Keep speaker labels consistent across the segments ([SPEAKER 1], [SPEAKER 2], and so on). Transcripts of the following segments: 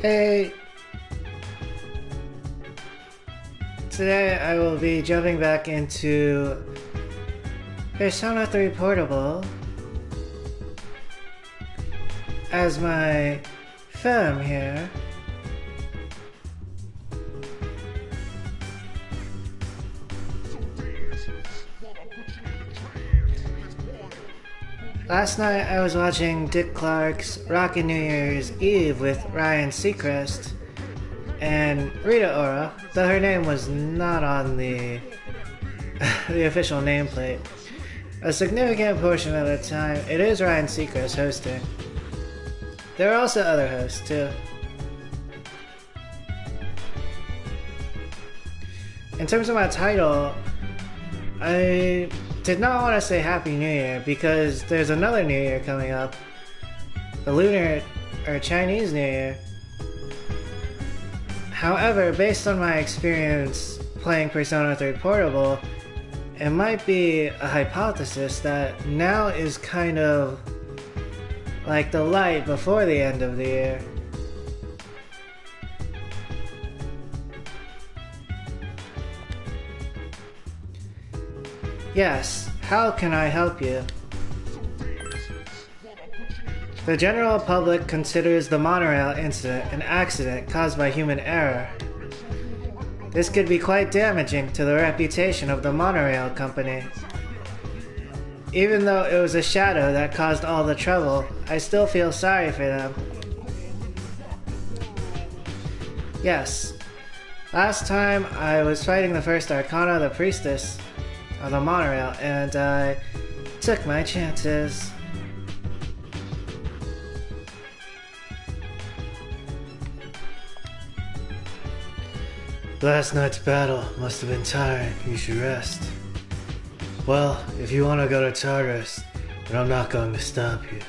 [SPEAKER 1] Hey! Today I will be jumping back into Persona 3 Portable as my film here. Last night I was watching Dick Clark's Rockin' New Year's Eve with Ryan Seacrest and Rita Ora, though her name was not on the official nameplate. A significant portion of the time, it is Ryan Seacrest hosting. There are also other hosts too. In terms of my title, I did not want to say Happy New Year because there's another New Year coming up. The Lunar or Chinese New Year. However, based on my experience playing Persona 3 Portable, it might be a hypothesis that now is kind of like the light before the end of the year. Yes, how can I help you? The general public considers the monorail incident an accident caused by human error. This could be quite damaging to the reputation of the monorail company. Even though it was a shadow that caused all the trouble, I still feel sorry for them. Yes, last time I was fighting the first Arcana, the priestess of the monorail, and I took my chances. Last night's battle must have been tiring. You should rest. Well, if you want to go to Tartarus, then I'm not going to stop you.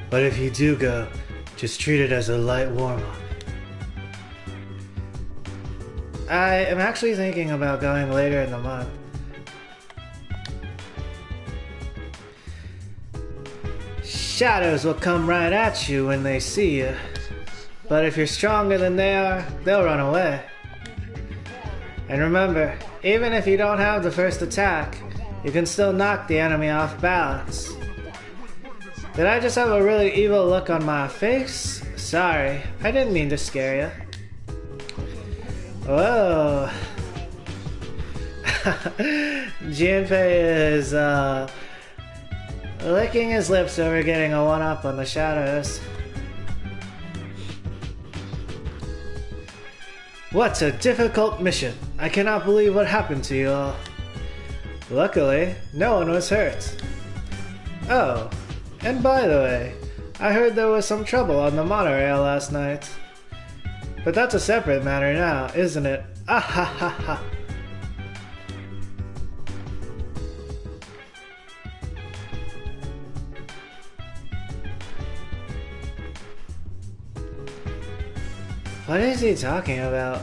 [SPEAKER 1] But if you do go, just treat it as a light warm-up. I am actually thinking about going later in the month. Shadows will come right at you when they see you. But if you're stronger than they are, they'll run away. And remember, even if you don't have the first attack, you can still knock the enemy off balance. Did I just have a really evil look on my face? Sorry, I didn't mean to scare you. Whoa. Jinpei is licking his lips over getting a 1-up on the shadows. What a difficult mission. I cannot believe what happened to you all. Luckily, no one was hurt. Oh, and by the way, I heard there was some trouble on the monorail last night. But that's a separate matter now, isn't it? Ah ha ha ha. What is he talking about?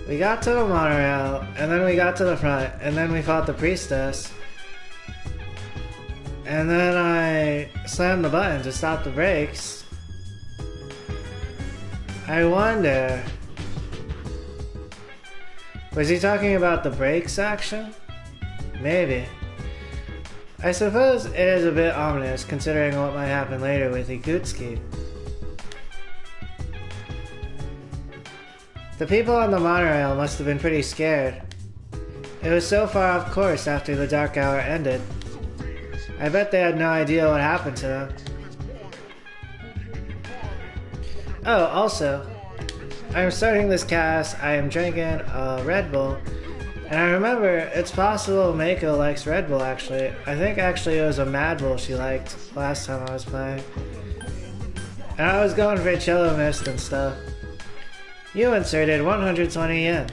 [SPEAKER 1] We got to the monorail, and then we got to the front, and then we fought the priestess. And then I slammed the button to stop the brakes. I wonder... Was he talking about the brakes action? Maybe. I suppose it is a bit ominous considering what might happen later with Ikutsuki. The people on the monorail must have been pretty scared. It was so far off course after the dark hour ended. I bet they had no idea what happened to them. Oh, also, I'm starting this cast, I am drinking a Red Bull, and I remember it's possible Mako likes Red Bull actually. I think actually it was a Mad Bull she liked last time I was playing. And I was going for Cello Mist and stuff. You inserted 120 yen.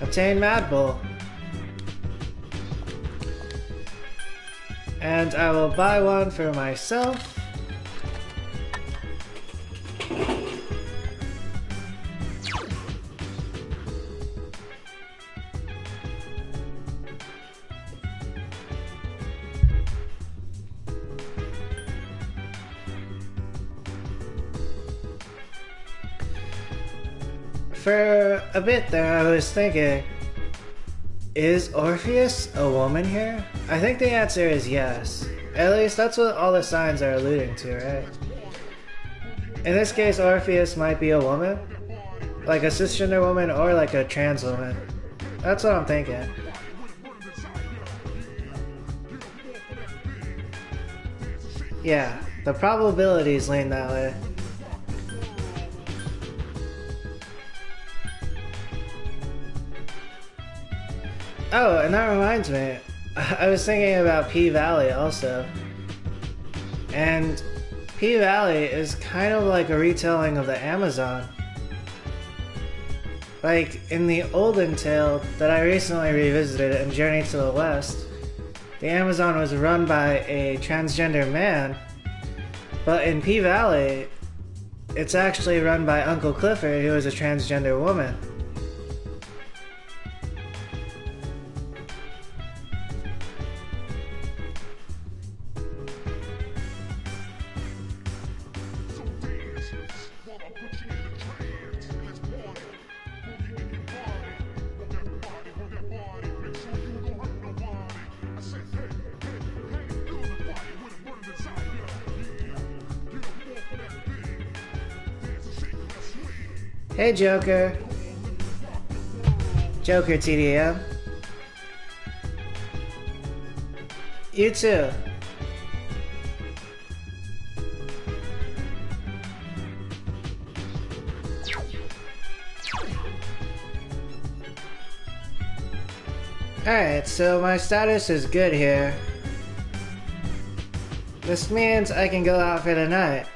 [SPEAKER 1] Obtain Mad Bull. And I will buy one for myself. For a bit there, I was thinking, is Orpheus a woman here? I think the answer is yes. At least that's what all the signs are alluding to, right? In this case, Orpheus might be a woman. Like a cisgender woman or like a trans woman. That's what I'm thinking. Yeah, the probabilities lean that way. Oh, and that reminds me, I was thinking about P-Valley also. And P-Valley is kind of like a retelling of the Amazon. Like, in the olden tale that I recently revisited in Journey to the West, the Amazon was run by a transgender man, but in P-Valley, it's actually run by Uncle Clifford, who is a transgender woman. Hey Joker. Joker TDM. You too. Alright, so my status is good here. This means I can go out for the night.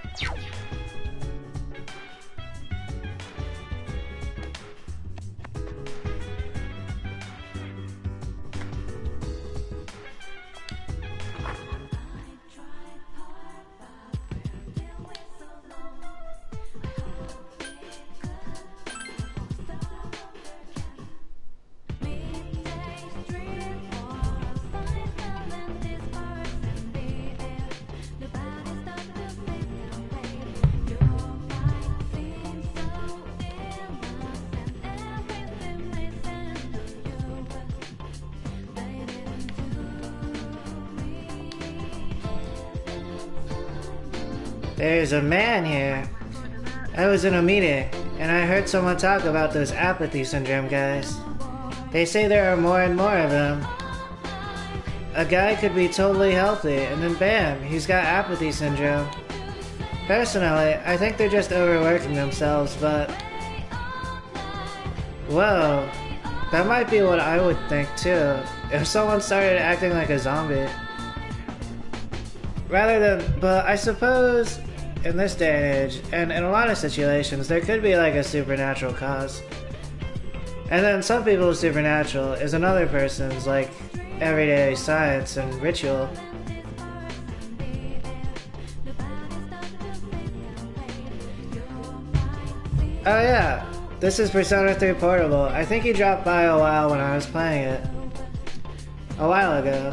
[SPEAKER 1] There's a man here. I was in a meeting, and I heard someone talk about those apathy syndrome guys. They say there are more and more of them. A guy could be totally healthy, and then bam, he's got apathy syndrome. Personally, I think they're just overworking themselves, but... whoa, that might be what I would think too, if someone started acting like a zombie. But I suppose in this day and age, and in a lot of situations, there could be like a supernatural cause. And then some people's supernatural is another person's like everyday science and ritual. Oh yeah, this is Persona 3 Portable. I think you dropped by a while when I was playing it. A while ago.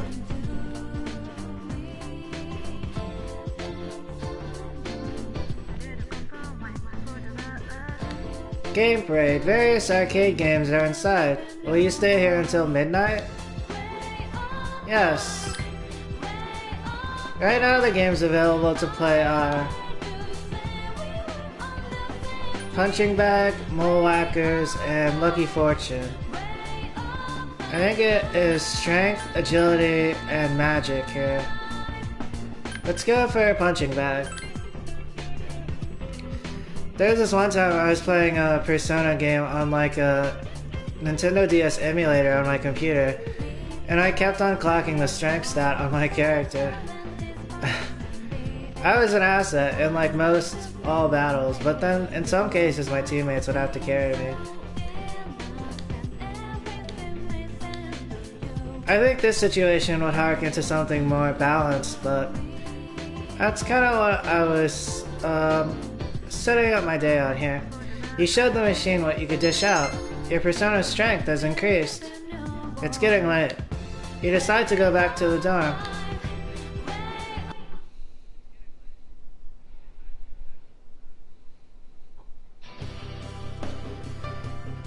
[SPEAKER 1] Game Parade. Various arcade games are inside. Will you stay here until midnight? Yes. Right now the games available to play are Punching Bag, Mole Whackers, and Lucky Fortune. I think it is Strength, Agility, and Magic here. Let's go for Punching Bag. There was this one time I was playing a Persona game on like a Nintendo DS emulator on my computer, and I kept on clocking the strength stat on my character. I was an asset in like most all battles, but then in some cases my teammates would have to carry me. I think this situation would harken to something more balanced, but that's kind of what I was setting up my day on here. You showed the machine what you could dish out. Your persona's strength has increased. It's getting late. You decide to go back to the dorm.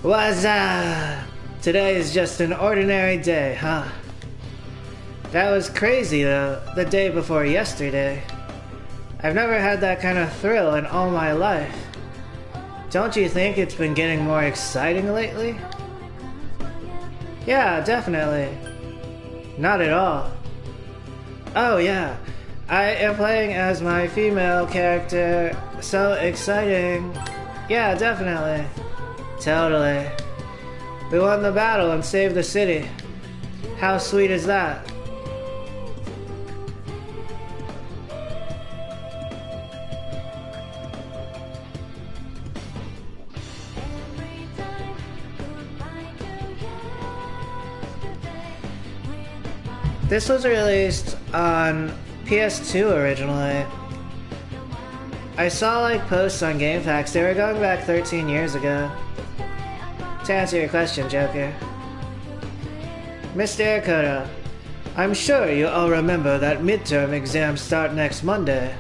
[SPEAKER 1] What's up? Today is just an ordinary day, huh? That was crazy though, the day before yesterday. I've never had that kind of thrill in all my life. Don't you think it's been getting more exciting lately? Yeah, definitely. Not at all. Oh yeah, I am playing as my female character. So exciting. Yeah, definitely. Totally. We won the battle and saved the city. How sweet is that? This was released on PS2 originally. I saw like posts on GameFAQs, they were going back 13 years ago. To answer your question, Joker. Mr. Akoda, I'm sure you all remember that midterm exams start next Monday.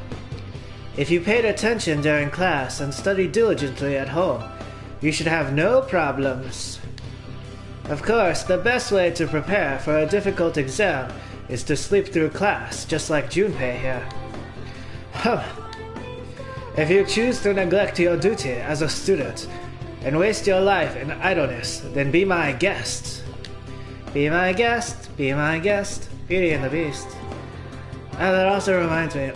[SPEAKER 1] If you paid attention during class and studied diligently at home, you should have no problems. Of course, the best way to prepare for a difficult exam is to sleep through class, just like Junpei here. If you choose to neglect your duty as a student and waste your life in idleness, then be my guest. Be my guest, be my guest. Beauty and the Beast. Oh, that also reminds me,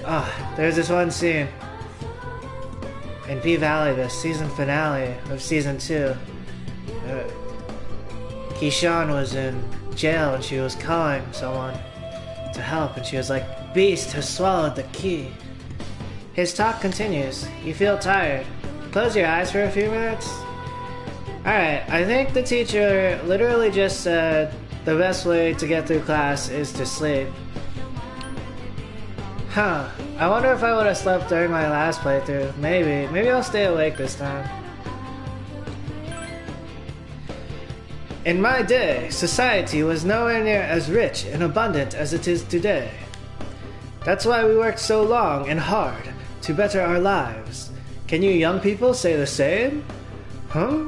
[SPEAKER 1] there's this one scene in P-Valley, the season finale of season 2. Keyshawn was in jail and she was calling someone to help and she was like, Beast has swallowed the key. His talk continues. You feel tired. Close your eyes for a few minutes. Alright, I think the teacher literally just said the best way to get through class is to sleep. Huh, I wonder if I would have slept during my last playthrough. Maybe I'll stay awake this time. In my day, society was nowhere near as rich and abundant as it is today. That's why we worked so long and hard to better our lives. Can you young people say the same? Huh?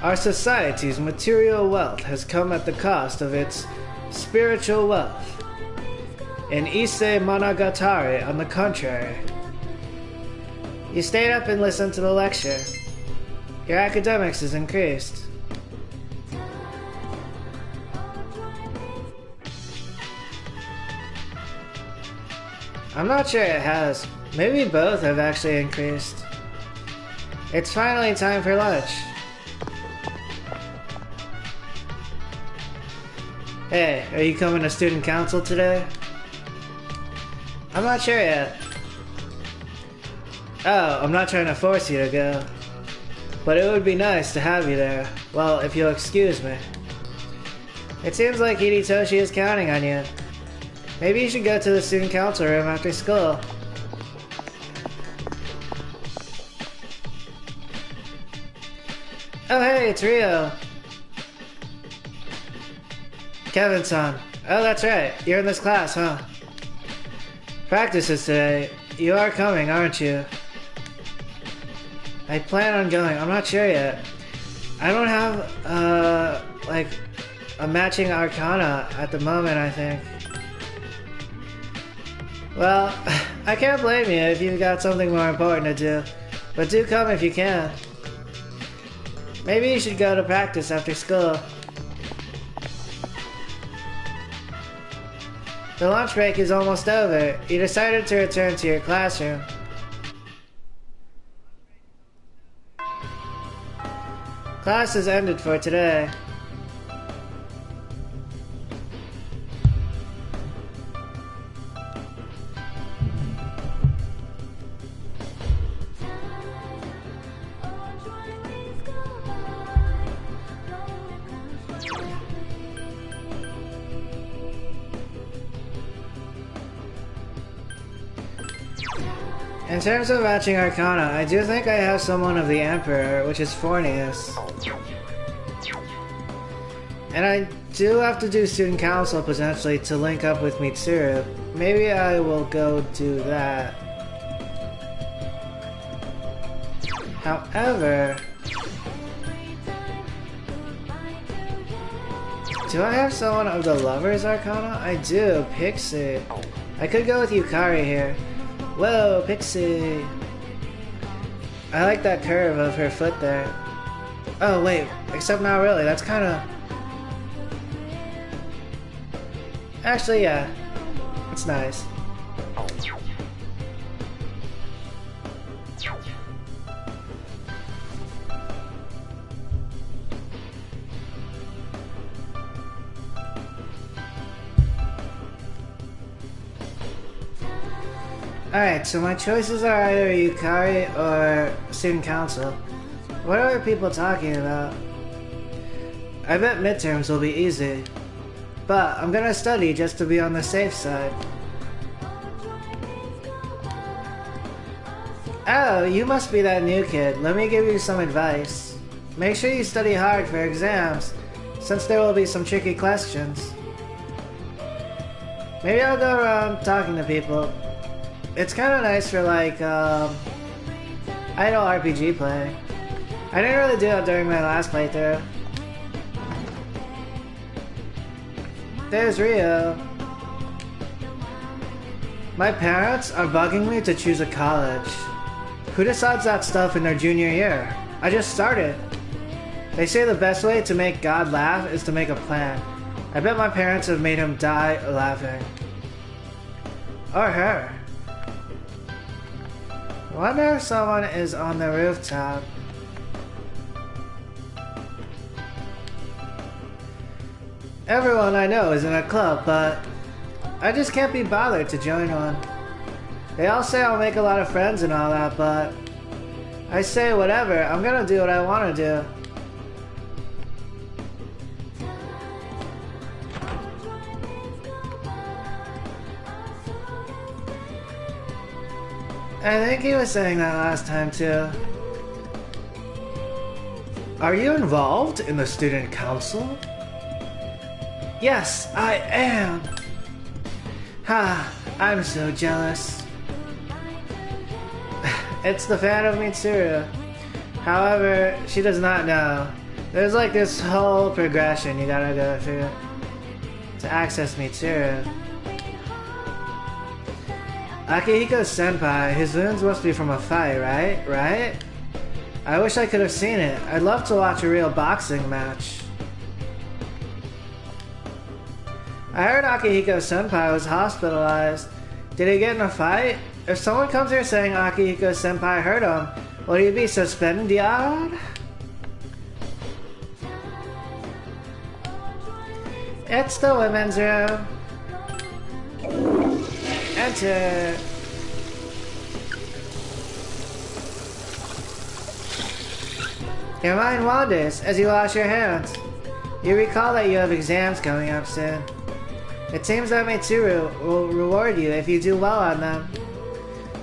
[SPEAKER 1] Our society's material wealth has come at the cost of its spiritual wealth. In Issei Monogatari, on the contrary, you stayed up and listened to the lecture. Your academics is increased. I'm not sure it has. Maybe both have actually increased. It's finally time for lunch. Hey, are you coming to student council today? I'm not sure yet. Oh, I'm not trying to force you to go. But it would be nice to have you there. Well, if you'll excuse me. It seems like Hidetoshi is counting on you. Maybe you should go to the student council room after school. Oh hey, it's Rio. Kevin-san. Oh, that's right. You're in this class, huh? Practice is today. You are coming, aren't you? I plan on going. I'm not sure yet. I don't have, like, a matching arcana at the moment, I think. Well, I can't blame you if you've got something more important to do. But do come if you can. Maybe you should go to practice after school. The lunch break is almost over. You decided to return to your classroom. Class has ended for today. In terms of matching Arcana, I do think I have someone of the Emperor, which is Fornius. And I do have to do Student Council potentially to link up with Mitsuru. Maybe I will go do that. However, do I have someone of the Lover's Arcana? I do, Pixie. I could go with Yukari here. Whoa, Pixie. I like that curve of her foot there. Oh wait, except not really, that's kinda... Actually, yeah. It's nice. Alright, so my choices are either Yukari or Student Council. What are people talking about? I bet midterms will be easy. But I'm gonna study just to be on the safe side. Oh, you must be that new kid. Let me give you some advice. Make sure you study hard for exams, since there will be some tricky questions. Maybe I'll go around talking to people. It's kind of nice for like, idle RPG play. I didn't really do it during my last playthrough. There's Rio. My parents are bugging me to choose a college. Who decides that stuff in their junior year? I just started. They say the best way to make God laugh is to make a plan. I bet my parents have made him die laughing. Or her. Wonder if someone is on the rooftop. Everyone I know is in a club, but I just can't be bothered to join one. They all say I'll make a lot of friends and all that, but I say whatever, I'm gonna do what I wanna do. I think he was saying that last time too. Are you involved in the student council? Yes, I am. Ha, I'm so jealous. It's the fan of Mitsuru. However, she does not know. There's like this whole progression you gotta go through to access Mitsuru. Akihiko senpai, his wounds must be from a fight, right? I wish I could have seen it. I'd love to watch a real boxing match. I heard Akihiko senpai was hospitalized. Did he get in a fight? If someone comes here saying Akihiko senpai hurt him, will he be suspended? It's the women's room. Enter. Your mind wanders as you wash your hands. You recall that you have exams coming up soon. It seems that Mitsuru will reward you if you do well on them.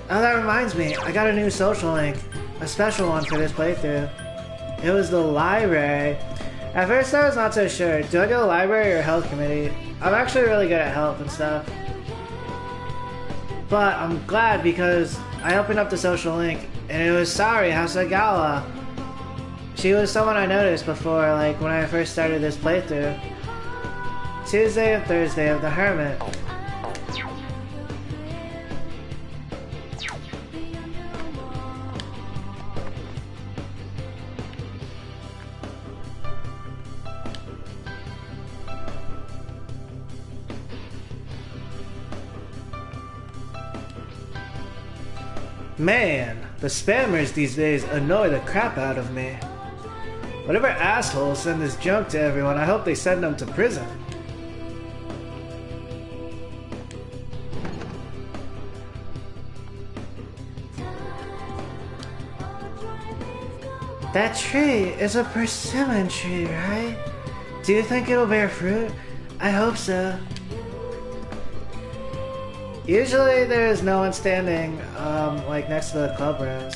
[SPEAKER 1] Oh, that reminds me, I got a new social link. A special one for this playthrough. It was the library. At first I was not so sure. Do I go to the library or health committee? I'm actually really good at health and stuff. But I'm glad because I opened up the social link and it was Sari Hasagawa. She was someone I noticed before, like when I first started this playthrough. Tuesday and Thursday of the Hermit. Man, the spammers these days annoy the crap out of me. Whatever assholes send this junk to everyone, I hope they send them to prison. That tree is a persimmon tree, right? Do you think it'll bear fruit? I hope so. Usually there's no one standing, like next to the club rooms.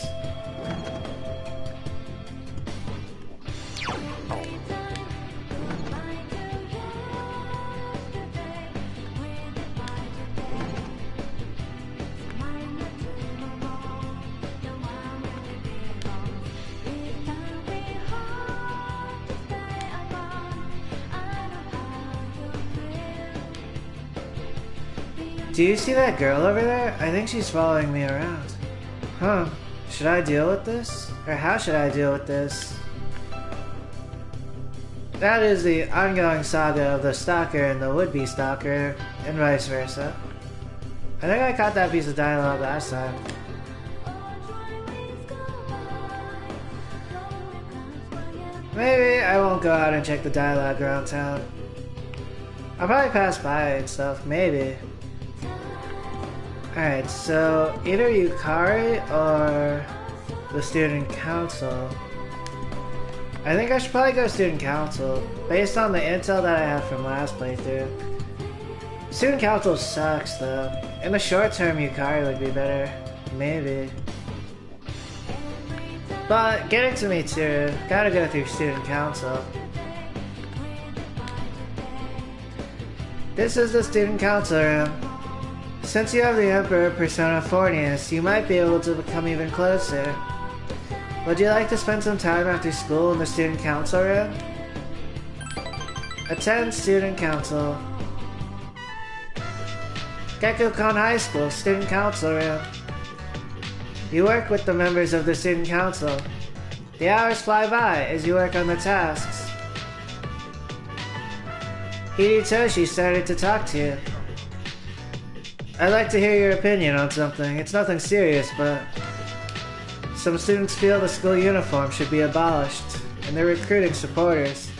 [SPEAKER 1] Do you see that girl over there? I think she's following me around. Huh. Should I deal with this? Or how should I deal with this? That is the ongoing saga of the stalker and the would-be stalker, and vice versa. I think I caught that piece of dialogue last time. Maybe I won't go out and check the dialogue around town. I'll probably pass by and stuff, maybe. Alright, so either Yukari or the student council. I think I should probably go student council, based on the intel that I have from last playthrough. Student council sucks though. In the short term, Yukari would be better. Maybe. But getting to me too, gotta go through student council. This is the student council room. Since you have the Emperor Persona Fornius, you might be able to become even closer. Would you like to spend some time after school in the student council room? Attend student council. Gekko-Kon High School student council room. You work with the members of the student council. The hours fly by as you work on the tasks. Hidetoshi started to talk to you. I'd like to hear your opinion on something. It's nothing serious, but some students feel the school uniform should be abolished, and they're recruiting supporters.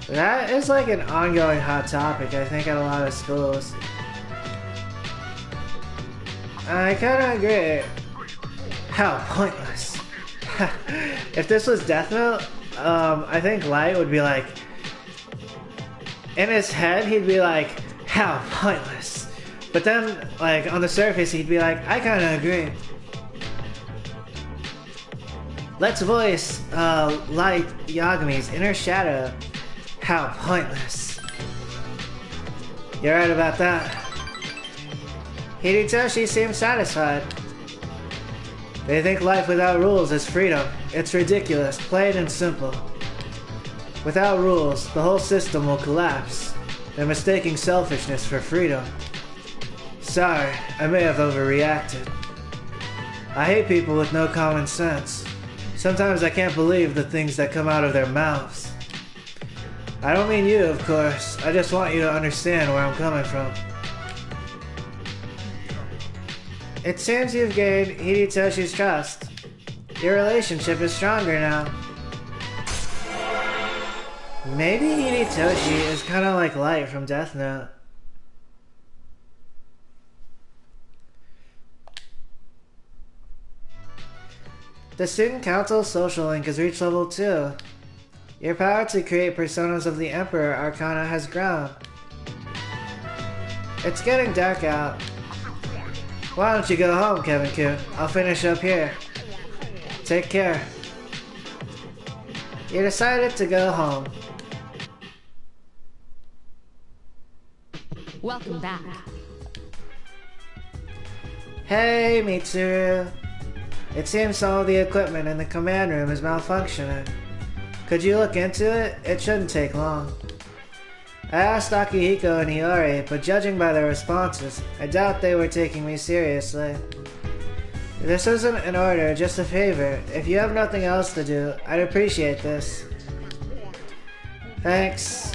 [SPEAKER 1] That is like an ongoing hot topic, I think, at a lot of schools. I kinda agree. How pointless. If this was Death Note, I think Light would be like, in his head, he'd be like, how pointless. But then, like, on the surface, he'd be like, I kinda agree. Let's voice, Light Yagami's inner shadow. How pointless. You're right about that. Hidetoshi seems satisfied. They think life without rules is freedom. It's ridiculous, plain and simple. Without rules, the whole system will collapse. They're mistaking selfishness for freedom. Sorry, I may have overreacted. I hate people with no common sense. Sometimes I can't believe the things that come out of their mouths. I don't mean you, of course. I just want you to understand where I'm coming from. It seems you've gained Hidetoshi's trust. Your relationship is stronger now. Maybe Hidetoshi is kind of like Light from Death Note. The Student Council social link has reached level 2. Your power to create personas of the Emperor Arcana has grown. It's getting dark out. Why don't you go home, Kevin-kun? I'll finish up here. Take care. You decided to go home.
[SPEAKER 2] Welcome back.
[SPEAKER 1] Hey, Mitsuru. It seems some of the equipment in the command room is malfunctioning. Could you look into it? It shouldn't take long. I asked Akihiko and Hiyori, but judging by their responses, I doubt they were taking me seriously. This isn't an order, just a favor. If you have nothing else to do, I'd appreciate this. Thanks.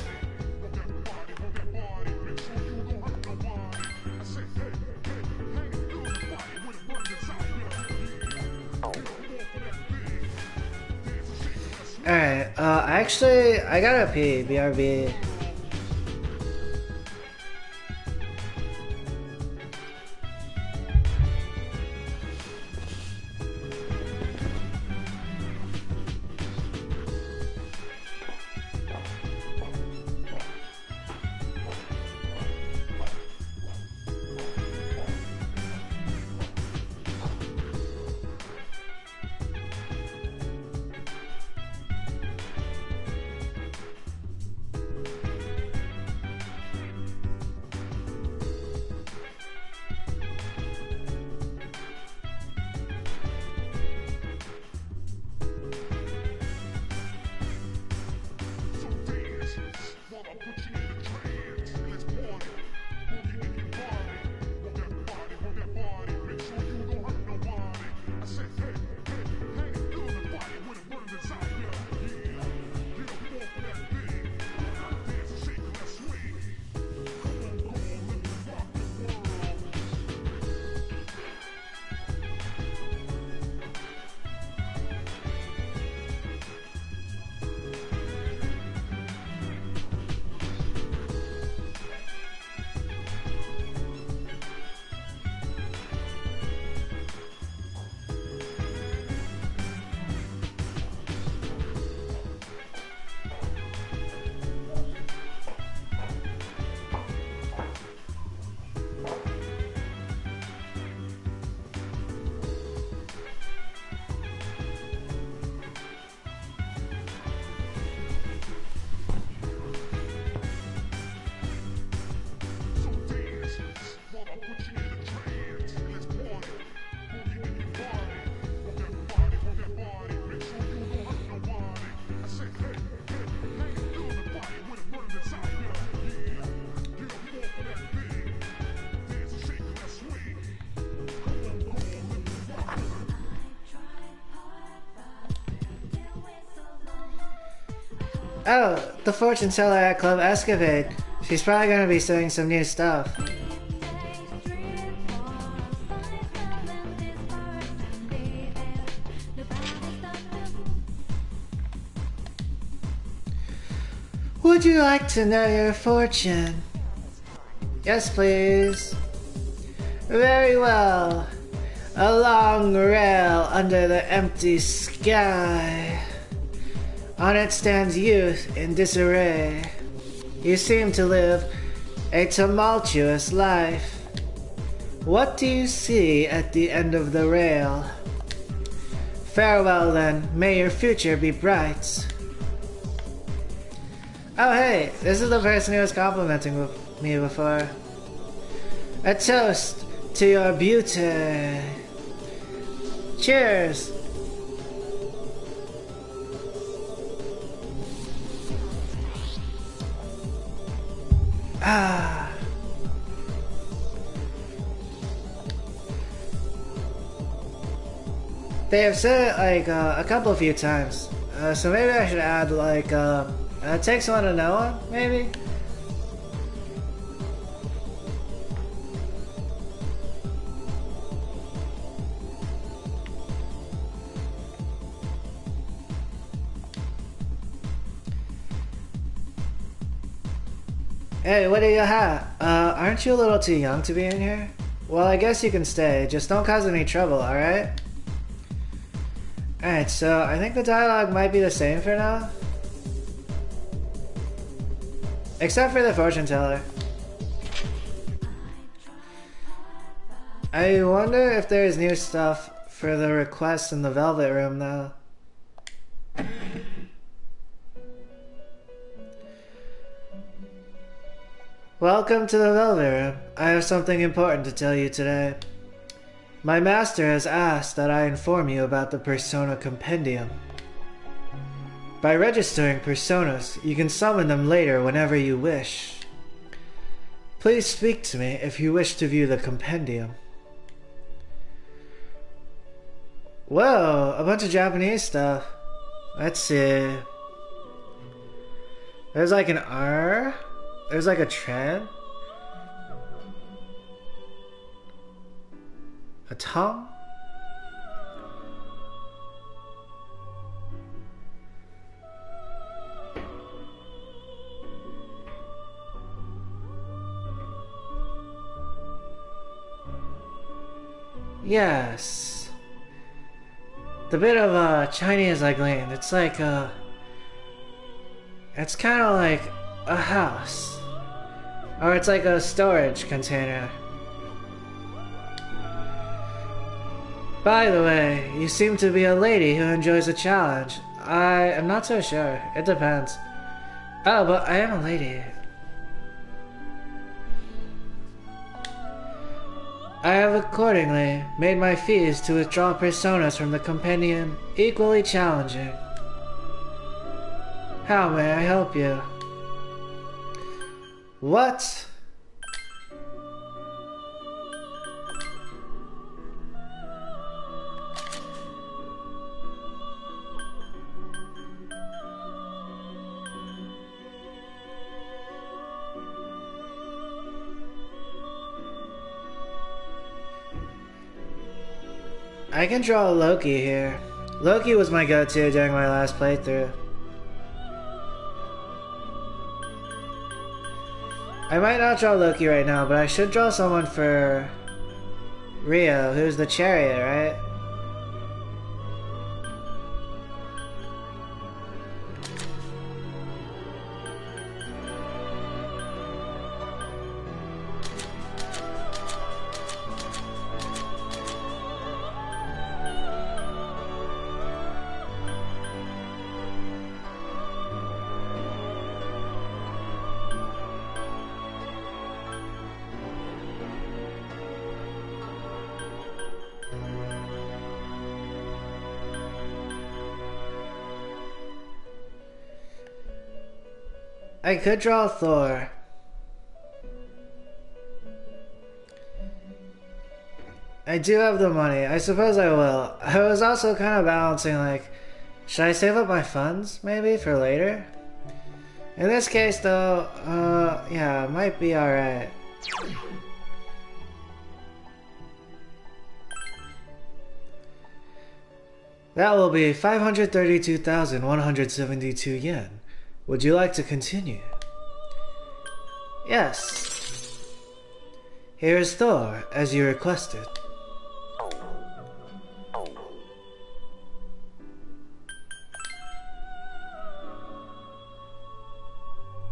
[SPEAKER 1] Alright, actually, I gotta pee, BRB. Oh, the fortune teller at Club Escapade. She's probably gonna be saying some new stuff. Would you like to know your fortune? Yes, please. Very well. A long rail under the empty sky. On it stands youth in disarray. You seem to live a tumultuous life. What do you see at the end of the rail? Farewell then, may your future be bright. Oh hey, this is the person who was complimenting me before. A toast to your beauty. Cheers! Ah. They have said it like a couple few times, so maybe I should add like takes one to know one, maybe? Hey, what do you have? Aren't you a little too young to be in here? Well, I guess you can stay. Just don't cause any trouble, alright? Alright, so I think the dialogue might be the same for now. Except for the fortune teller. I wonder if there's new stuff for the requests in the Velvet Room, though. Welcome to the Velvet Room. I have something important to tell you today. My master has asked that I inform you about the Persona Compendium. By registering personas, you can summon them later whenever you wish. Please speak to me if you wish to view the compendium. Whoa, a bunch of Japanese stuff. Let's see. There's like an R. There's like a trend. A tongue. Yes. The bit of Chinese I gleaned, it's like it's kind of like a house. Or it's like a storage container. By the way, you seem to be a lady who enjoys a challenge. I am not so sure. It depends. Oh, but I am a lady. I have accordingly made my fees to withdraw personas from the compendium equally challenging. How may I help you? What? I can draw Loki here. Loki was my go-to during my last playthrough. I might not draw Loki right now, but I should draw someone for Rio, who's the chariot, right? I could draw Thor. I do have the money. I suppose I will. I was also kind of balancing, like, should I save up my funds, maybe, for later? In this case though, yeah, it might be alright. That will be 532,172 yen. Would you like to continue? Yes. Here is Thor, as you requested.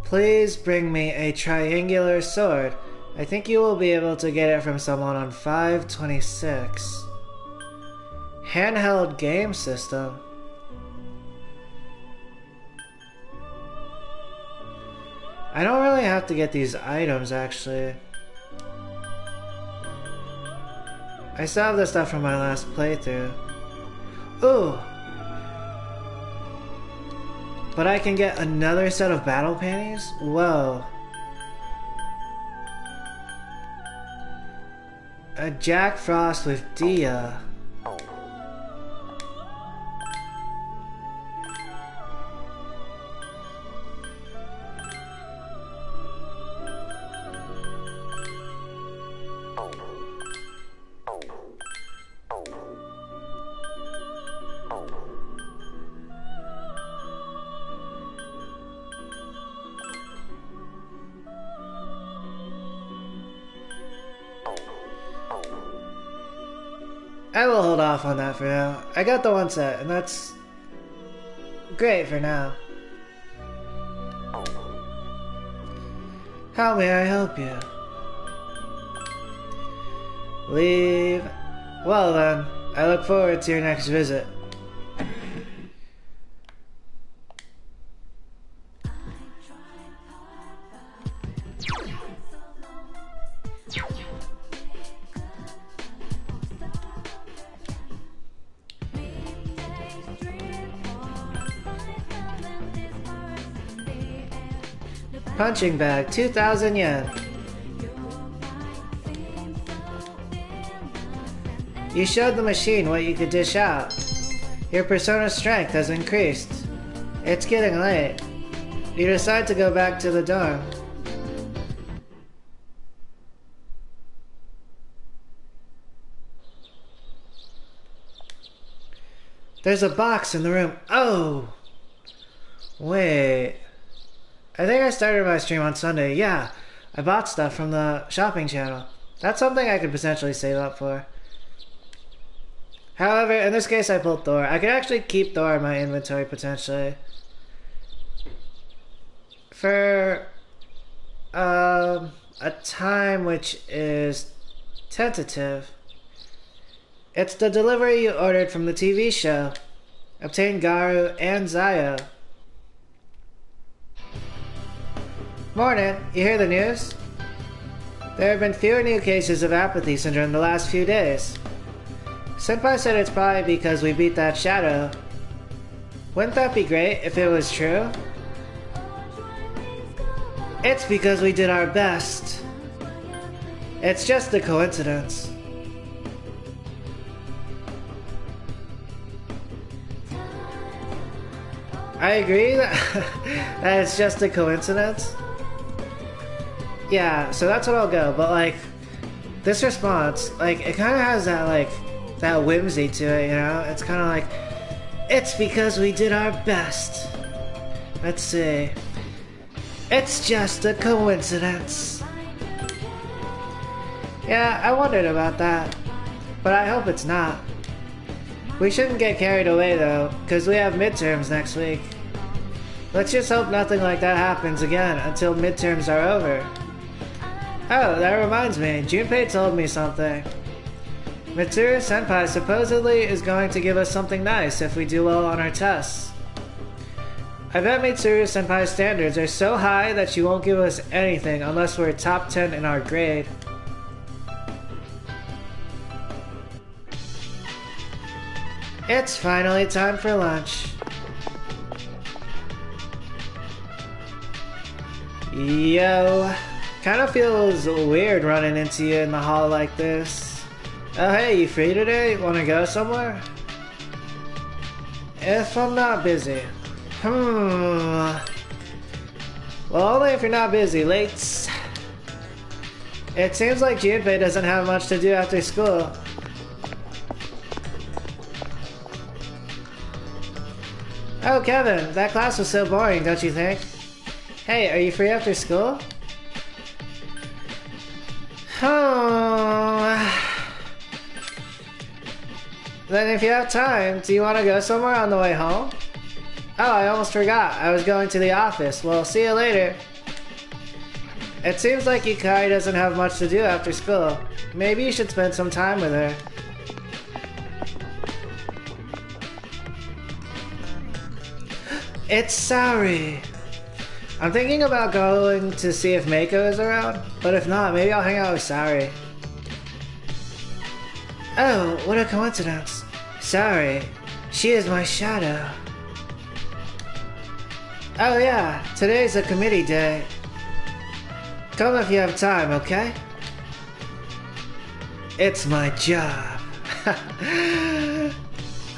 [SPEAKER 1] Please bring me a triangular sword. I think you will be able to get it from someone on 526. Handheld game system. I don't really have to get these items actually. I still have the stuff from my last playthrough. Ooh! But I can get another set of battle panties? Whoa. A Jack Frost with Dia. I will hold off on that for now. I got the one set, and that's great for now. How may I help you? Leave. Well then, I look forward to your next visit. Punching bag, 2,000 yen. You showed the machine what you could dish out. Your Persona's strength has increased. It's getting late. You decide to go back to the dorm. There's a box in the room. Oh! Wait. I think I started my stream on Sunday. Yeah, I bought stuff from the shopping channel. That's something I could potentially save up for. However, in this case I pulled Thor. I could actually keep Thor in my inventory potentially. For a time which is tentative. It's the delivery you ordered from the TV show. Obtain Garu and Zaya. Morning, you hear the news? There have been fewer new cases of apathy syndrome the last few days. Senpai said it's probably because we beat that shadow. Wouldn't that be great if it was true? It's because we did our best. It's just a coincidence. I agree that it's just a coincidence. Yeah, so that's what I'll go, but like, this response, like, it kind of has that, like, that whimsy to it, you know? It's kind of like, it's because we did our best. Let's see. It's just a coincidence. Yeah, I wondered about that, but I hope it's not. We shouldn't get carried away though, because we have midterms next week. Let's just hope nothing like that happens again until midterms are over. Oh, that reminds me, Junpei told me something. Mitsuru Senpai supposedly is going to give us something nice if we do well on our tests. I bet Mitsuru Senpai's standards are so high that she won't give us anything unless we're top 10 in our grade. It's finally time for lunch. Yo, kinda feels weird running into you in the hall like this. Oh hey, you free today? Wanna go somewhere? If I'm not busy. Well, only if you're not busy, late. It seems like Junpei doesn't have much to do after school. Oh, Kevin, that class was so boring, don't you think? Hey, are you free after school? Oh. Then if you have time, do you want to go somewhere on the way home? Oh, I almost forgot. I was going to the office. Well, see you later. It seems like Yukai doesn't have much to do after school. Maybe you should spend some time with her. It's Saori. I'm thinking about going to see if Mako is around, but if not, maybe I'll hang out with Saori. Oh, what a coincidence. Saori, she is my shadow. Oh yeah, today's a committee day. Come if you have time, okay? It's my job. I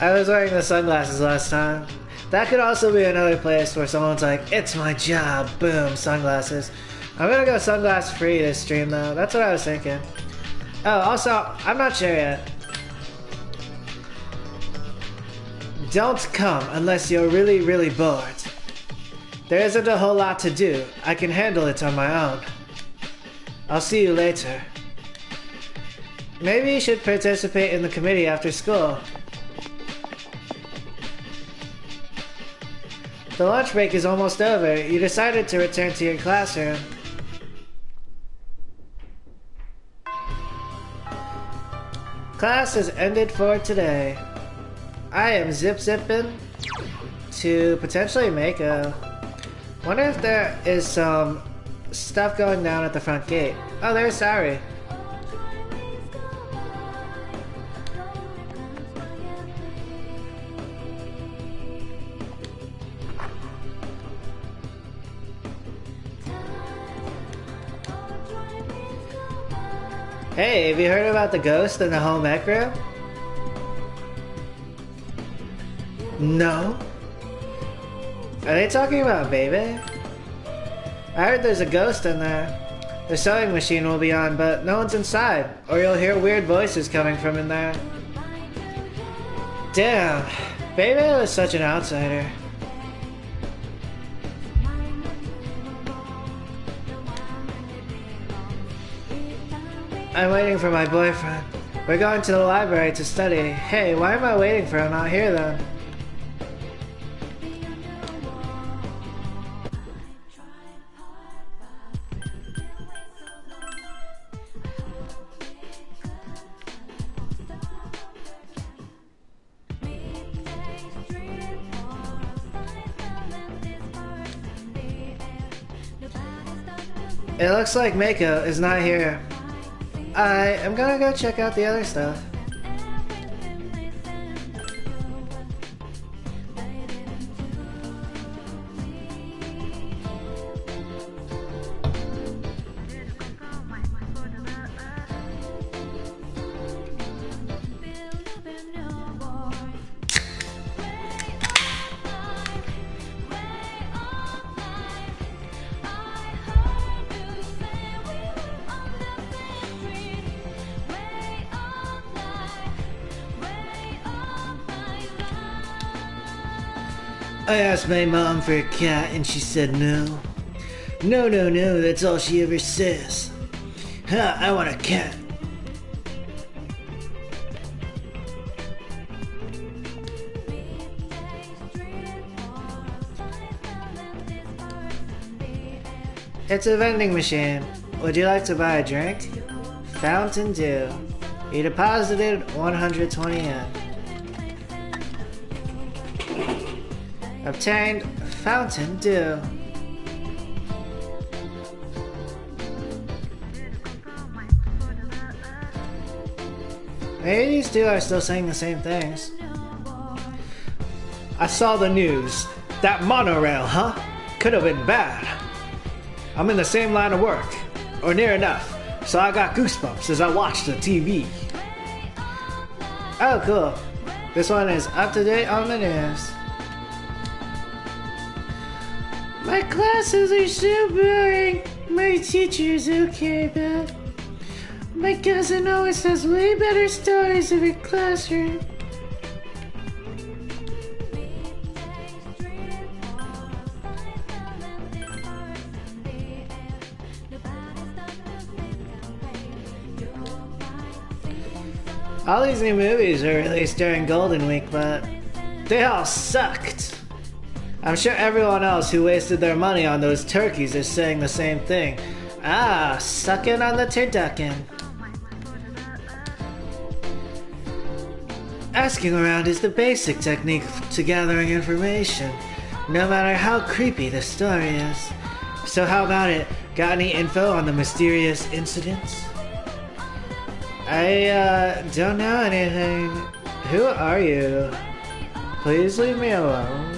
[SPEAKER 1] was wearing the sunglasses last time. That could also be another place where someone's like, it's my job, boom, sunglasses. I'm gonna go sunglass free this stream though, that's what I was thinking. Oh, also, I'm not sure yet. Don't come unless you're really, really bored. There isn't a whole lot to do. I can handle it on my own. I'll see you later. Maybe you should participate in the committee after school. The lunch break is almost over. You decided to return to your classroom. Class has ended for today. I am zip-zipping to potentially Mako. Wonder if there is some stuff going down at the front gate. Oh, there's Saori. Hey, have you heard about the ghost in the home ec room? No? Are they talking about Bebe? I heard there's a ghost in there. The sewing machine will be on, but no one's inside, or you'll hear weird voices coming from in there. Damn, Bebe was such an outsider. I'm waiting for my boyfriend. We're going to the library to study. Hey, why am I waiting for him out here then? It looks like Mako is not here. I am gonna go check out the other stuff. I asked my mom for a cat and she said no. No, that's all she ever says. Huh, I want a cat. It's a vending machine. Would you like to buy a drink? Fountain Dew. You deposited 120 yen. Obtained Fountain Dew. Maybe these two are still saying the same things. I saw the news. That monorail, huh? Could have been bad. I'm in the same line of work, or near enough, so I got goosebumps as I watched the TV. Oh, cool. This one is up to date on the news. My classes are so boring. My teacher's okay, but my cousin always has way better stories in her classroom. All these new movies were released during Golden Week, but they all sucked. I'm sure everyone else who wasted their money on those turkeys is saying the same thing. Ah, sucking on the turducken. Asking around is the basic technique to gathering information, no matter how creepy the story is. So how about it? Got any info on the mysterious incidents? I don't know anything. Who are you? Please leave me alone.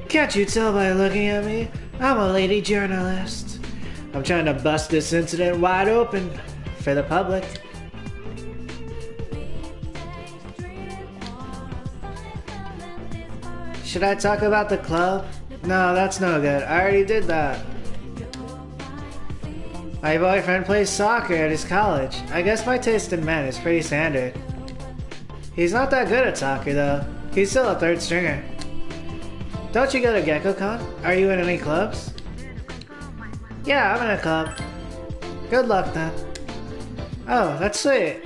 [SPEAKER 1] Can't you tell by looking at me? I'm a lady journalist. I'm trying to bust this incident wide open for the public. Should I talk about the club? No, that's no good. I already did that. My boyfriend plays soccer at his college. I guess my taste in men is pretty standard. He's not that good at soccer though. He's still a third stringer. Don't you go to GeckoCon? Are you in any clubs? Yeah, I'm in a club. Good luck then. Oh, that's sweet.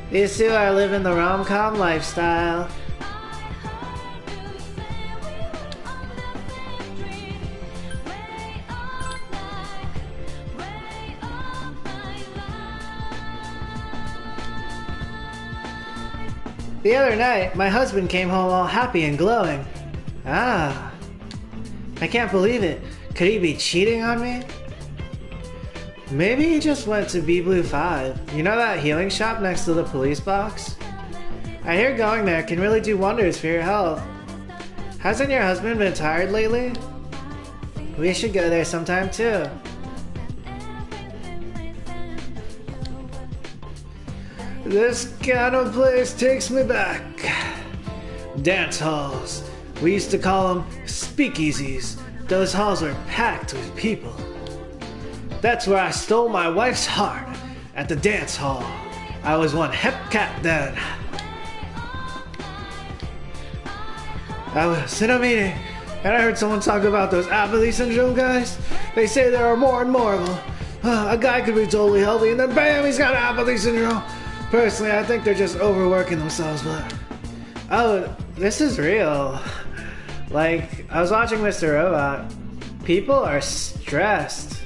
[SPEAKER 1] These two are living the rom-com lifestyle. The other night, my husband came home all happy and glowing. Ah, I can't believe it. Could he be cheating on me? Maybe he just went to B3rsona. You know that healing shop next to the police box? I hear going there can really do wonders for your health. Hasn't your husband been tired lately? We should go there sometime too. This kind of place takes me back. Dance halls. We used to call them speakeasies. Those halls were packed with people. That's where I stole my wife's heart, at the dance hall. I was one hep cat then. I was in a meeting, and I heard someone talk about those apathy syndrome guys. They say there are more and more of them. A guy could be totally healthy, and then bam, he's got apathy syndrome. Personally, I think they're just overworking themselves, but... Oh, this is real. Like, I was watching Mr. Robot. People are stressed.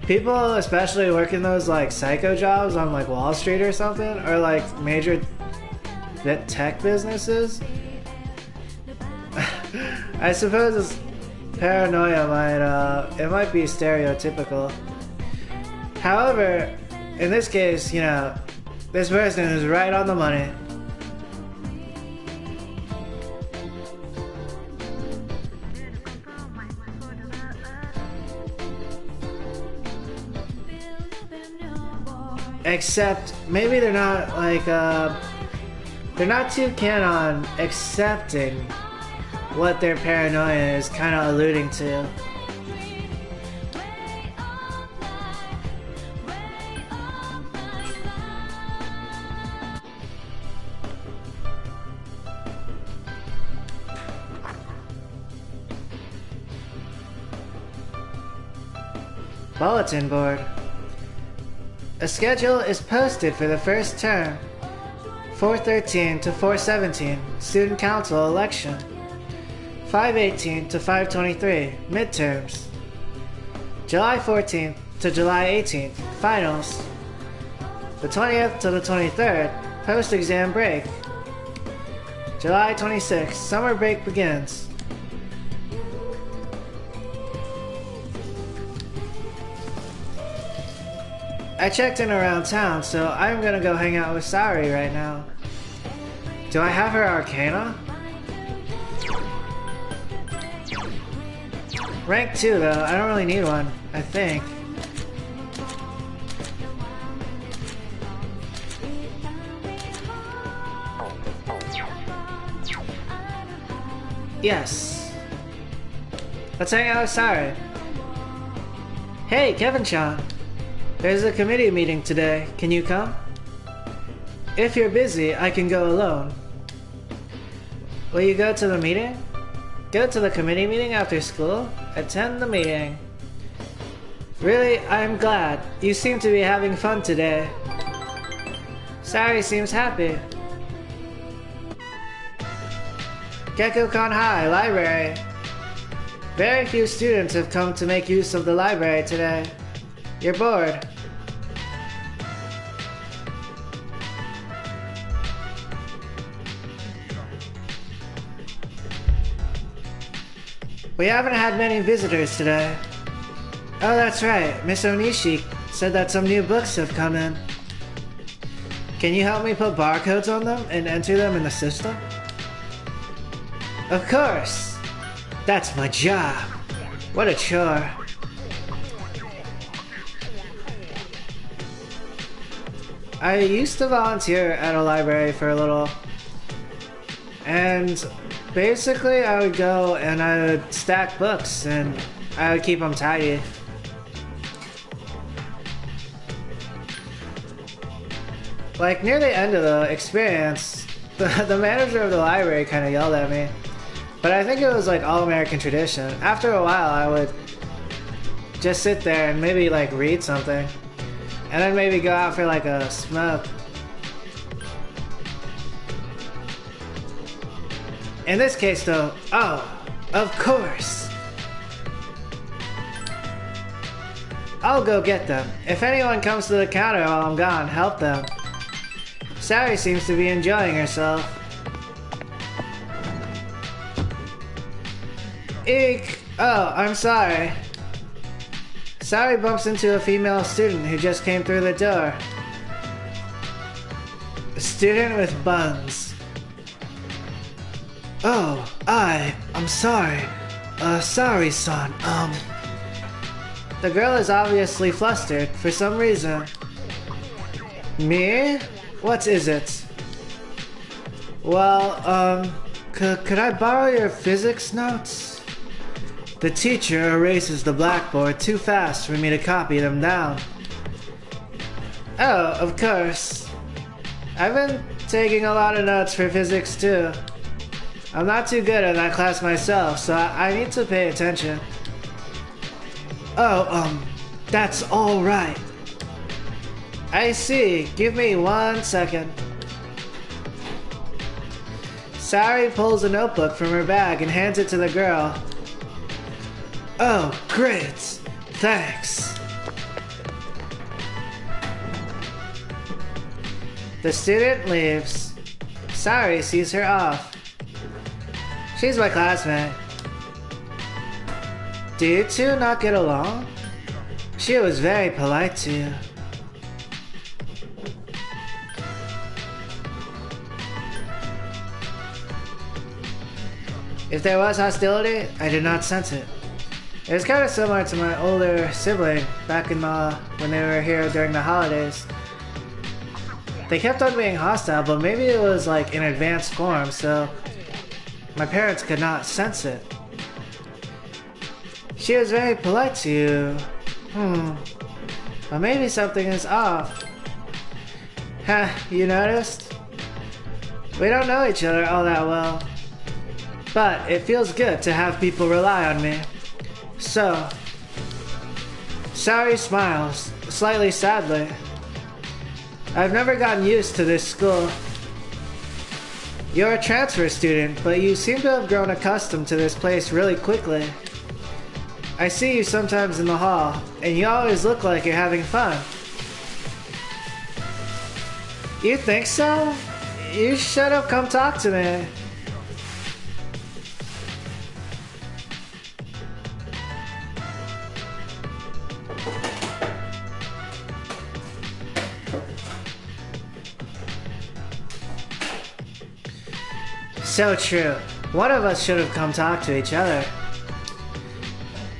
[SPEAKER 1] People, especially working those, like, psycho jobs on, like, Wall Street or something, or, like, major tech businesses. I suppose this paranoia it might be stereotypical. However, in this case, you know, this person is right on the money. Except, maybe they're not, like, they're not too keen on accepting what their paranoia is kind of alluding to. Bulletin board. A schedule is posted for the first term, 413 to 417, student council election, 518 to 523, midterms, July 14th to July 18th, finals, the 20th to the 23rd, post-exam break, July 26th, summer break begins. I checked in around town, so I'm gonna go hang out with Sari right now. Do I have her Arcana? Rank 2 though, I don't really need one, I think. Yes. Let's hang out with Sari. Hey, Kevin-chan. There's a committee meeting today. Can you come? If you're busy, I can go alone. Will you go to the meeting? Go to the committee meeting after school? Attend the meeting. Really, I'm glad. You seem to be having fun today. Sari seems happy. Gekko-kan High, library. Very few students have come to make use of the library today. You're bored. We haven't had many visitors today. Oh, that's right. Miss Onishi said that some new books have come in. Can you help me put barcodes on them and enter them in the system? Of course. That's my job. What a chore. I used to volunteer at a library for a little. And basically I would go and I would stack books and I would keep them tidy. Like near the end of the experience, the manager of the library kind of yelled at me. But I think it was like all-American tradition. After a while I would just sit there and maybe like read something. And then maybe go out for like a smoke. In this case though, oh, of course. I'll go get them. If anyone comes to the counter while I'm gone, help them. Sari seems to be enjoying herself. Eek! Oh, I'm sorry. Sari bumps into a female student who just came through the door. A student with buns. Oh, I'm sorry. Sorry-san, The girl is obviously flustered for some reason. Me? What is it? Well, could I borrow your physics notes? The teacher erases the blackboard too fast for me to copy them down. Oh, of course. I've been taking a lot of notes for physics too. I'm not too good at that class myself, so I need to pay attention. Oh, that's all right. I see. Give me 1 second. Sari pulls a notebook from her bag and hands it to the girl. Oh, great. Thanks. The student leaves. Sari sees her off. She's my classmate. Do you two not get along? She was very polite to you. If there was hostility, I did not sense it. It was kind of similar to my older sibling back in when they were here during the holidays. They kept on being hostile, but maybe it was like in advanced form, so my parents could not sense it. She was very polite to you. But maybe something is off. Huh, you noticed? We don't know each other all that well. But it feels good to have people rely on me. So, Sari smiles, slightly sadly. I've never gotten used to this school. You're a transfer student, but you seem to have grown accustomed to this place really quickly. I see you sometimes in the hall, and you always look like you're having fun. You think so? You should have come talk to me. So true. One of us should have come talk to each other.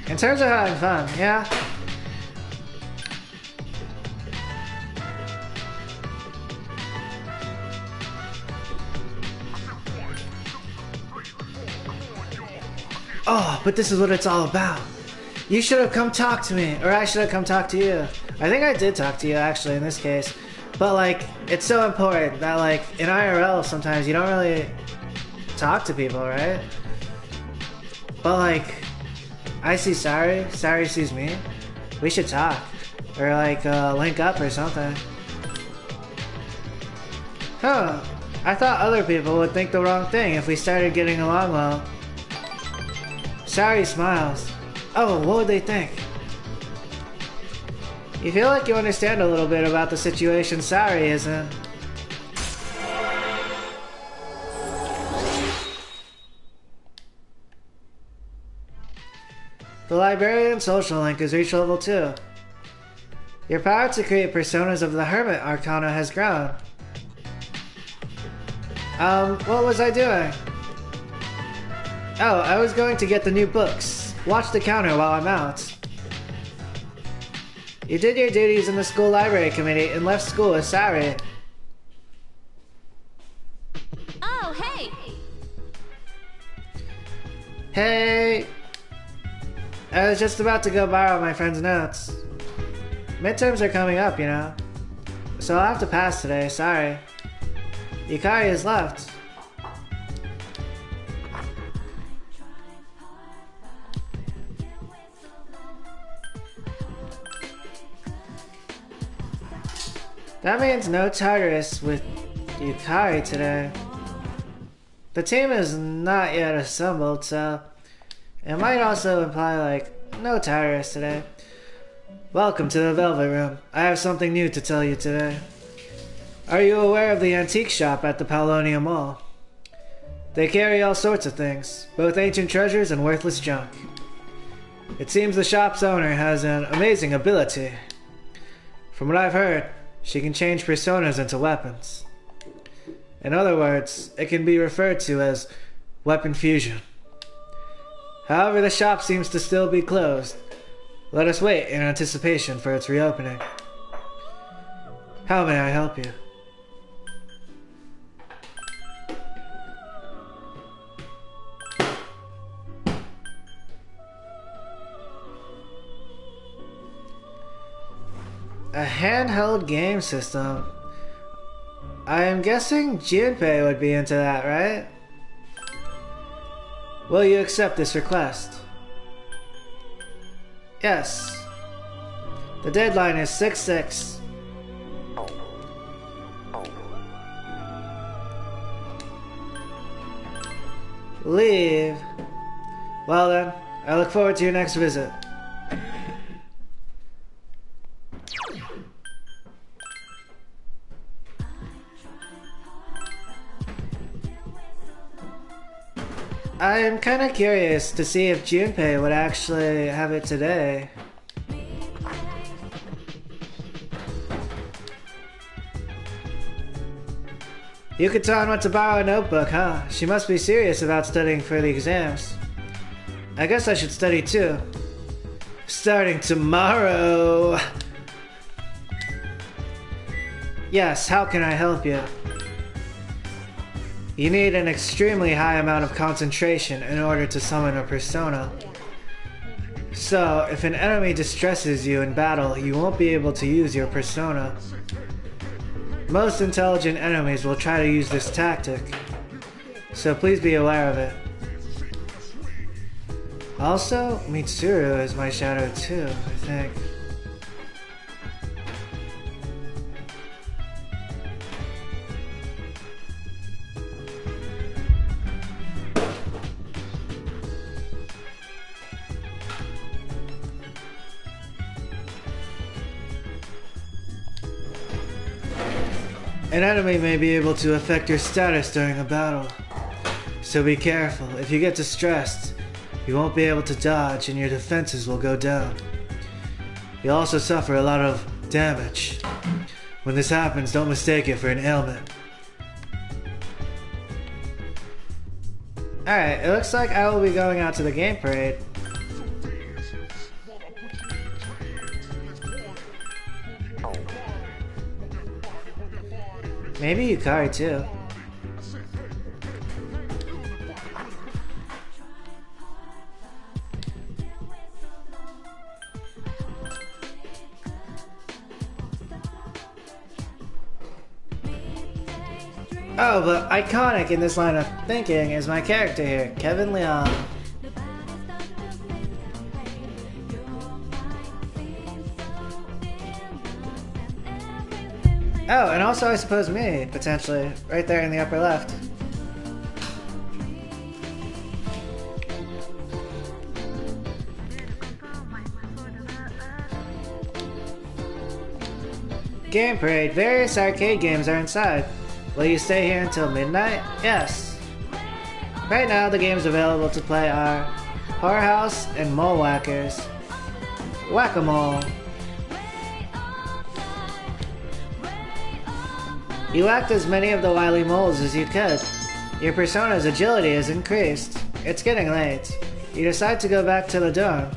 [SPEAKER 1] In terms of having fun, yeah. but this is what it's all about. You should have come talk to me, or I should have come talk to you. I think I did talk to you, actually, in this case. But, like, it's so important that, like, in IRL, sometimes you don't really talk to people, right? But, like, I see Sari, Sari sees me. We should talk. Or, like, link up or something. Huh. I thought other people would think the wrong thing if we started getting along well. Sari smiles. Oh, what would they think? You feel like you understand a little bit about the situation Sari is in. The Librarian social link is reached level 2. Your power to create personas of the Hermit Arcana has grown. What was I doing? Oh, I was going to get the new books. Watch the counter while I'm out. You did your duties in the school library committee and left school with Sari.
[SPEAKER 2] Oh, hey!
[SPEAKER 1] Hey! I was just about to go borrow my friend's notes. Midterms are coming up, you know. So I'll have to pass today, sorry. Yukari has left. That means no Tartarus with Yukari today. The team is not yet assembled, so it might also imply, like, no Tartarus today. Welcome to the Velvet Room. I have something new to tell you today. Are you aware of the antique shop at the Paulonia Mall? They carry all sorts of things, both ancient treasures and worthless junk. It seems the shop's owner has an amazing ability. From what I've heard, she can change personas into weapons. In other words, it can be referred to as weapon fusion. However, the shop seems to still be closed. Let us wait in anticipation for its reopening. How may I help you? A handheld game system. I am guessing Junpei would be into that, right? Will you accept this request? Yes. The deadline is 6/6. Leave. Well then, I look forward to your next visit. I'm kinda curious to see if Junpei would actually have it today. Yukaton went to borrow a notebook, huh? She must be serious about studying for the exams. I guess I should study too. Starting tomorrow! Yes, how can I help you? You need an extremely high amount of concentration in order to summon a persona. So, if an enemy distresses you in battle, you won't be able to use your persona. Most intelligent enemies will try to use this tactic, so please be aware of it. Also, Mitsuru is my shadow too, I think. An enemy may be able to affect your status during a battle, so be careful. If you get distressed, you won't be able to dodge and your defenses will go down. You'll also suffer a lot of damage. When this happens, don't mistake it for an ailment. Alright, it looks like I will be going out to the game parade. Maybe Yukari too. Oh, but iconic in this line of thinking is my character here, Kevin Leon. Oh, and also I suppose me, potentially, right there in the upper left. Game Parade. Various arcade games are inside. Will you stay here until midnight? Yes. Right now, the games available to play are Whorehouse and Mole Whackers. Whack-a-mole. You whacked as many of the wily moles as you could. Your persona's agility has increased. It's getting late. You decide to go back to the dorm.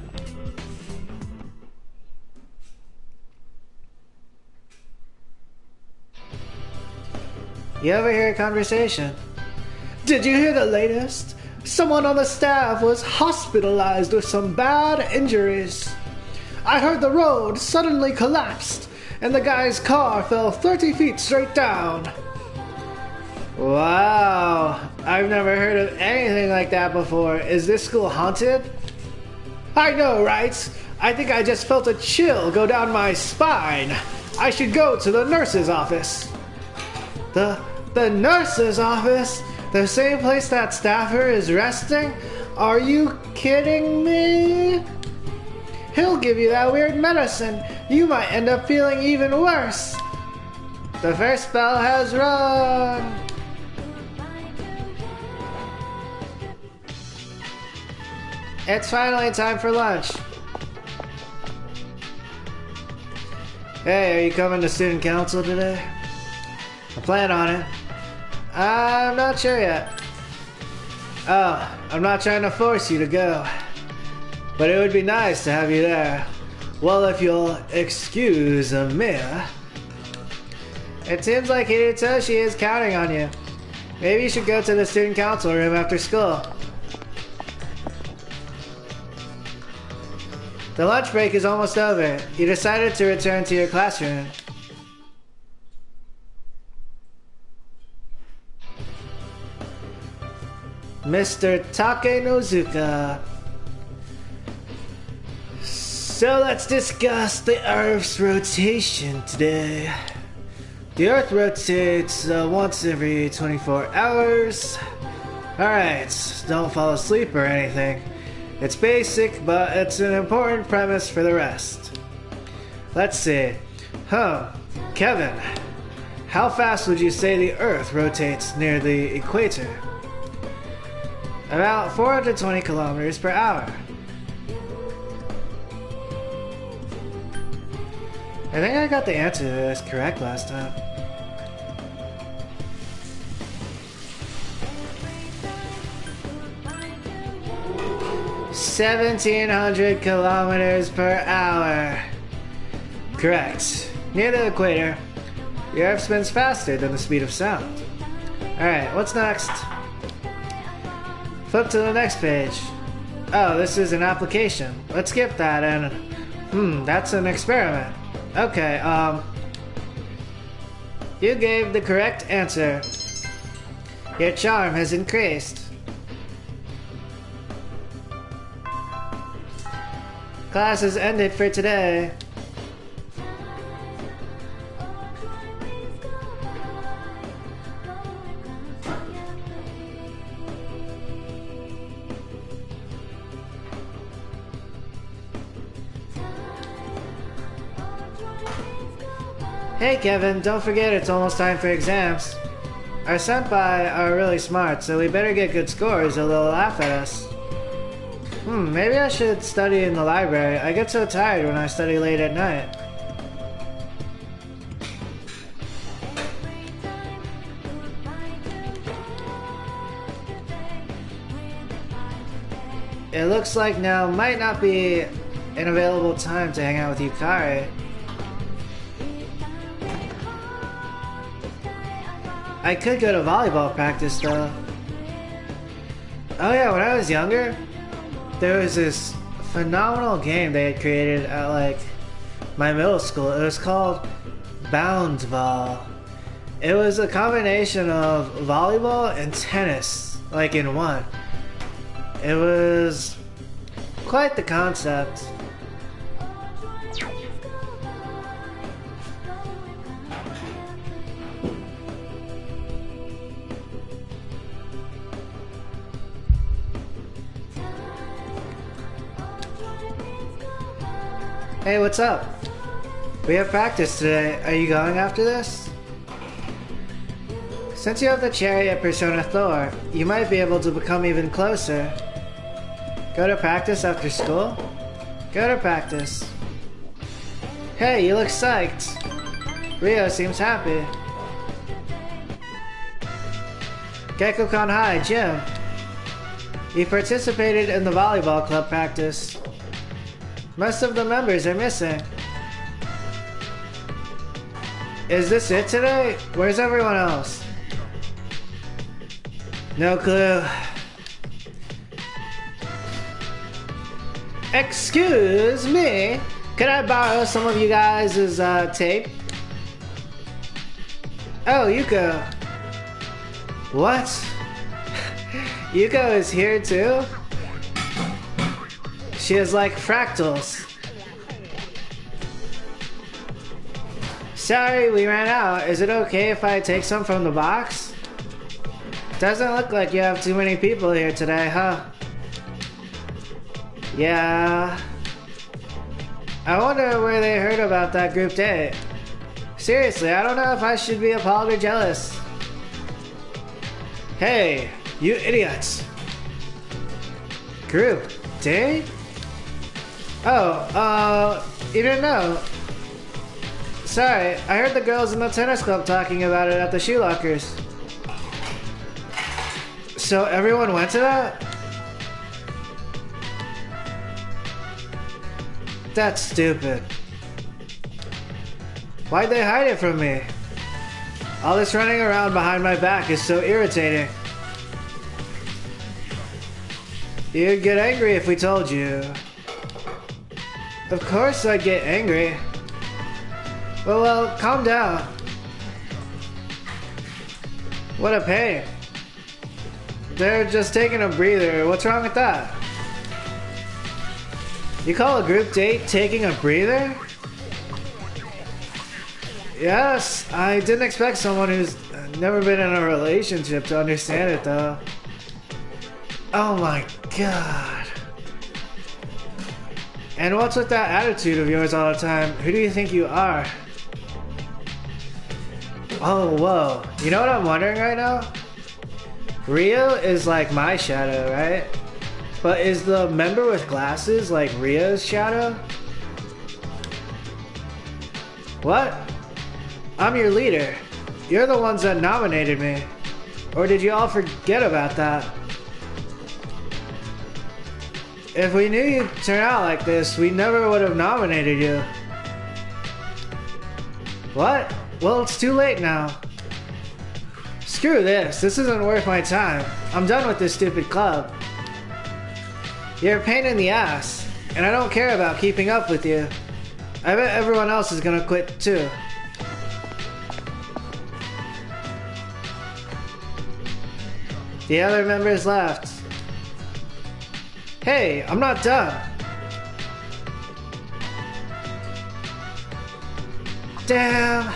[SPEAKER 1] You overhear a conversation. Did you hear the latest? Someone on the staff was hospitalized with some bad injuries. I heard the road suddenly collapsed and the guy's car fell 30 feet straight down. Wow, I've never heard of anything like that before. Is this school haunted? I know, right? I think I just felt a chill go down my spine. I should go to the nurse's office. The nurse's office? The same place that staffer is resting? Are you kidding me? He'll give you that weird medicine. You might end up feeling even worse. The first bell has rung. It's finally time for lunch. Hey, are you coming to student council today? I plan on it. I'm not sure yet. Oh, I'm not trying to force you to go. But it would be nice to have you there. Well, if you'll excuse me. It seems like Hidetoshi is counting on you. Maybe you should go to the student council room after school. The lunch break is almost over. You decided to return to your classroom. Mr. Takenozuka. So let's discuss the Earth's rotation today. The Earth rotates once every 24 hours. Alright, don't fall asleep or anything. It's basic, but it's an important premise for the rest. Let's see. Kevin, how fast would you say the Earth rotates near the equator? About 420 kilometers per hour. I think I got the answer to this correct last time. $1,700 kilometers per hour. Correct. Near the equator, the Earth spins faster than the speed of sound. Alright, what's next? Flip to the next page. Oh, this is an application. Let's skip that and... that's an experiment. Okay, you gave the correct answer. Your charm has increased. Class has ended for today. Hey Kevin, don't forget it's almost time for exams. Our senpai are really smart, so we better get good scores or they'll laugh at us. Maybe I should study in the library. I get so tired when I study late at night. It looks like now might not be an available time to hang out with Yukari. I could go to volleyball practice though. Oh yeah, when I was younger, there was this phenomenal game they had created at like my middle school. It was called Bound Ball. It was a combination of volleyball and tennis, like in one. It was quite the concept. Hey, what's up? We have practice today. Are you going after this? Since you have the chariot persona Thor, you might be able to become even closer. Go to practice after school? Go to practice. Hey, you look psyched. Rio seems happy. Gekko-kan, hi, Jim. You participated in the volleyball club practice. Most of the members are missing. Is this it today? Where's everyone else? No clue. Excuse me, could I borrow some of you guys' tape? Oh, Yuko. What? Yuko is here too? She is like fractals. Sorry, we ran out. Is it okay if I take some from the box? Doesn't look like you have too many people here today, huh? Yeah. I wonder where they heard about that group date. Seriously, I don't know if I should be appalled or jealous. Hey, you idiots. Group date? Oh, you didn't know. Sorry, I heard the girls in the tennis club talking about it at the shoe lockers. So everyone went to that? That's stupid. Why'd they hide it from me? All this running around behind my back is so irritating. You'd get angry if we told you. Of course I'd get angry. Well, calm down. What a pain. They're just taking a breather. What's wrong with that? You call a group date taking a breather? Yes, I didn't expect someone who's never been in a relationship to understand it though. Oh my god. And what's with that attitude of yours all the time? Who do you think you are? Oh, whoa. You know what I'm wondering right now? Rio is like my shadow, right? But is the member with glasses like Rio's shadow? What? I'm your leader. You're the ones that nominated me. Or did you all forget about that? If we knew you'd turn out like this, we never would have nominated you. What? Well, it's too late now. Screw this. This isn't worth my time. I'm done with this stupid club. You're a pain in the ass, and I don't care about keeping up with you. I bet everyone else is gonna quit too. The other members left. Hey, I'm not done. Damn.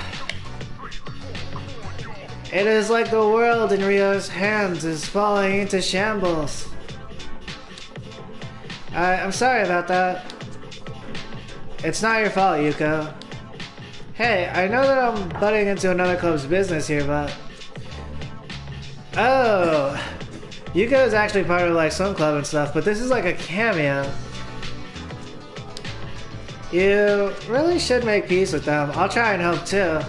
[SPEAKER 1] It is like the world in Rio's hands is falling into shambles. I'm sorry about that. It's not your fault, Yuko. Hey, I know that I'm butting into another club's business here, but... Oh, Yuko is actually part of like some club and stuff, but this is like a cameo. You really should make peace with them. I'll try and help too.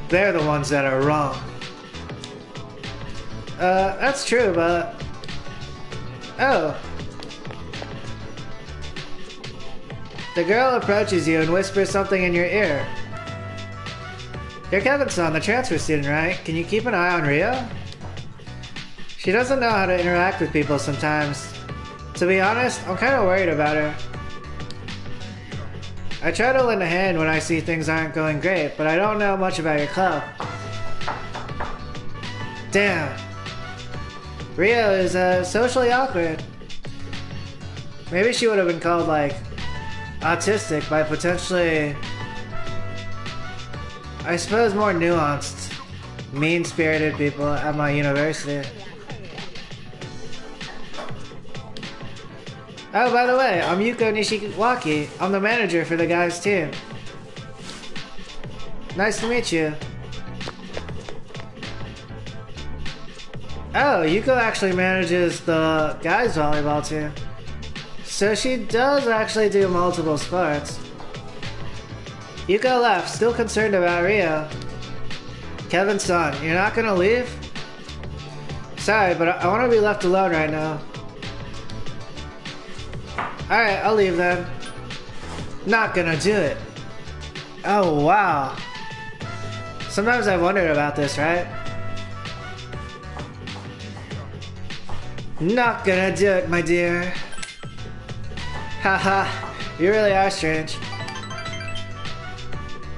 [SPEAKER 1] They're the ones that are wrong. That's true, but... Oh. The girl approaches you and whispers something in your ear. You're Kevin's-san, the transfer student, right? Can you keep an eye on Rio? She doesn't know how to interact with people sometimes. To be honest, I'm kind of worried about her. I try to lend a hand when I see things aren't going great, but I don't know much about your club. Damn. Rio is socially awkward. Maybe she would have been called, like, autistic by potentially, I suppose, more nuanced, mean-spirited people at my university. Oh, by the way, I'm Yuko Nishiwaki. I'm the manager for the guys' team. Nice to meet you. Oh, Yuko actually manages the guys' volleyball team. So she does actually do multiple sports. Yuko left, still concerned about Rio. Kevin's son, you're not gonna leave? Sorry, but I want to be left alone right now. Alright, I'll leave then. Not gonna do it. Oh, wow. Sometimes I've wondered about this, right? Not gonna do it, my dear. Haha, you really are strange.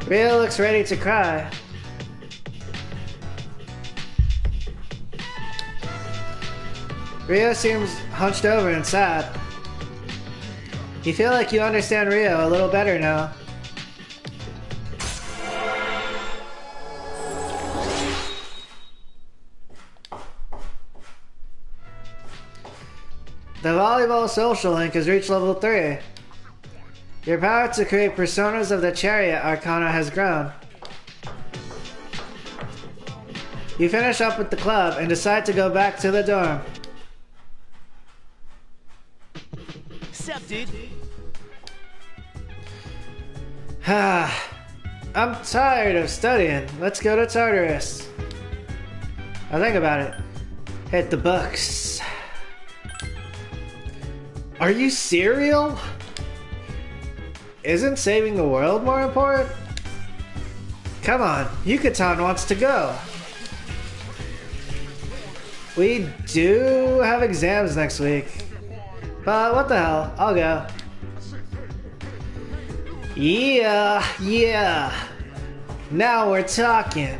[SPEAKER 1] Rio looks ready to cry. Rio seems hunched over and sad. You feel like you understand Rio a little better now. The volleyball social link has reached level 3. Your power to create personas of the chariot arcana has grown. You finish up with the club and decide to go back to the dorm.
[SPEAKER 3] Sup, dude?
[SPEAKER 1] I'm tired of studying. Let's go to Tartarus. Now think about it. Hit the books. Are you serial? Isn't saving the world more important? Come on, Yucatan wants to go. We do have exams next week. But what the hell, I'll go. Yeah. Now we're talking.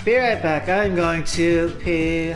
[SPEAKER 1] Be right back, I'm going to pee.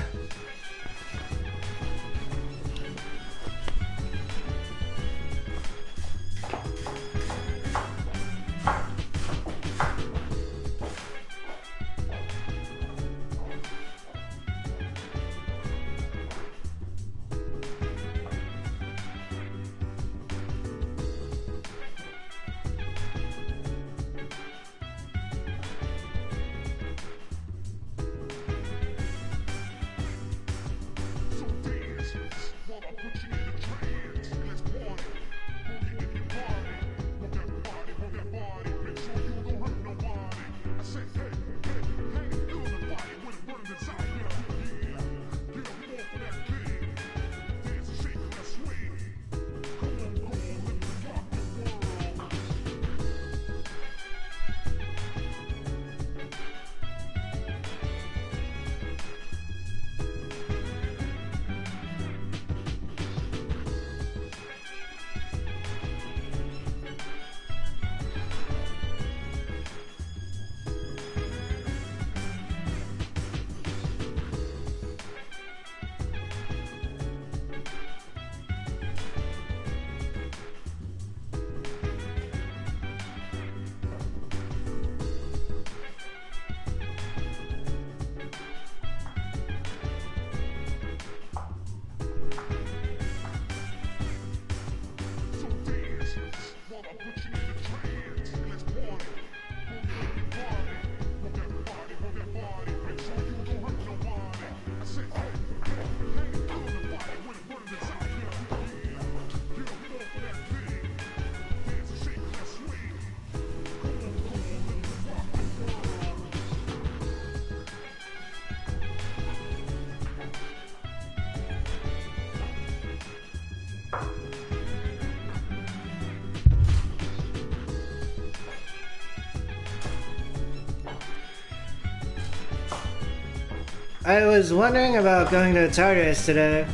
[SPEAKER 1] I was wondering about going to Tartarus today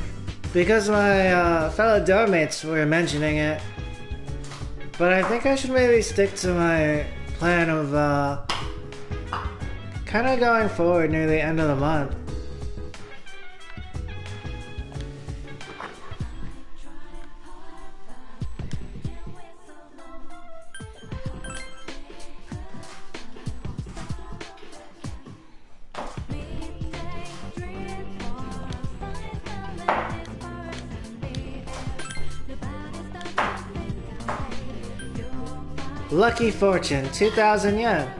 [SPEAKER 1] because my fellow dorm mates were mentioning it. But I think I should maybe stick to my plan of kind of going forward near the end of the month. Lucky Fortune, 2,000 yen.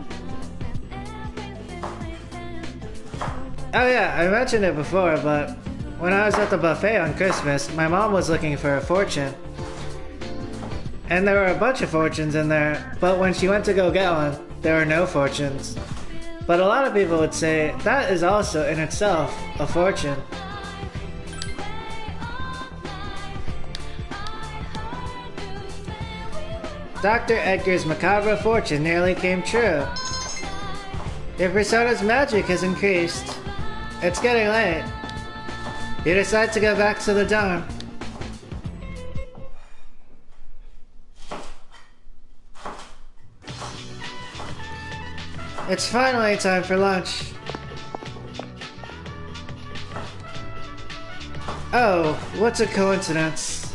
[SPEAKER 1] Oh yeah, I mentioned it before, but when I was at the buffet on Christmas, my mom was looking for a fortune. And there were a bunch of fortunes in there, but when she went to go get one, there were no fortunes. But a lot of people would say that is also in itself a fortune. Dr. Edgar's macabre fortune nearly came true. Your persona's magic has increased. It's getting late. You decide to go back to the dorm. It's finally time for lunch. Oh, what's a coincidence?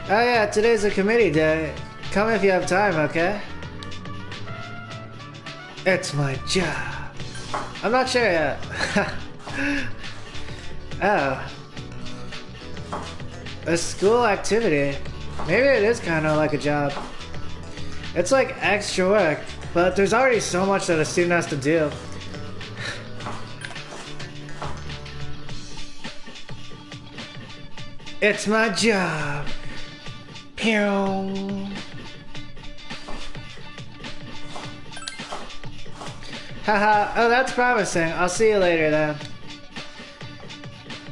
[SPEAKER 1] Oh yeah, today's a committee day. Come if you have time, okay? It's my job. I'm not sure yet. Oh. A school activity. Maybe it is kind of like a job. It's like extra work, but there's already so much that a student has to do. It's my job. Pew. Haha, oh that's promising. I'll see you later then.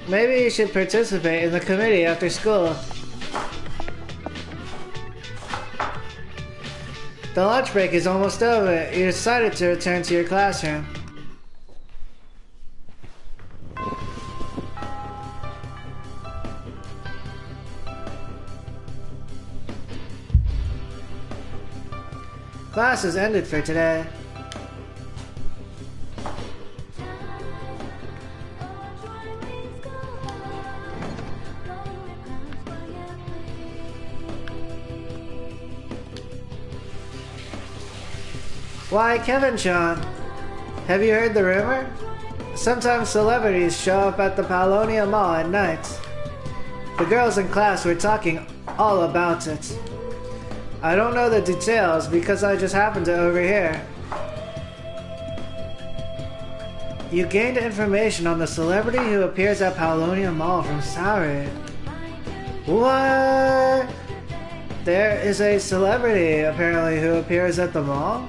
[SPEAKER 1] Maybe you should participate in the committee after school. The lunch break is almost over. You decided to return to your classroom. Class has ended for today. Why, Kevin Sean, have you heard the rumor? Sometimes celebrities show up at the Paolonia Mall at night. The girls in class were talking all about it. I don't know the details because I just happened to overhear. You gained information on the celebrity who appears at Paolonia Mall from Sauri. What? There is a celebrity apparently who appears at the mall?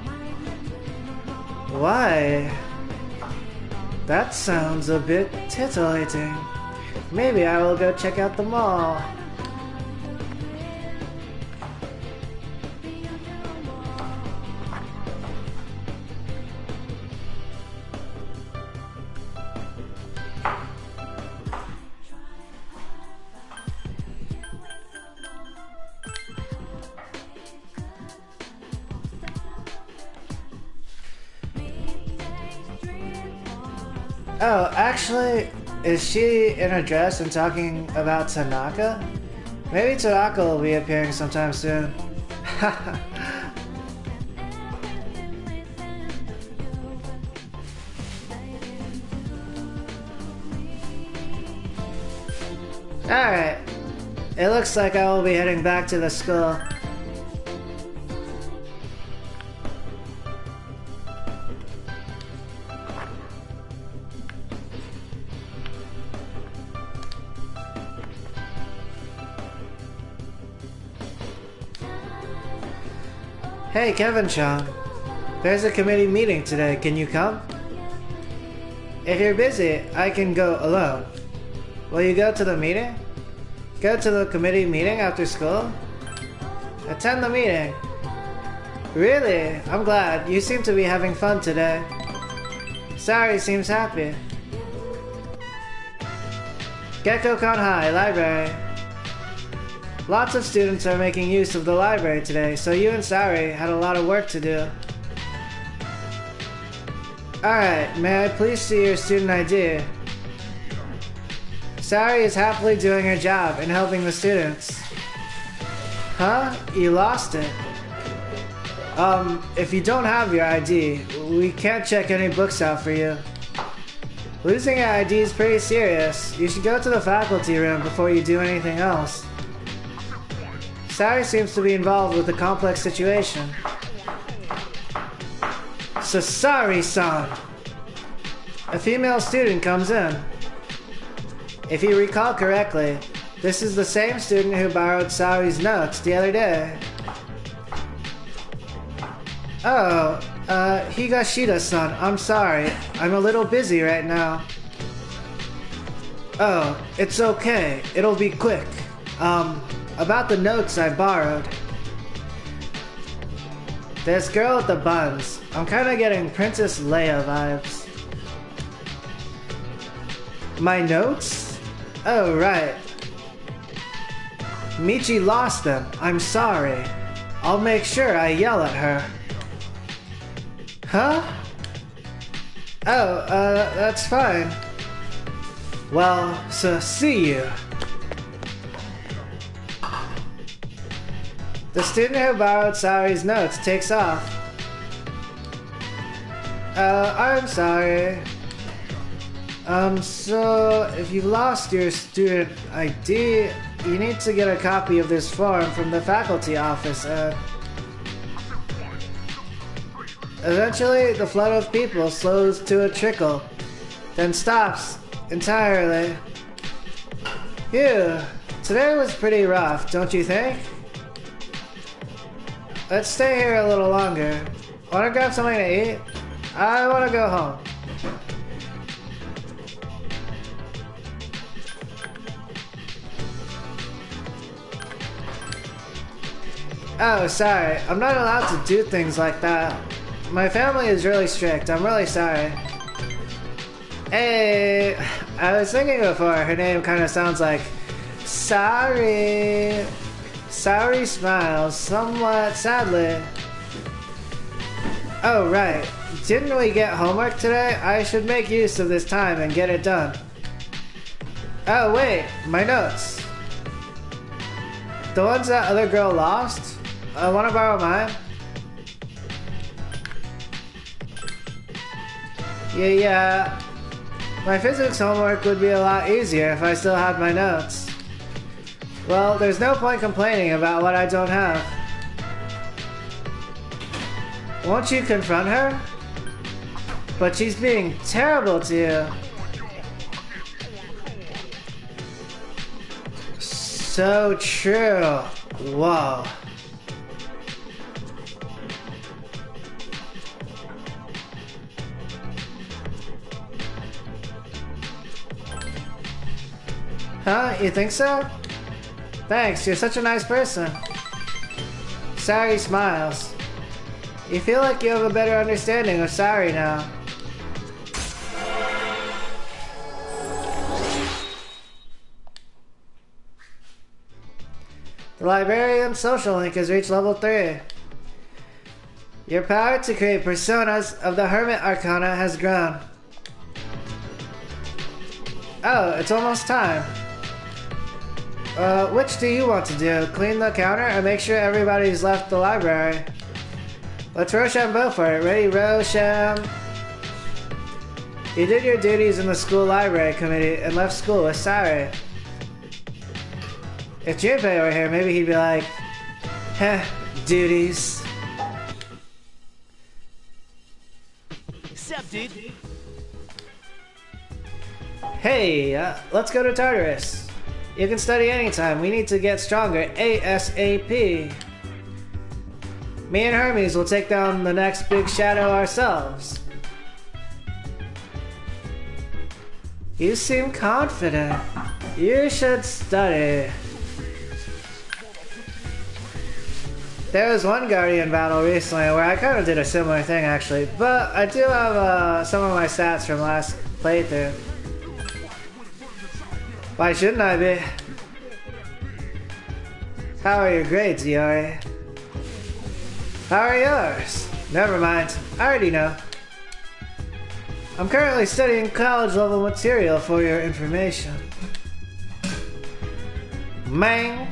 [SPEAKER 1] Why? That sounds a bit titillating. Maybe I will go check out the mall. Oh, actually, is she in a dress and talking about Tanaka? Maybe Tanaka will be appearing sometime soon. Alright, it looks like I will be heading back to the school. Hey, Kevin-chan. There's a committee meeting today. Can you come? If you're busy, I can go alone. Will you go to the meeting? Go to the committee meeting after school? Attend the meeting. Really? I'm glad. You seem to be having fun today. Sari seems happy. Gecko-Con High, library. Lots of students are making use of the library today, so you and Sari had a lot of work to do. Alright, may I please see your student ID? Sari is happily doing her job and helping the students. Huh? You lost it? If you don't have your ID, we can't check any books out for you. Losing your ID is pretty serious. You should go to the faculty room before you do anything else. Sari seems to be involved with a complex situation. Sasari-san! A female student comes in. If you recall correctly, this is the same student who borrowed Sari's notes the other day. Oh, Higashida-san, I'm sorry. I'm a little busy right now. Oh, it's okay. It'll be quick. About the notes I borrowed. This girl with the buns. I'm kinda getting Princess Leia vibes. My notes? Oh, right. Michi lost them. I'm sorry. I'll make sure I yell at her. Huh? Oh, that's fine. Well, so see you. The student who borrowed Sari's notes takes off. I'm sorry. So if you've lost your student ID, you need to get a copy of this form from the faculty office. Eventually, the flood of people slows to a trickle, then stops entirely. Phew, today was pretty rough, don't you think? Let's stay here a little longer. Wanna grab something to eat? I wanna go home. Oh, sorry. I'm not allowed to do things like that. My family is really strict. I'm really sorry. Hey, I was thinking before, her name kind of sounds like Sari. Sari smiles somewhat sadly. Oh, right. Didn't we get homework today? I should make use of this time and get it done. Oh, wait. My notes. The ones that other girl lost? I want to borrow mine. Yeah. My physics homework would be a lot easier if I still had my notes. Well, there's no point complaining about what I don't have. Won't you confront her? But she's being terrible to you. So true. Whoa. Huh? You think so? Thanks, you're such a nice person. Sari smiles. You feel like you have a better understanding of Sari now. The librarian's social link has reached level 3. Your power to create personas of the Hermit Arcana has grown. Oh, it's almost time. Which do you want to do? Clean the counter or make sure everybody's left the library? Let's Rochambeau for it. Ready, Rocham? You did your duties in the school library committee and left school with Sari. If Junpei were here, maybe he'd be like, heh, duties.
[SPEAKER 3] Accepted.
[SPEAKER 1] Hey, let's go to Tartarus. You can study anytime. We need to get stronger ASAP. Me and Hermes will take down the next big shadow ourselves. You seem confident. You should study. There was one Guardian battle recently where I kind of did a similar thing actually, but I do have some of my stats from last playthrough. Why shouldn't I be? How are your grades, Yori? How are yours? Never mind, I already know. I'm currently studying college level material for your information. Man,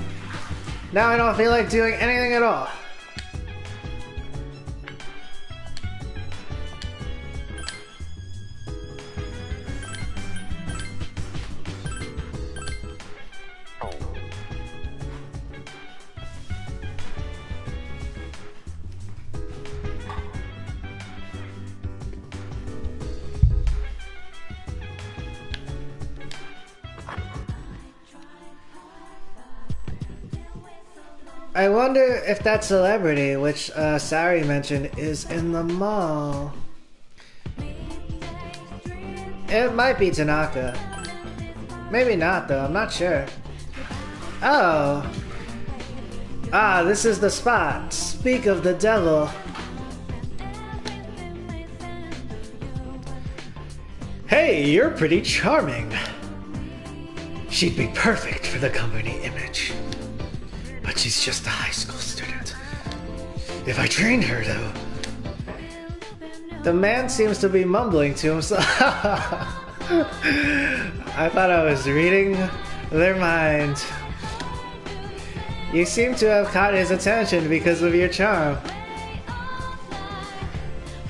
[SPEAKER 1] now I don't feel like doing anything at all. I wonder if that celebrity, which Sari mentioned, is in the mall. It might be Tanaka. Maybe not though, I'm not sure. Oh. Ah, this is the spot. Speak of the devil. Hey, you're pretty charming. She'd be perfect for the company image. But she's just a high school student. If I trained her, though... The man seems to be mumbling to himself. I thought I was reading their mind. You seem to have caught his attention because of your charm.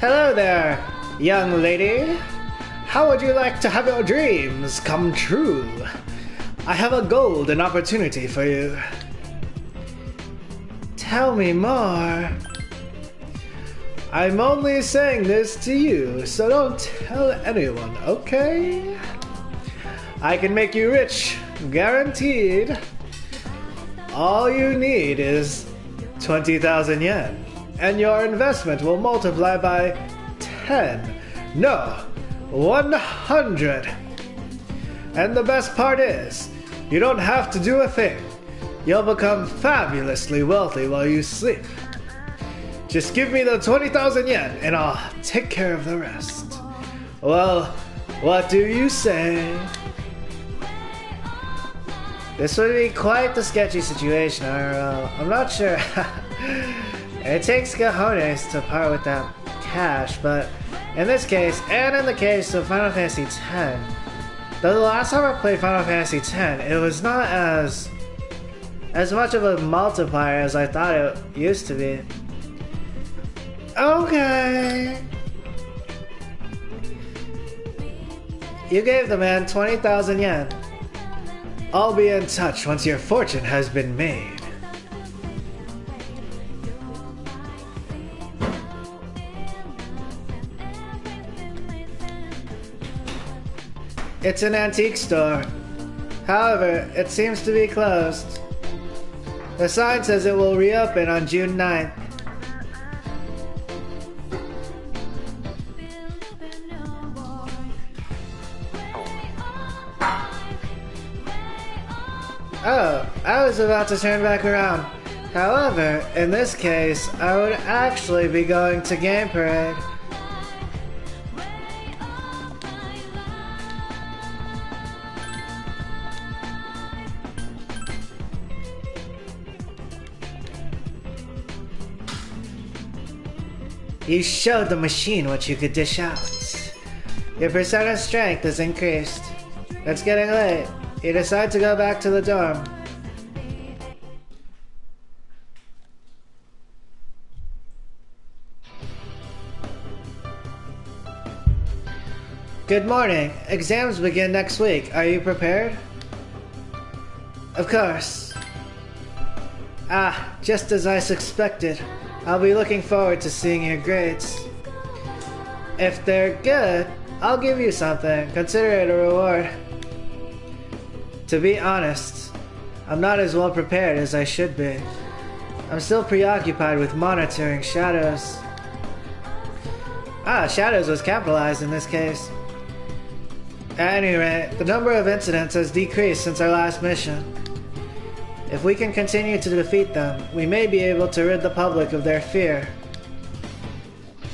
[SPEAKER 1] Hello there, young lady. How would you like to have your dreams come true? I have a golden opportunity for you. Tell me more. I'm only saying this to you, so don't tell anyone, okay? I can make you rich, guaranteed. All you need is 20,000 yen, and your investment will multiply by 10. No, 100. And the best part is, you don't have to do a thing. You'll become fabulously wealthy while you sleep. Just give me the 20,000 yen and I'll take care of the rest. Well, what do you say? This would be quite the sketchy situation, IRL. I'm not sure. It takes cojones to part with that cash, but in this case, and in the case of Final Fantasy X, the last time I played Final Fantasy X, it was not as much of a multiplier as I thought it used to be. Okay. You gave the man 20,000 yen. I'll be in touch once your fortune has been made. It's an antique store. However, it seems to be closed. The sign says it will reopen on June 9th. Oh, I was about to turn back around. However, in this case, I would actually be going to Game Parade. You showed the machine what you could dish out. Your persona strength is increased. It's getting late. You decide to go back to the dorm. Good morning. Exams begin next week. Are you prepared? Of course. Ah, just as I suspected. I'll be looking forward to seeing your grades. If they're good, I'll give you something. Consider it a reward. To be honest, I'm not as well prepared as I should be. I'm still preoccupied with monitoring Shadows. Ah, Shadows was capitalized in this case. At any rate, the number of incidents has decreased since our last mission. If we can continue to defeat them, we may be able to rid the public of their fear.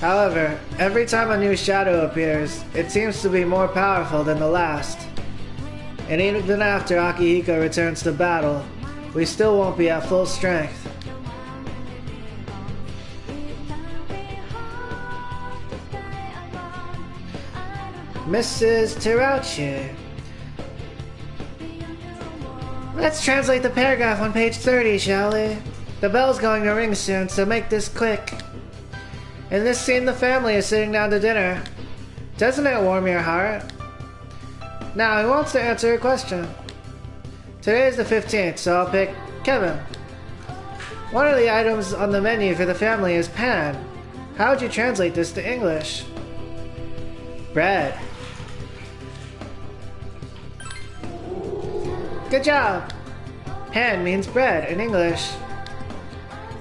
[SPEAKER 1] However, every time a new shadow appears, it seems to be more powerful than the last. And even after Akihiko returns to battle, we still won't be at full strength. Mrs. Terauchi. Let's translate the paragraph on page 30, shall we? The bell's going to ring soon, so make this quick. In this scene, the family is sitting down to dinner. Doesn't it warm your heart? Now, who wants to answer your question? Today is the 15th, so I'll pick Kevin. One of the items on the menu for the family is pan. How would you translate this to English? Bread. Good job! Pan means bread in English.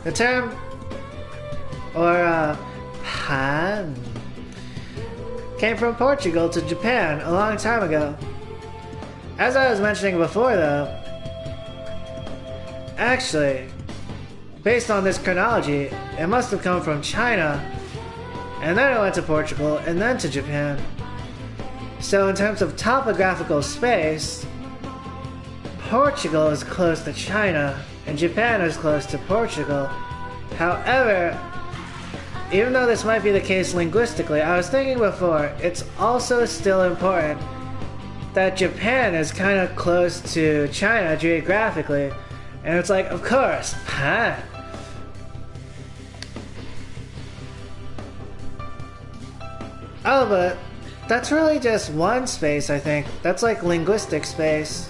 [SPEAKER 1] The term, or pan, came from Portugal to Japan a long time ago. As I was mentioning before though, actually, based on this chronology, it must have come from China, and then it went to Portugal, and then to Japan. So in terms of topographical space, Portugal is close to China, and Japan is close to Portugal. However, even though this might be the case linguistically, I was thinking before, it's also still important that Japan is kind of close to China geographically. And it's like, of course, pan. Oh, but that's really just one space, I think. That's like linguistic space.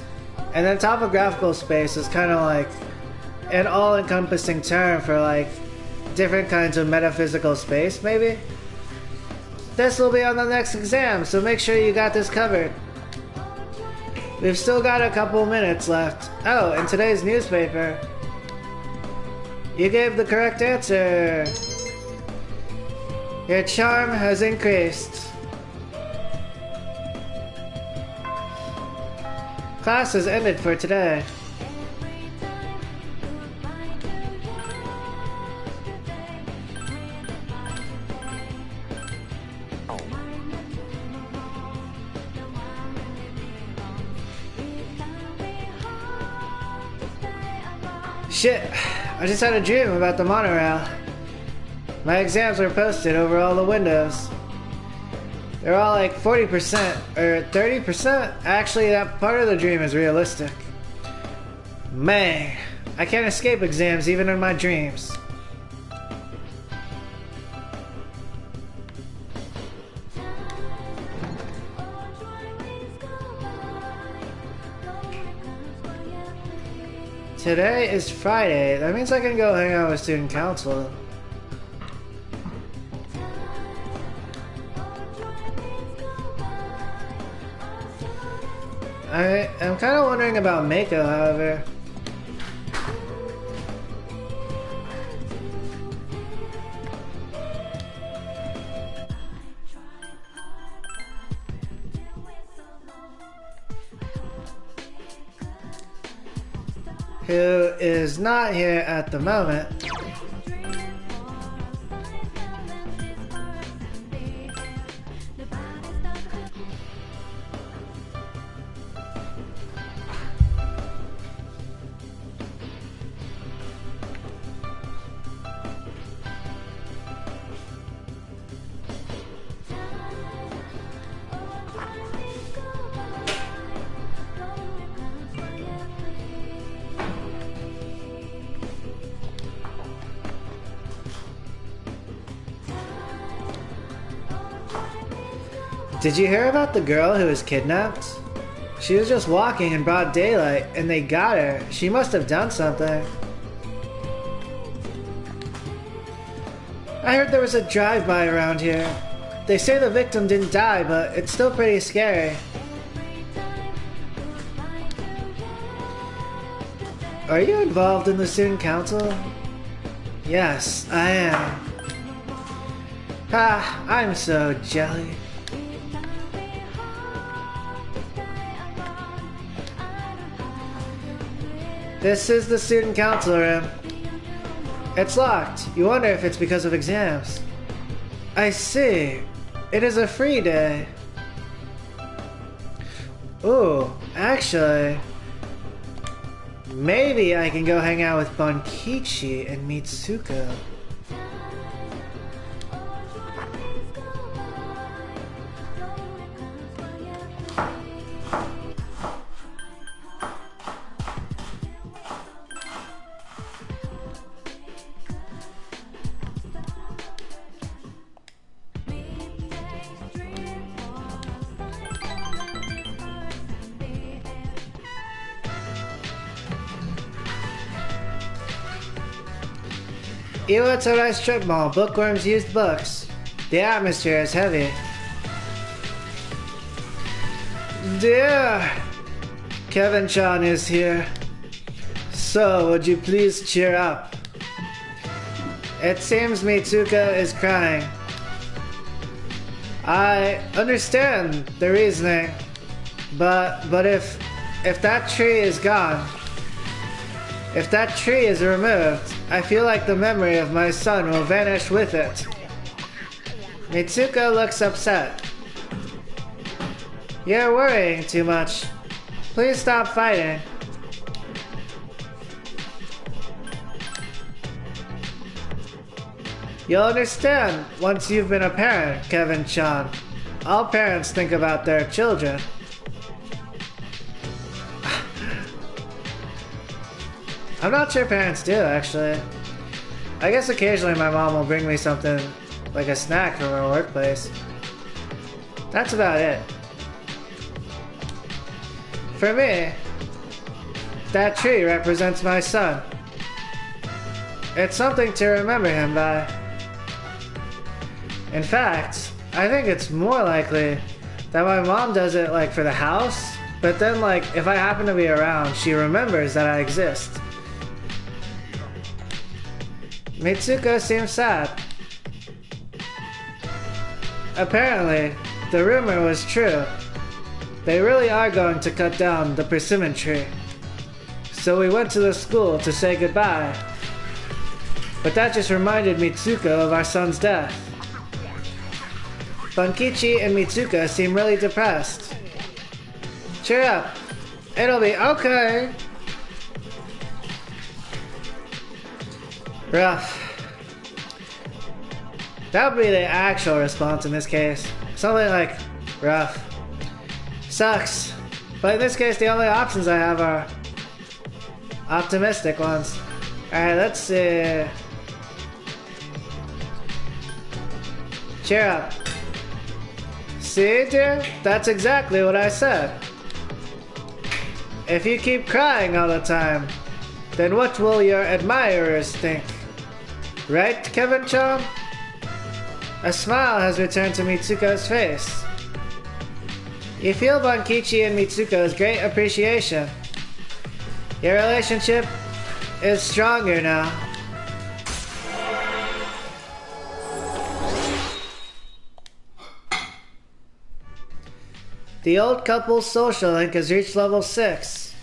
[SPEAKER 1] And then topographical space is kind of like an all-encompassing term for like different kinds of metaphysical space, maybe? This will be on the next exam, so make sure you got this covered. We've still got a couple minutes left. Oh, in today's newspaper, you gave the correct answer. Your charm has increased. Class has ended for today. Shit, I just had a dream about the monorail. My exams were posted over all the windows. They're all like 40% or 30%. Actually, that part of the dream is realistic. Man, I can't escape exams even in my dreams. Today is Friday. That means I can go hang out with student council. I'm kind of wondering about Mako, however. Who is not here at the moment. Did you hear about the girl who was kidnapped? She was just walking in broad daylight and they got her. She must have done something. I heard there was a drive-by around here. They say the victim didn't die, but it's still pretty scary. Are you involved in the student council? Yes, I am. Ah, I'm so jelly. This is the student council room. It's locked. You wonder if it's because of exams. I see. It is a free day. Ooh, actually, maybe I can go hang out with Bankichi and Mitsuko. Iwatara's strip mall. Bookworms used books. The atmosphere is heavy. Dear, Kevin-chan is here. So, would you please cheer up? It seems Mitsuka is crying. I understand the reasoning, but if that tree is gone, if that tree is removed, I feel like the memory of my son will vanish with it. Mitsuko looks upset. You're worrying too much. Please stop fighting. You'll understand once you've been a parent, Kevin-chan. All parents think about their children. I'm not sure parents do, actually. I guess occasionally my mom will bring me something like a snack from her workplace. That's about it. For me, that tree represents my son. It's something to remember him by. In fact, I think it's more likely that my mom does it like for the house, but then like if I happen to be around, she remembers that I exist. Mitsuko seems sad. Apparently, the rumor was true. They really are going to cut down the persimmon tree. So we went to the school to say goodbye. But that just reminded Mitsuko of our son's death. Bankichi and Mitsuko seem really depressed. Cheer up. It'll be okay. Rough. That would be the actual response in this case. Something like, rough. Sucks. But in this case, the only options I have are optimistic ones. Alright, let's see. Cheer up. See, dear? That's exactly what I said. If you keep crying all the time, then what will your admirers think? Right, Kevin-chan? A smile has returned to Mitsuko's face. You feel Bankichi and Mitsuko's great appreciation. Your relationship is stronger now. The old couple's social link has reached level 6.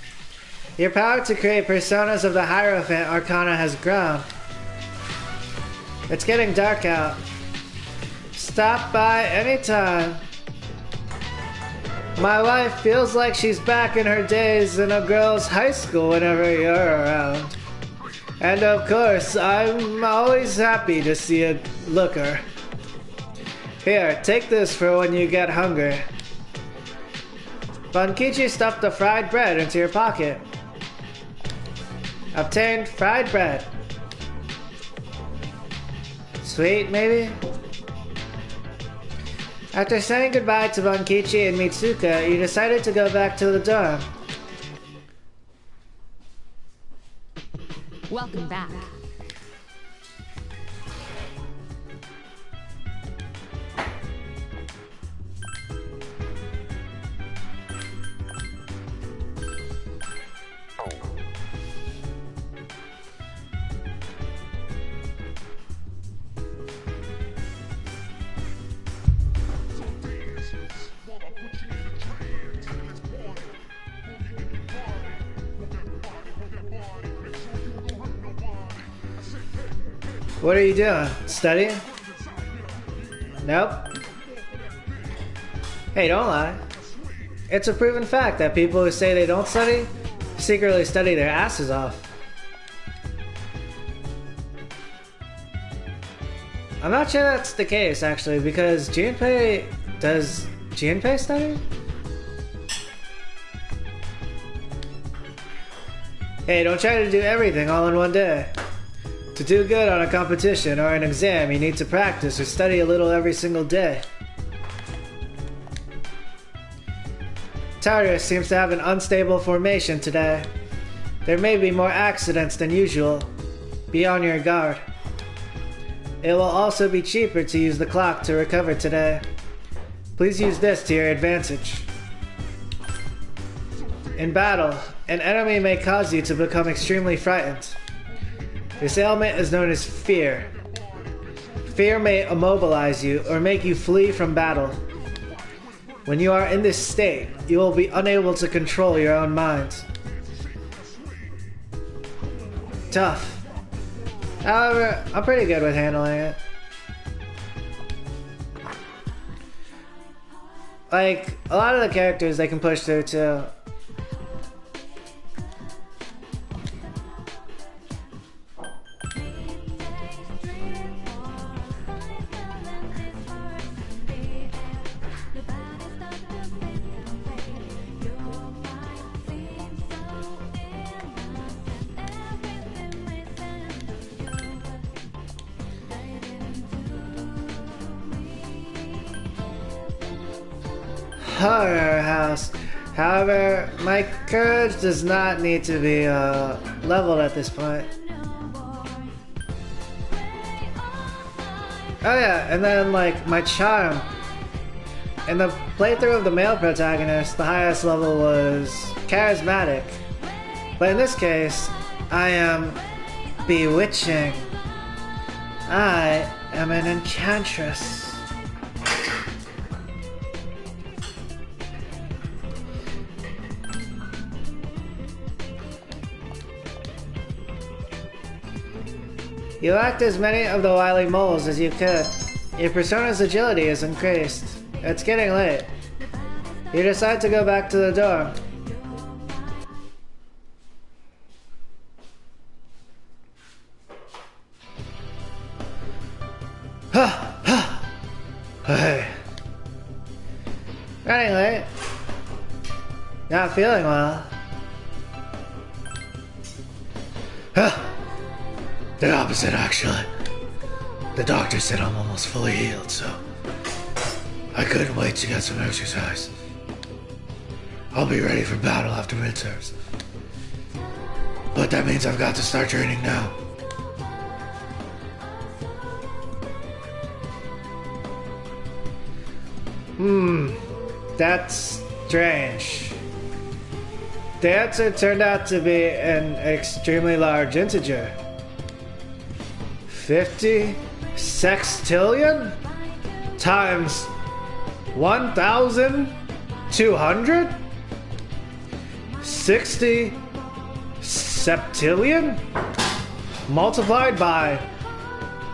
[SPEAKER 1] Your power to create personas of the Hierophant Arcana has grown. It's getting dark out. Stop by anytime. My wife feels like she's back in her days in a girl's high school whenever you're around. And of course, I'm always happy to see a looker. Here, take this for when you get hungry. Bankichi stuffed the fried bread into your pocket. Obtained fried bread. Sweet, maybe? After saying goodbye to Bankichi and Mitsuko, you decided to go back to the dorm.
[SPEAKER 2] Welcome back.
[SPEAKER 1] What are you doing? Studying? Nope. Hey, don't lie. It's a proven fact that people who say they don't study secretly study their asses off. I'm not sure that's the case, actually, because Junpei... Does Junpei study? Hey, don't try to do everything all in one day. To do good on a competition or an exam, you need to practice or study a little every single day. P3rs seems to have an unstable formation today. There may be more accidents than usual. Be on your guard. It will also be cheaper to use the clock to recover today. Please use this to your advantage. In battle, an enemy may cause you to become extremely frightened. This ailment is known as fear. Fear may immobilize you or make you flee from battle. When you are in this state, you will be unable to control your own mind. Tough. However, I'm pretty good with handling it. Like, a lot of the characters they can push through too. Horror house. However, my courage does not need to be leveled at this point. Oh yeah, and then like my charm. In the playthrough of the male protagonist, the highest level was charismatic. But in this case, I am bewitching. I am an enchantress. You lacked as many of the wily moles as you could. Your persona's agility is increased. It's getting late. You decide to go back to the dorm. Hey. Running late. Not feeling well. The opposite, actually. The doctor said I'm almost fully healed, so I couldn't wait to get some exercise. I'll be ready for battle after midterms. But that means I've got to start training now. That's strange. The answer turned out to be an extremely large integer. 50 sextillion times 1,200? 60 septillion multiplied by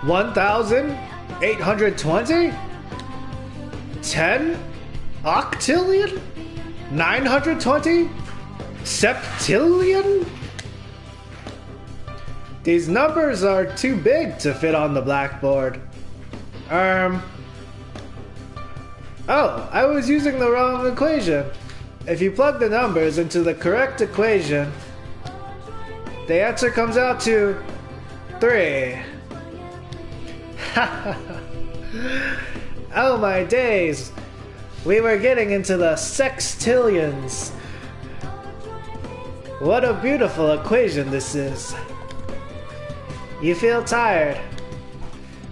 [SPEAKER 1] 1,820? 10 octillion? 920 septillion? These numbers are too big to fit on the blackboard. Oh, I was using the wrong equation. If you plug the numbers into the correct equation, the answer comes out to 3. Oh my days. We were getting into the sextillions. What a beautiful equation this is. You feel tired.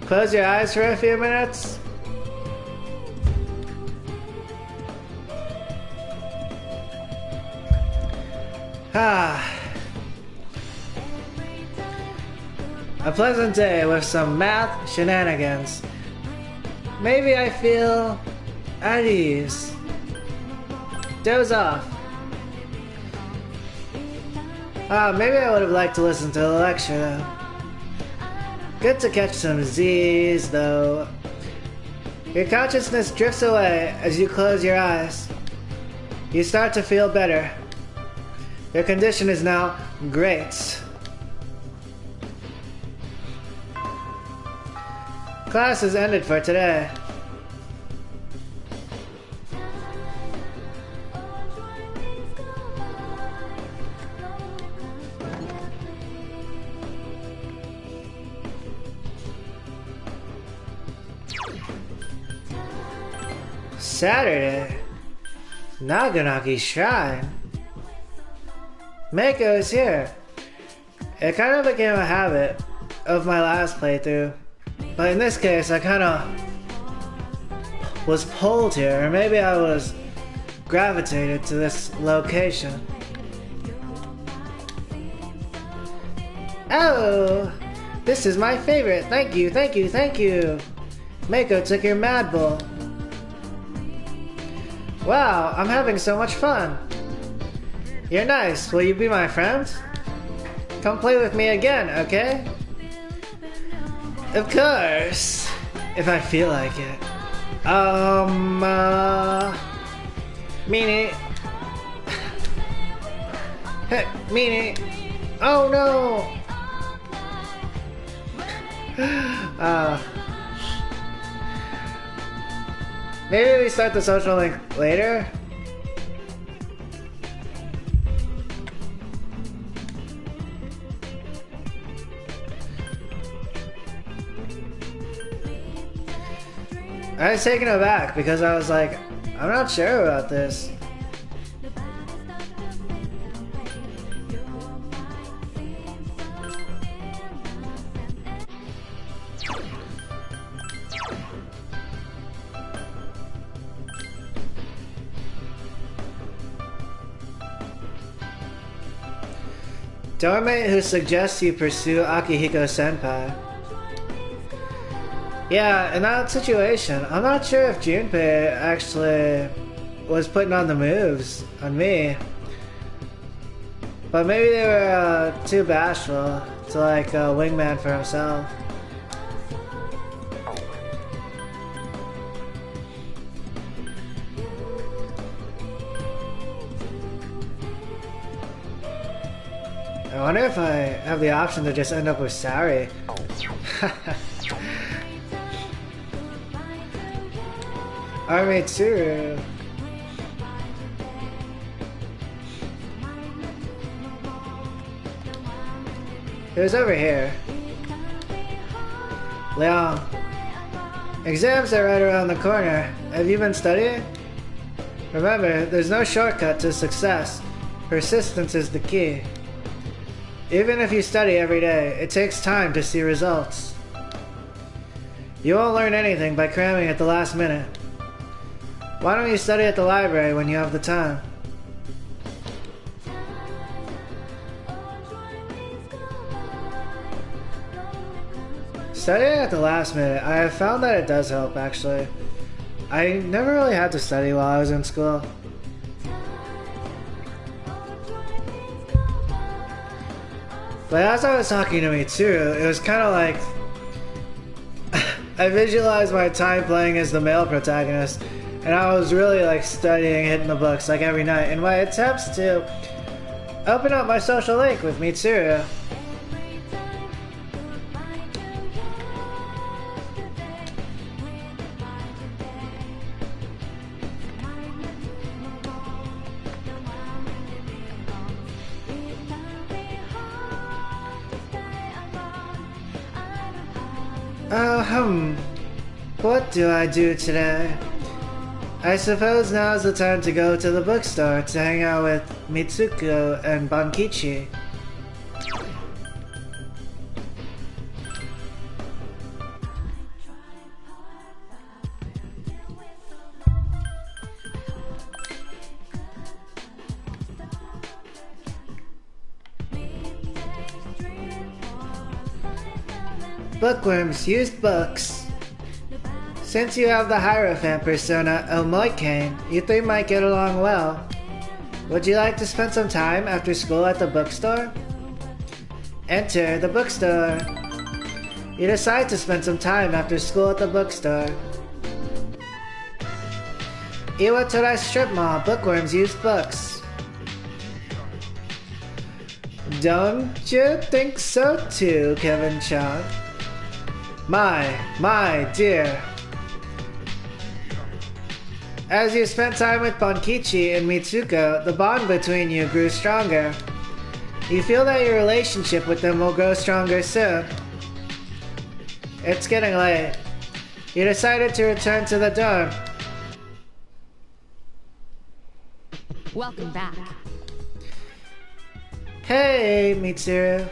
[SPEAKER 1] Close your eyes for a few minutes. A pleasant day with some math shenanigans. Maybe I feel at ease. Doze off. Maybe I would have liked to listen to the lecture though. Good to catch some Z's, though. Your consciousness drifts away as you close your eyes. You start to feel better. Your condition is now great. Class is ended for today. Saturday, Naganaki Shrine. Mako is here. It kind of became a habit of my last playthrough, but in this case I kind of was pulled here, or maybe I was gravitated to this location. Oh, this is my favorite. Thank you, thank you, thank you. Mako took your Mad Bull. Wow, I'm having so much fun. You're nice. Will you be my friend? Come play with me again, okay? Of course. If I feel like it. Meanie. Hey, Meanie. Oh no! Maybe we start the social link later? I was taken aback because I was like, I'm not sure about this. Dormate who suggests you pursue Akihiko-senpai. Yeah, in that situation, I'm not sure if Junpei actually was putting on the moves on me. But maybe they were too bashful to like wingman for himself. I wonder if I have the option to just end up with Sari. Army Tsuru. It was over here. Leon. Exams are right around the corner. Have you been studying? Remember, there's no shortcut to success. Persistence is the key. Even if you study every day, it takes time to see results. You won't learn anything by cramming at the last minute. Why don't you study at the library when you have the time? Studying at the last minute, I have found that it does help actually. I never really had to study while I was in school. But as I was talking to Mitsuru, it was kind of like I visualized my time playing as the male protagonist, and I was really like studying, hitting the books like every night in my attempts to open up my social link with Mitsuru. What do I do today? I suppose now's the time to go to the bookstore to hang out with Mitsuko and Bankichi. Bookworms, used books. Since you have the Hierophant persona, Omoikane, you three might get along well. Would you like to spend some time after school at the bookstore? Enter the bookstore. You decide to spend some time after school at the bookstore. Iwatorai Strip Mall. Bookworms use books. Don't you think so too, Kevin-chan? My dear. As you spent time with Bonkichi and Mitsuko, the bond between you grew stronger. You feel that your relationship with them will grow stronger soon. It's getting late. You decided to return to the dorm.
[SPEAKER 2] Welcome back.
[SPEAKER 1] Hey, Mitsuru.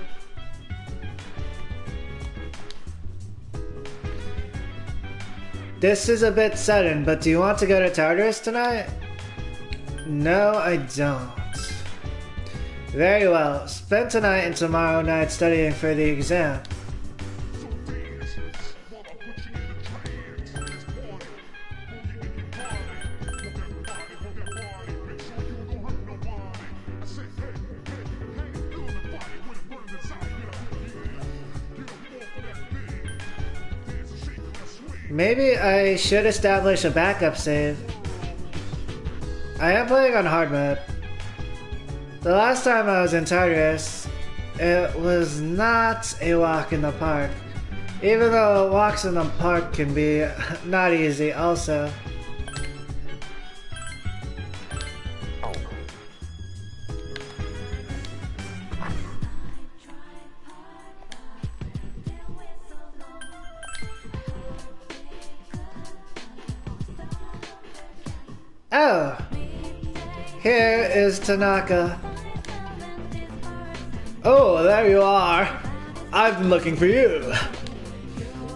[SPEAKER 1] This is a bit sudden, but do you want to go to Tartarus tonight? No, I don't. Very well. Spend tonight and tomorrow night studying for the exam. Maybe I should establish a backup save. I am playing on hard mode. The last time I was in Tartarus, it was not a walk in the park. Even though walks in the park can be not easy also. Oh, here is Tanaka. Oh, there you are. I've been looking for you.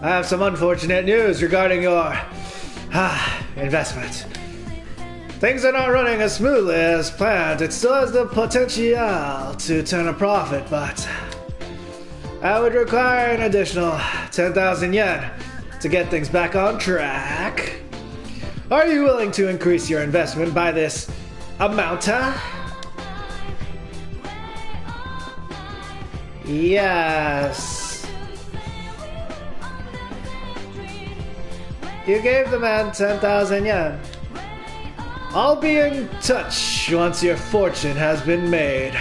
[SPEAKER 1] I have some unfortunate news regarding your investment. Things are not running as smoothly as planned. It still has the potential to turn a profit, but I would require an additional 10,000 yen to get things back on track. Are you willing to increase your investment by this amount? Yes. You gave the man 10,000 yen. I'll be in touch once your fortune has been made.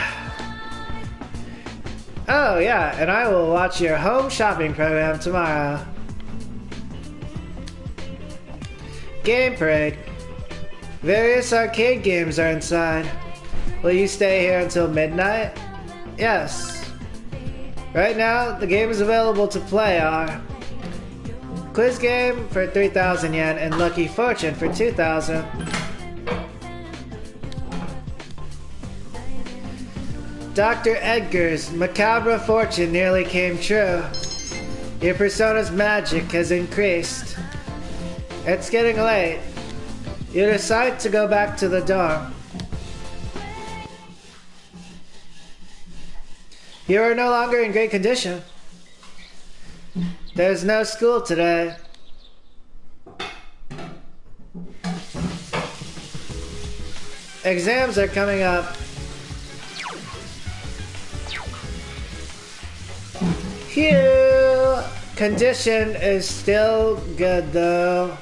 [SPEAKER 1] Oh yeah, and I will watch your home shopping program tomorrow. Game Parade. Various arcade games are inside. Will you stay here until midnight? Yes. Right now, the games available to play are Quiz Game for 3,000 yen and Lucky Fortune for 2,000. Dr. Edgar's macabre fortune nearly came true. Your persona's magic has increased. It's getting late. You decide to go back to the dorm. You are no longer in great condition. There's no school today. Exams are coming up. Phew! Condition is still good though.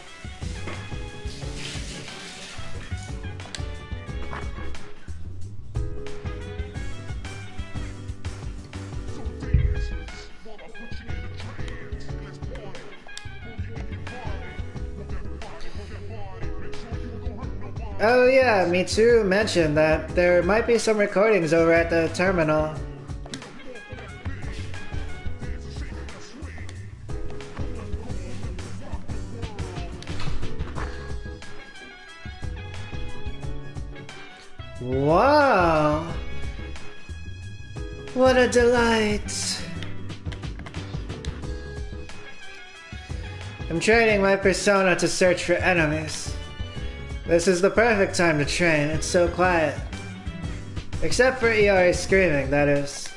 [SPEAKER 1] Oh yeah, Mitsuru mentioned that there might be some recordings over at the terminal. Wow! What a delight! I'm training my persona to search for enemies. This is the perfect time to train, it's so quiet. Except for Iori screaming, that is.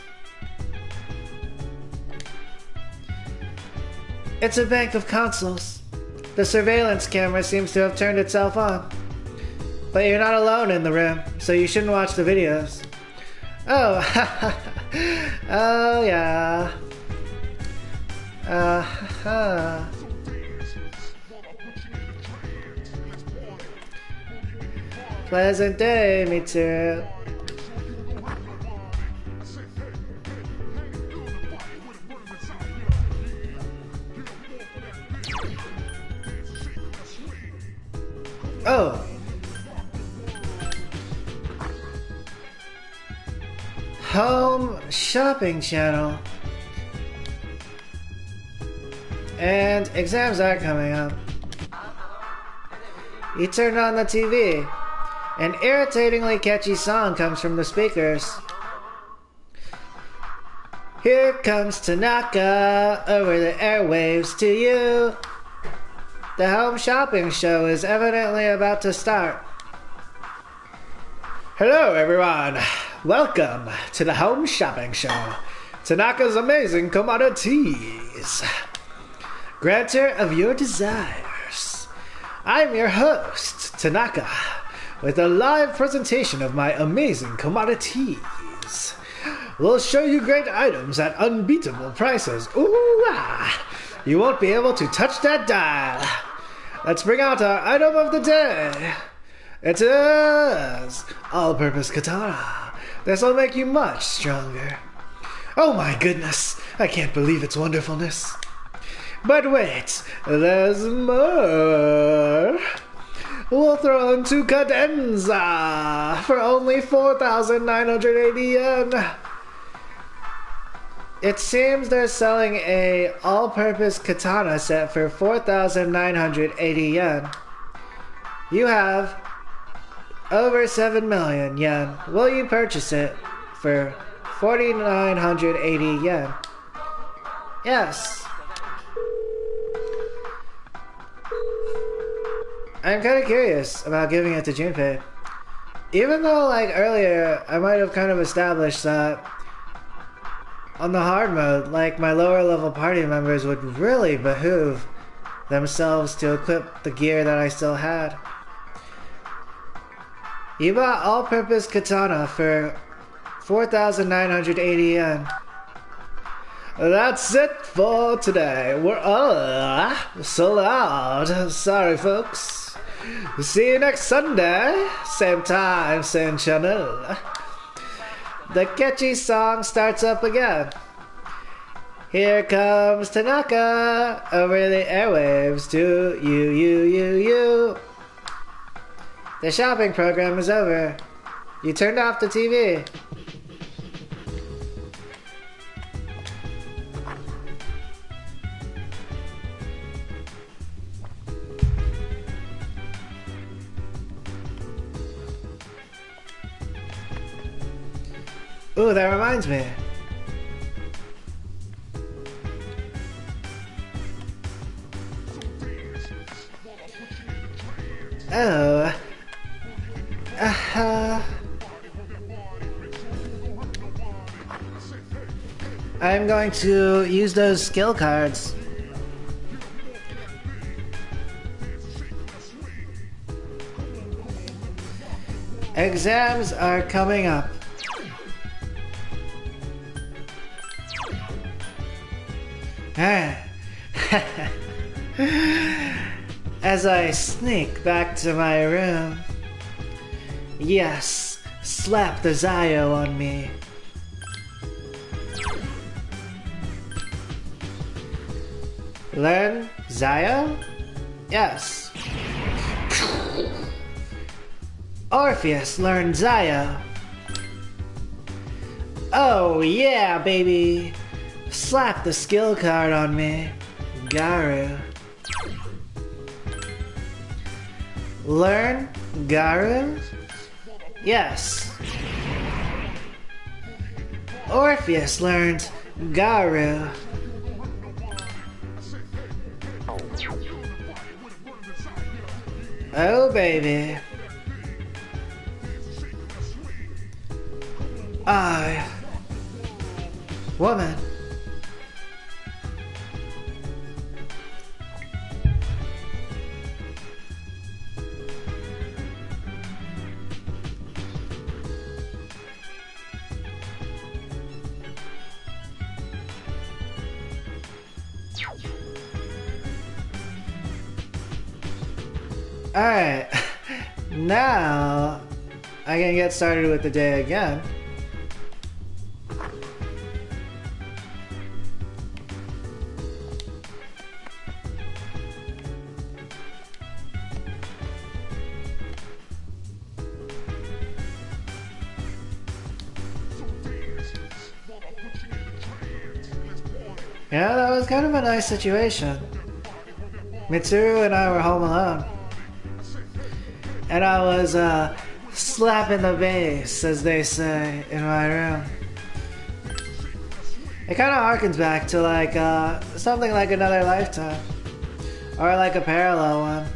[SPEAKER 1] It's a bank of consoles. The surveillance camera seems to have turned itself on. But you're not alone in the room, so you shouldn't watch the videos. Oh, oh yeah. Pleasant day, me too. Oh. Home shopping channel. And exams are coming up. You turn on the TV. An irritatingly catchy song comes from the speakers. Here comes Tanaka over the airwaves to you. The home shopping show is evidently about to start. Hello everyone, welcome to the home shopping show. Tanaka's amazing commodities. Granter of your desires. I'm your host, Tanaka, with a live presentation of my amazing commodities. We'll show you great items at unbeatable prices. Ooh, ah. You won't be able to touch that dial. Let's bring out our item of the day. It is all-purpose katana. This will make you much stronger. Oh my goodness, I can't believe its wonderfulness. But wait, there's more. We'll throw in 2 cadenza for only 4,980 yen. It seems they're selling a all-purpose katana set for 4,980 yen. You have over 7 million yen. Will you purchase it for 4,980 yen? Yes. I'm kind of curious about giving it to Junpei. Even though, like, earlier, I might have kind of established that on the hard mode, like, my lower level party members would really behoove themselves to equip the gear that I still had. You bought all-purpose katana for 4,980 yen. That's it for today. We're all sold out. Sorry, folks. See you next Sunday. Same time, same channel. The catchy song starts up again. Here comes Tanaka over the airwaves to you. The shopping program is over. You turned off the TV. Ooh, that reminds me. Oh. I'm going to use those skill cards. Exams are coming up. As I sneak back to my room. Yes, slap the Zayo on me. Learn Zayo? Yes. Orpheus learned Zayo. Oh yeah, baby. Slap the skill card on me. Garu. Learn Garu? Yes. Orpheus learned Garu. Oh baby. I, woman. Alright, Now, I can get started with the day again. Yeah, that was kind of a nice situation. Mitsuru and I were home alone. And I was, slapping the bass, as they say, in my room. It kind of harkens back to, like, something like another lifetime. Or like a parallel one.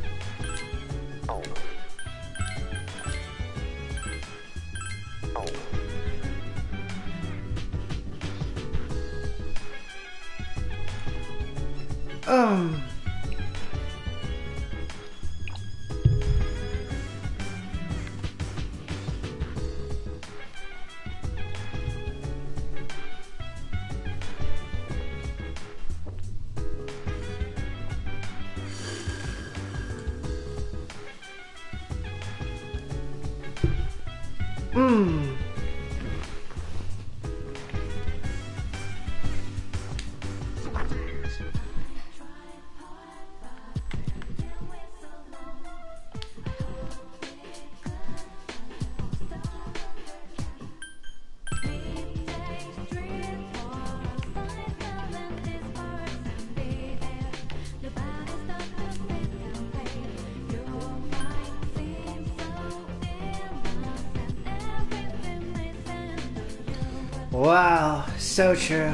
[SPEAKER 1] Wow, so true.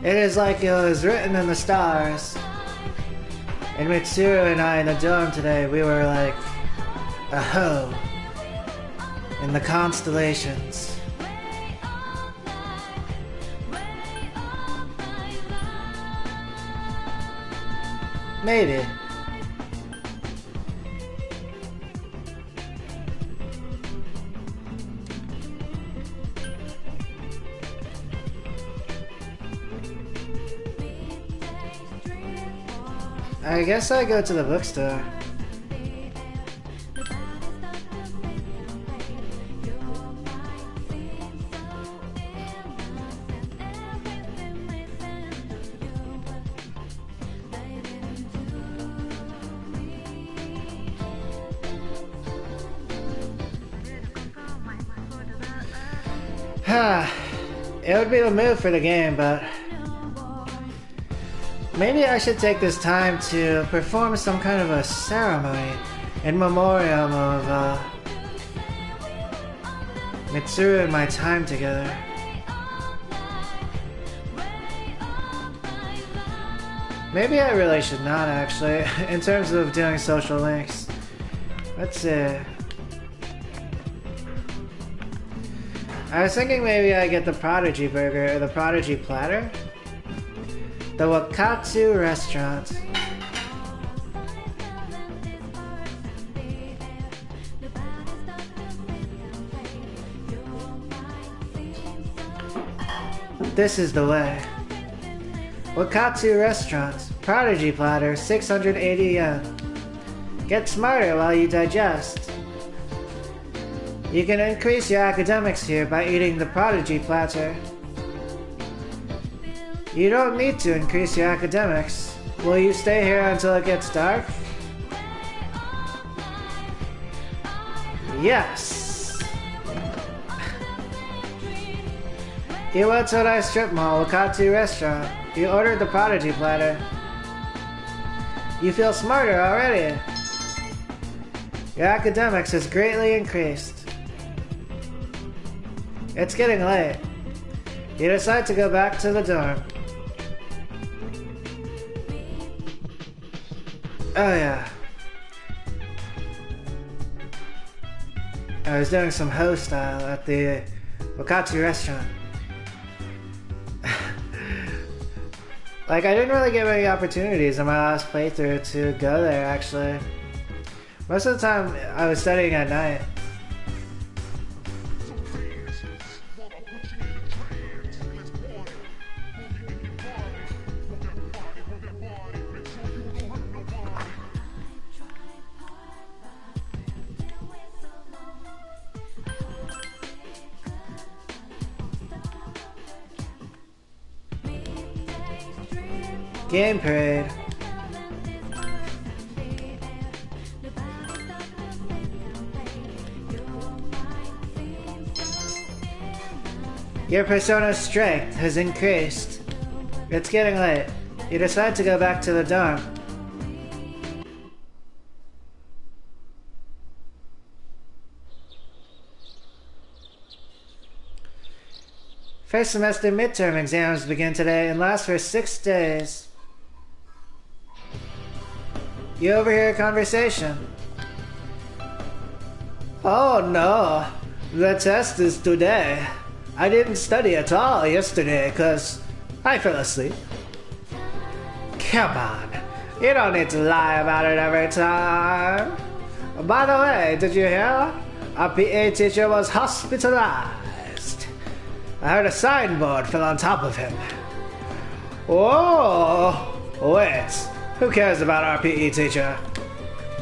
[SPEAKER 1] It is like it was written in the stars. And Mitsuru and I in the dorm today, we were like, oh, in the constellations. Maybe. I guess I go to the bookstore. It would be the move for the game, but maybe I should take this time to perform some kind of a ceremony in memoriam of Mitsuru and my time together. Maybe I really should not, actually, in terms of doing social links. Let's see. I was thinking maybe I get the Prodigy Burger or the Prodigy Platter. The Wakatsu Restaurant. This is the way. Wakatsu Restaurant. Prodigy Platter, 680 yen. Get smarter while you digest. You can increase your academics here by eating the Prodigy Platter. You don't need to increase your academics. Will you stay here until it gets dark? Yes! You went to a nice strip mall, Wakatsu Restaurant. You ordered the Prodigy Platter. You feel smarter already. Your academics has greatly increased. It's getting late. You decide to go back to the dorm. Oh yeah. I was doing some ho style at the Wakatsu Restaurant. Like, I didn't really get many opportunities in my last playthrough to go there, actually. Most of the time, I was studying at night. Game parade. Your persona's strength has increased. It's getting late. You decide to go back to the dorm. First semester midterm exams begin today and last for 6 days. You overhear a conversation. Oh no, the test is today. I didn't study at all yesterday because I fell asleep. Come on, you don't need to lie about it every time. By the way, did you hear? Our PA teacher was hospitalized. I heard a signboard fell on top of him. Whoa! Wait, who cares about our PE teacher?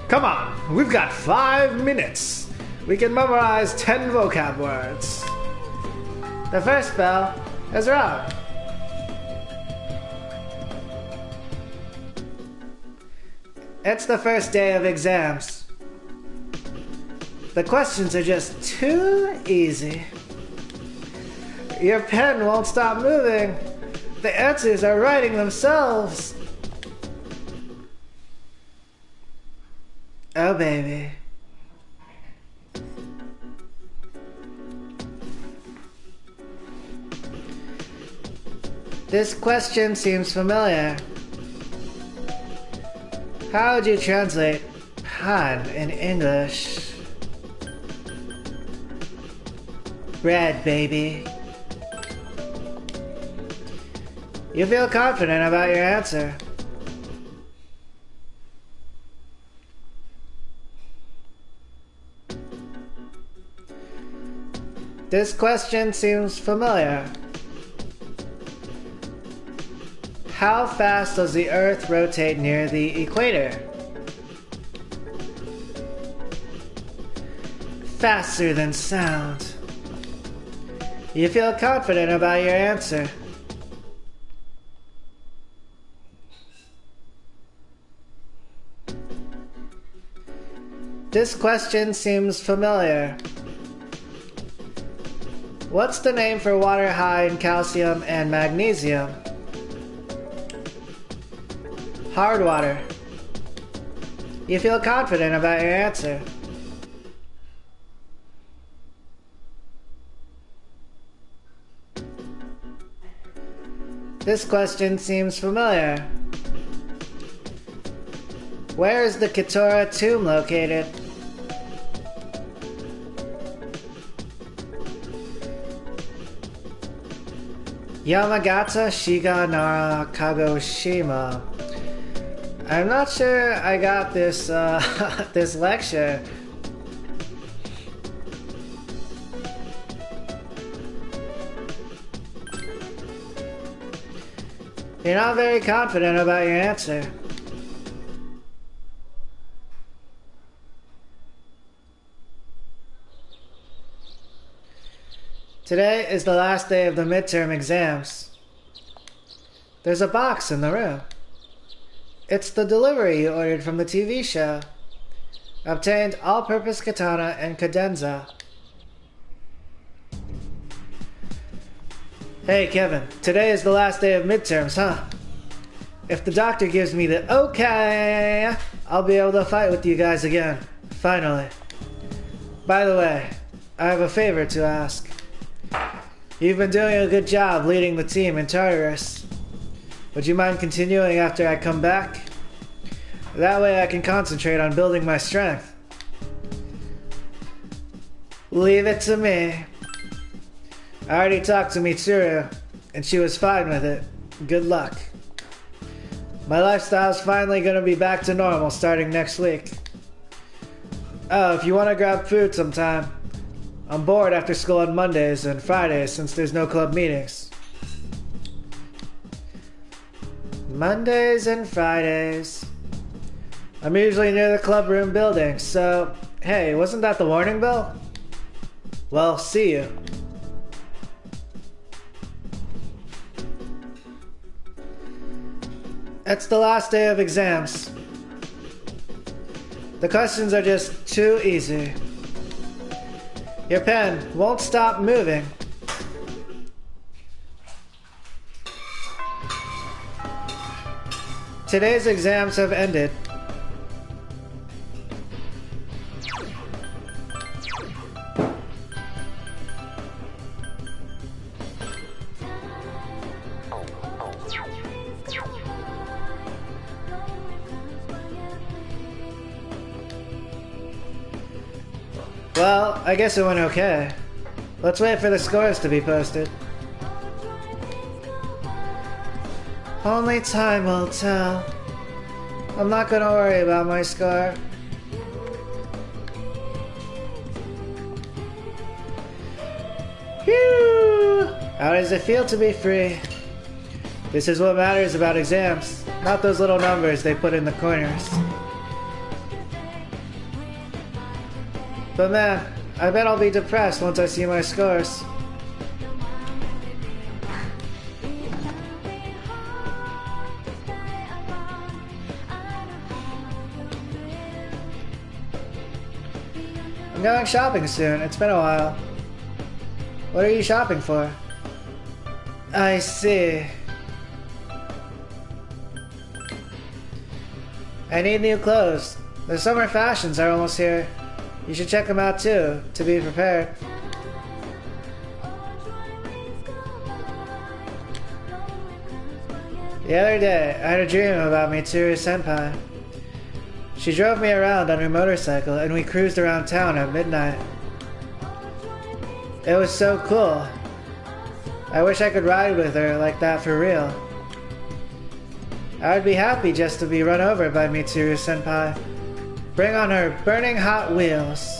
[SPEAKER 1] Come on, we've got 5 minutes. We can memorize 10 vocab words. The first bell is wrong. It's the first day of exams. The questions are just too easy. Your pen won't stop moving. The answers are writing themselves. Oh, baby. This question seems familiar. How would you translate pun in English? Red, baby. You feel confident about your answer. This question seems familiar. How fast does the Earth rotate near the equator? Faster than sound. You feel confident about your answer. This question seems familiar. What's the name for water high in calcium and magnesium? Hard water. You feel confident about your answer. This question seems familiar. Where is the Kitora tomb located? Yamagata Shiga Nara Kagoshima. I'm not sure I got this this lecture. You're not very confident about your answer. Today is the last day of the midterm exams. There's a box in the room. It's the delivery you ordered from the TV show. Obtained all-purpose katana and cadenza. Hey Kevin, today is the last day of midterms, huh? If the doctor gives me the okay, I'll be able to fight with you guys again. Finally. By the way, I have a favor to ask. You've been doing a good job leading the team in Tartarus. Would you mind continuing after I come back? That way I can concentrate on building my strength. Leave it to me. I already talked to Mitsuru, and she was fine with it. Good luck. My lifestyle's finally gonna be back to normal starting next week. Oh, if you want to grab food sometime, I'm bored after school on Mondays and Fridays since there's no club meetings. Mondays and Fridays. I'm usually near the club room building, so hey, wasn't that the warning bell? Well, see you. It's the last day of exams. The questions are just too easy. Your pen won't stop moving. Today's exams have ended. Well, I guess it went okay. Let's wait for the scores to be posted. Only time will tell. I'm not gonna worry about my score. Phew! How does it feel to be free? This is what matters about exams, not those little numbers they put in the corners. But man, I bet I'll be depressed once I see my scores. I'm going shopping soon. It's been a while. What are you shopping for? I see. I need new clothes. The summer fashions are almost here. You should check them out too, to be prepared. The other day, I had a dream about P3rsona. She drove me around on her motorcycle and we cruised around town at midnight. It was so cool. I wish I could ride with her like that for real. I would be happy just to be run over by P3rsona. Bring on her burning hot wheels.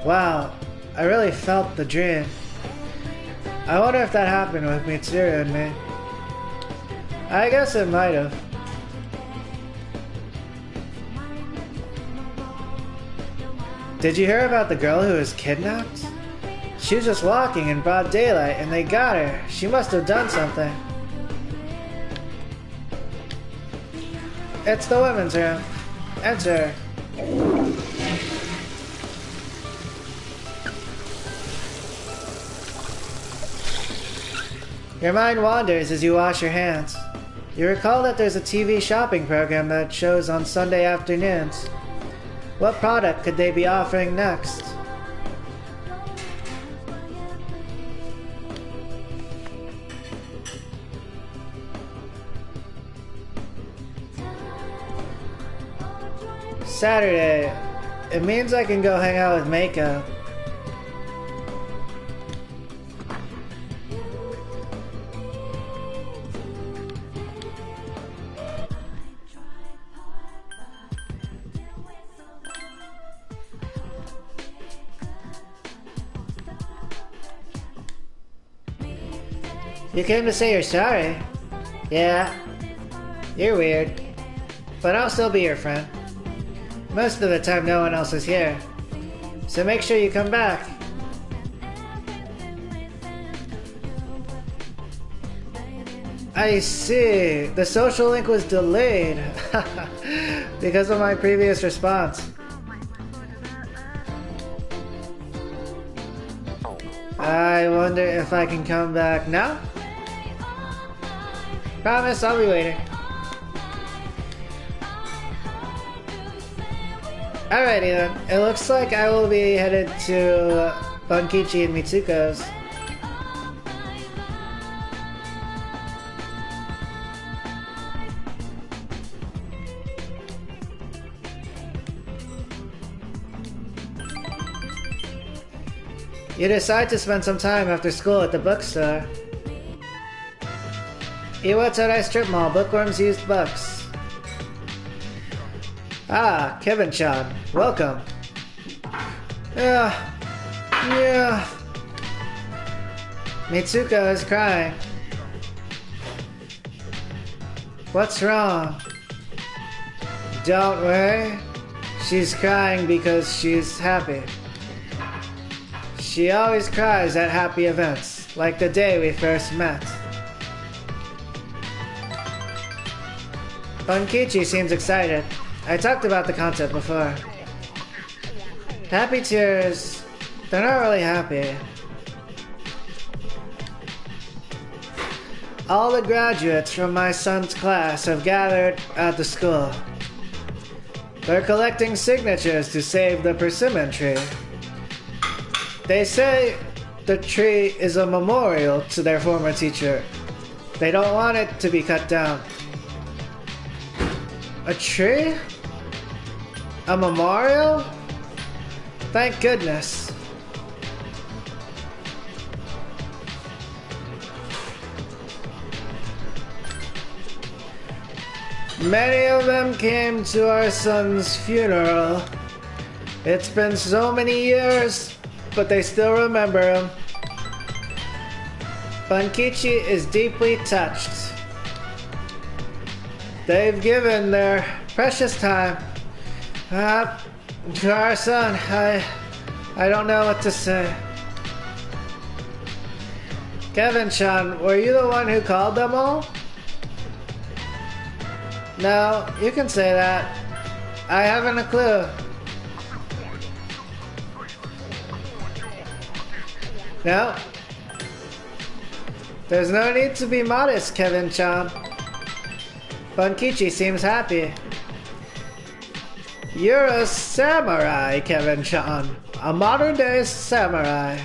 [SPEAKER 1] Wow, I really felt the dream. I wonder if that happened with Mitsuru and me. I guess it might have. Did you hear about the girl who was kidnapped? She was just walking in broad daylight and they got her. She must have done something. It's the women's room. Enter. Your mind wanders as you wash your hands. You recall that there's a TV shopping program that shows on Sunday afternoons. What product could they be offering next? Saturday. It means I can go hang out with Mako. You came to say you're sorry? Yeah. You're weird. But I'll still be your friend. Most of the time no one else is here. So make sure you come back. I see. The social link was delayed. Because of my previous response. I wonder if I can come back now? Promise, I'll be waiting. Alrighty then, it looks like I will be headed to Bankichi and Mitsuko's. You decide to spend some time after school at the bookstore. Iwatore Strip Mall, bookworms used books. Ah, Kevin-chan, welcome. Yeah. Mitsuko is crying. What's wrong? Don't worry. She's crying because she's happy. She always cries at happy events, like the day we first met. Bunkichi seems excited. I talked about the concept before. Happy tears, they're not really happy. All the graduates from my son's class have gathered at the school. They're collecting signatures to save the persimmon tree. They say the tree is a memorial to their former teacher. They don't want it to be cut down. A tree? A memorial? Thank goodness. Many of them came to our son's funeral. It's been so many years, but they still remember him. Bunkichi is deeply touched. They've given their precious time to our son. I don't know what to say. Kevin-chan, were you the one who called them all? No, you can say that. I haven't a clue. No. There's no need to be modest, Kevin-chan. Bunkichi seems happy. You're a samurai, Kevin-chan. A modern-day samurai.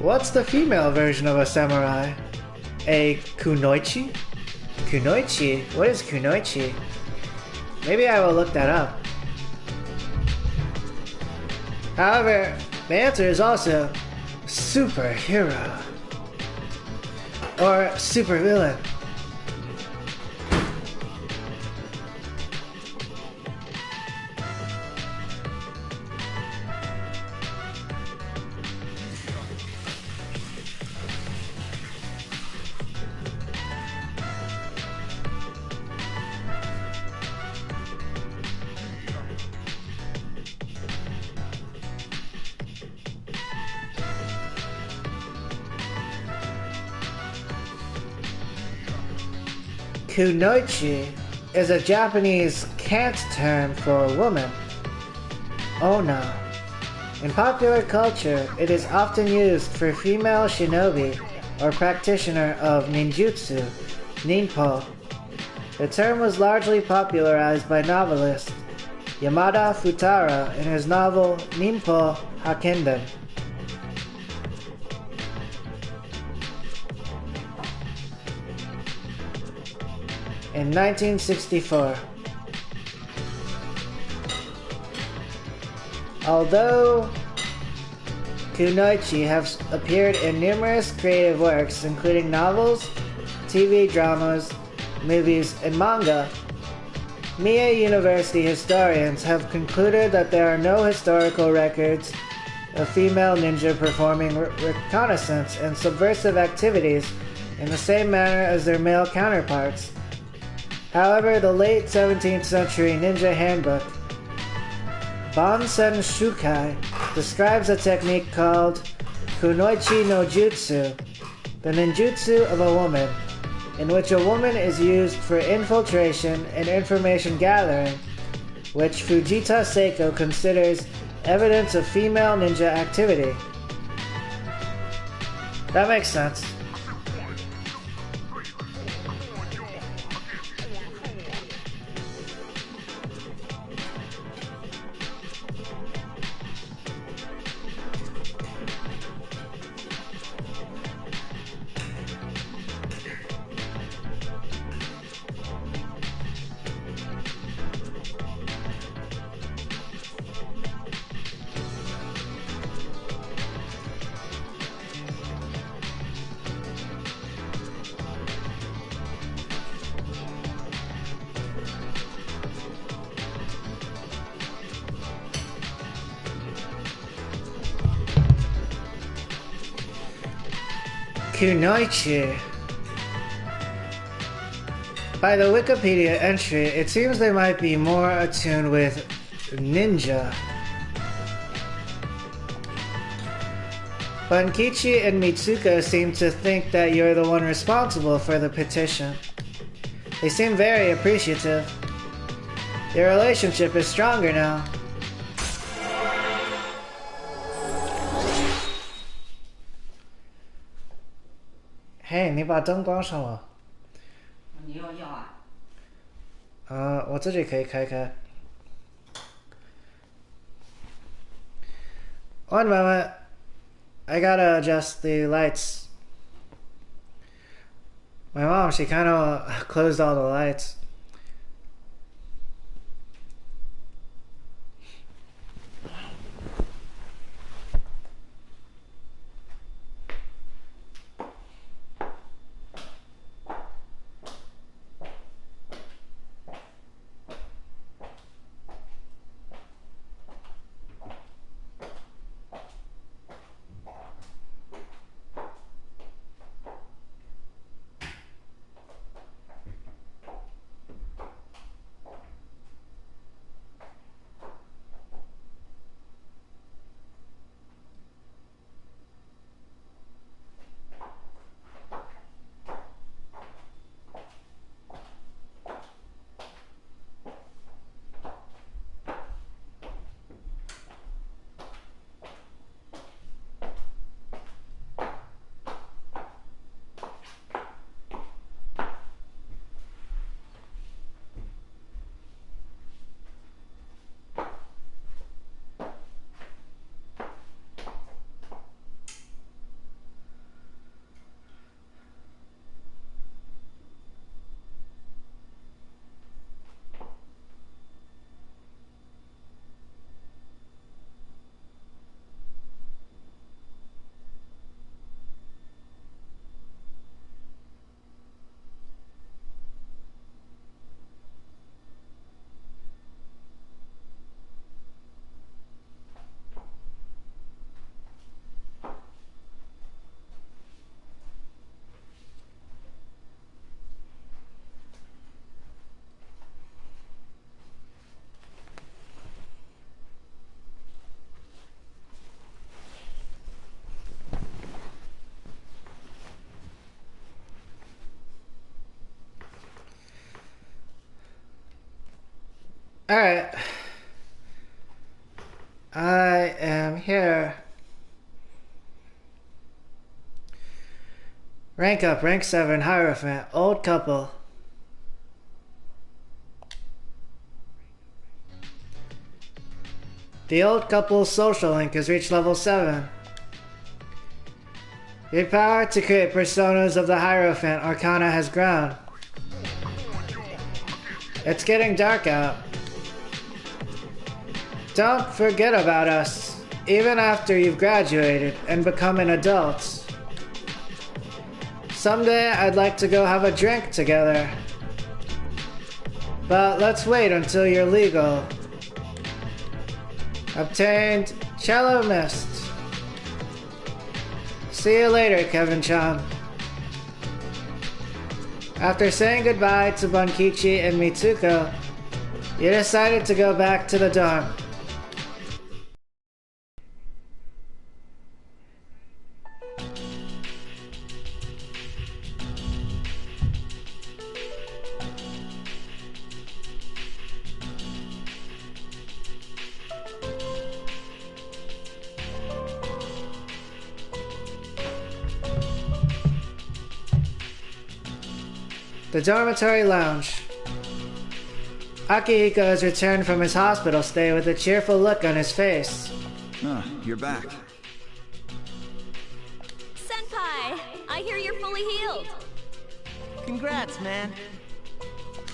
[SPEAKER 1] What's the female version of a samurai? A kunoichi? Kunoichi? What is kunoichi? Maybe I will look that up. However, the answer is also superhero. Or supervillain. Kunoichi is a Japanese cant term for a woman. Ona. In popular culture, it is often used for female shinobi or practitioner of ninjutsu, ninpo. The term was largely popularized by novelist Yamada Futara in his novel Ninpo Hakenden. In 1964. Although kunoichi have appeared in numerous creative works, including novels, TV dramas, movies, and manga, Mie University historians have concluded that there are no historical records of female ninja performing reconnaissance and subversive activites in the same manner as their male counterparts. However, the late 17th century ninja handbook, Bansen Shukai, describes a technique called Kunoichi no Jutsu, the ninjutsu of a woman, in which a woman is used for infiltration and information gathering, which Fujita Seiko considers evidence of female ninja activity. That makes sense. Kunoichi. By the Wikipedia entry, it seems they might be more attuned with ninja. Bunkichi and Mitsuko seem to think that you're the one responsible for the petition. They seem very appreciative. Your relationship is stronger now. Hey, 你把灯关上了。
[SPEAKER 4] 你要啊？
[SPEAKER 1] 我自己可以开开。One moment. I gotta adjust the lights. My mom, she kind of closed all the lights. Alright. I am here. Rank up, rank 7, Hierophant, old couple. The old couple's social link has reached level 7. Your power to create personas of the Hierophant Arcana has grown. It's getting dark out. Don't forget about us, even after you've graduated and become an adult. Someday I'd like to go have a drink together. But let's wait until you're legal. Obtained Cello Mist. See you later, Kevin-chan. After saying goodbye to Bunkichi and Mitsuko, you decided to go back to the dorm. The dormitory lounge. Akihiko has returned from his hospital stay with a cheerful look on his face.
[SPEAKER 5] Ah, you're back.
[SPEAKER 2] Senpai, I hear you're fully healed.
[SPEAKER 3] Congrats, man.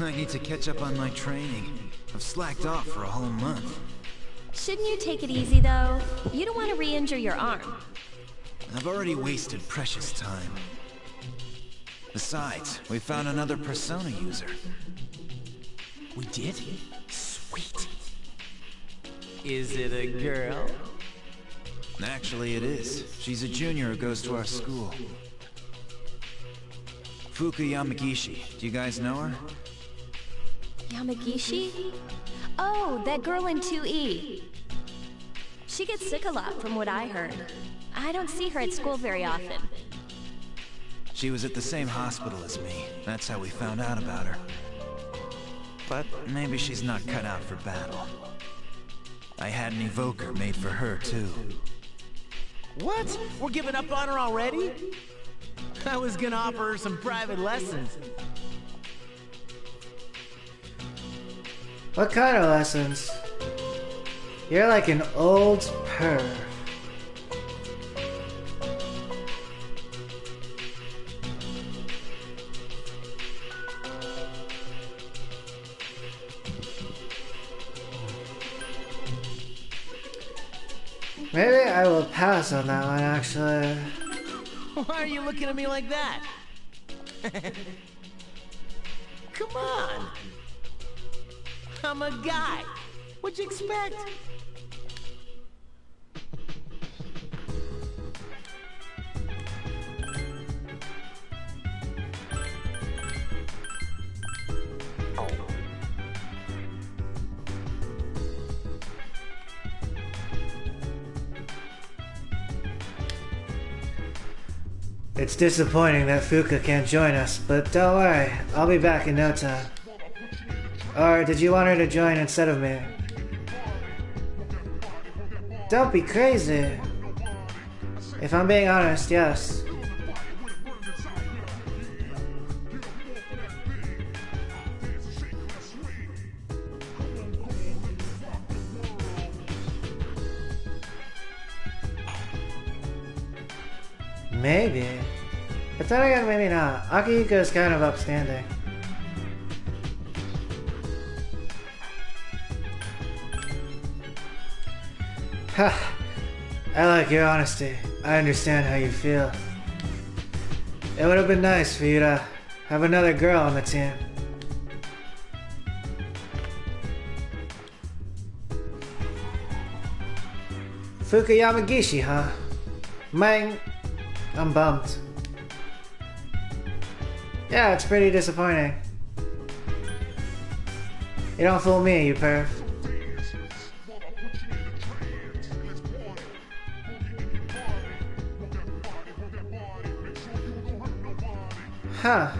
[SPEAKER 5] I need to catch up on my training. I've slacked off for a whole month.
[SPEAKER 2] Shouldn't you take it easy, though? You don't want to re-injure your arm.
[SPEAKER 5] I've already wasted precious time. Besides, we found another Persona user.
[SPEAKER 3] We did? Sweet. Is it a girl?
[SPEAKER 5] Actually, it is. She's a junior who goes to our school. Fuku Yamagishi. Do you guys know her?
[SPEAKER 2] Yamagishi? Oh, that girl in 2E. She gets sick a lot from what I heard. I don't see her at school very often.
[SPEAKER 5] She was at the same hospital as me. That's how we found out about her. But maybe she's not cut out for battle. I had an evoker made for her, too.
[SPEAKER 3] What? We're giving up on her already? I was gonna offer her some private lessons.
[SPEAKER 1] What kind of lessons? You're like an old perv. Maybe I will pass on that one, actually.
[SPEAKER 3] Why are you looking at me like that? Come on. I'm a guy. What'd you expect?
[SPEAKER 1] It's disappointing that Fuka can't join us, but don't worry, I'll be back in no time. Or did you want her to join instead of me? Don't be crazy. If I'm being honest, yes. Maybe. But then again, maybe not. Akihiko is kind of upstanding. Ha! I like your honesty. I understand how you feel. It would have been nice for you to have another girl on the team. Fuka Yamagishi, huh? Man, I'm bummed. Yeah, it's pretty disappointing. You don't fool me, you perv. Huh.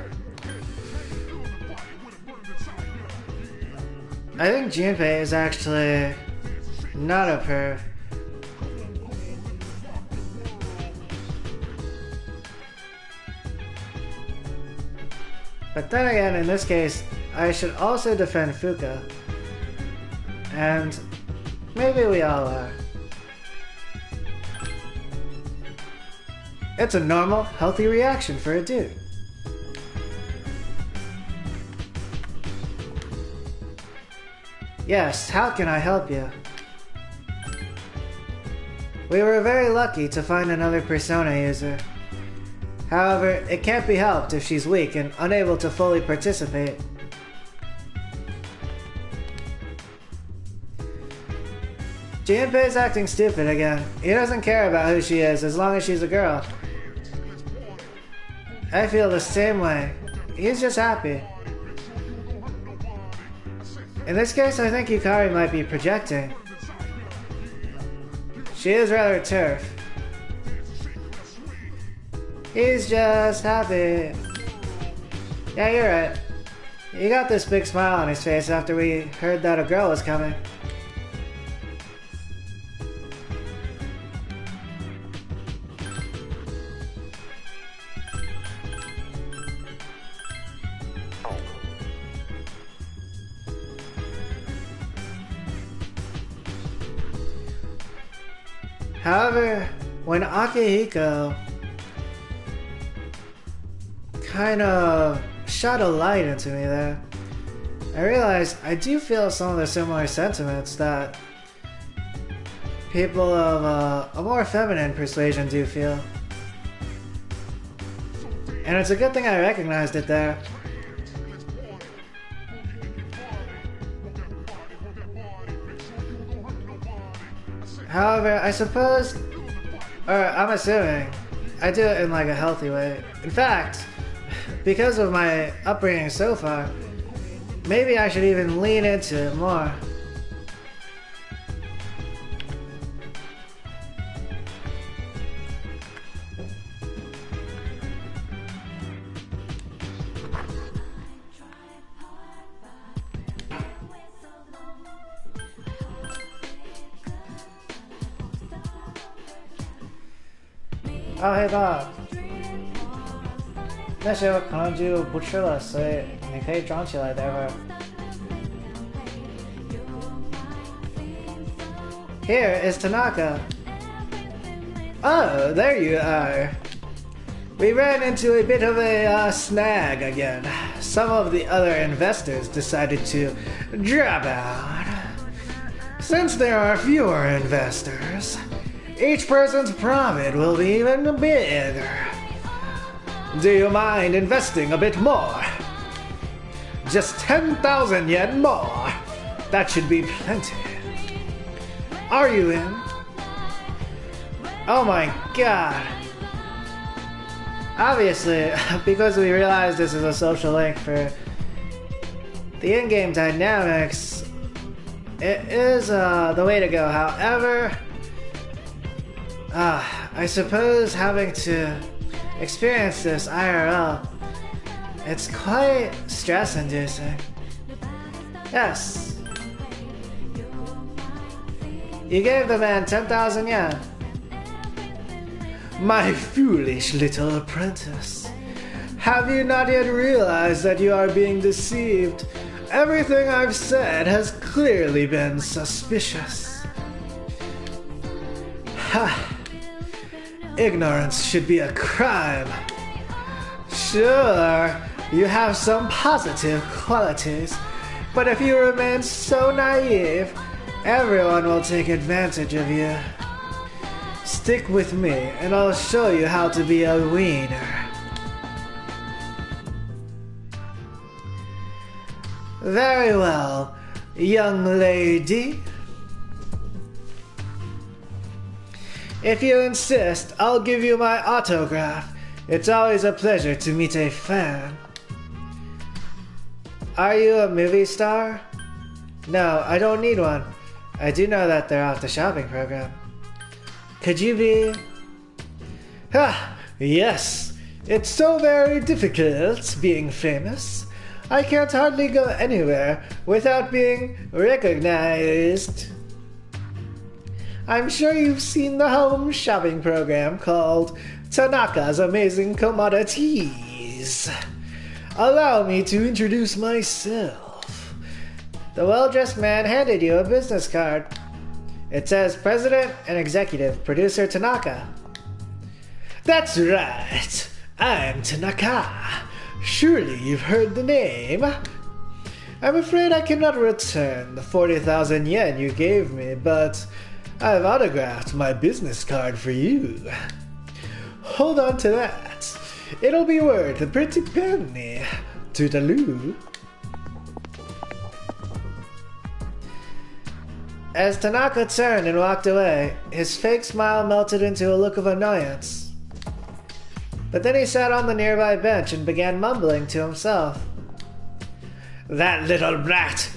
[SPEAKER 1] I think Junpei is actually not a perv. But then again, in this case, I should also defend Fuka. And maybe we all are. It's a normal, healthy reaction for a dude. Yes, how can I help you? We were very lucky to find another Persona user. However, it can't be helped if she's weak and unable to fully participate. Junpei's acting stupid again. He doesn't care about who she is as long as she's a girl. I feel the same way. He's just happy. In this case, I think Yukari might be projecting. She is rather turf. He's just happy. Yeah, you're right. He got this big smile on his face after we heard that a girl was coming. However, when Akihiko kind of shot a light into me there, I realized I do feel some of the similar sentiments that people of a more feminine persuasion do feel. And it's a good thing I recognized it there. However, I suppose, or I'm assuming, I do it in like a healthy way. In fact, because of my upbringing so far, maybe I should even lean into it more. 哦，黑豹，那些我可能就不吃了，所以你可以装起来，待会儿。Here is Tanaka. Oh, there you are. We ran into a bit of a snag again. Some of the other investors decided to drop out. Since there are fewer investors, each person's profit will be even bigger. Do you mind investing a bit more? Just 10,000 yen more. That should be plenty. Are you in? Oh my god. Obviously, because we realize this is a social link for the in-game dynamics, it is the way to go. However, I suppose having to experience this IRL, it's quite stress-inducing. Yes. You gave the man 10,000 yen. My foolish little apprentice. Have you not yet realized that you are being deceived? Everything I've said has clearly been suspicious. Ha! Ignorance should be a crime. Sure, you have some positive qualities, but if you remain so naive, everyone will take advantage of you. Stick with me, and I'll show you how to be a wiener. Very well, young lady. If you insist, I'll give you my autograph. It's always a pleasure to meet a fan. Are you a movie star? No, I don't need one. I do know that they're off the shopping program. Could you be? Ah, yes. It's so very difficult being famous. I can't hardly go anywhere without being recognized. I'm sure you've seen the home shopping program called Tanaka's Amazing Commodities. Allow me to introduce myself. The well-dressed man handed you a business card. It says President and Executive Producer Tanaka. That's right. I'm Tanaka. Surely you've heard the name. I'm afraid I cannot return the 40,000 yen you gave me, but I've autographed my business card for you. Hold on to that. It'll be worth a pretty penny. Toodaloo. As Tanaka turned and walked away, his fake smile melted into a look of annoyance. But then he sat on the nearby bench and began mumbling to himself. That little brat!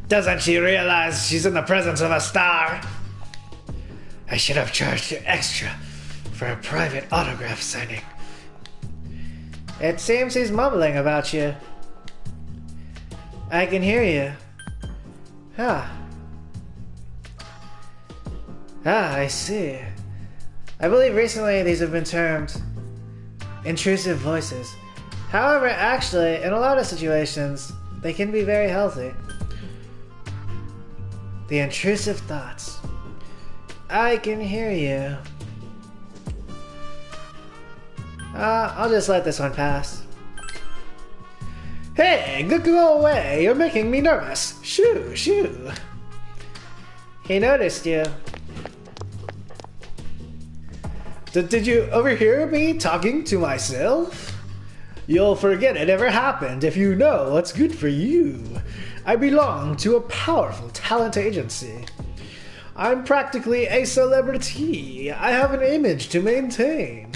[SPEAKER 1] Doesn't she realize she's in the presence of a star? I should have charged her extra for a private autograph signing. It seems he's mumbling about you. I can hear you. Huh. Ah, I see. I believe recently these have been termed intrusive voices. However, actually, in a lot of situations, they can be very healthy. The intrusive thoughts. I can hear you. I'll just let this one pass. Hey, go away! You're making me nervous! Shoo, shoo! He noticed you. Did you overhear me talking to myself? You'll forget it ever happened if you know what's good for you. I belong to a powerful talent agency. I'm practically a celebrity. I have an image to maintain.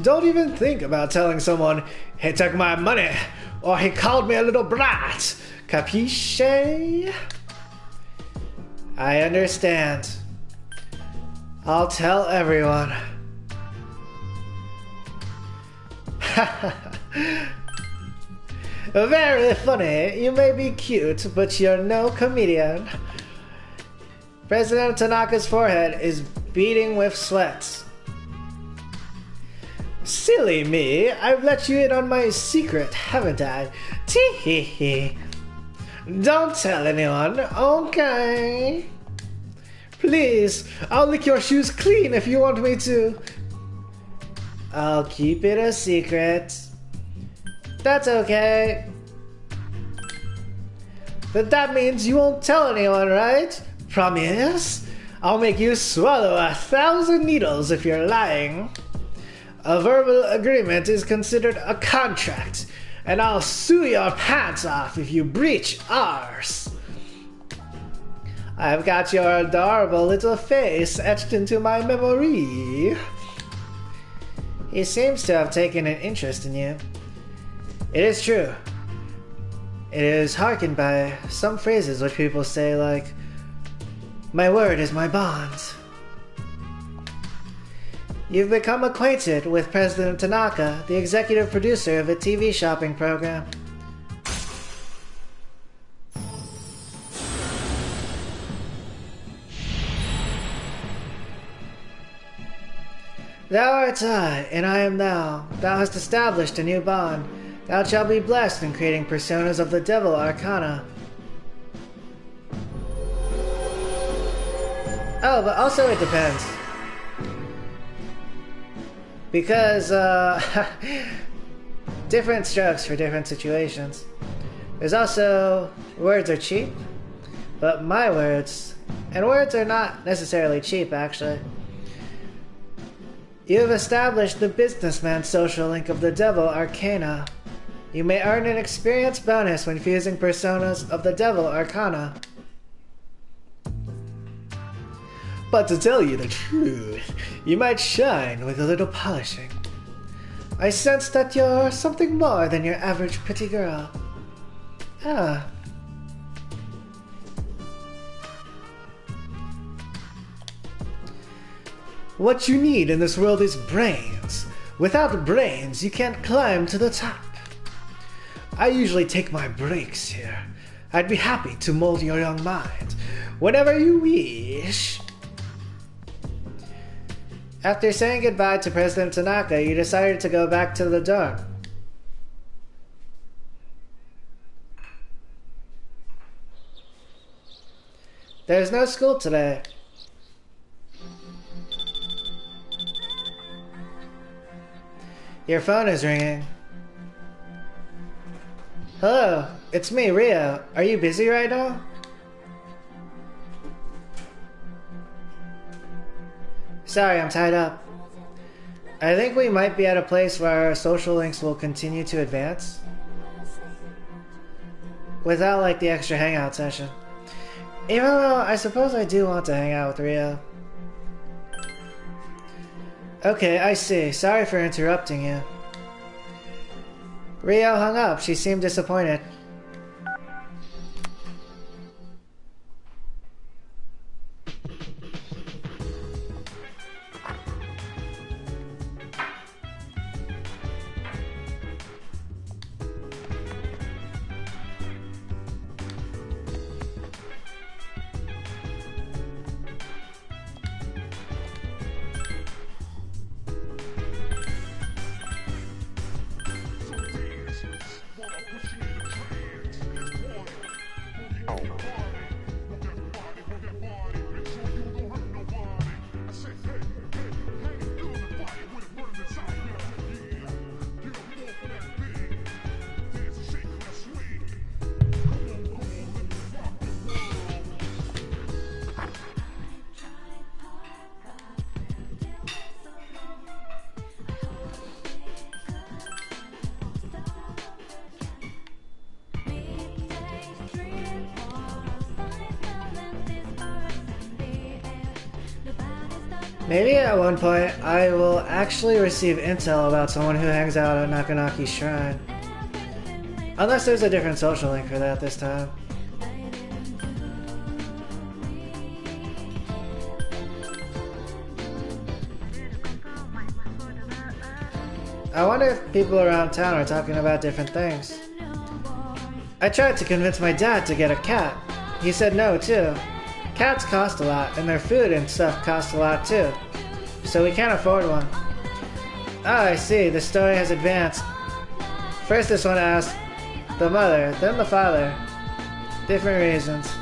[SPEAKER 1] Don't even think about telling someone he took my money or he called me a little brat. Capisce? I understand. I'll tell everyone. Very funny. You may be cute, but you're no comedian. President Tanaka's forehead is beading with sweat. Silly me, I've let you in on my secret, haven't I? Tee-hee-hee. Don't tell anyone, okay? Please, I'll lick your shoes clean if you want me to. I'll keep it a secret. That's okay. But that means you won't tell anyone, right? Promise? I'll make you swallow 1,000 needles if you're lying. A verbal agreement is considered a contract, and I'll sue your pants off if you breach ours. I've got your adorable little face etched into my memory. He seems to have taken an interest in you. It is true. It is hearkened by some phrases which people say like, "My word is my bond." You've become acquainted with President Tanaka, the executive producer of a TV shopping program. Thou art I, and I am thou. Thou hast established a new bond. Thou shalt be blessed in creating personas of the devil arcana. Oh, but also it depends. Because, different strokes for different situations. There's also, words are cheap, but my words, and words are not necessarily cheap actually. You have established the businessman social link of the devil arcana. You may earn an experience bonus when fusing personas of the devil arcana. But to tell you the truth, you might shine with a little polishing. I sense that you're something more than your average pretty girl. Ah. What you need in this world is brains. Without brains, you can't climb to the top. I usually take my breaks here. I'd be happy to mold your young mind whenever you wish. After saying goodbye to President Tanaka, you decided to go back to the dorm. There's no school today. Your phone is ringing. Hello, it's me, Rio. Are you busy right now? Sorry, I'm tied up. I think we might be at a place where our social links will continue to advance. Without, like, the extra hangout session. Even though I suppose I do want to hang out with Rio. Okay, I see. Sorry for interrupting you. Rio hung up. She seemed disappointed. Maybe at one point I will actually receive intel about someone who hangs out at Nakanaki's shrine. Unless there's a different social link for that this time. I wonder if people around town are talking about different things. I tried to convince my dad to get a cat. He said no too. Cats cost a lot, and their food and stuff cost a lot too, so we can't afford one. Oh, I see. The story has advanced. First this one asked the mother, then the father. Different reasons.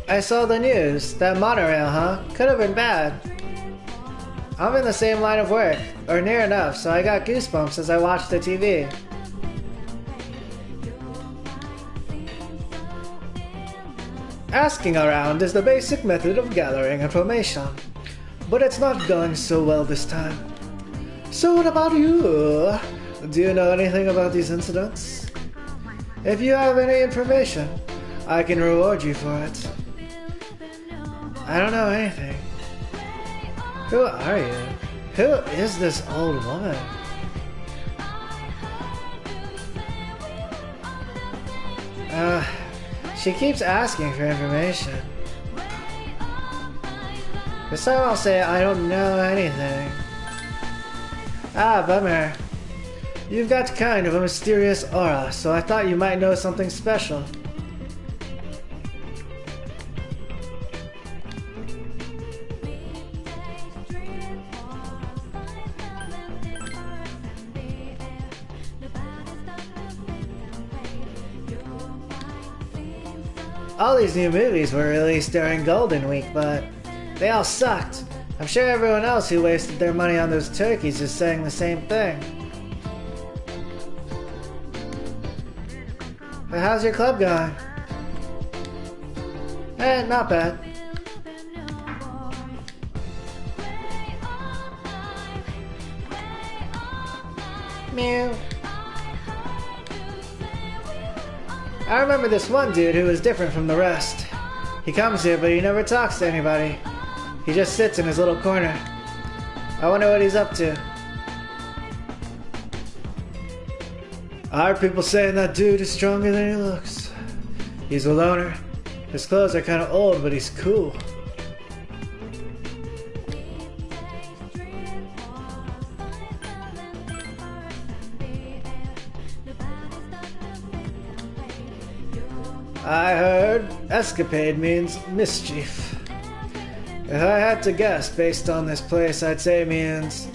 [SPEAKER 1] I saw the news. That monorail, huh? Could have been bad. I'm in the same line of work, or near enough, so I got goosebumps as I watched the TV. Asking around is the basic method of gathering information, but it's not going so well this time. So what about you? Do you know anything about these incidents? If you have any information, I can reward you for it. I don't know anything. Who are you? Who is this old woman? She keeps asking for information. This time I'll say I don't know anything. Ah, bummer. You've got kind of a mysterious aura, so I thought you might know something special. All these new movies were released during Golden Week, but they all sucked. I'm sure everyone else who wasted their money on those turkeys is saying the same thing. But how's your club going? Not bad. Mew. I remember this one dude who was different from the rest. He comes here, but he never talks to anybody. He just sits in his little corner. I wonder what he's up to. I heard people saying that dude is stronger than he looks. He's a loner. His clothes are kind of old, but he's cool. I heard escapade means mischief. If I had to guess based on this place, I'd say it means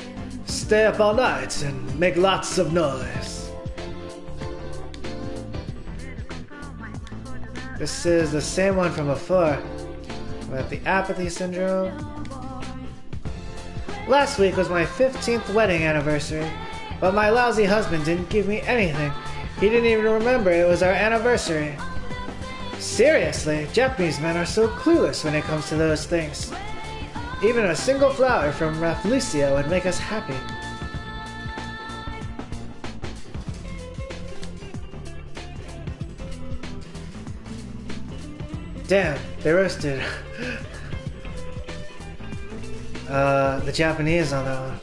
[SPEAKER 1] stay up all night and make lots of noise. This is the same one from before, with the apathy syndrome. Last week was my 15th wedding anniversary, but my lousy husband didn't give me anything. He didn't even remember it was our anniversary. Seriously, Japanese men are so clueless when it comes to those things. Even a single flower from Rafflesia would make us happy. Damn, they roasted the Japanese on that one.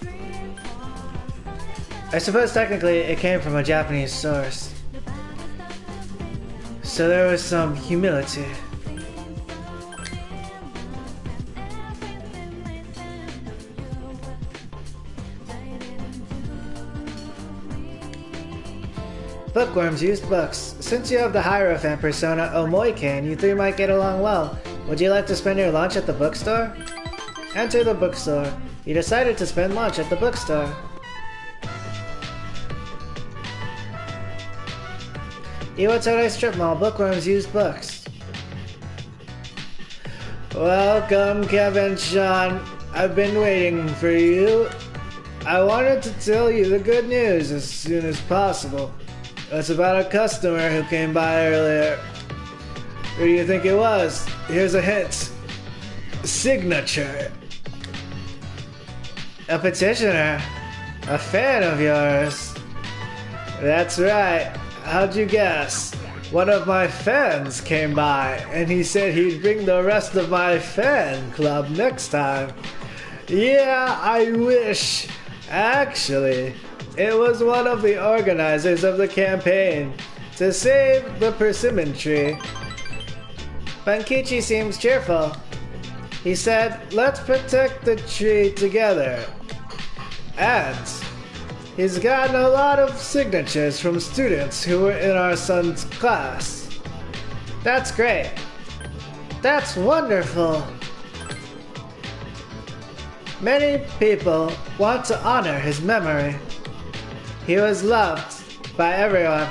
[SPEAKER 1] I suppose technically it came from a Japanese source. So there was some humility. Bookworms used books. Since you have the Hierophant persona Omoiken, you three might get along well. Would you like to spend your lunch at the bookstore? Enter the bookstore. You decided to spend lunch at the bookstore. Iwatore Strip Mall, Bookworms used books. Welcome, Kevin Sean. I've been waiting for you. I wanted to tell you the good news as soon as possible. It's about a customer who came by earlier. Who do you think it was? Here's a hint. Signature. A petitioner. A fan of yours. That's right. How'd you guess? One of my fans came by, and he said he'd bring the rest of my fan club next time. Yeah, I wish. Actually, it was one of the organizers of the campaign to save the persimmon tree. Bankichi seems cheerful. He said, let's protect the tree together. And He's gotten a lot of signatures from students who were in our son's class. That's great. That's wonderful. Many people want to honor his memory. He was loved by everyone.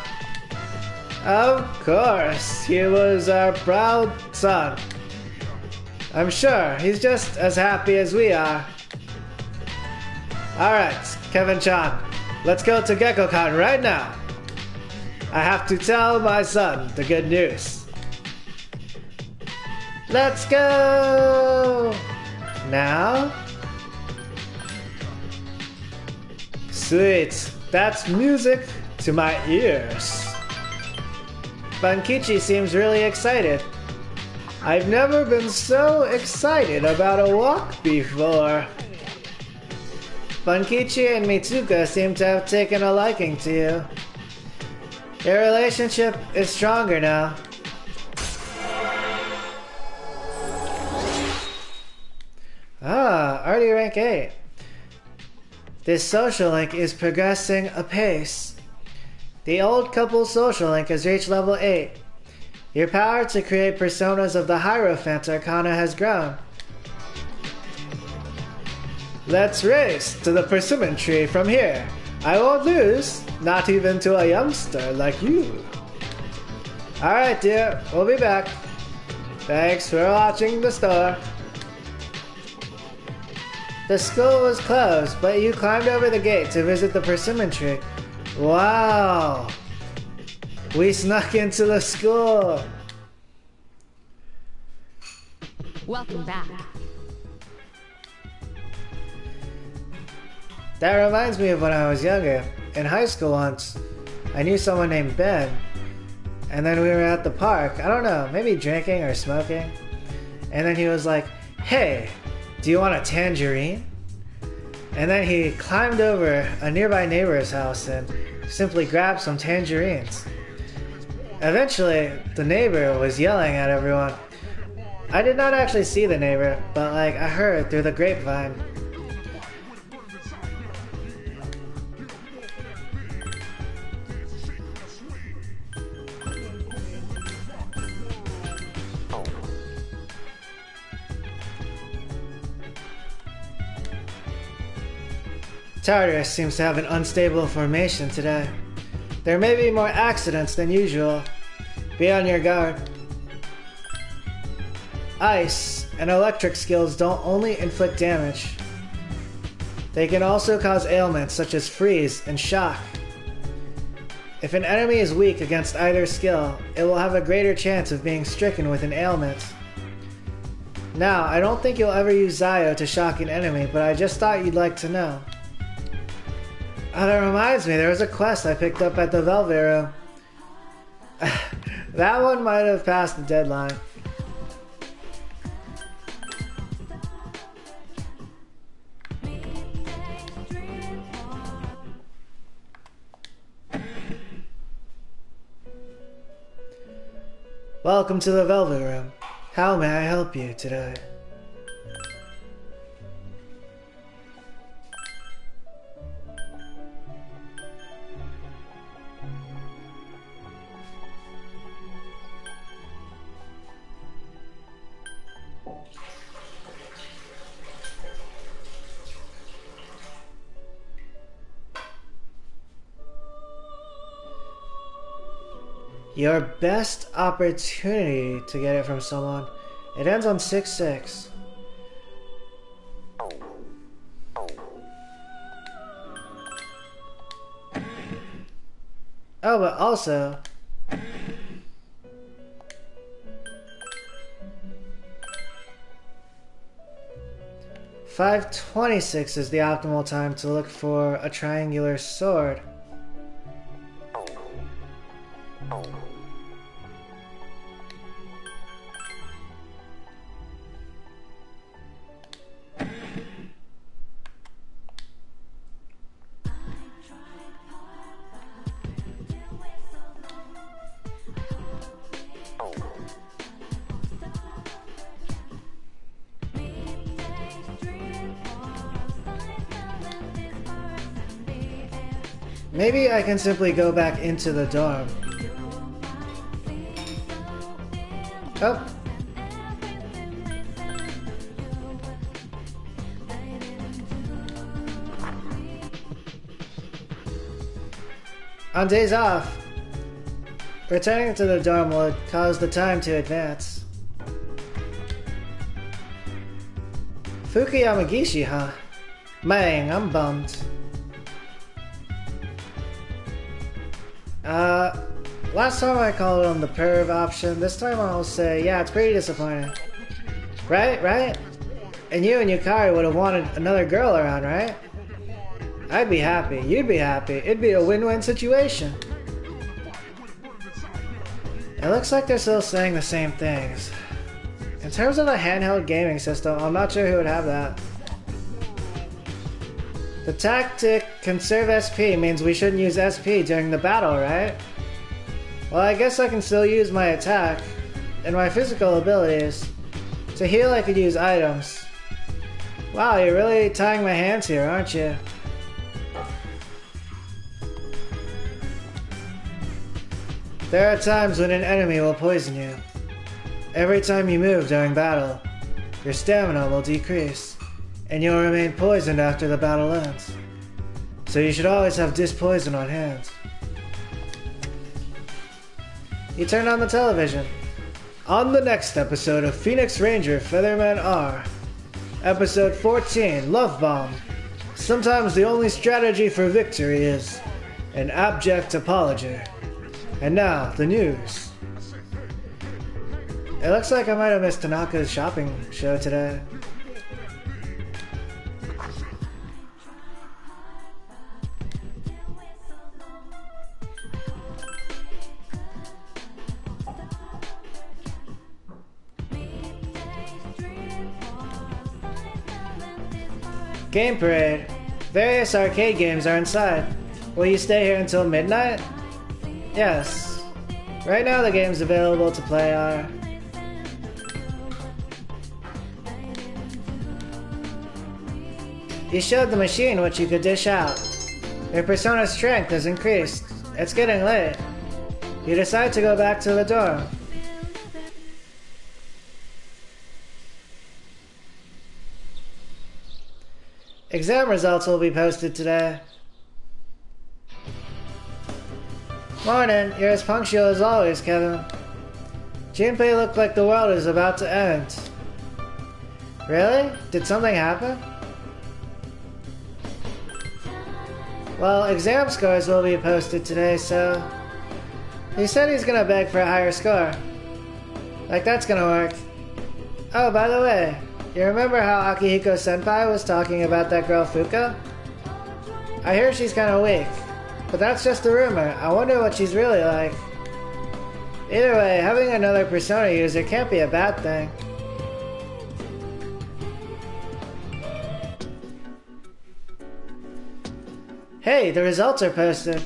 [SPEAKER 1] Of course, he was our proud son. I'm sure he's just as happy as we are. Alright, Kevin-chan, let's go to GeckoCon right now. I have to tell my son the good news. Let's go! Now? Sweet, that's music to my ears. Bankichi seems really excited. I've never been so excited about a walk before. Bankichi and Mitsuka seem to have taken a liking to you. Your relationship is stronger now. Ah, already rank 8. This social link is progressing apace. The old couple social link has reached level 8. Your power to create personas of the Hierophant Arcana has grown. Let's race to the persimmon tree from here. I won't lose, not even to a youngster like you. Alright dear, we'll be back. Thanks for watching the store. The school was closed, but you climbed over the gate to visit the persimmon tree. Wow! We snuck into the school!
[SPEAKER 2] Welcome back.
[SPEAKER 1] That reminds me of when I was younger. In high school once, I knew someone named Ben. And then we were at the park, I don't know, maybe drinking or smoking. And then he was like, hey, do you want a tangerine? And then he climbed over a nearby neighbor's house and simply grabbed some tangerines. Eventually, the neighbor was yelling at everyone. I did not actually see the neighbor, but I heard through the grapevine. Tartarus seems to have an unstable formation today. There may be more accidents than usual. Be on your guard. Ice and electric skills don't only inflict damage. They can also cause ailments such as freeze and shock. If an enemy is weak against either skill, it will have a greater chance of being stricken with an ailment. Now, I don't think you'll ever use Zayo to shock an enemy, but I just thought you'd like to know. Oh, that reminds me, there was a quest I picked up at the Velvet Room. That one might have passed the deadline. Welcome to the Velvet Room. How may I help you today? Your best opportunity to get it from someone. It ends on 6-6. Oh, but also... $5.26 is the optimal time to look for a triangular sword. Maybe I can simply go back into the dorm. Oh. On days off, returning to the dorm would cause the time to advance. Fukuyamagishi, huh? Man, I'm bummed. Last time I called him the perv option. This time I'll say, yeah, it's pretty disappointing. Right? And you and Yukari would have wanted another girl around, right? I'd be happy. You'd be happy. It'd be a win-win situation. It looks like they're still saying the same things. In terms of the handheld gaming system, I'm not sure who would have that. The tactic conserve SP means we shouldn't use SP during the battle, right? Well, I guess I can still use my attack and my physical abilities. To heal, I could use items. Wow, you're really tying my hands here, aren't you? There are times when an enemy will poison you. Every time you move during battle, your stamina will decrease, and you'll remain poisoned after the battle ends. So you should always have dispoison on hand. You turn on the television. On the next episode of Phoenix Ranger Featherman R, Episode 14, Love Bomb. Sometimes the only strategy for victory is an abject apology. And now, the news. It looks like I might have missed Tanaka's shopping show today. Game Parade. Various arcade games are inside. Will you stay here until midnight? Yes. Right now the games available to play are... You showed the machine what you could dish out. Your Persona's strength has increased. It's getting late. You decide to go back to the dorm. Exam results will be posted today. Morning, you're as punctual as always, Kevin. Junpei looked like the world is about to end. Really? Did something happen? Well, exam scores will be posted today, so... He said he's gonna beg for a higher score. Like that's gonna work. Oh, by the way, you remember how Akihiko-senpai was talking about that girl Fuka? I hear she's kinda weak. But that's just a rumor. I wonder what she's really like. Either way, having another Persona user can't be a bad thing. Hey, the results are posted.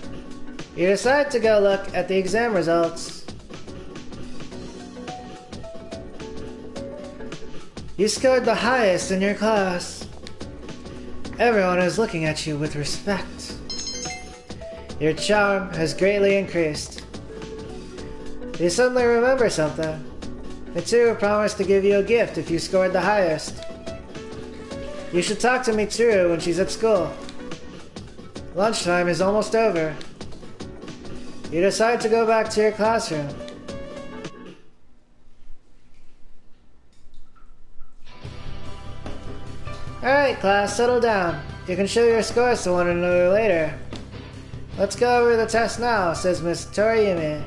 [SPEAKER 1] You decide to go look at the exam results. You scored the highest in your class. Everyone is looking at you with respect. Your charm has greatly increased. You suddenly remember something. Mitsuru promised to give you a gift if you scored the highest. You should talk to Mitsuru when she's at school. Lunchtime is almost over. You decide to go back to your classroom. Alright class, settle down. You can show your scores to one another later. Let's go over the test now, says Miss Toriyumi.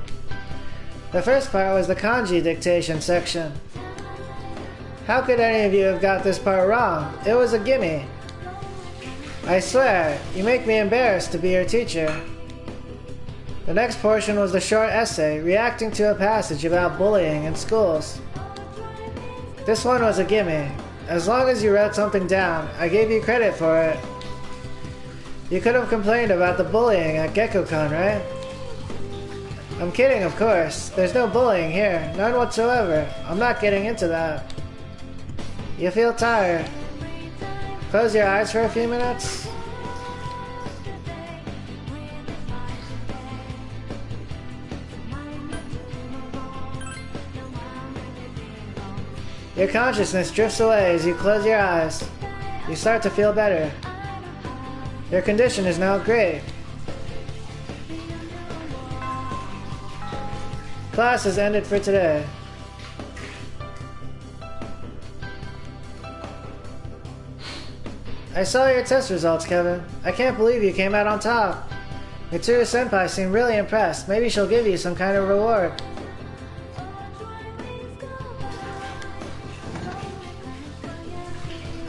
[SPEAKER 1] The first part was the kanji dictation section. How could any of you have got this part wrong? It was a gimme. I swear, you make me embarrassed to be your teacher. The next portion was the short essay, reacting to a passage about bullying in schools. This one was a gimme. As long as you wrote something down, I gave you credit for it. You could have complained about the bullying at Gekkoukan, right? I'm kidding, of course. There's no bullying here, none whatsoever. I'm not getting into that. You feel tired. Close your eyes for a few minutes. Your consciousness drifts away as you close your eyes. You start to feel better. Your condition is now great. Class has ended for today. I saw your test results, Kevin. I can't believe you came out on top. Mitsuru-senpai seemed really impressed. Maybe she'll give you some kind of reward.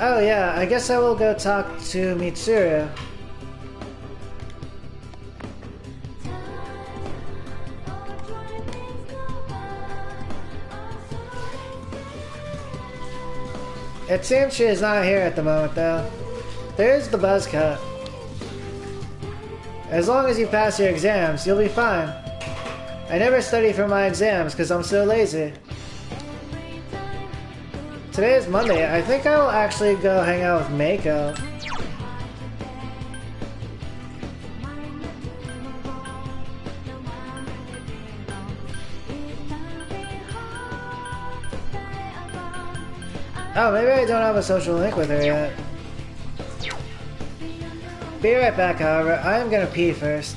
[SPEAKER 1] Oh yeah, I guess I will go talk to Mitsuru. It seems she is not here at the moment though. There's the buzz cut. As long as you pass your exams, you'll be fine. I never study for my exams because I'm so lazy. Today is Monday. I think I will actually go hang out with Mako. Oh, maybe I don't have a social link with her yet. Be right back, however. I am gonna pee first.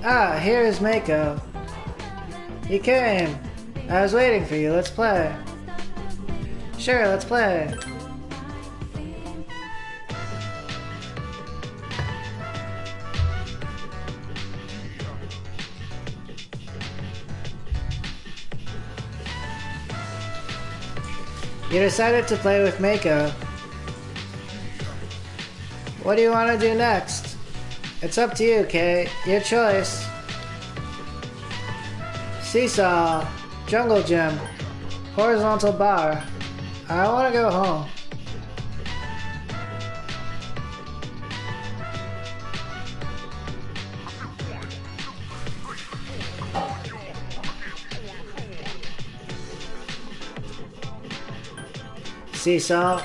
[SPEAKER 1] Ah, here is Mako. You came. I was waiting for you. Let's play. Sure, let's play. You decided to play with Mako. What do you want to do next? It's up to you, Kay. Your choice. Seesaw, jungle gym, horizontal bar. I want to go home. Seesaw.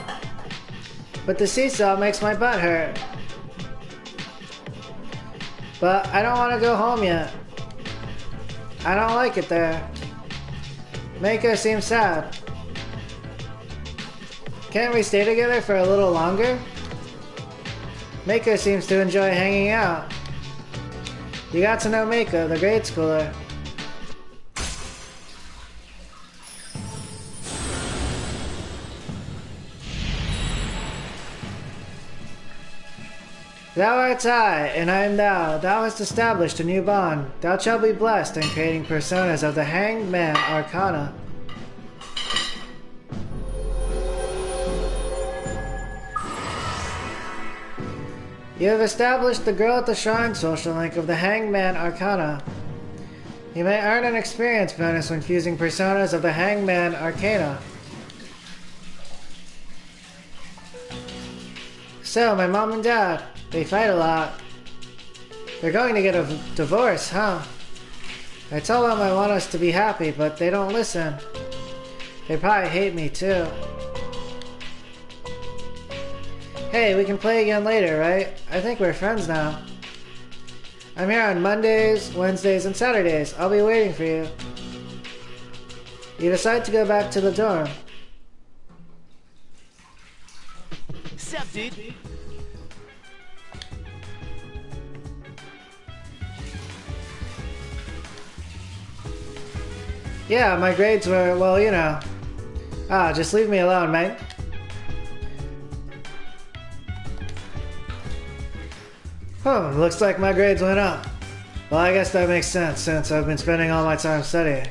[SPEAKER 1] But the seesaw makes my butt hurt. But I don't want to go home yet. I don't like it there. Mako seems sad. Can't we stay together for a little longer? Mako seems to enjoy hanging out. You got to know Mako, the grade schooler. Thou art I, and I am thou. Thou hast established a new bond. Thou shalt be blessed in creating personas of the Hanged Man Arcana. You have established the Girl at the Shrine social link of the Hangman Arcana. You may earn an experience bonus when fusing personas of the Hangman Arcana. So, my mom and dad, they fight a lot. They're going to get a divorce, huh? I tell them I want us to be happy, but they don't listen. They probably hate me too. Hey, we can play again later, right? I think we're friends now. I'm here on Mondays, Wednesdays, and Saturdays. I'll be waiting for you. You decide to go back to the dorm.
[SPEAKER 3] Sup, dude?
[SPEAKER 1] Yeah, my grades were, well, you know. Just leave me alone, mate. Looks like my grades went up. Well, I guess that makes sense since I've been spending all my time studying.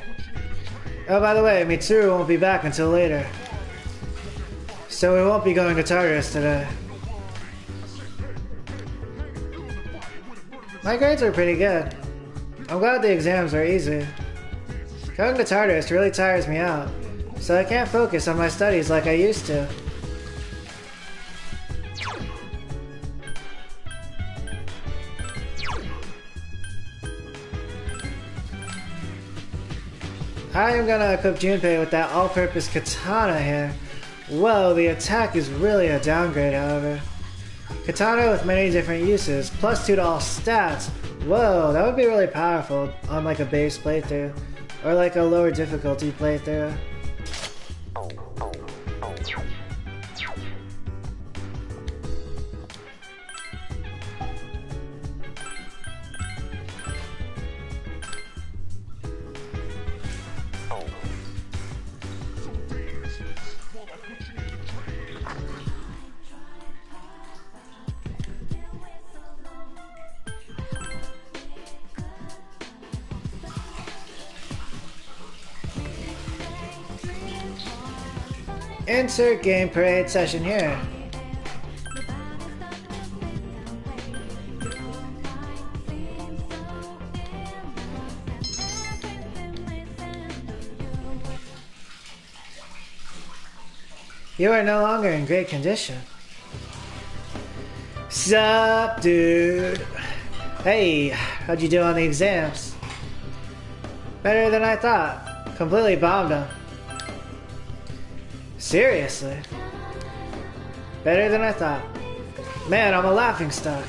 [SPEAKER 1] Oh, by the way, Mitsuru won't be back until later. So we won't be going to Tartarus today. My grades are pretty good. I'm glad the exams are easy. Going to Tartarus really tires me out, so I can't focus on my studies like I used to. I am gonna equip Junpei with that all-purpose katana here. Whoa, the attack is really a downgrade, however. Katana with many different uses, plus 2 to all stats. Whoa, that would be really powerful on like a base playthrough, or like a lower difficulty playthrough. Insert game parade session here. You are no longer in great condition. Sup, dude? Hey, how'd you do on the exams? Better than I thought. Completely bombed them. Seriously? Better than I thought. Man, I'm a laughingstock.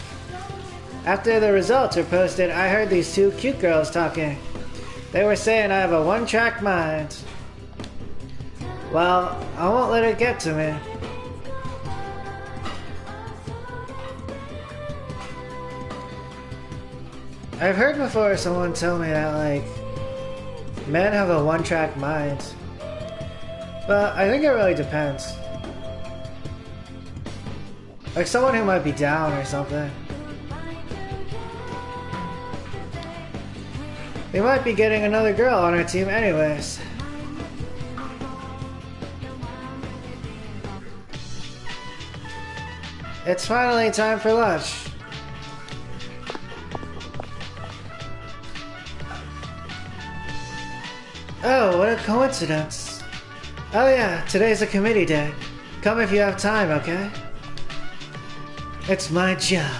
[SPEAKER 1] After the results were posted, I heard these 2 cute girls talking. They were saying I have a one-track mind. Well, I won't let it get to me. I've heard before someone tell me that, like, men have a one-track mind. But I think it really depends. Like someone who might be down or something. They might be getting another girl on our team anyways. It's finally time for lunch. Oh, what a coincidence. Oh yeah, today's a committee day. Come if you have time, okay? It's my job.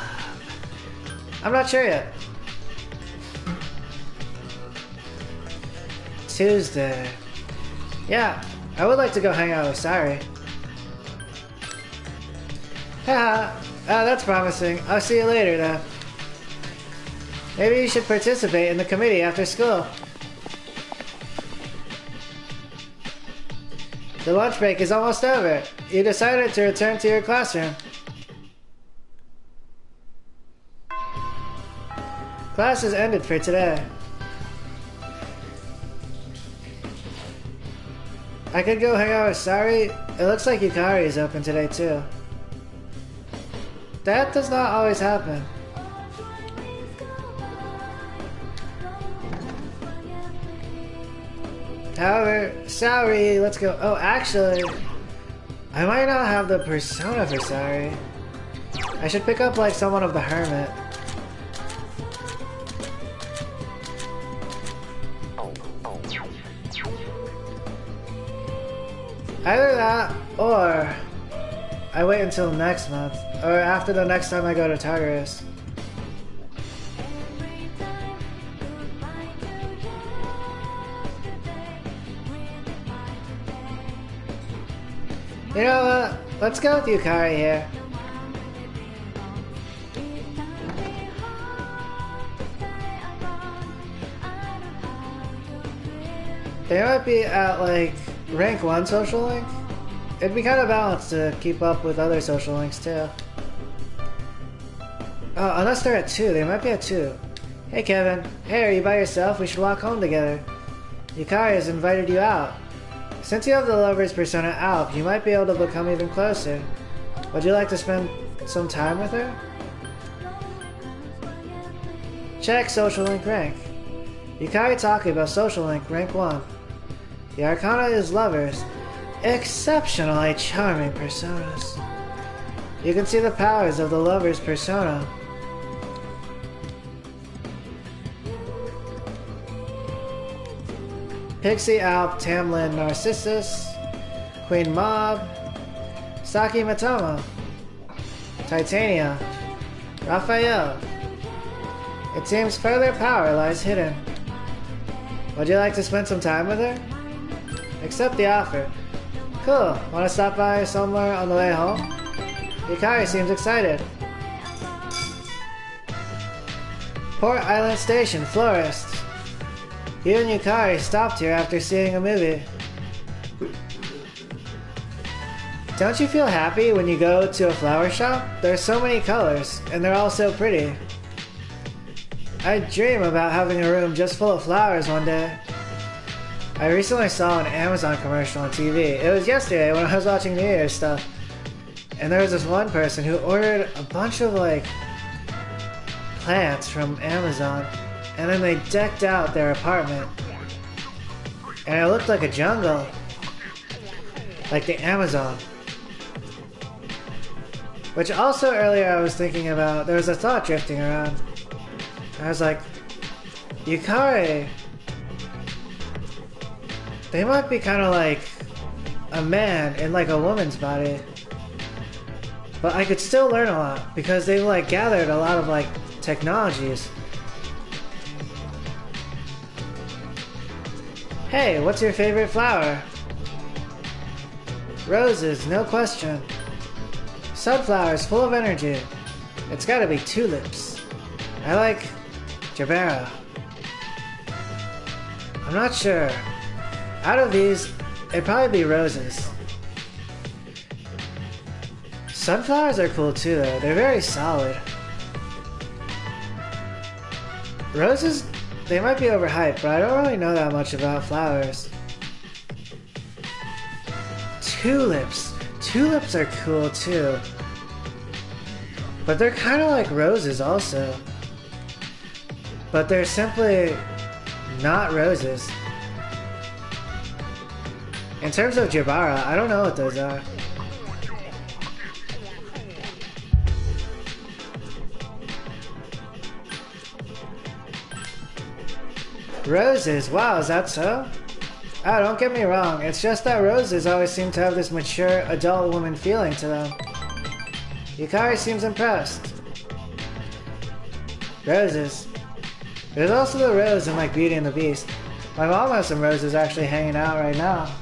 [SPEAKER 1] I'm not sure yet. Tuesday. Yeah, I would like to go hang out with Sari. Haha, that's promising. I'll see you later though. Maybe you should participate in the committee after school. The lunch break is almost over. You decided to return to your classroom. Class is ended for today. I could go hang out with Sari. It looks like Yukari is open today too. That does not always happen. However, Sari, let's go. Oh, actually, I might not have the persona for Sari. I should pick up like someone of the Hermit. Either that, or I wait until next month, or after the next time I go to Tartarus. You know what? Let's go with Yukari here. They might be at like rank 1 social link. It'd be kind of balanced to keep up with other social links too. Oh, unless they're at 2. They might be at 2. Hey Kevin. Hey, are you by yourself? We should walk home together. Yukari has invited you out. Since you have the lover's persona out, you might be able to become even closer. Would you like to spend some time with her? Check social link rank. Yukari Takuba social link rank 1. The Arcana is lovers. Exceptionally charming personas. You can see the powers of the lover's persona. Pixie Alp, Tamlin Narcissus, Queen Mob, Saki Matoma, Titania, Raphael. It seems further power lies hidden. Would you like to spend some time with her? Accept the offer. Cool. Want to stop by somewhere on the way home? Yukari seems excited. Port Island Station, Florist. You and Yukari stopped here after seeing a movie. Don't you feel happy when you go to a flower shop? There are so many colors, and they're all so pretty. I dream about having a room just full of flowers one day. I recently saw an Amazon commercial on TV. It was yesterday when I was watching New Year's stuff. And there was this one person who ordered a bunch of like plants from Amazon. And then they decked out their apartment. And it looked like a jungle. Like the Amazon. Which also earlier I was thinking about, there was a thought drifting around. I was like, Yukari, they might be kind of like a man in like a woman's body. But I could still learn a lot because they've like gathered a lot of like technologies. Hey, what's your favorite flower? Roses, no question. Sunflowers, full of energy. It's gotta be tulips. I like Jabera. I'm not sure. Out of these, it'd probably be roses. Sunflowers are cool too though. They're very solid. Roses, they might be overhyped, but I don't really know that much about flowers. Tulips. Tulips are cool too. But they're kind of like roses also. But they're simply not roses. In terms of Jabara, I don't know what those are. Roses? Wow, is that so? Oh, don't get me wrong, it's just that roses always seem to have this mature, adult woman feeling to them. Yukari seems impressed. Roses. There's also the rose in like Beauty and the Beast. My mom has some roses actually hanging out right now.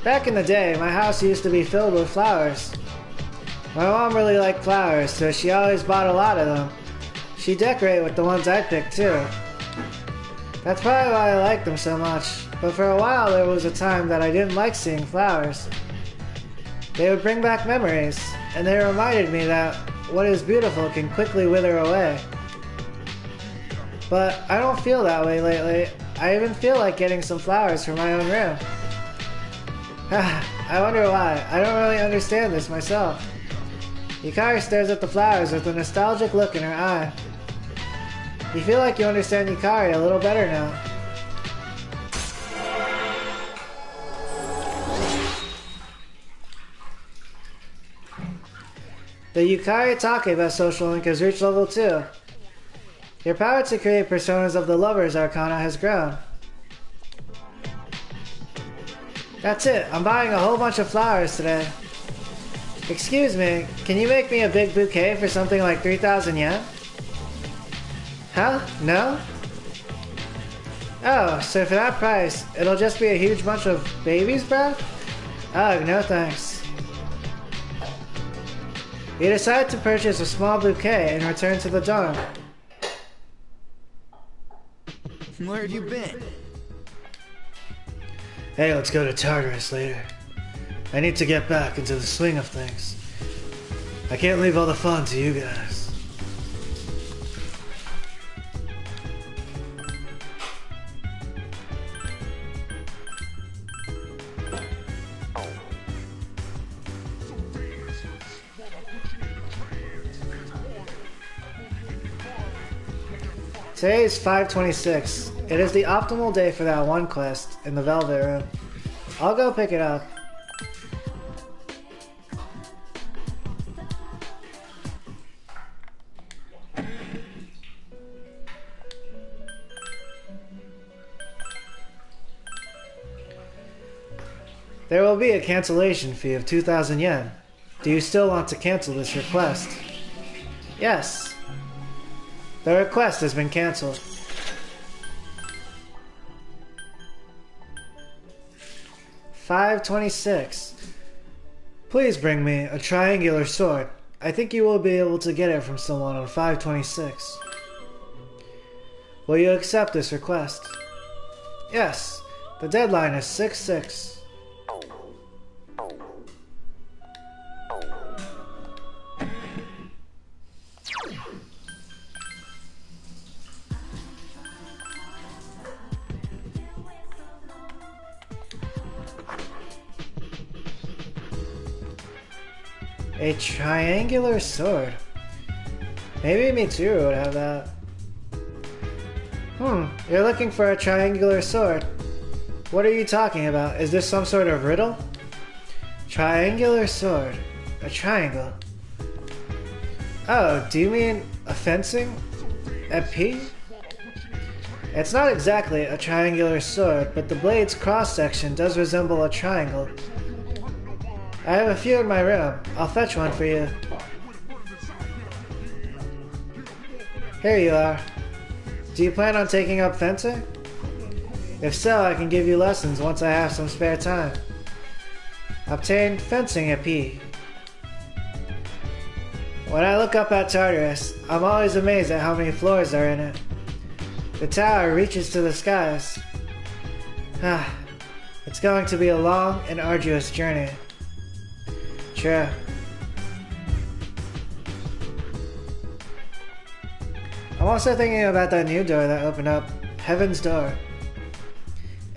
[SPEAKER 1] Back in the day, my house used to be filled with flowers. My mom really liked flowers, so she always bought a lot of them. She'd decorate with the ones I picked too. That's probably why I liked them so much, but for a while there was a time that I didn't like seeing flowers. They would bring back memories, and they reminded me that what is beautiful can quickly wither away. But I don't feel that way lately. I even feel like getting some flowers for my own room. I wonder why. I don't really understand this myself. Yukari stares at the flowers with a nostalgic look in her eye. You feel like you understand Yukari a little better now. The Yukari Takeba social link has reached level 2. Your power to create personas of the Lover's Arcana has grown. That's it, I'm buying a whole bunch of flowers today. Excuse me, can you make me a big bouquet for something like 3,000 yen? Huh? No? Oh, so for that price, it'll just be a huge bunch of baby's breath? Ugh, no thanks. You decide to purchase a small bouquet and return to the dorm.
[SPEAKER 5] Where have you been?
[SPEAKER 1] Hey, let's go to Tartarus later. I need to get back into the swing of things. I can't leave all the fun to you guys. Today is 5/26. It is the optimal day for that one quest in the Velvet Room. I'll go pick it up. There will be a cancellation fee of 2,000 yen. Do you still want to cancel this request? Yes. The request has been cancelled. $5.26. Please bring me a triangular sword. I think you will be able to get it from someone on 5/26. Will you accept this request? Yes. The deadline is 6/6. A triangular sword. Maybe Mitsuru would have that. You're looking for a triangular sword. What are you talking about? Is this some sort of riddle? Triangular sword. A triangle. Oh, do you mean a fencing? A P? It's not exactly a triangular sword, but the blade's cross-section does resemble a triangle. I have a few in my room. I'll fetch one for you. Here you are. Do you plan on taking up fencing? If so, I can give you lessons once I have some spare time. Obtain fencing at P. When I look up at Tartarus, I'm always amazed at how many floors are in it. The tower reaches to the skies. It's going to be a long and arduous journey. True. I'm also thinking about that new door that opened up, Heaven's Door.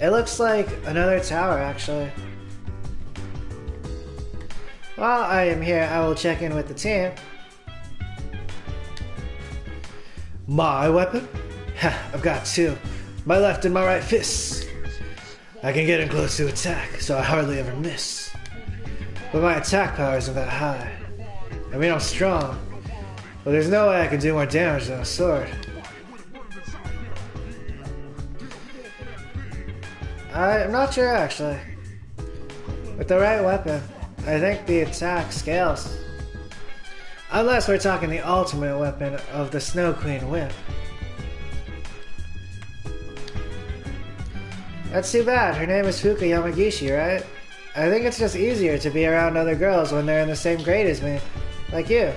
[SPEAKER 1] It looks like another tower, actually. While I am here, I will check in with the team. My weapon? I've got two. My left and my right fists. I can get in close to attack, so I hardly ever miss. But my attack power isn't that high. I mean, I'm strong, but there's no way I can do more damage than a sword. I'm not sure, actually. With the right weapon, I think the attack scales. Unless we're talking the ultimate weapon of the Snow Queen Whip. That's too bad. Her name is Fuka Yamagishi, right? I think it's just easier to be around other girls when they're in the same grade as me. Like you.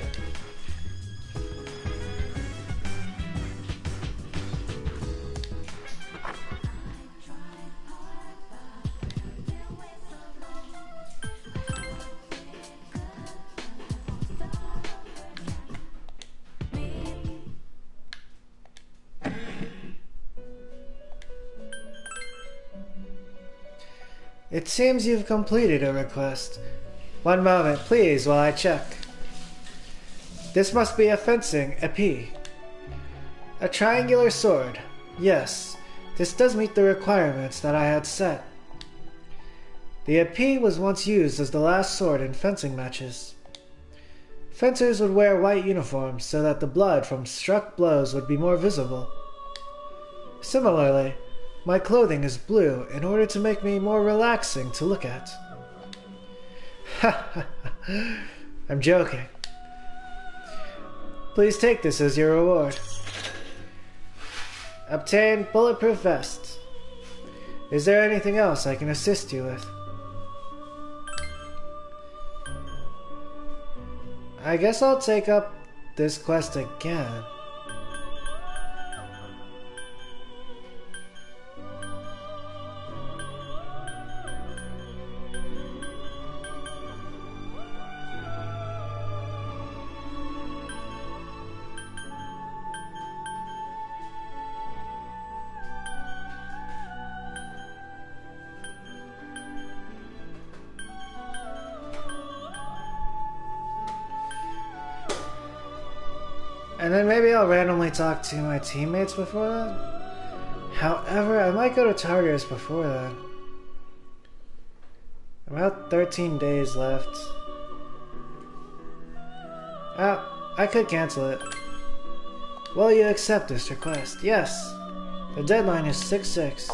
[SPEAKER 1] It seems you've completed a request. One moment, please, while I check. This must be a fencing épée. A triangular sword. Yes, this does meet the requirements that I had set. The épée was once used as the last sword in fencing matches. Fencers would wear white uniforms so that the blood from struck blows would be more visible. Similarly, my clothing is blue in order to make me more relaxing to look at. I'm joking. Please take this as your reward. Obtain bulletproof vest. Is there anything else I can assist you with? I guess I'll take up this quest again. And then maybe I'll randomly talk to my teammates before that. However, I might go to Tartarus before that. About 13 days left. Oh, I could cancel it. Will you accept this request? Yes. The deadline is 6/6.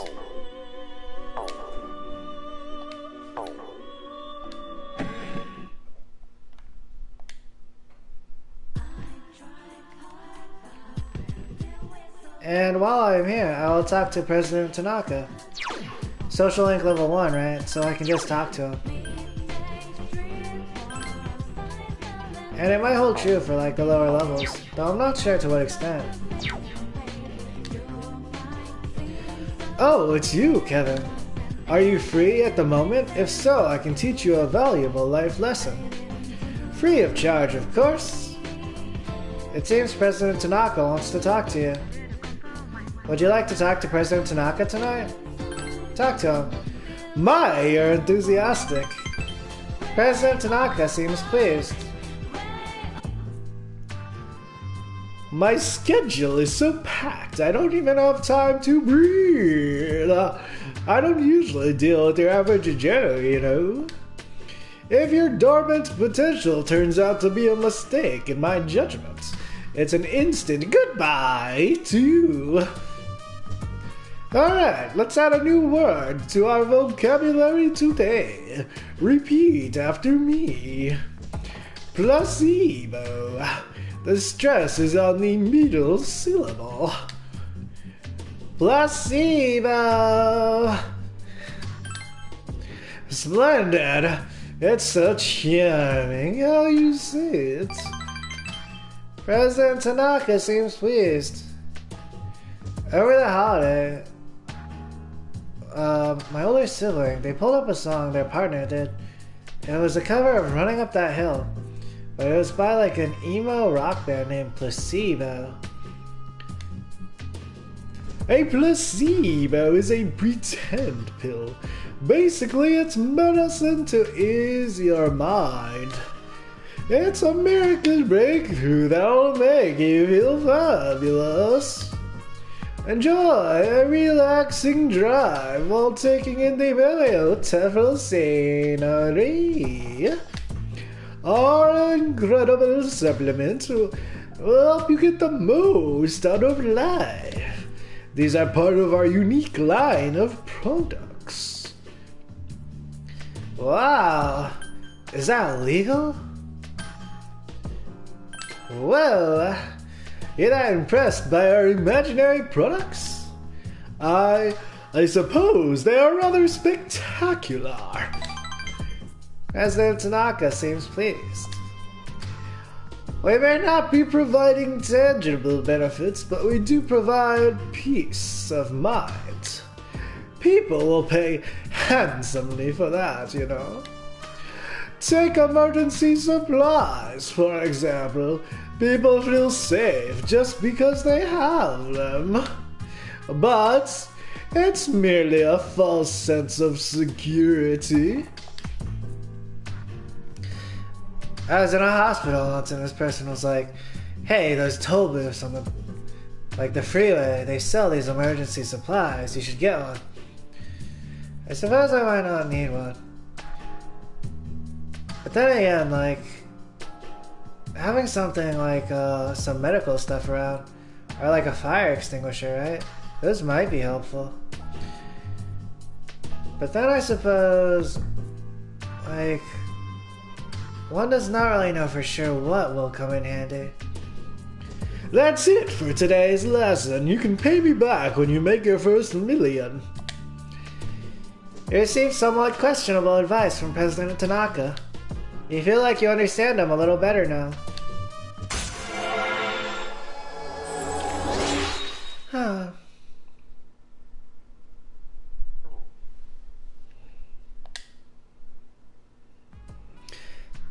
[SPEAKER 1] And while I'm here, I will talk to President Tanaka. Social link level 1, right? So I can just talk to him. And it might hold true for like the lower levels, though I'm not sure to what extent. Oh, it's you, Kevin. Are you free at the moment? If so, I can teach you a valuable life lesson. Free of charge, of course. It seems President Tanaka wants to talk to you. Would you like to talk to President Tanaka tonight? Talk to him. My, you're enthusiastic. President Tanaka seems pleased. My schedule is so packed, I don't even have time to breathe. I don't usually deal with your average Joe, you know. If your dormant potential turns out to be a mistake in my judgment, it's an instant goodbye to you. Alright, let's add a new word to our vocabulary today. Repeat after me. Placebo. The stress is on the middle syllable. Placebo. Splendid. It's so charming how you say it. President Tanaka seems pleased. Over the holiday, my older sibling, they pulled up a song their partner did. It was a cover of Running Up That Hill, but it was by like an emo rock band named Placebo. A placebo is a pretend pill. Basically, it's medicine to ease your mind. It's a miracle breakthrough that'll make you feel fabulous. Enjoy a relaxing drive while taking in the beautiful scenery. Our incredible supplement will help you get the most out of life. These are part of our unique line of products. Wow, is that legal? Well, you're not impressed by our imaginary products? I suppose they are rather spectacular. President Tanaka seems pleased. We may not be providing tangible benefits, but we do provide peace of mind. People will pay handsomely for that, you know. Take emergency supplies, for example. People feel safe just because they have them. But it's merely a false sense of security. I was in a hospital once and this person was like, hey, those toll booths on the freeway, they sell these emergency supplies, you should get one. I suppose I might not need one. But then again, having something like some medical stuff around, or like a fire extinguisher, right? Those might be helpful. But then I suppose, like, one does not really know for sure what will come in handy. That's it for today's lesson. You can pay me back when you make your first $1,000,000. You received somewhat questionable advice from President Tanaka. You feel like you understand him a little better now. Huh.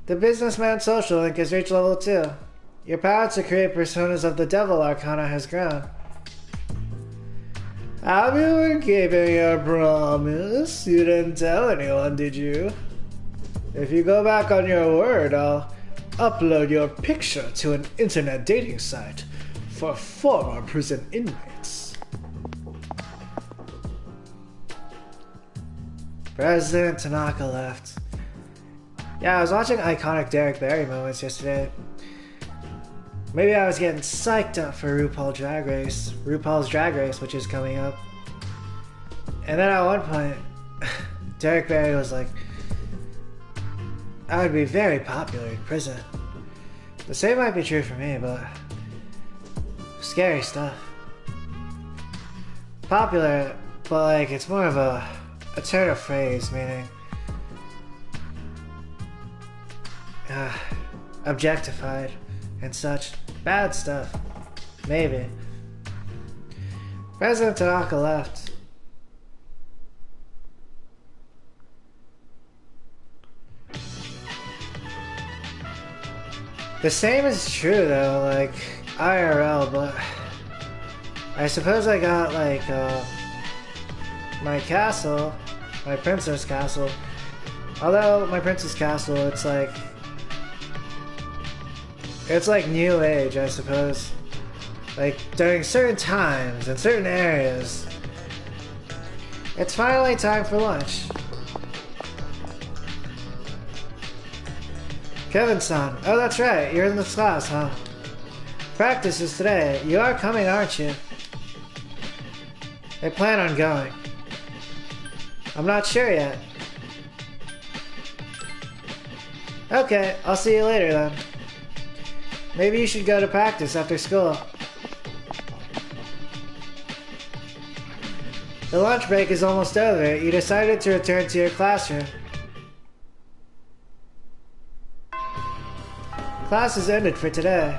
[SPEAKER 1] The Businessman Social Link has reached level 2. Your power to create personas of the Devil Arcana has grown. Have you been keeping your promise? You didn't tell anyone, did you? If you go back on your word, I'll upload your picture to an internet dating site for former prison inmates. President Tanaka left. Yeah, I was watching iconic Derek Barry moments yesterday. Maybe I was getting psyched up for RuPaul's Drag Race, which is coming up. And then at one point, Derek Barry was like, I would be very popular in prison. The same might be true for me, but scary stuff. Popular, but like it's more of a turn of phrase, meaning objectified and such. Bad stuff. Maybe. President Tanaka left. The same is true though, like IRL, but I suppose I got like my castle, my princess castle. Although my princess castle, it's like new age, I suppose. Like during certain times and certain areas. It's finally time for lunch. Kevin-san, oh that's right, you're in this class, huh? Practice is today. You are coming, aren't you? I plan on going. I'm not sure yet. Okay, I'll see you later then. Maybe you should go to practice after school. The lunch break is almost over. You decided to return to your classroom. Class is ended for today.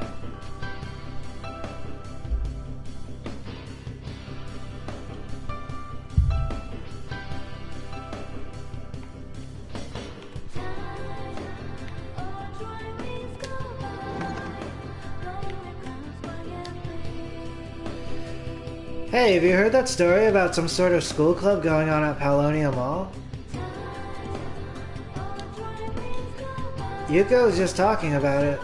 [SPEAKER 1] Hey, have you heard that story about some sort of school club going on at Paolonia Mall? Yuko was just talking about it.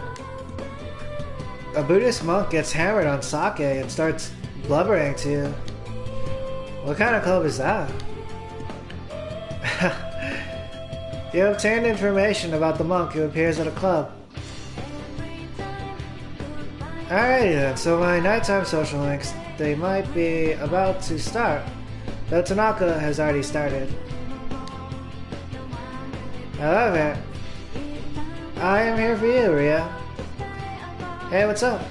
[SPEAKER 1] A Buddhist monk gets hammered on sake and starts blubbering to you. What kind of club is that? You obtained information about the monk who appears at a club. Alrighty then, so my nighttime social links, they might be about to start. Though Tanaka has already started. However, I am here for you, Ria. Hey, what's up?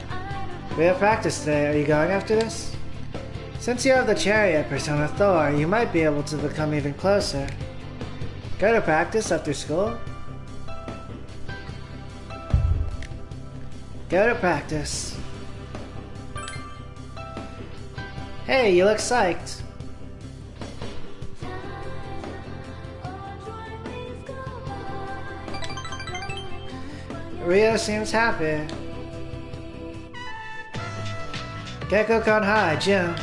[SPEAKER 1] We have practice today. Are you going after this? Since you have the chariot persona Thor, you might be able to become even closer. Go to practice after school? Go to practice. Hey, you look psyched. Rio seems happy. Gecko-kun High, Gym.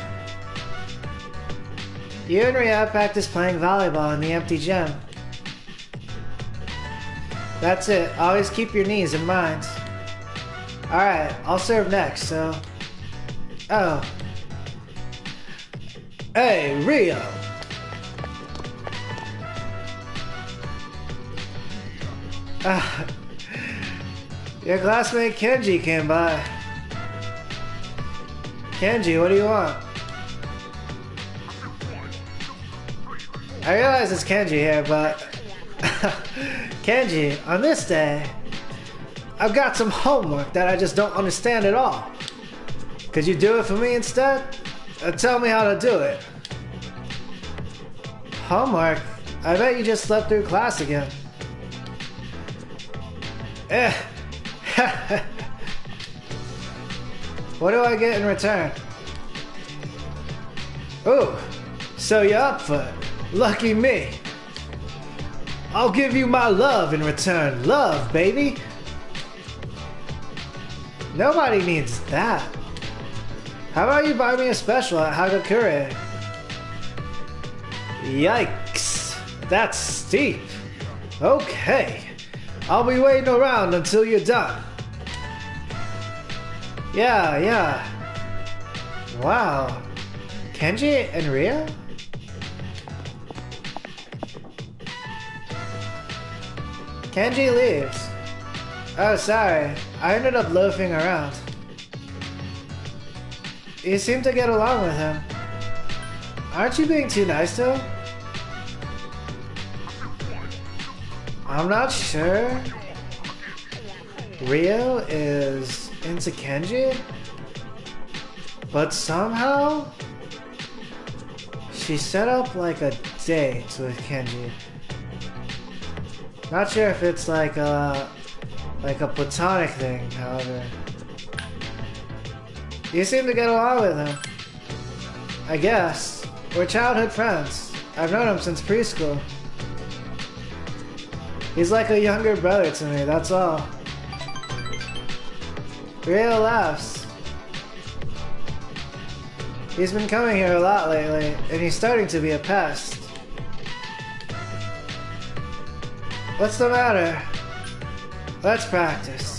[SPEAKER 1] You and Rio practice playing volleyball in the empty gym. That's it. Always keep your knees in mind. Alright, I'll serve next, so... Oh. Hey, Rio! Your classmate Kenji came by. Kenji, what do you want? I realize it's Kenji here, but... Kenji, on this day, I've got some homework that I just don't understand at all. Could you do it for me instead? Tell me how to do it. Homework? I bet you just slept through class again. What do I get in return? Ooh, so you're up for it. Lucky me. I'll give you my love in return. Love, baby. Nobody needs that. How about you buy me a special at Hagakure? Yikes. That's steep. Okay. I'll be waiting around until you're done. Yeah. Wow. Kenji and Ria? Kenji leaves. Oh, sorry. I ended up loafing around. You seem to get along with him. Aren't you being too nice to him? I'm not sure. Rio is into Kenji? But somehow she set up like a date with Kenji. Not sure if it's like a platonic thing, however. You seem to get along with him. I guess. We're childhood friends. I've known him since preschool. He's like a younger brother to me, that's all. Rio laughs. He's been coming here a lot lately, and he's starting to be a pest. What's the matter? Let's practice.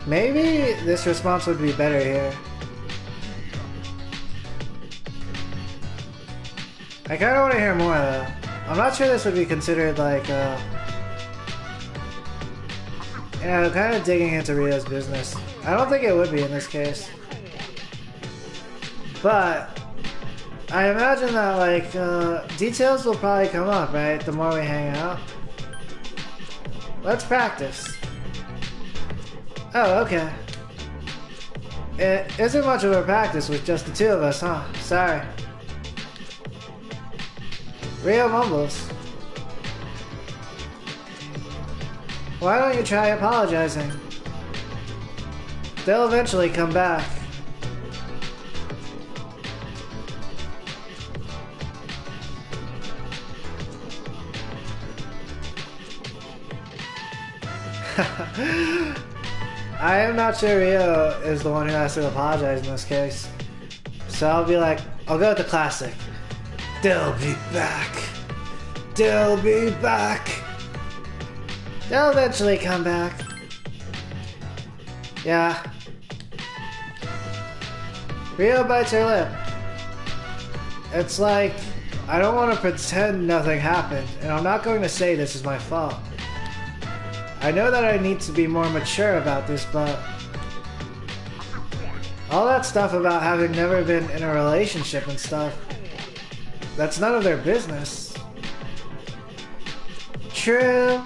[SPEAKER 1] Maybe this response would be better here. I kinda wanna hear more though. I'm not sure this would be considered like, kinda digging into Rio's business. I don't think it would be in this case. But, I imagine that like, details will probably come up, right? The more we hang out. Let's practice. Oh, okay. It isn't much of a practice with just the two of us, huh? Sorry. Rio mumbles. Why don't you try apologizing? They'll eventually come back. I am not sure Rio is the one who has to apologize in this case. So I'll be like, I'll go with the classic. They'll be back. They'll be back. They'll eventually come back. Yeah. Rio bites her lip. It's like, I don't want to pretend nothing happened, and I'm not going to say this is my fault. I know that I need to be more mature about this, but all that stuff about having never been in a relationship and stuff, that's none of their business. True.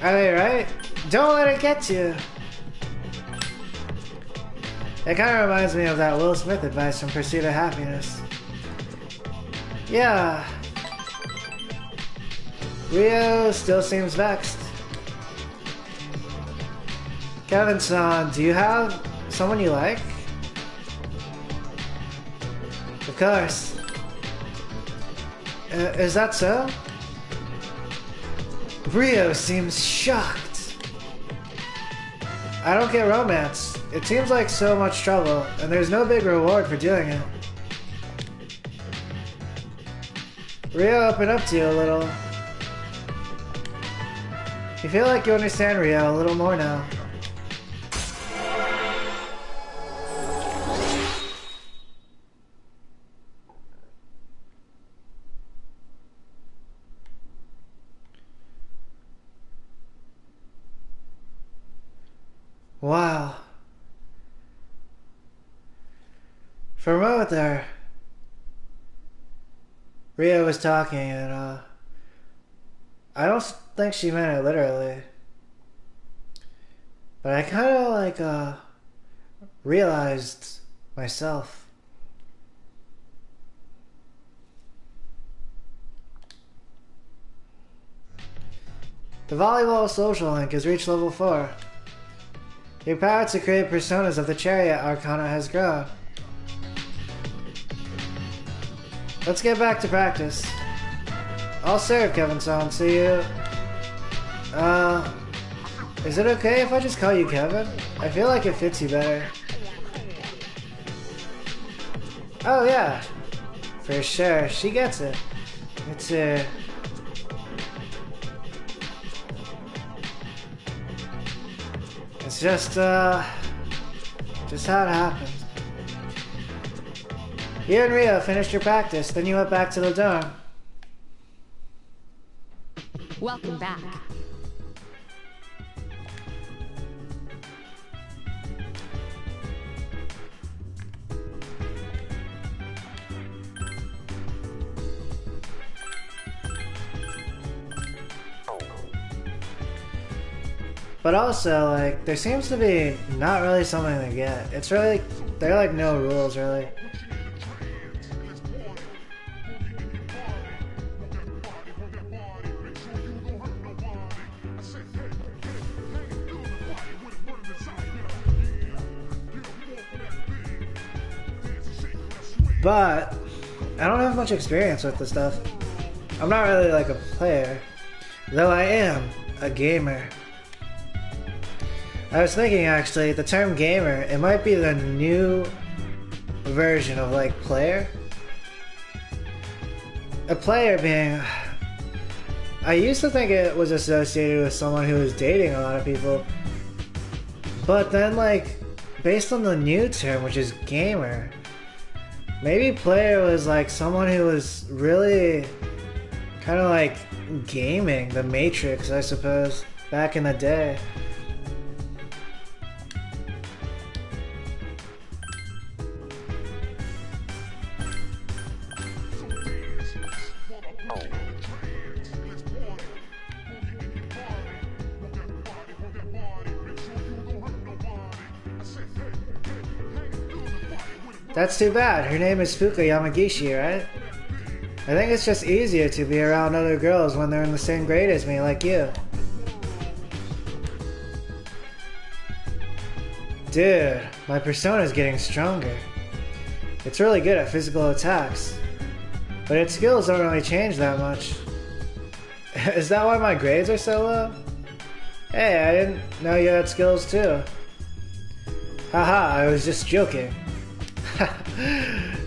[SPEAKER 1] Are they right? Don't let it get to you. It kind of reminds me of that Will Smith advice from Pursuit of Happiness. Yeah. Rio still seems vexed. Kevin-san, do you have someone you like? Of course. Is that so? Rio seems shocked. I don't get romance. It seems like so much trouble, and there's no big reward for doing it. Rio opened up to you a little. You feel like you understand Rio a little more now. Wow. For a moment there, Rio was talking and I don't think she meant it literally. But I kind of like realized myself. The volleyball social link has reached level 4. Your power to create personas of the Chariot Arcana has grown. Let's get back to practice. I'll serve, Kevin-san. See you. Is it okay if I just call you Kevin? I feel like it fits you better. Oh yeah, for sure. She gets it. It's It's just how it happened. You and Rio finished your practice, then you went back to the dorm.
[SPEAKER 2] Welcome back.
[SPEAKER 1] But also, like, there seems to be not really something to get. It's really, there are like no rules, really. But I don't have much experience with this stuff. I'm not really like a player, though I am a gamer. I was thinking actually, the term gamer, it might be the new version of like player. A player being, I used to think it was associated with someone who was dating a lot of people, but then like, based on the new term, which is gamer, maybe player was like someone who was really kind of like gaming the Matrix, I suppose, back in the day. That's too bad. Her name is Fuka Yamagishi, right? I think it's just easier to be around other girls when they're in the same grade as me, like you. Dude, my persona's getting stronger. It's really good at physical attacks, but its skills don't really change that much. Is that why my grades are so low? Hey, I didn't know you had skills too. Haha, I was just joking.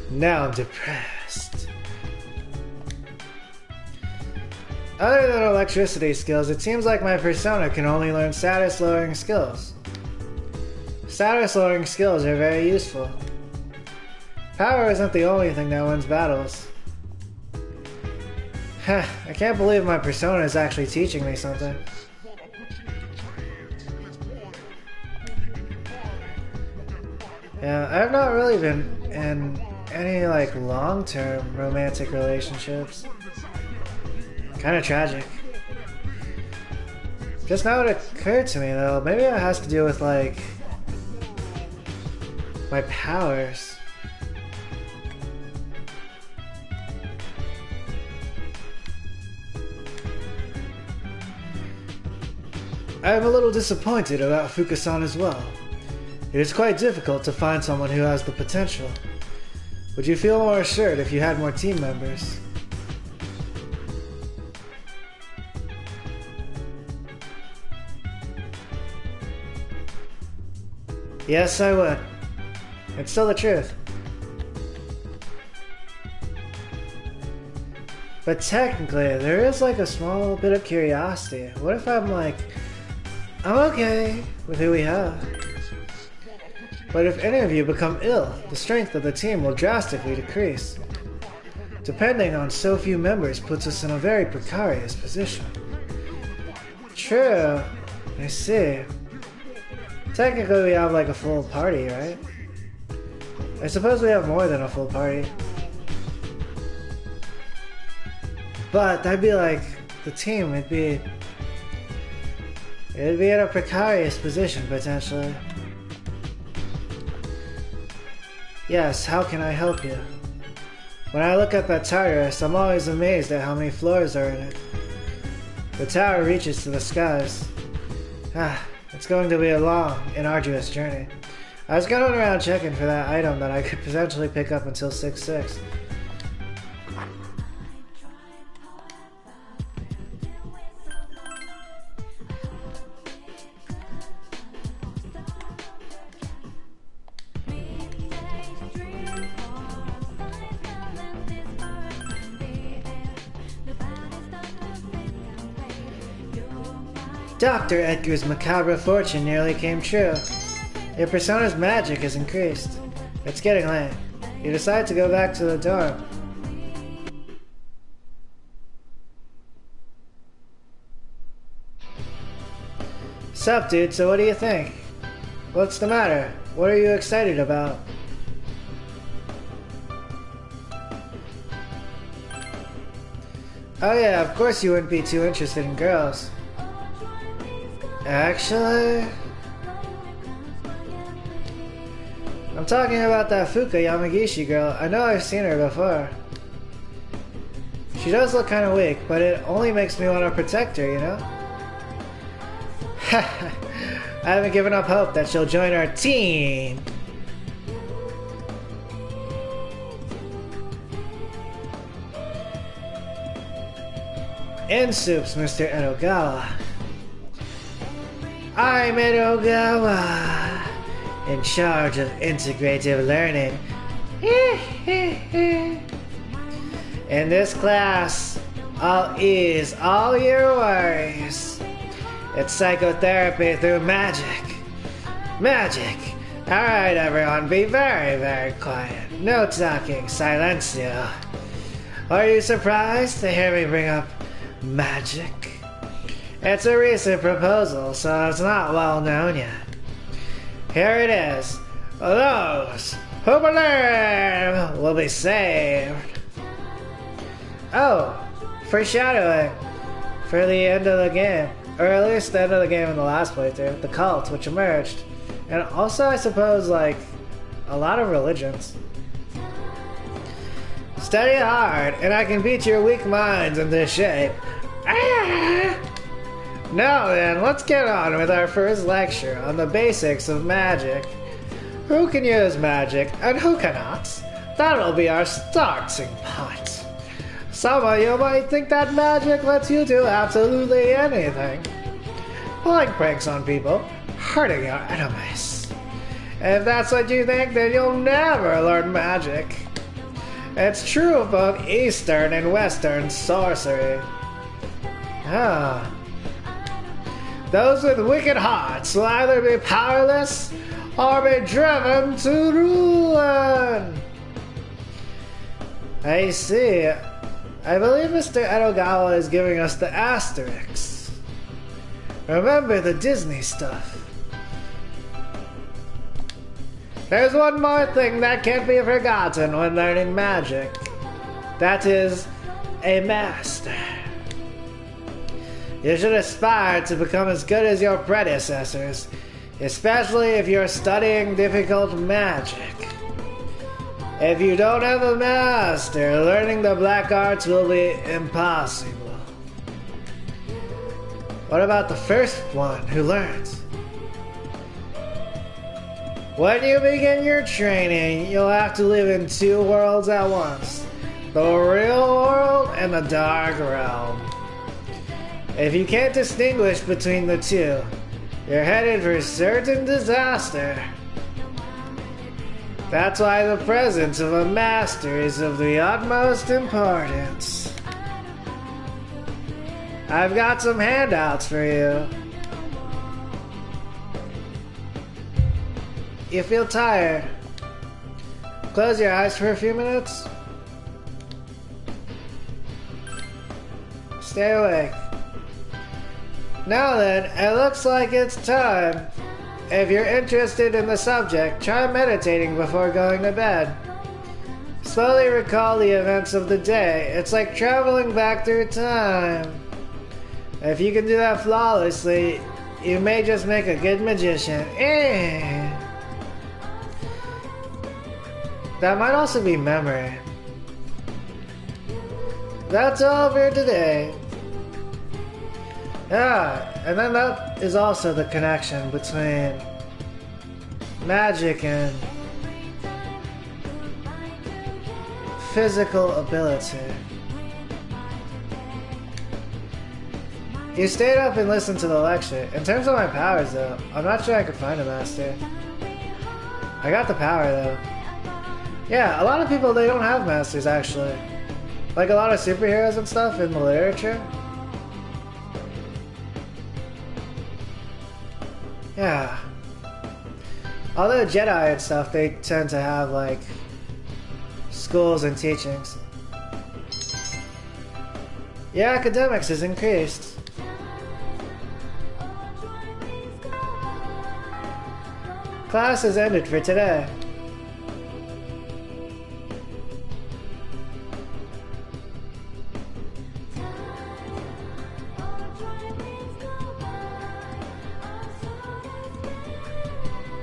[SPEAKER 1] Now I'm depressed. Other than electricity skills, it seems like my persona can only learn status-lowering skills. Status-lowering skills are very useful. Power isn't the only thing that wins battles. I can't believe my persona is actually teaching me something. Yeah, I've not really been in any like long-term romantic relationships. Kinda tragic. Just now it occurred to me though, maybe it has to do with like my powers. I am a little disappointed about Fuka-san as well. It is quite difficult to find someone who has the potential. Would you feel more assured if you had more team members? Yes, I would. It's still the truth. But technically, there is like a small bit of curiosity. What if I'm like, I'm okay with who we have. But if any of you become ill, the strength of the team will drastically decrease. Depending on so few members puts us in a very precarious position. True. I see. Technically we have like a full party, right? I suppose we have more than a full party. But that'd be like, the team, it'd be in a precarious position, potentially. Yes, how can I help you? When I look at that Tartarus, I'm always amazed at how many floors are in it. The tower reaches to the skies. It's going to be a long and arduous journey. I was going around checking for that item that I could potentially pick up until 6-6. Dr. Edgar's macabre fortune nearly came true. Your persona's magic has increased. It's getting late. You decide to go back to the dorm. Sup, dude, so what do you think? What's the matter? What are you excited about? Oh yeah, of course you wouldn't be too interested in girls. Actually, I'm talking about that Fuka Yamagishi girl. I know I've seen her before. She does look kind of weak, but it only makes me want to protect her, you know? I haven't given up hope that she'll join our team. In soups, Mr. Edogawa. I'm Edogawa, in charge of integrative learning. In this class, I'll ease all your worries. It's psychotherapy through magic. Magic! Alright everyone, be very, very quiet. No talking, silencio. Are you surprised to hear me bring up magic? It's a recent proposal, so it's not well known yet. Here it is. Those who believe will be saved. Oh, foreshadowing for the end of the game. Or at least the end of the game in the last playthrough. The cult, which emerged. And also, I suppose, like, a lot of religions. Study hard, and I can beat your weak minds into shape. Now then, let's get on with our first lecture on the basics of magic. Who can use magic and who cannot? That'll be our starting point. Some of you might think that magic lets you do absolutely anything. Pulling pranks on people, hurting your enemies. If that's what you think, then you'll never learn magic. It's true of both Eastern and Western sorcery. Those with wicked hearts will either be powerless or be driven to ruin. I see. I believe Mr. Edogawa is giving us the asterisks. Remember the Disney stuff. There's one more thing that can't be forgotten when learning magic. That is a master. You should aspire to become as good as your predecessors, especially if you're studying difficult magic. If you don't have a master, learning the black arts will be impossible. What about the first one who learns? When you begin your training, you'll have to live in two worlds at once. The real world and the dark realm. If you can't distinguish between the two, you're headed for certain disaster. That's why the presence of a master is of the utmost importance. I've got some handouts for you. You feel tired? Close your eyes for a few minutes. Stay awake. Now then, it looks like it's time. If you're interested in the subject, try meditating before going to bed. Slowly recall the events of the day. It's like traveling back through time. If you can do that flawlessly, you may just make a good magician. That might also be memory. That's all for today. Yeah, and then that is also the connection between magic and physical ability. You stayed up and listened to the lecture. In terms of my powers though, I'm not sure I could find a master. I got the power though. Yeah, a lot of people, they don't have masters actually. Like a lot of superheroes and stuff in the literature. Yeah. Although Jedi and stuff, they tend to have like schools and teachings. Your academics has increased. Class has ended for today.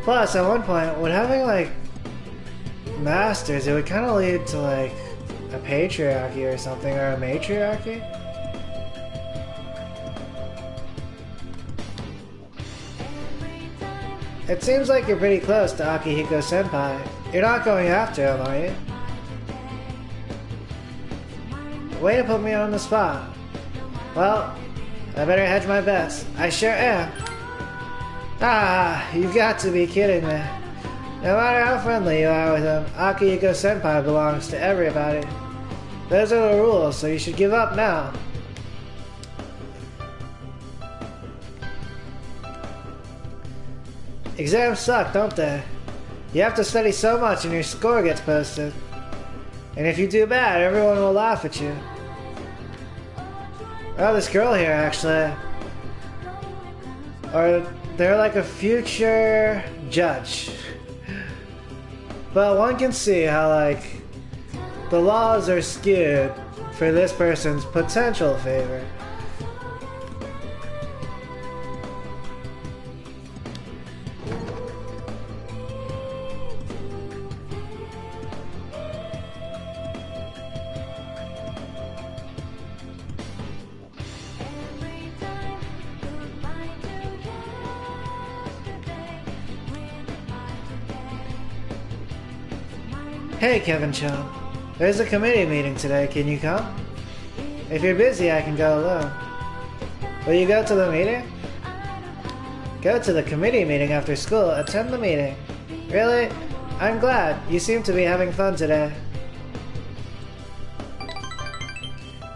[SPEAKER 1] Plus, at one point, with having like masters, it would kind of lead to like a patriarchy or something, or a matriarchy. It seems like you're pretty close to Akihiko-senpai. You're not going after him, are you? Way to put me on the spot. Well, I better hedge my bets. I sure am. Ah, you've got to be kidding me. No matter how friendly you are with him, Akihiko-senpai belongs to everybody. Those are the rules, so you should give up now. Exams suck, don't they? You have to study so much and your score gets posted. And if you do bad, everyone will laugh at you. Oh, this girl here, actually. Or they're like a future judge. But one can see how, like, the laws are skewed for this person's potential favor. Hey, Kevin-chan. There's a committee meeting today. Can you come? If you're busy, I can go alone. Will you go to the meeting? Go to the committee meeting after school. Attend the meeting. Really? I'm glad. You seem to be having fun today.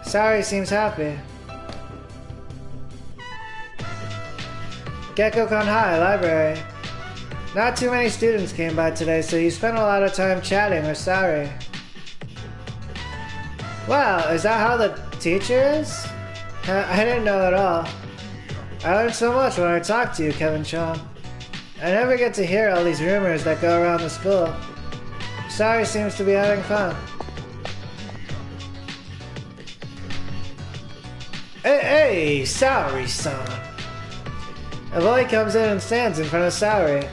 [SPEAKER 1] Sari seems happy. Gekko-kan High, library. Not too many students came by today, so you spent a lot of time chatting with Sari. Wow, is that how the teacher is? I didn't know at all. I learned so much when I talked to you, Kevin-chan. I never get to hear all these rumors that go around the school. Sari seems to be having fun. Hey, Sari-san. A boy comes in and stands in front of Sari.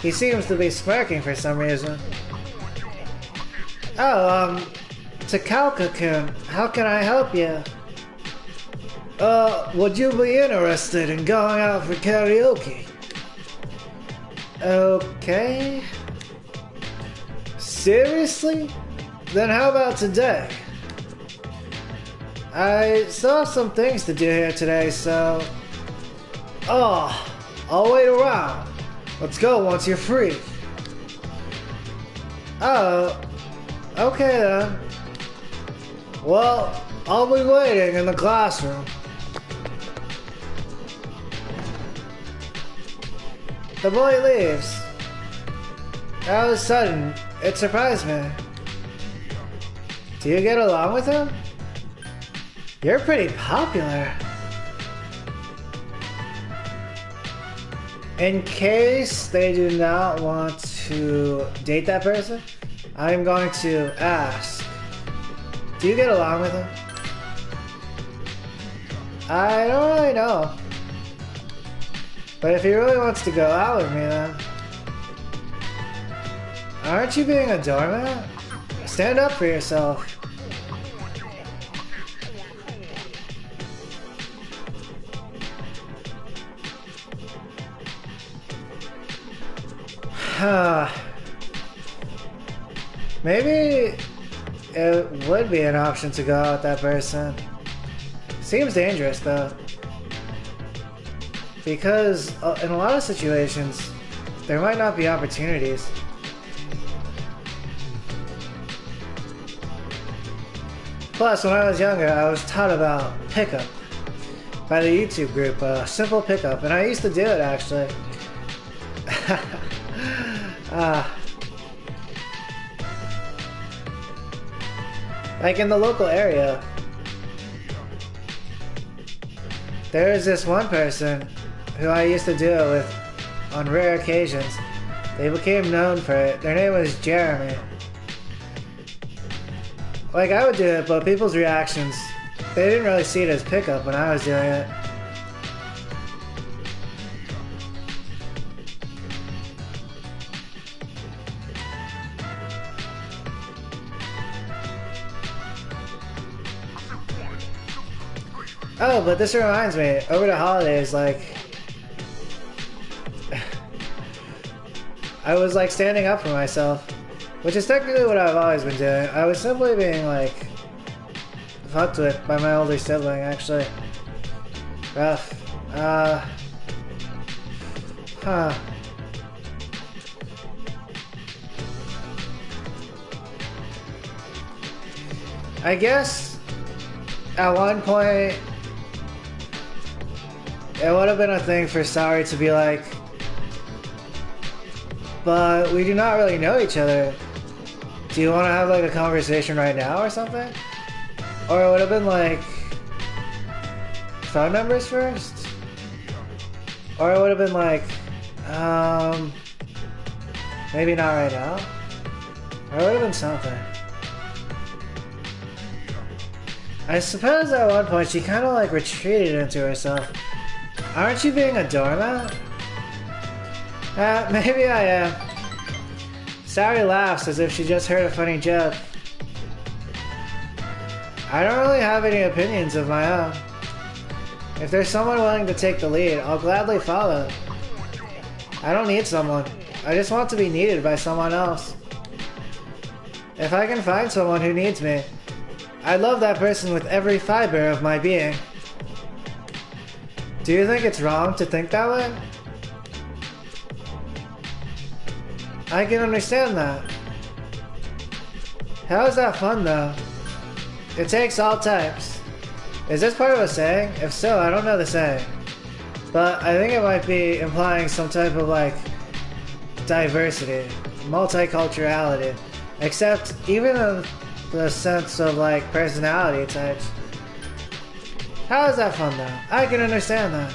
[SPEAKER 1] He seems to be smirking for some reason. Oh, Takauka-kun, how can I help you? Would you be interested in going out for karaoke? Okay. Seriously? Then how about today? I still have some things to do here today, so... Oh, I'll wait around. Let's go once you're free. Oh, okay then. Well, I'll be waiting in the classroom. The boy leaves. All of a sudden, it surprised me. Do you get along with him? You're pretty popular. In case they do not want to date that person, I'm going to ask, do you get along with him? I don't really know. But if he really wants to go out with me, then... Aren't you being a doormat? Stand up for yourself. Maybe it would be an option to go out with that person. Seems dangerous though. Because in a lot of situations, there might not be opportunities. Plus, when I was younger, I was taught about pickup by the YouTube group, Simple Pickup, and I used to do it actually. Like in the local area, there is this one person who I used to do it with on rare occasions. They became known for it. Their name was Jeremy. Like, I would do it, but people's reactions, they didn't really see it as pickup when I was doing it. Oh, but this reminds me, over the holidays, like, I was like standing up for myself, which is technically what I've always been doing. I was simply being like fucked with by my older sibling, actually. Rough. I guess at one point it would have been a thing for Sari to be like, but we do not really know each other. Do you want to have like a conversation right now or something? Or it would have been like phone numbers first? Or it would have been like, maybe not right now? Or it would have been something. I suppose at one point she kind of like retreated into herself. Aren't you being a doormat? Maybe I am. Sari laughs as if she just heard a funny joke. I don't really have any opinions of my own. If there's someone willing to take the lead, I'll gladly follow. I don't need someone. I just want to be needed by someone else. If I can find someone who needs me, I love that person with every fiber of my being. Do you think it's wrong to think that way? I can understand that. How is that fun though? It takes all types. Is this part of a saying? If so, I don't know the saying. But I think it might be implying some type of like diversity, multiculturality. Except even in the sense of like personality types. How is that fun though? I can understand that.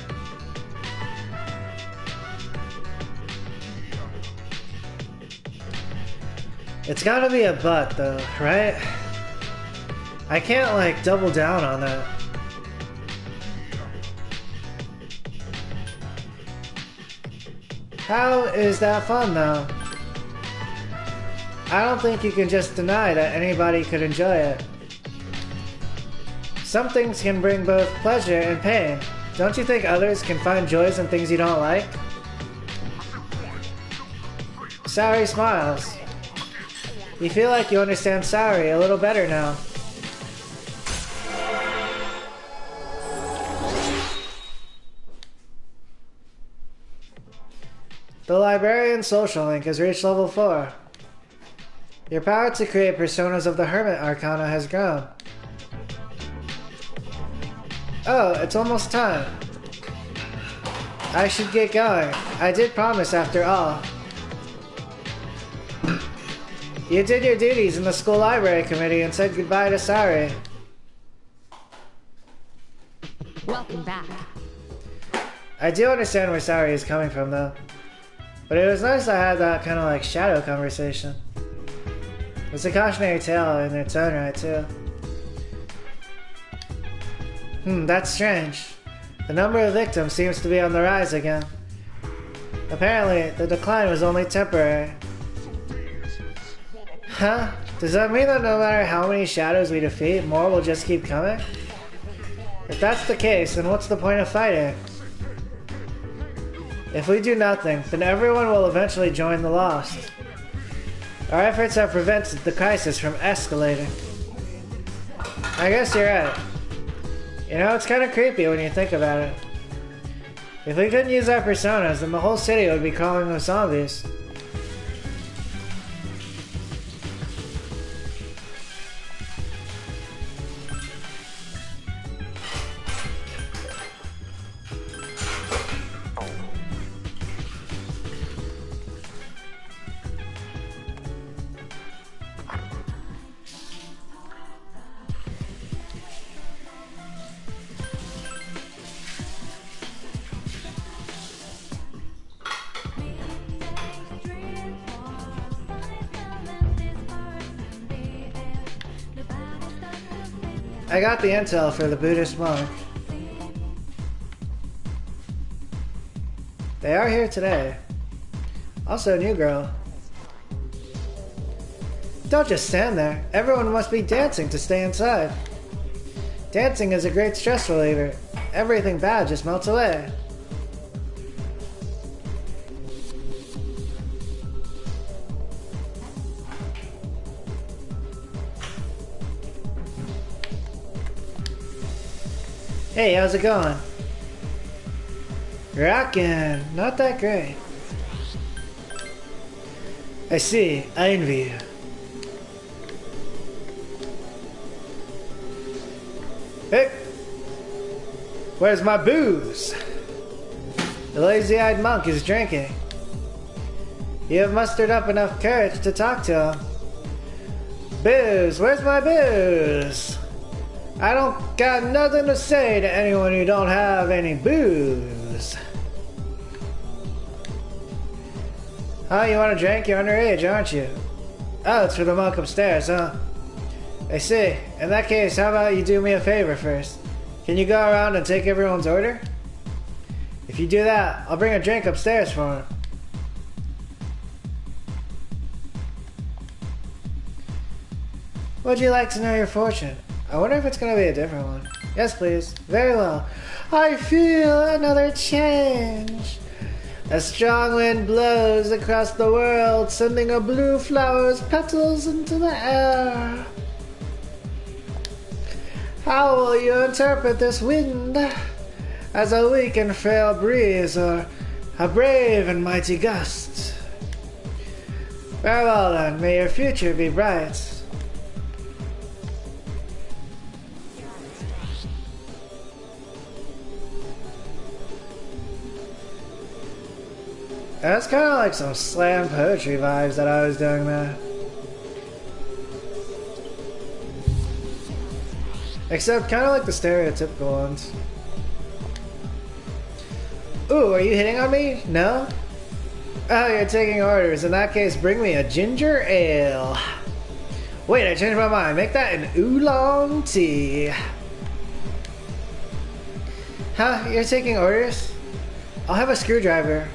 [SPEAKER 1] It's gotta be a but though, right? I can't like double down on that. How is that fun though? I don't think you can just deny that anybody could enjoy it. Some things can bring both pleasure and pain. Don't you think others can find joys in things you don't like? Sari smiles. You feel like you understand Sari a little better now. The Librarian's social link has reached level 4. Your power to create personas of the Hermit Arcana has grown. Oh, it's almost time. I should get going. I did promise after all. You did your duties in the school library committee and said goodbye to Sari.
[SPEAKER 2] Welcome back.
[SPEAKER 1] I do understand where Sari is coming from, though. But it was nice I had that kind of like shadow conversation. It's a cautionary tale in its own right, too. That's strange. The number of victims seems to be on the rise again. Apparently, the decline was only temporary. Huh? Does that mean that no matter how many shadows we defeat, more will just keep coming? If that's the case, then what's the point of fighting? If we do nothing, then everyone will eventually join the Lost. Our efforts have prevented the crisis from escalating. I guess you're right. You know, it's kind of creepy when you think about it. If we couldn't use our personas, then the whole city would be crawling with zombies. I got the intel for the Buddhist monk. They are here today. Also, new girl. Don't just stand there. Everyone must be dancing to stay inside. Dancing is a great stress reliever. Everything bad just melts away. Hey, how's it going? Rockin', not that great. I see, I envy you. Hey! Where's my booze? The lazy-eyed monk is drinking. You have mustered up enough courage to talk to him. Booze, where's my booze? I don't got nothing to say to anyone who don't have any booze. Oh, you want a drink? You're underage, aren't you? Oh, it's for the monk upstairs, huh? I see. In that case, how about you do me a favor first? Can you go around and take everyone's order? If you do that, I'll bring a drink upstairs for him. Would you like to know your fortune? I wonder if it's gonna be a different one. Yes, please. Very well. I feel another change. A strong wind blows across the world, sending a blue flower's petals into the air. How will you interpret this wind? As a weak and frail breeze, or a brave and mighty gust? Farewell then, may your future be bright. That's kind of like some slam poetry vibes that I was doing there. Except kind of like the stereotypical ones. Ooh, are you hitting on me? No? Oh, you're taking orders. In that case, bring me a ginger ale. Wait, I changed my mind. Make that an oolong tea. Huh? You're taking orders? I'll have a screwdriver.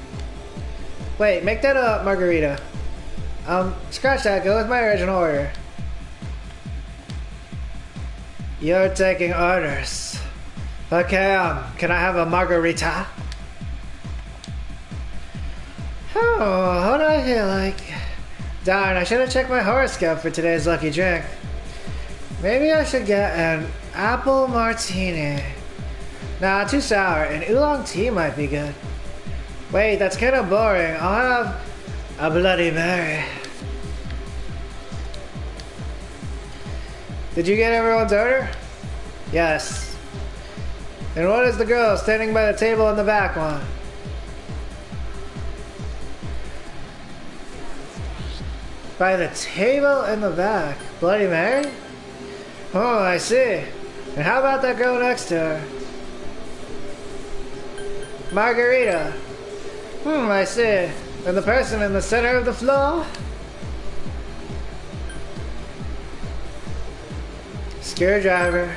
[SPEAKER 1] Wait, make that a margarita. Scratch that, go with my original order. You're taking orders. Okay, can I have a margarita? Oh, what do I feel like? Darn, I should have checked my horoscope for today's lucky drink. Maybe I should get an apple martini. Nah, too sour. An oolong tea might be good. Wait, that's kind of boring. I'll have a Bloody Mary. Did you get everyone's order? Yes. And what does the girl standing by the table in the back want? By the table in the back. Bloody Mary? Oh, I see. And how about that girl next to her? Margarita. I see. And the person in the center of the floor? Screwdriver.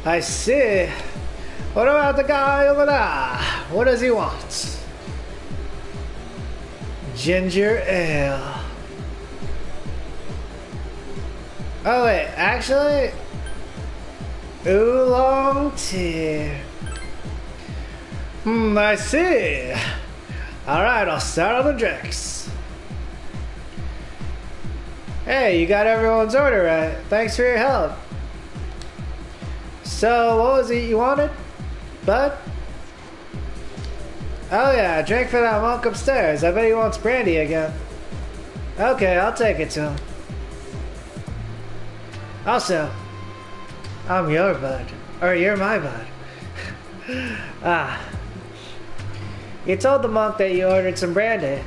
[SPEAKER 1] I see. What about the guy over there? What does he want? Ginger ale. Oh wait, actually, oolong tea. I see. Alright, I'll start on the drinks. Hey, you got everyone's order right. Thanks for your help. So, what was it you wanted, bud? Oh yeah, a drink for that monk upstairs. I bet he wants brandy again. Okay, I'll take it to him. Also, I'm your bud. Or you're my bud. You told the monk that you ordered some brandy.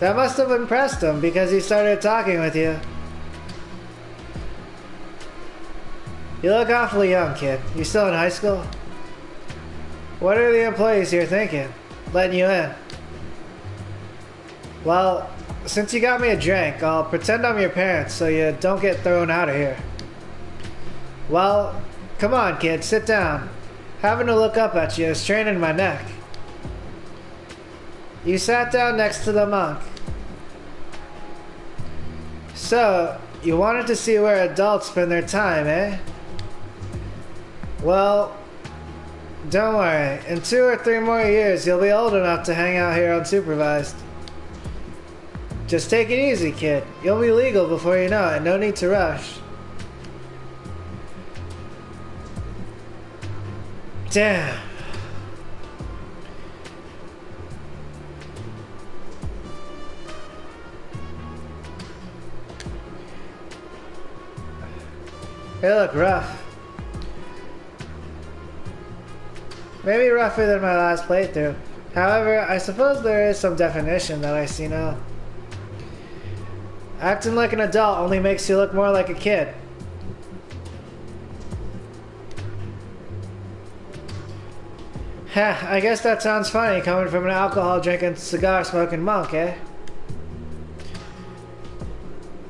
[SPEAKER 1] That must have impressed him because he started talking with you. You look awfully young, kid. You still in high school? What are the employees here thinking? Letting you in? Well, since you got me a drink, I'll pretend I'm your parents so you don't get thrown out of here. Well, come on, kid, sit down. Having to look up at you is straining my neck. You sat down next to the monk. So, you wanted to see where adults spend their time, eh? Well, don't worry. In 2 or 3 more years, you'll be old enough to hang out here unsupervised. Just take it easy, kid. You'll be legal before you know it. No need to rush. Damn. They look rough. Maybe rougher than my last playthrough. However, I suppose there is some definition that I see now. Acting like an adult only makes you look more like a kid. Heh, I guess that sounds funny coming from an alcohol-drinking, cigar-smoking monk, eh?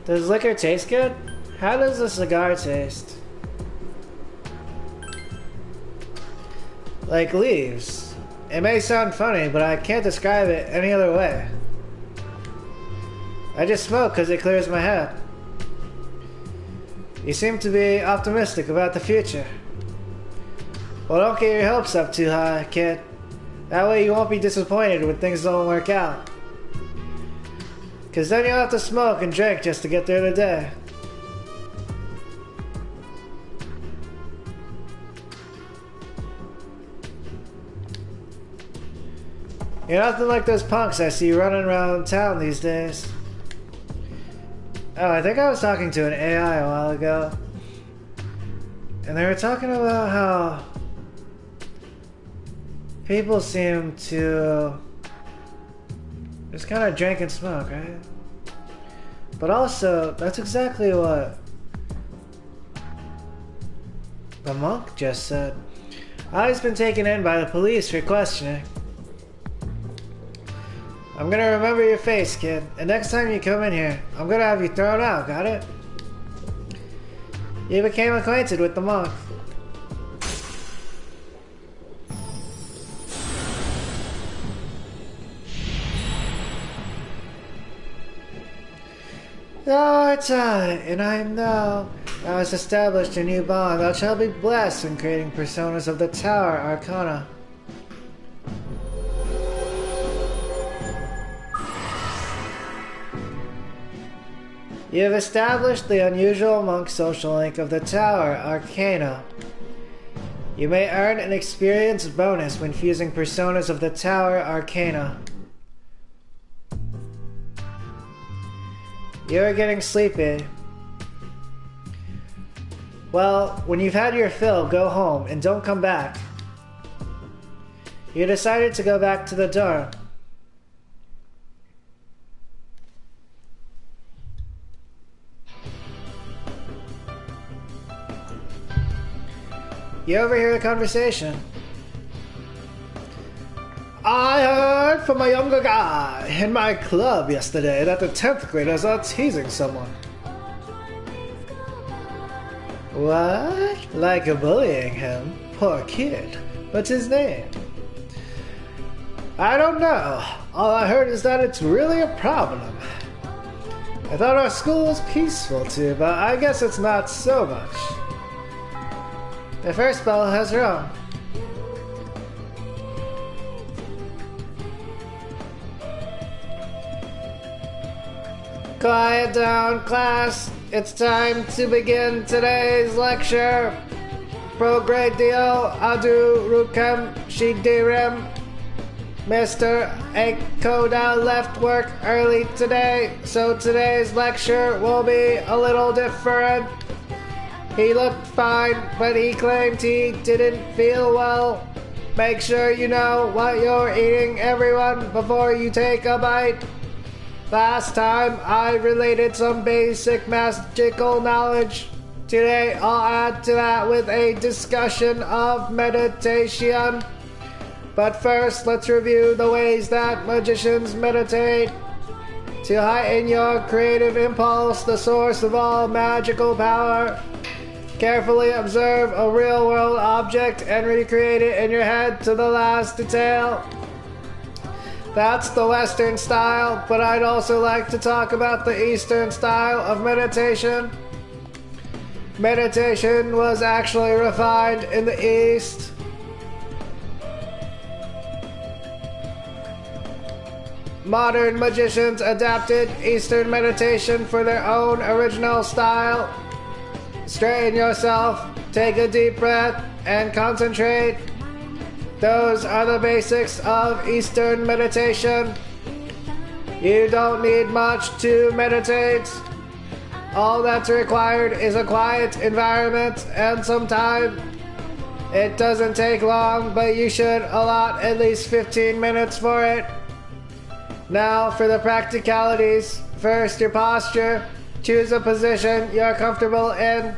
[SPEAKER 1] Does liquor taste good? How does a cigar taste? Like leaves. It may sound funny, but I can't describe it any other way. I just smoke because it clears my head. You seem to be optimistic about the future. Well, don't get your hopes up too high, kid. That way you won't be disappointed when things don't work out. Because then you'll have to smoke and drink just to get through the day. You're nothing like those punks I see running around town these days. Oh, I think I was talking to an AI a while ago. And they were talking about how people seem to just kind of drink and smoke, right? But also, that's exactly what the monk just said. I've been taken in by the police for questioning. I'm gonna remember your face, kid, and next time you come in here, I'm gonna have you thrown out, got it? You became acquainted with the monk. Thou art I, and I am thou. Thou hast established a new bond. Thou shalt be blessed in creating personas of the Tower Arcana. You have established the unusual monk social link of the Tower Arcana. You may earn an experience bonus when fusing personas of the Tower Arcana. You are getting sleepy. Well, when you've had your fill, go home and don't come back. You decided to go back to the dorm. You overhear the conversation. I heard from a younger guy in my club yesterday that the 10th graders are teasing someone. What? Like bullying him? Poor kid. What's his name? I don't know. All I heard is that it's really a problem. I thought our school was peaceful too, but I guess it's not so much. The first bell has rung. Quiet down, class. It's time to begin today's lecture. Progredio adu rukem shidirem. Mr. Akoda left work early today, so today's lecture will be a little different. He looked fine, but he claimed he didn't feel well. Make sure you know what you're eating, everyone, before you take a bite. Last time I related some basic magical knowledge. Today I'll add to that with a discussion of meditation. But first, let's review the ways that magicians meditate. To heighten your creative impulse, the source of all magical power, carefully observe a real-world object and recreate it in your head to the last detail. That's the Western style, but I'd also like to talk about the Eastern style of meditation. Meditation was actually refined in the East. Modern magicians adapted Eastern meditation for their own original style. Straighten yourself, take a deep breath, and concentrate. Those are the basics of Eastern meditation. You don't need much to meditate. All that's required is a quiet environment and some time. It doesn't take long, but you should allot at least 15 minutes for it. Now for the practicalities. First, your posture. Choose a position you're comfortable in.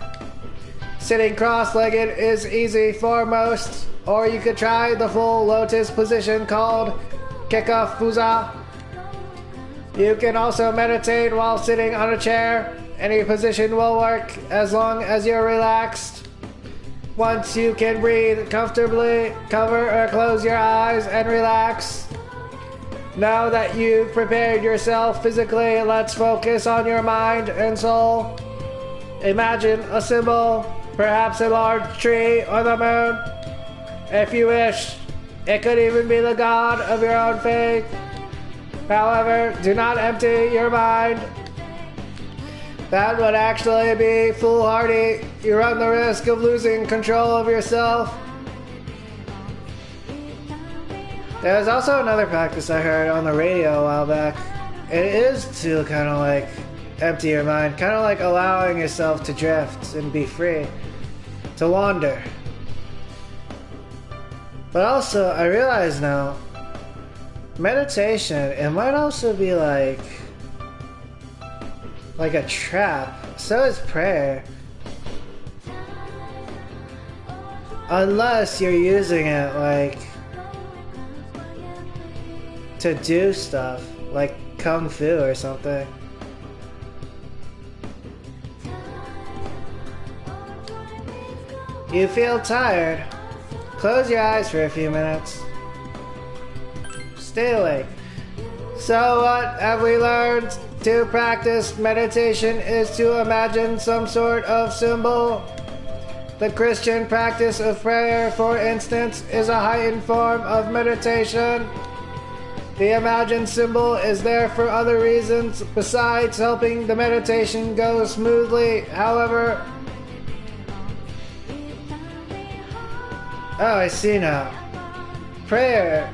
[SPEAKER 1] Sitting cross-legged is easy for most, or you could try the full lotus position called Kikafusa. You can also meditate while sitting on a chair. Any position will work as long as you're relaxed. Once you can breathe comfortably, cover or close your eyes and relax. Now that you've prepared yourself physically, let's focus on your mind and soul. Imagine a symbol, perhaps a large tree or the moon. If you wish, it could even be the god of your own faith. However, do not empty your mind. That would actually be foolhardy. You run the risk of losing control of yourself. There's also another practice I heard on the radio a while back. It is to kind of like empty your mind, kind of like allowing yourself to drift and be free, to wander. But also, I realize now, meditation, it might also be like a trap. So is prayer. Unless you're using it like to do stuff like kung fu or something. You feel tired? Close your eyes for a few minutes. Stay awake. So what have we learned? To practice meditation is to imagine some sort of symbol. The Christian practice of prayer, for instance, is a heightened form of meditation. The imagined symbol is there for other reasons besides helping the meditation go smoothly. However, oh, I see now. Prayer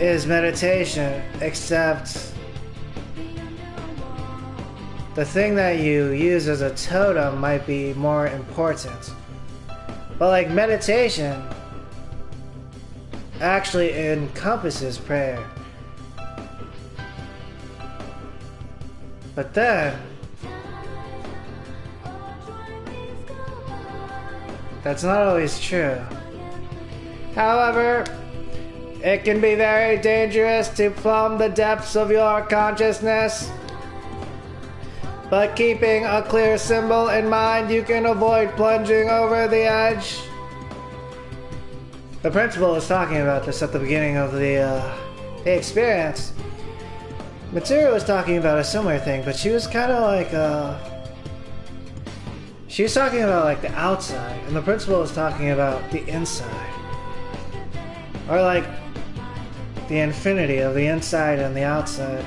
[SPEAKER 1] is meditation, except the thing that you use as a totem might be more important. But like meditation actually encompasses prayer. But then that's not always true. However, it can be very dangerous to plumb the depths of your consciousness. But keeping a clear symbol in mind, you can avoid plunging over the edge. The principal was talking about this at the beginning of the experience. Mitsuru was talking about a similar thing, but she was kind of like, she was talking about like the outside, and the principal was talking about the inside. Or like, the infinity of the inside and the outside.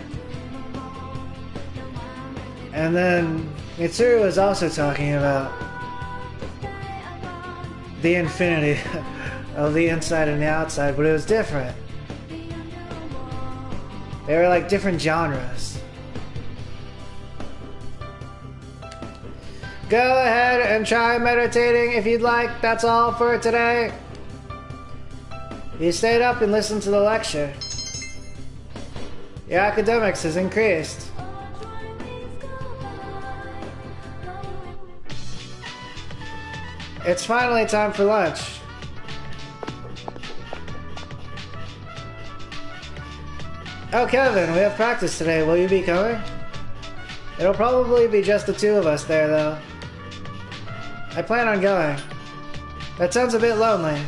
[SPEAKER 1] And then Mitsuru was also talking about the infinity of the inside and the outside, but it was different. They were like different genres. Go ahead and try meditating if you'd like. That's all for today. You stayed up and listened to the lecture. Your academics has increased. It's finally time for lunch. Oh, Kevin, we have practice today. Will you be coming? It'll probably be just the two of us there, though. I plan on going. That sounds a bit lonely.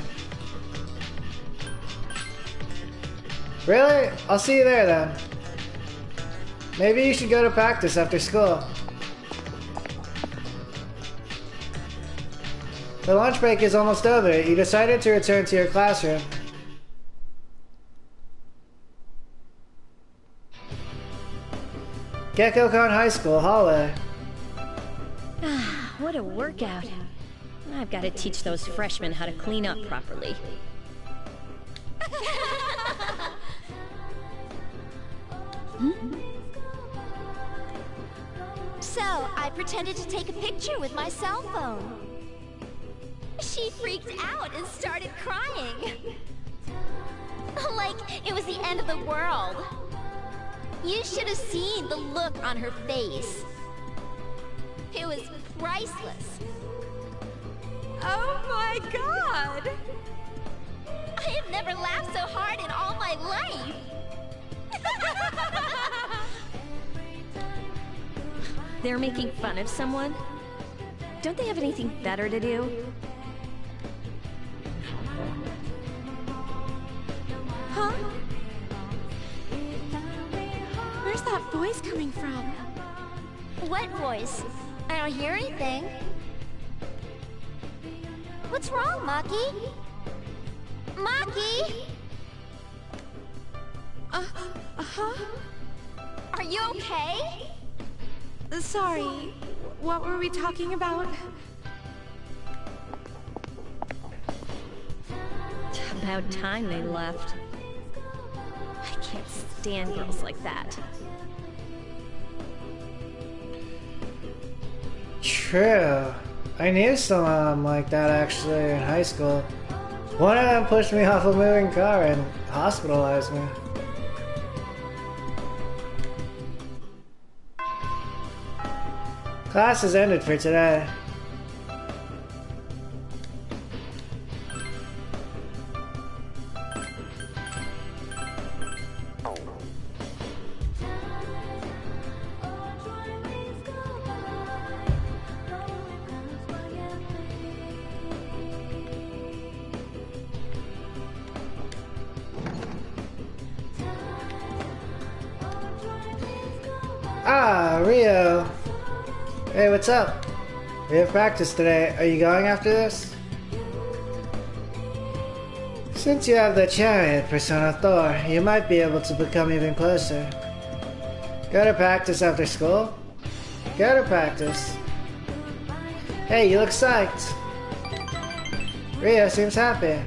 [SPEAKER 1] Really? I'll see you there, then. Maybe you should go to practice after school. The lunch break is almost over. You decided to return to your classroom. Gekkoukan High School hallway.
[SPEAKER 6] What a workout. I've got to teach those freshmen how to clean up properly.
[SPEAKER 2] So, I pretended to take a picture with my cell phone. She freaked out and started crying. Like it was the end of the world. You should have seen the look on her face. It was priceless.
[SPEAKER 7] Oh my god!
[SPEAKER 2] I have never laughed so hard in all my life.
[SPEAKER 6] They're making fun of someone? Don't they have anything better to do?
[SPEAKER 7] Huh? Where's that voice coming from?
[SPEAKER 2] What voice? I don't hear anything. What's wrong, Maki? Maki?
[SPEAKER 7] Uh-huh?
[SPEAKER 2] Are you okay?
[SPEAKER 7] Sorry, what were we talking about?
[SPEAKER 6] About time they left. I can't stand girls like that.
[SPEAKER 1] True. I knew someone like that actually in high school. One of them pushed me off a moving car and hospitalized me. Class has ended for today. Ah, Rio. Hey, what's up? We have practice today. Are you going after this? Since you have the chariot, Persona Thor, you might be able to become even closer. Go to practice after school? Go to practice. Hey, you look psyched. Rio seems happy.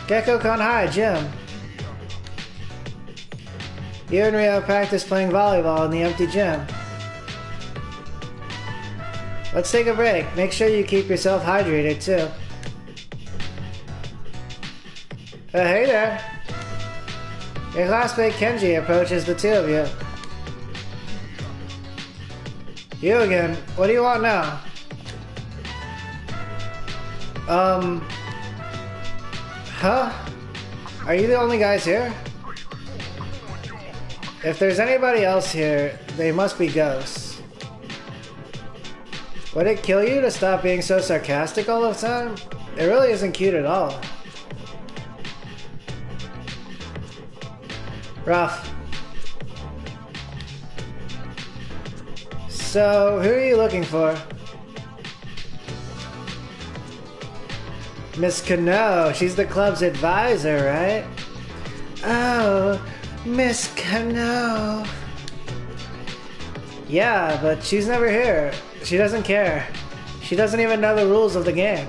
[SPEAKER 1] Gekkoukan High Gym. You and Rio practice playing volleyball in the empty gym. Let's take a break. Make sure you keep yourself hydrated too. Hey there. Your classmate Kenji approaches the two of you. You again. What do you want now? Huh? Are you the only guys here? If there's anybody else here, they must be ghosts. Would it kill you to stop being so sarcastic all the time? It really isn't cute at all. Rough. So, who are you looking for? Miss Kano, she's the club's advisor, right? Oh, Miss Kano. Yeah, but she's never here. She doesn't care. She doesn't even know the rules of the game.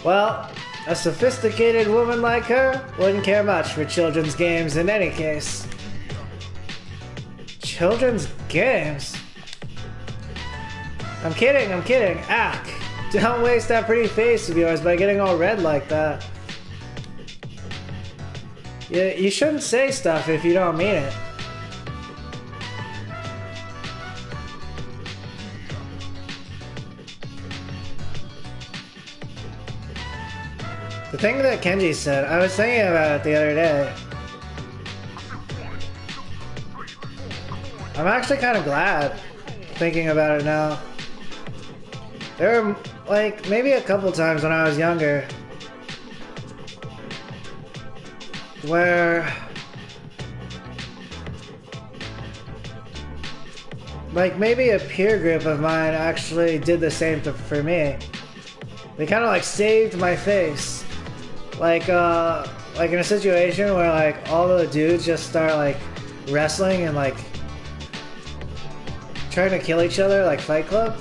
[SPEAKER 1] Well, a sophisticated woman like her wouldn't care much for children's games in any case. Children's games? I'm kidding, I'm kidding. Ack! Don't waste that pretty face of yours by getting all red like that. You shouldn't say stuff if you don't mean it. The thing that Kenji said, I was thinking about it the other day. I'm actually kind of glad, thinking about it now. There were, like, maybe a couple times when I was younger where, like, maybe a peer group of mine actually did the same for me. They kind of, like, saved my face. Like in a situation where, like, all the dudes just start, like, wrestling and, like, trying to kill each other, like Fight Club.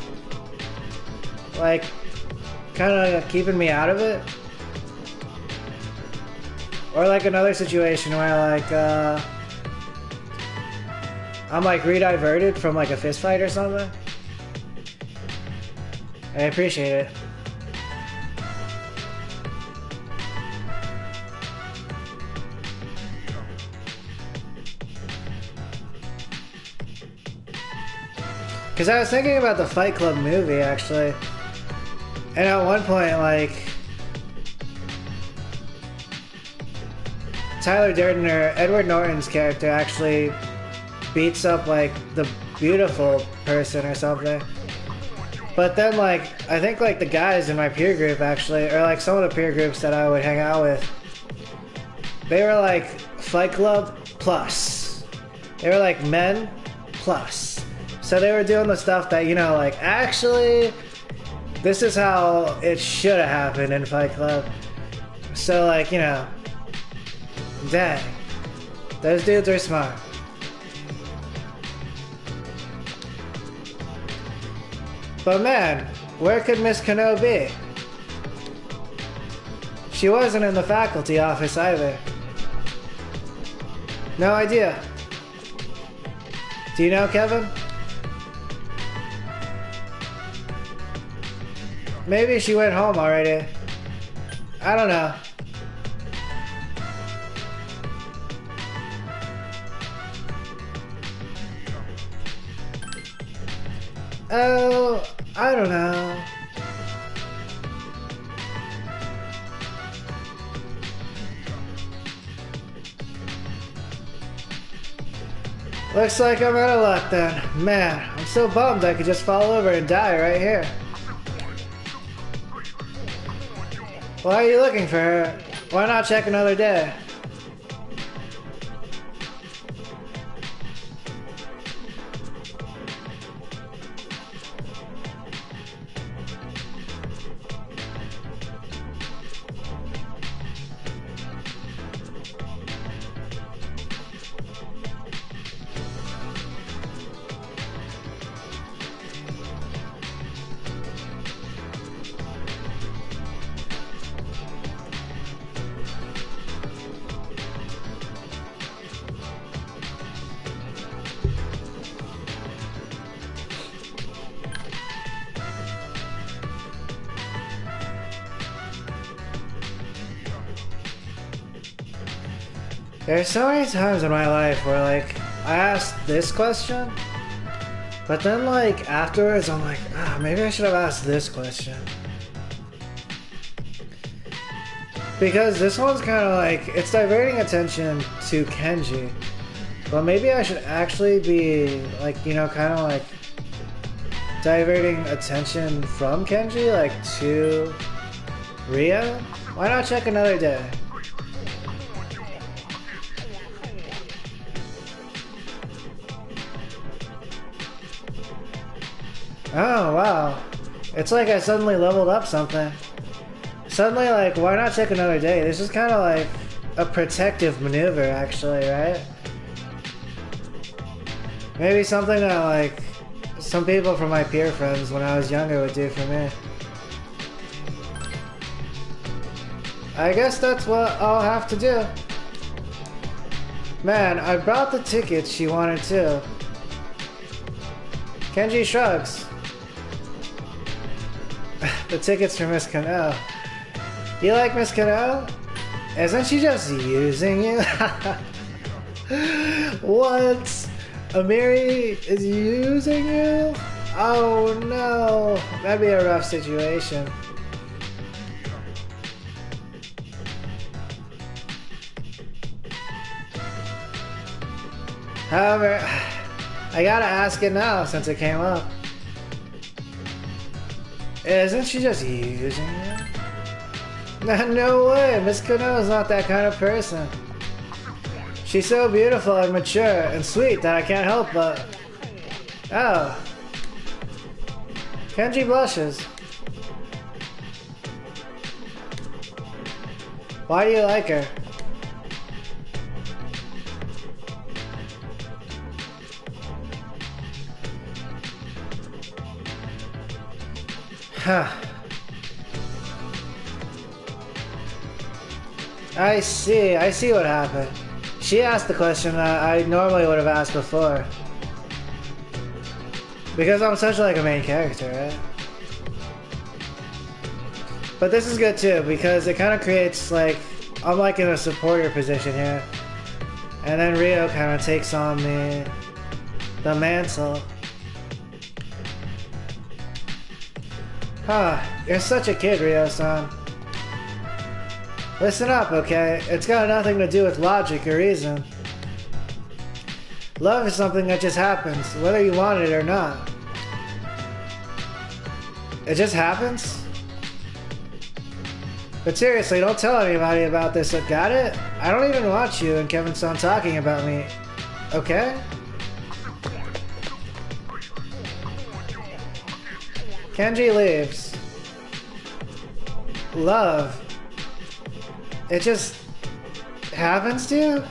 [SPEAKER 1] Like, kind of keeping me out of it. Or, like, another situation where, like, I'm, like, rediverted from, like, a fist fight or something. I appreciate it. Because I was thinking about the Fight Club movie, actually. And at one point, like, Tyler Durden, or Edward Norton's character, actually beats up, like, the beautiful person or something. But then, like, I think, like, the guys in my peer group, actually, or, like, some of the peer groups that I would hang out with, they were, like, Fight Club plus. They were, like, men plus. So they were doing the stuff that, you know, like, actually, this is how it should have happened in Fight Club. So, like, you know, dang, those dudes are smart. But man, where could Miss Kano be? She wasn't in the faculty office either. No idea. Do you know, Kevin? Maybe she went home already. I don't know. Oh, I don't know. Looks like I'm out of luck then. Man, I'm so bummed I could just fall over and die right here. Why are you looking for her? Why not check another day? There's so many times in my life where, like, I asked this question, but then, like, afterwards I'm like, maybe I should have asked this question. Because this one's kind of like, it's diverting attention to Kenji. But maybe I should actually be, like, you know, kind of like diverting attention from Kenji, like, to Rio? Why not check another day? Oh, wow. It's like I suddenly leveled up something. Suddenly, like, why not check another day? This is kind of like a protective maneuver, actually, right? Maybe something that, like, some people from my peer friends when I was younger would do for me. I guess that's what I'll have to do. Man, I brought the tickets she wanted too. Kenji shrugs. The tickets for Miss Kano. You like Miss Kano? Isn't she just using you? What? Amiri is using you? Oh no, that'd be a rough situation. However, I gotta ask it now since it came up. Isn't she just using you? No way, Miss Kano is not that kind of person. She's so beautiful and mature and sweet that I can't help but... Oh. Kenji blushes. Why do you like her? Huh. I see what happened. She asked the question that I normally would have asked before. Because I'm such like a main character, right? But this is good too, because it kind of creates like, I'm like in a supporter position here. And then Rio kind of takes on the mantle. Huh, you're such a kid, Rio-san. Listen up, okay? It's got nothing to do with logic or reason. Love is something that just happens, whether you want it or not. It just happens? But seriously, don't tell anybody about this, got it? I don't even want you and Kevin-san talking about me, okay? Kenji leaves. Love. It just happens to you?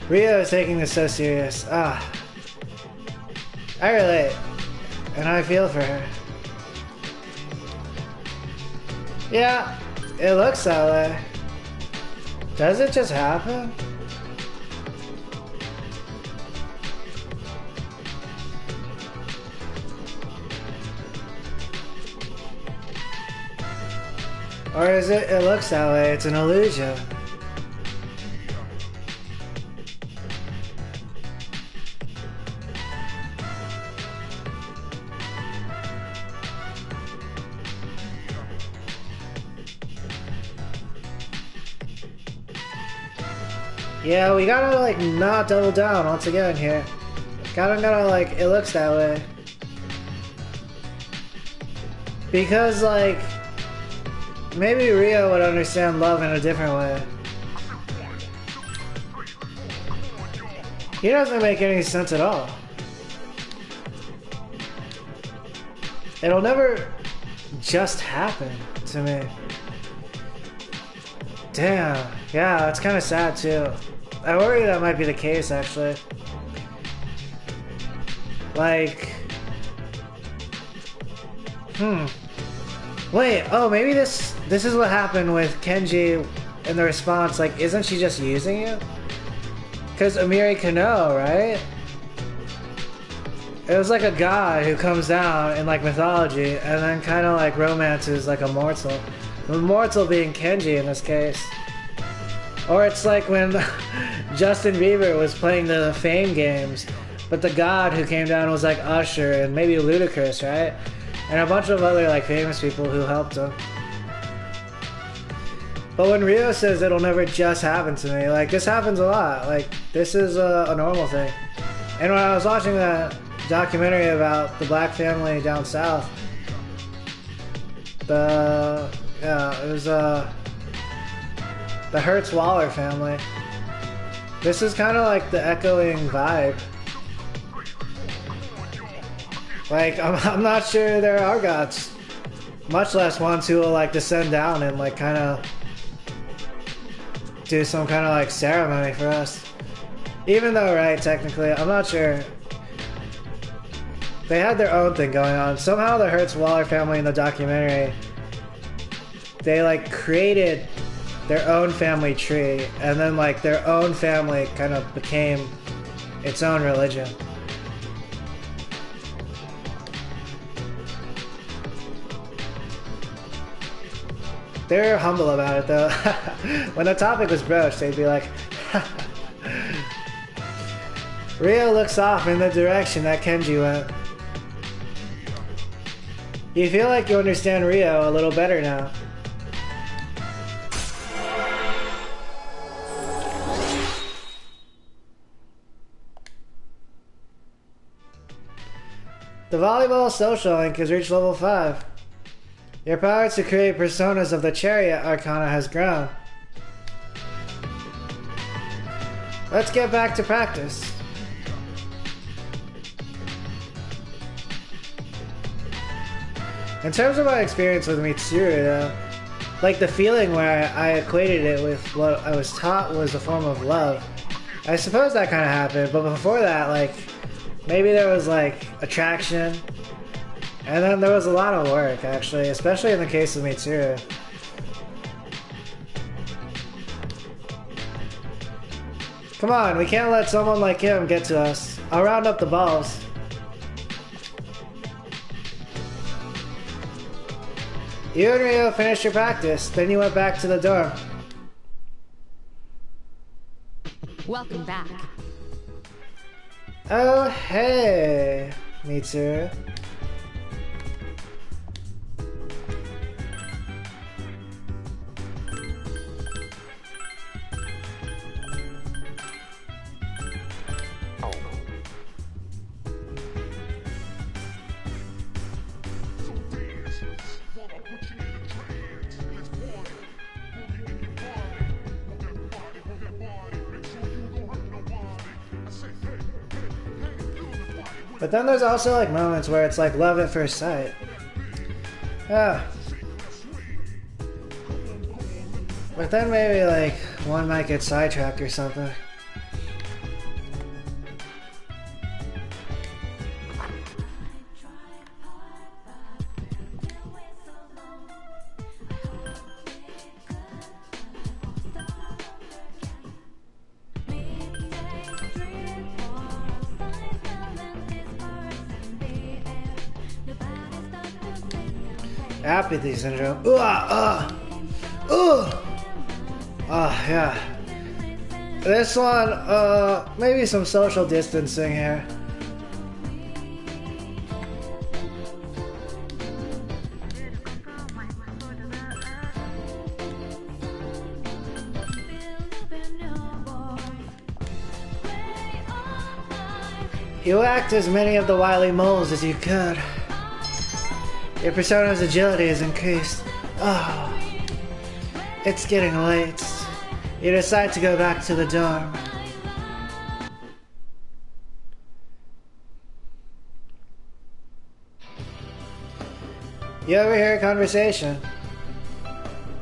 [SPEAKER 1] Rio is taking this so serious. I relate. And I feel for her. Yeah, it looks that way. Does it just happen? Or is it looks that way, it's an illusion? Yeah, we gotta like not double down once again here. Gotta like, it looks that way. Because like, maybe Rio would understand love in a different way. He doesn't make any sense at all. It'll never just happen to me. Damn, yeah, it's kind of sad too. I worry that might be the case actually. Like, wait, oh, maybe this is what happened with Kenji in the response, like, isn't she just using you? Because Amiri Kano, right? It was like a god who comes down in like mythology and then kind of like romances like a mortal. The mortal being Kenji in this case. Or it's like when Justin Bieber was playing the Fame games, but the god who came down was like Usher and maybe Ludacris, right? And a bunch of other like famous people who helped him. But when Rio says it'll never just happen to me, like this happens a lot. Like this is a normal thing. And when I was watching that documentary about the black family down south, it was the Hertz-Waller family. This is kind of like the echoing vibe. Like I'm not sure there are gods, much less ones who will like descend down and like kind of do some kind of like ceremony for us. Even though, right, technically, I'm not sure. They had their own thing going on. Somehow the Hertz-Waller family in the documentary, they like created their own family tree, and then like their own family kind of became its own religion. They're humble about it though. When the topic was broached, they'd be like, Rio looks off in the direction that Kenji went. You feel like you understand Rio a little better now. The volleyball social link has reached level 5. Your power to create personas of the Chariot Arcana has grown. Let's get back to practice. In terms of my experience with Mitsuru, though, like the feeling where I equated it with what I was taught was a form of love. I suppose that kind of happened, but before that, like, maybe there was like attraction. And then there was a lot of work, actually, especially in the case of Mitsuru. Come on, we can't let someone like him get to us. I'll round up the balls. You and Rio finished your practice, then you went back to the dorm.
[SPEAKER 6] Welcome back.
[SPEAKER 1] Oh, hey, Mitsuru. But then there's also like moments where it's like love at first sight. Yeah. But then maybe like one might get sidetracked or something. Apathy syndrome. Yeah. This one, maybe some social distancing here. You act as many of the wily moles as you could. Your persona's agility has increased. Oh, it's getting late. You decide to go back to the dorm. You overhear a conversation.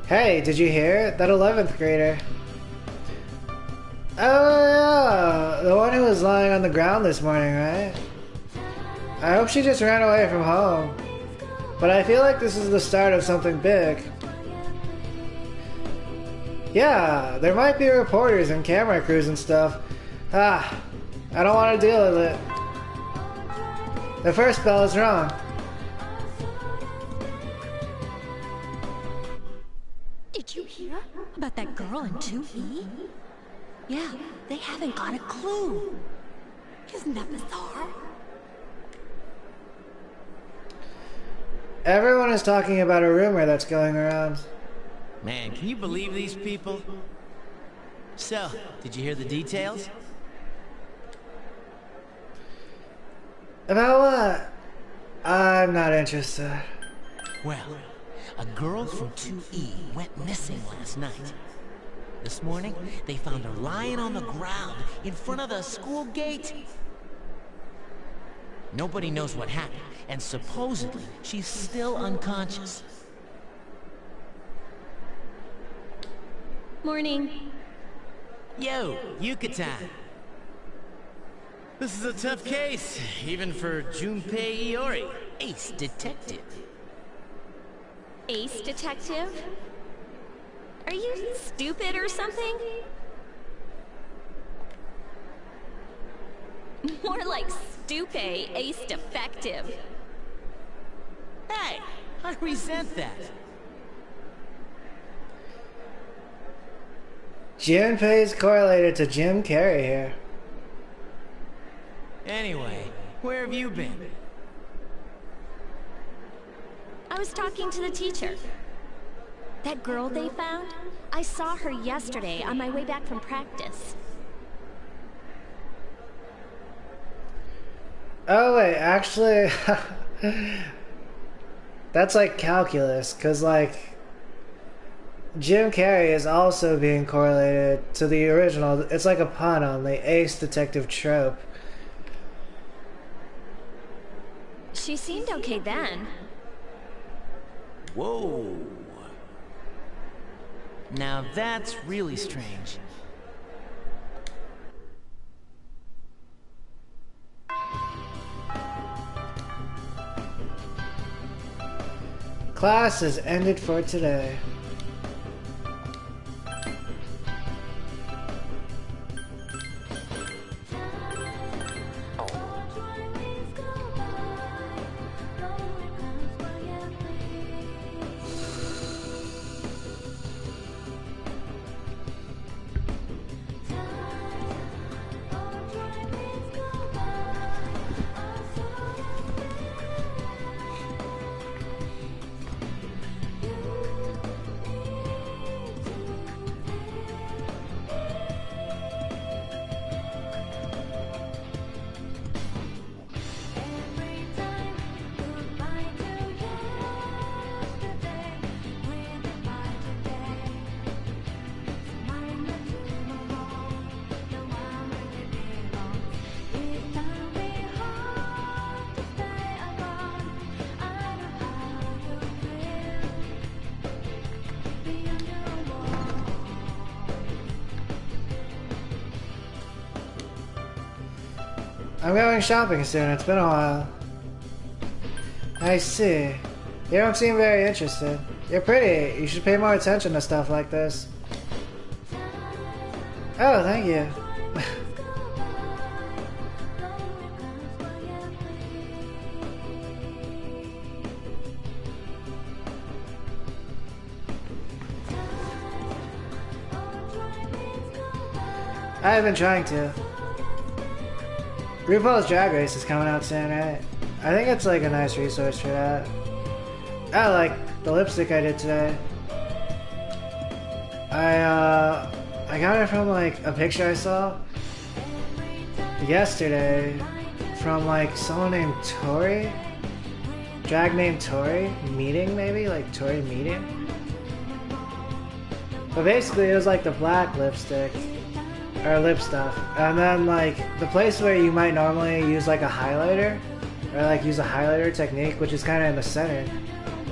[SPEAKER 1] Hey, did you hear? That 11th grader. Oh yeah, the one who was lying on the ground this morning, right? I hope she just ran away from home. But I feel like this is the start of something big. Yeah, there might be reporters and camera crews and stuff. I don't want to deal with it. The first bell is wrong.
[SPEAKER 2] Did you hear about that girl in 2E? Yeah, they haven't got a clue. Isn't that bizarre?
[SPEAKER 1] Everyone is talking about a rumor that's going around.
[SPEAKER 3] Man, can you believe these people? So, did you hear the details?
[SPEAKER 1] About what? I'm not interested.
[SPEAKER 3] Well, a girl from 2E went missing last night. This morning, they found her lying on the ground in front of the school gate. Nobody knows what happened, and supposedly she's still unconscious.
[SPEAKER 6] Morning.
[SPEAKER 3] Yo, Yucatan. This is a tough case, even for Junpei Iori, ace detective.
[SPEAKER 6] Ace detective? Are you stupid or something? More like stupe, ace defective.
[SPEAKER 3] Hey, I resent that.
[SPEAKER 1] Junpei's correlated to Jim Carrey here.
[SPEAKER 3] Anyway, where have you been?
[SPEAKER 6] I was talking to the teacher. That girl they found? I saw her yesterday on my way back from practice.
[SPEAKER 1] Oh wait, actually, that's like calculus, cause like Jim Carrey is also being correlated to the original. It's like a pun on the ace detective trope.
[SPEAKER 6] She seemed okay then.
[SPEAKER 3] Whoa. Now that's really strange.
[SPEAKER 1] Class is ended for today. I'm going shopping soon. It's been a while. I see. You don't seem very interested. You're pretty. You should pay more attention to stuff like this. Oh, thank you. I've been trying to. RuPaul's Drag Race is coming out soon, right? I think it's like a nice resource for that. I like the lipstick I did today. I got it from like a picture I saw yesterday from like someone named Tori. Drag named Tori. Meeting maybe? Like Tori Meeting? But basically it was like the black lipstick. Or lip stuff. And then like the place where you might normally use like a highlighter or like use a highlighter technique, which is kind of in the center.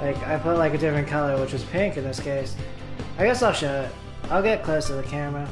[SPEAKER 1] Like I put like a different color, which was pink in this case. I guess I'll show it. I'll get close to the camera.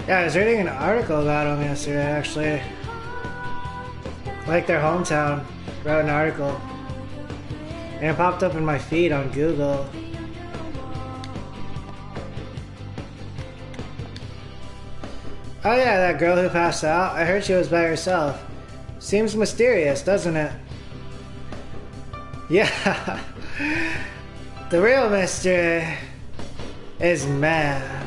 [SPEAKER 1] Yeah, I was reading an article about them yesterday, actually. Like their hometown wrote an article. And it popped up in my feed on Google. Oh yeah, that girl who passed out. I heard she was by herself. Seems mysterious, doesn't it? Yeah. The real mystery is man.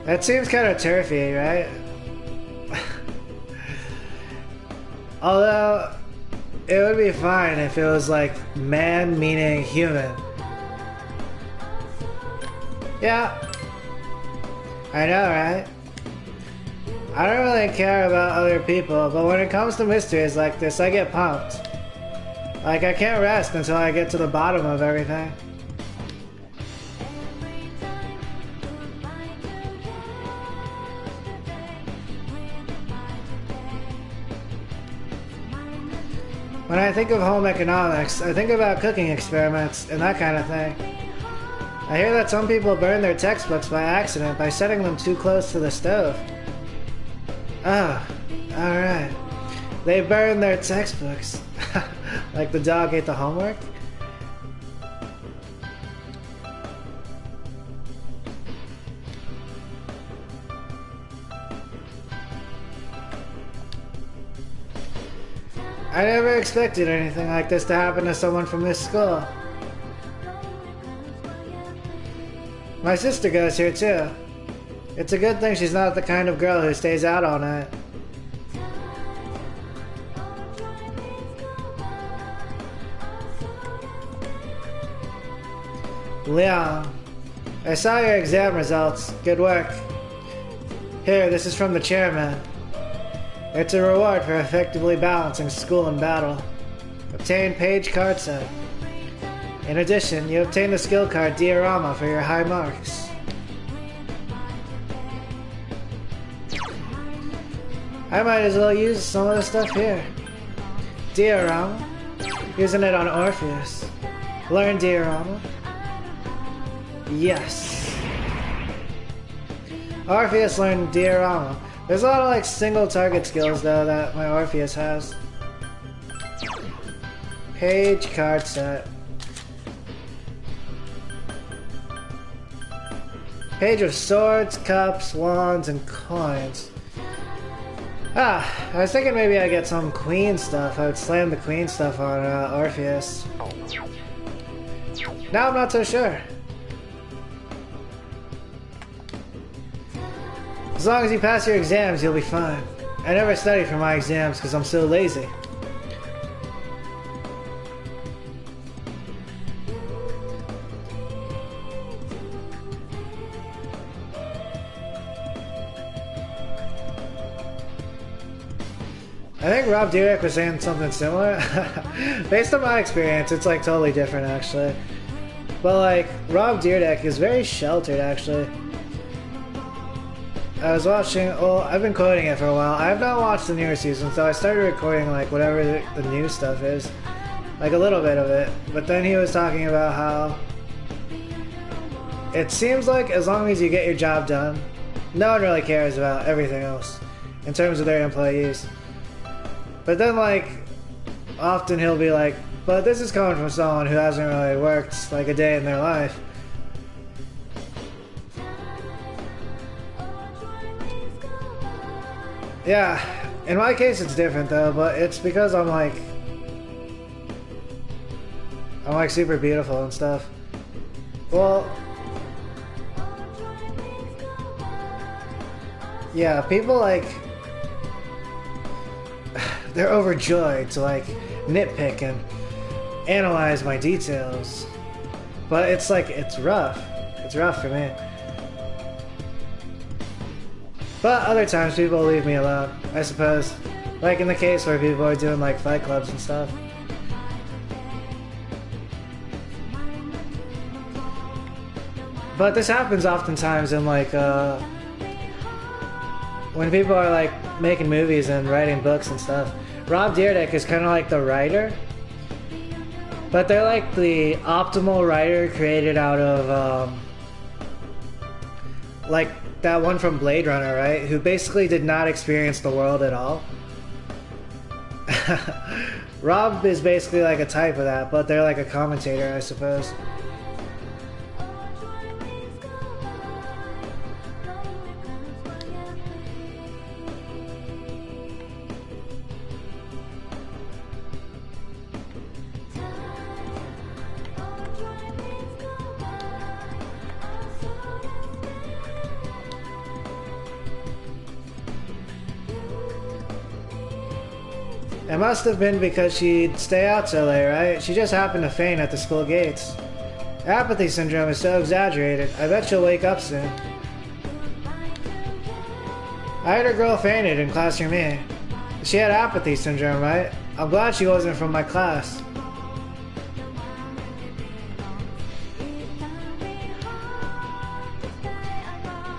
[SPEAKER 1] That seems kind of turfy, right? Although, it would be fine if it was like man meaning human. Yeah. I know, right? I don't really care about other people, but when it comes to mysteries like this, I get pumped. Like, I can't rest until I get to the bottom of everything. When I think of home economics, I think about cooking experiments and that kind of thing. I hear that some people burn their textbooks by accident by setting them too close to the stove. Oh, alright. They burn their textbooks. Like the dog ate the homework? I never expected anything like this to happen to someone from this school. My sister goes here too. It's a good thing she's not the kind of girl who stays out all night. Leon, I saw your exam results. Good work. Here, this is from the chairman. It's a reward for effectively balancing school and battle. Obtain page card set. In addition, you obtain the skill card diorama for your high marks. I might as well use some of the stuff here. Diorama. Using it on Orpheus. Learn diorama. Yes. Orpheus learned diorama. There's a lot of like single target skills though that my Orpheus has. Page card set. Page of swords, cups, wands, and coins. Ah, I was thinking maybe I'd get some queen stuff. I would slam the queen stuff on Orpheus. Now I'm not so sure. As long as you pass your exams, you'll be fine. I never study for my exams because I'm so lazy. I think Rob Dyrdek was saying something similar. Based on my experience, it's like totally different actually. But like, Rob Dyrdek is very sheltered actually. I was watching, well, I've been quoting it for a while. I have not watched the newer season, so I started recording like whatever the new stuff is. Like a little bit of it. But then he was talking about how it seems like as long as you get your job done, no one really cares about everything else in terms of their employees. But then like, often he'll be like, but this is coming from someone who hasn't really worked like a day in their life. Yeah, in my case it's different though, but it's because I'm like super beautiful and stuff. Well, yeah, people like, they're overjoyed to like nitpick and analyze my details. But it's like, it's rough. It's rough for me. But other times people leave me alone, I suppose. Like in the case where people are doing like fight clubs and stuff. But this happens oftentimes in like, when people are like making movies and writing books and stuff. Rob Dyrdek is kind of like the writer. But they're like the optimal writer created out of, like that one from Blade Runner, right? Who basically did not experience the world at all. Rob is basically like a type of that, but they're like a commentator, I suppose. It must have been because she'd stay out so late, right? She just happened to faint at the school gates. Apathy syndrome is so exaggerated. I bet she'll wake up soon. I heard a girl fainted in classroom E. She had apathy syndrome, right? I'm glad she wasn't from my class.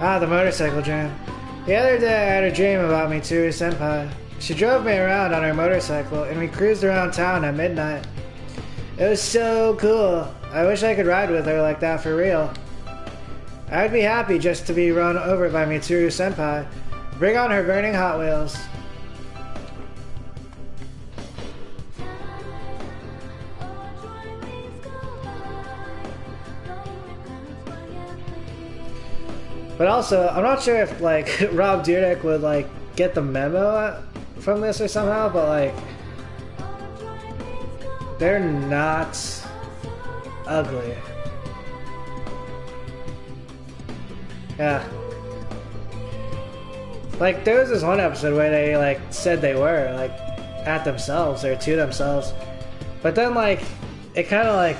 [SPEAKER 1] Ah, the motorcycle dream. The other day I had a dream about Mitsuru-senpai. She drove me around on her motorcycle, and we cruised around town at midnight. It was so cool. I wish I could ride with her like that for real. I'd be happy just to be run over by Mitsuru-senpai. Bring on her burning Hot Wheels. But also, I'm not sure if like Rob Dyrdek would like get the memo from this or somehow, but like they're not ugly. Yeah. Like there was this one episode where they like said they were like at themselves or to themselves, but then like it kind of like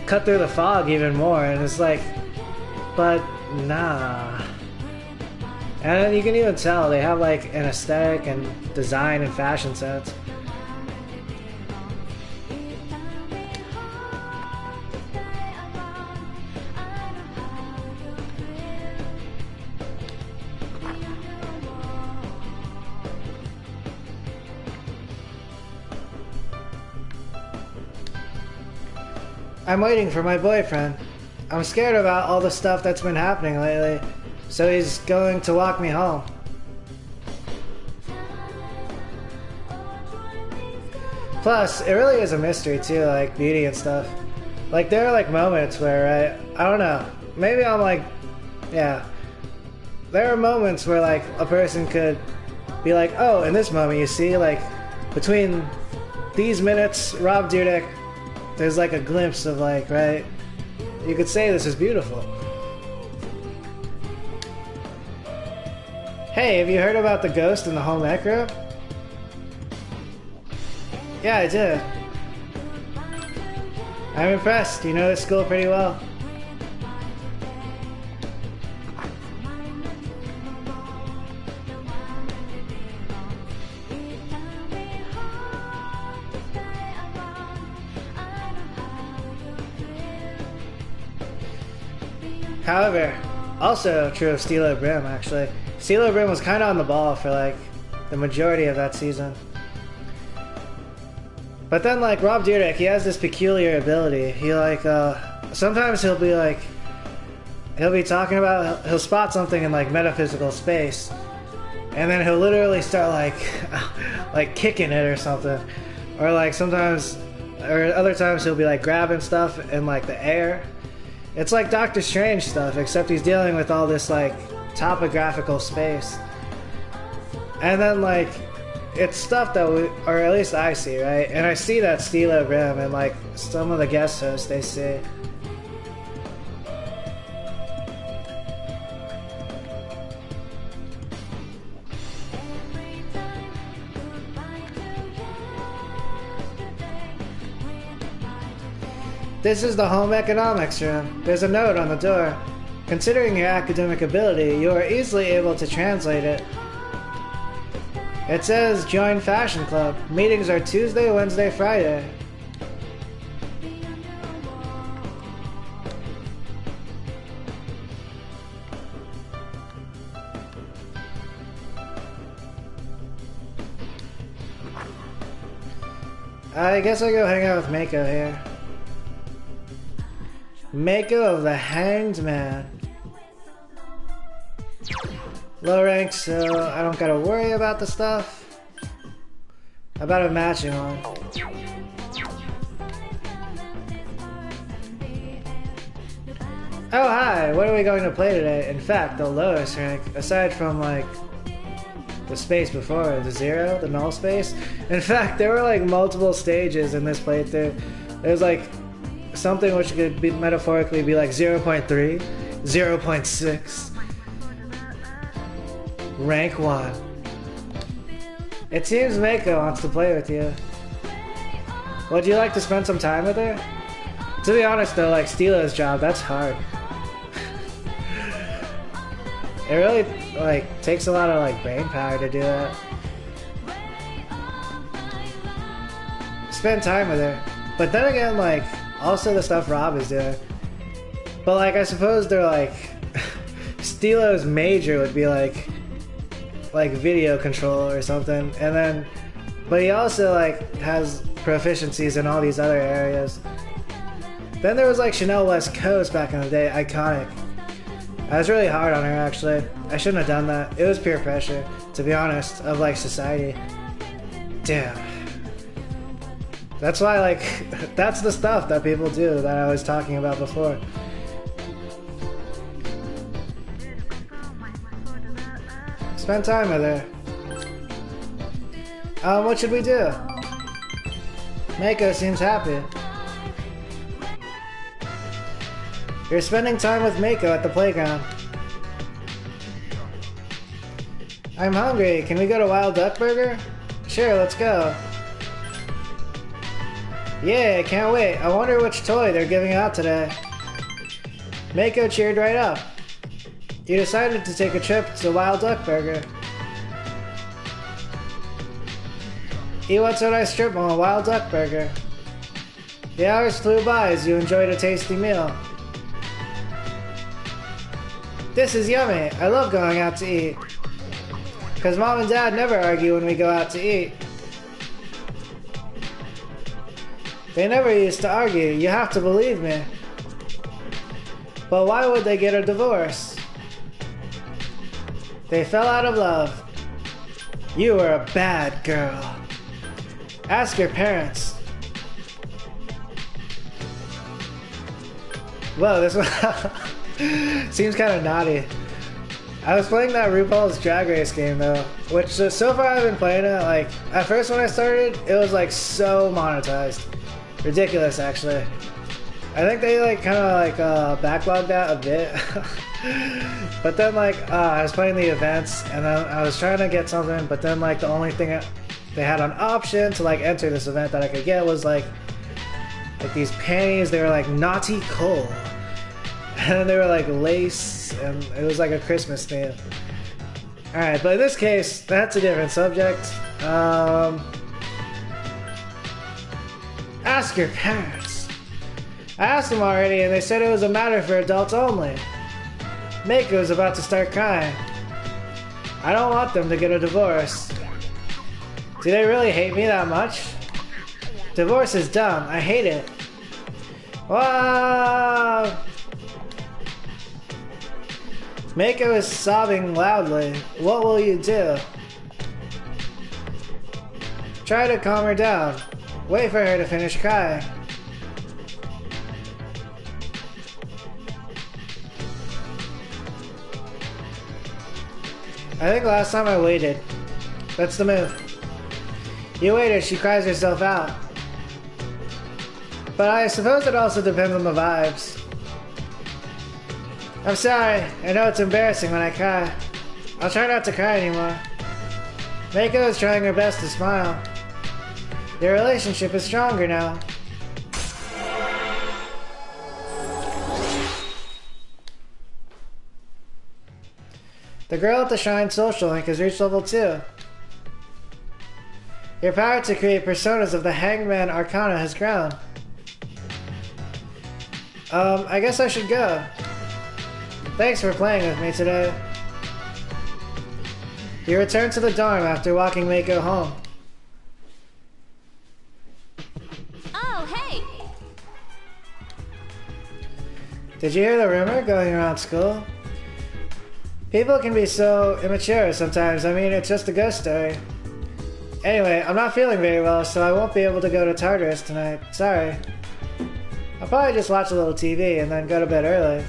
[SPEAKER 1] cut through the fog even more, and it's like, but nah. And you can even tell they have like an aesthetic and design and fashion sense. I'm waiting for my boyfriend. I'm scared about all the stuff that's been happening lately. So he's going to walk me home. Plus, it really is a mystery too, like beauty and stuff. Like there are like moments where I don't know, maybe I'm like, yeah. There are moments where like a person could be like, oh, in this moment you see like between these minutes, Rob Dyrdek, there's like a glimpse of like, right? You could say this is beautiful. Hey, have you heard about the ghost in the home ec room? Yeah, I did. I'm impressed. You know this school pretty well. However, also true of Stilo Brim, actually. Stilo Brim was kind of on the ball for like the majority of that season. But then like Rob Dyrdek, he has this peculiar ability. He like, sometimes he'll be talking about, he'll spot something in like metaphysical space. And then he'll literally start like kicking it or something. Or like sometimes, or other times he'll be like grabbing stuff in like the air. It's like Doctor Strange stuff, except he's dealing with all this like topographical space. And then like it's stuff that or at least I see, right? And I see that Stilo Brim and like some of the guest hosts they see. This is the home economics room. There's a note on the door. Considering your academic ability, you are easily able to translate it. It says, join Fashion Club. Meetings are Tuesday, Wednesday, Friday. I guess I'll go hang out with Mako here. Mako of the Hanged Man. Low rank, so I don't gotta worry about the stuff. How about a matching one? Oh hi, what are we going to play today? In fact, the lowest rank, aside from like the space before, the 0, the null space. In fact, there were like multiple stages in this playthrough. There's like something which could be metaphorically be like 0.3, 0.6, rank 1. It seems Mako wants to play with you. Would you like to spend some time with her? To be honest though, like Stilo's job, that's hard. It really like takes a lot of like brain power to do that. Spend time with her. But then again, like also the stuff Rob is doing. But like I suppose they're like Stilo's major would be like video control or something, and then but he also like has proficiencies in all these other areas. Then there was like Chanel West Coast back in the day, iconic. I was really hard on her actually. I shouldn't have done that. It was peer pressure, to be honest, of like society. Damn. That's why like that's the stuff that people do that I was talking about before. Spend time with her. What should we do? Mako seems happy. You're spending time with Mako at the playground. I'm hungry. Can we go to Wild Duck Burger? Sure, let's go. Yeah, can't wait. I wonder which toy they're giving out today. Mako cheered right up. You decided to take a trip to Wild Duck Burger. Eat what's a nice strip mall, Wild Duck Burger. The hours flew by as you enjoyed a tasty meal. This is yummy. I love going out to eat. Cause Mom and Dad never argue when we go out to eat. They never used to argue, you have to believe me. But why would they get a divorce? They fell out of love. You were a bad girl. Ask your parents. Whoa, this one seems kind of naughty. I was playing that RuPaul's Drag Race game though, which so far I've been playing it, like, at first when I started, it was like so monetized. Ridiculous actually. I think they like kind of like backlogged that a bit. But then like I was playing the events and then I was trying to get something, but then like the only thing they had on option to like enter this event that I could get was like these panties. They were like naughty coal. And then they were like lace, and it was like a Christmas theme. Alright, but in this case, that's a different subject. Ask your parents. I asked them already, and they said it was a matter for adults only. Mako's about to start crying. I don't want them to get a divorce. Do they really hate me that much? Divorce is dumb. I hate it. Wow. Mako is sobbing loudly. What will you do? Try to calm her down. Wait for her to finish crying. I think last time I waited. That's the move. You waited, she cries herself out. But I suppose it also depends on the vibes. I'm sorry, I know it's embarrassing when I cry. I'll try not to cry anymore. Mako is trying her best to smile. Your relationship is stronger now. The girl at the Shrine social link has reached level 2. Your power to create personas of the Hangman Arcana has grown. I guess I should go. Thanks for playing with me today. You return to the dorm after walking Mako home.
[SPEAKER 6] Oh, hey!
[SPEAKER 1] Did you hear the rumor going around school? People can be so immature sometimes. I mean, it's just a ghost story. Anyway, I'm not feeling very well, so I won't be able to go to P3rs tonight. Sorry. I'll probably just watch a little TV and then go to bed early.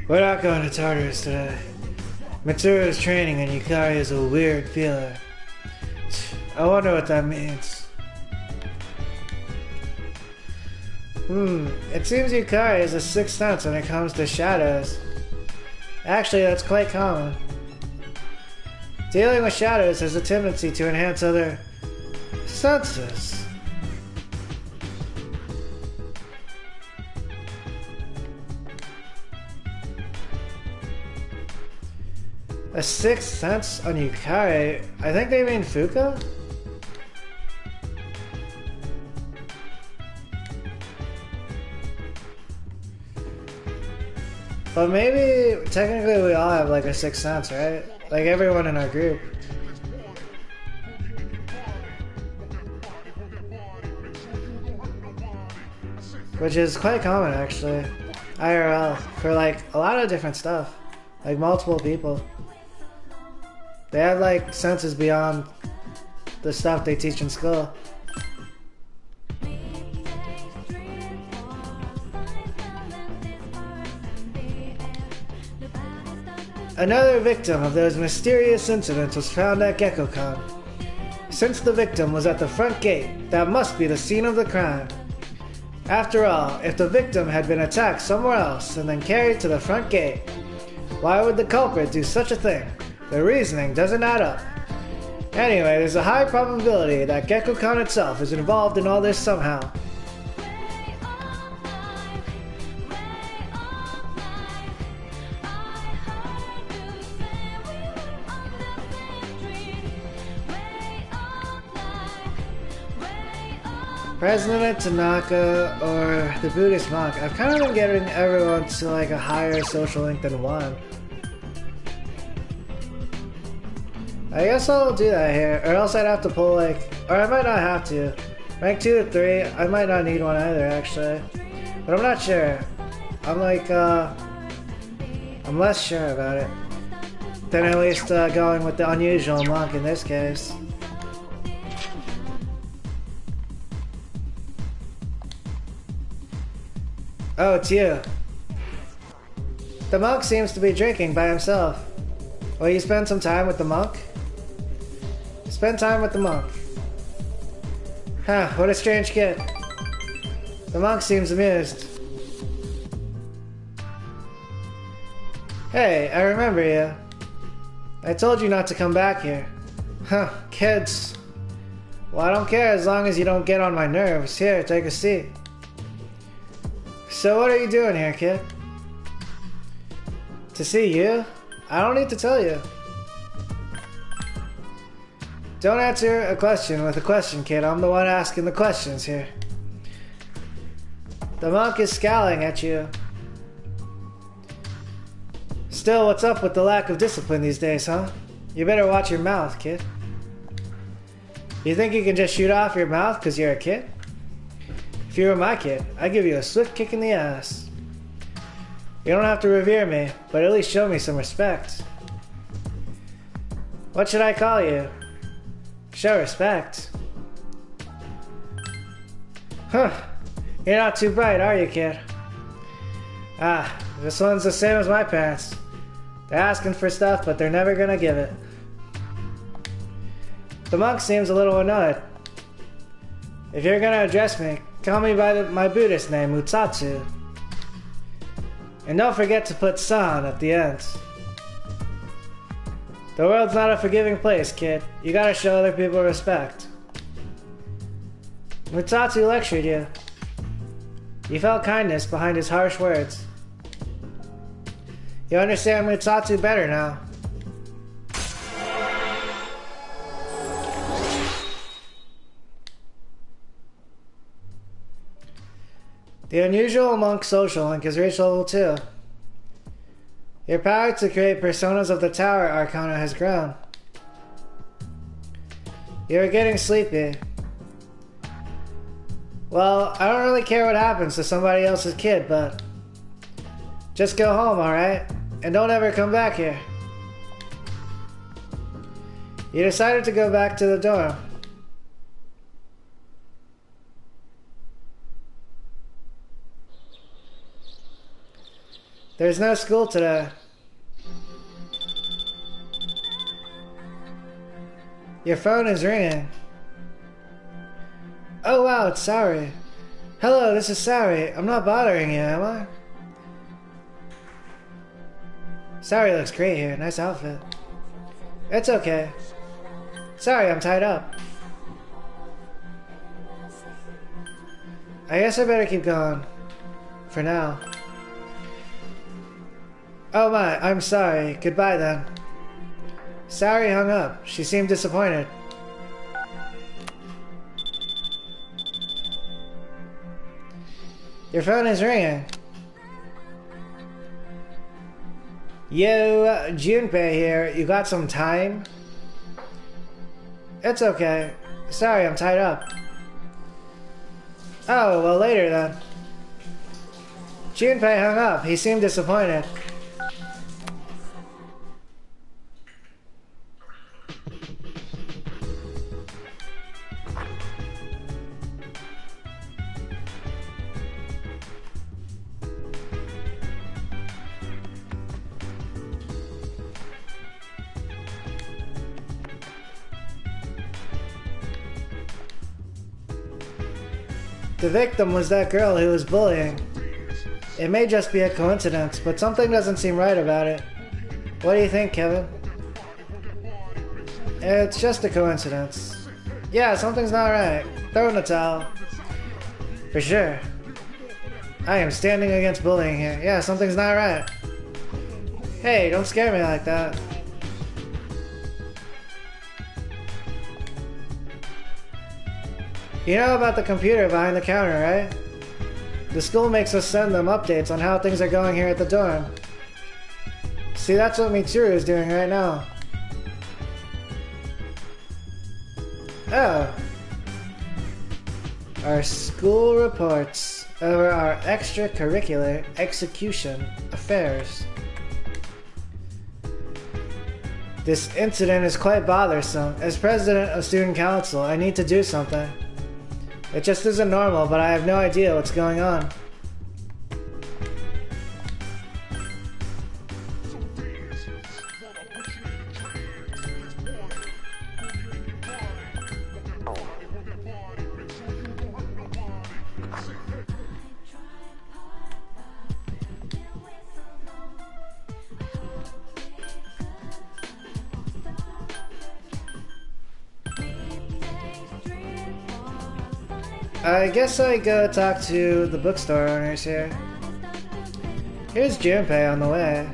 [SPEAKER 1] We're not going to P3rs today. Mitsuru is training and Yukari is a weird feeler. I wonder what that means. It seems Yukari has a sixth sense when it comes to shadows. Actually, that's quite common. Dealing with shadows has a tendency to enhance other senses. A sixth sense on Yukari? I think they mean Fuka? But maybe, technically we all have like a sixth sense, right? Like everyone in our group. Which is quite common actually. IRL, for like a lot of different stuff. Like multiple people. They have like senses beyond the stuff they teach in school. Another victim of those mysterious incidents was found at GeckoCon. Since the victim was at the front gate, that must be the scene of the crime. After all, if the victim had been attacked somewhere else and then carried to the front gate, why would the culprit do such a thing? The reasoning doesn't add up. Anyway, there's a high probability that GeckoCon itself is involved in all this somehow. President Tanaka or the Buddhist monk. I've kind of been getting everyone to like a higher social link than 1. I guess I'll do that here, or else I'd have to pull like, or I might not have to. Rank 2 to 3, I might not need one either actually. But I'm not sure. I'm like, I'm less sure about it. Than at least going with the unusual monk in this case. Oh, it's you. The monk seems to be drinking by himself. Will you spend some time with the monk? Spend time with the monk. Huh, what a strange kid. The monk seems amused. Hey, I remember you. I told you not to come back here. Huh, kids. Well, I don't care as long as you don't get on my nerves. Here, take a seat. So what are you doing here, kid? To see you? I don't need to tell you. Don't answer a question with a question, kid. I'm the one asking the questions here. The monk is scowling at you. Still, what's up with the lack of discipline these days, huh? You better watch your mouth, kid. You think you can just shoot off your mouth because you're a kid? If you were my kid, I'd give you a swift kick in the ass. You don't have to revere me, but at least show me some respect. What should I call you? Show respect. Huh. You're not too bright, are you, kid? Ah, this one's the same as my parents. They're asking for stuff, but they're never gonna give it. The monk seems a little annoyed. If you're gonna address me, call me by my Buddhist name, Mutsatsu. And don't forget to put san at the end. The world's not a forgiving place, kid. You gotta show other people respect. Mutsatsu lectured you. You felt kindness behind his harsh words. You understand Mutsatsu better now. The unusual monk social link is reached level 2. Your power to create personas of the tower arcana has grown. You're getting sleepy. Well, I don't really care what happens to somebody else's kid, but just go home, alright? And don't ever come back here. You decided to go back to the dorm. There's no school today. Your phone is ringing. Oh wow, it's Sari. Hello, this is Sari. I'm not bothering you, am I? Sari looks great here. Nice outfit. It's okay. Sorry, I'm tied up. I guess I better keep going. For now. Oh my, I'm sorry. Goodbye then. Sari hung up. She seemed disappointed. Your phone is ringing. Yo, Junpei here. You got some time? It's okay. Sorry, I'm tied up. Oh, well later then. Junpei hung up. He seemed disappointed. The victim was that girl who was bullying. It may just be a coincidence, but something doesn't seem right about it. What do you think, Kevin? It's just a coincidence. Yeah, something's not right. Throw in the towel. For sure. I am standing against bullying here. Yeah, something's not right. Hey, don't scare me like that. You know about the computer behind the counter, right? The school makes us send them updates on how things are going here at the dorm. See, that's what Mitsuru is doing right now. Oh. Our school reports over our extracurricular execution affairs. This incident is quite bothersome. As president of student council, I need to do something. It just isn't normal, but I have no idea what's going on. I guess I go talk to the bookstore owners here. Here's Junpei on the way.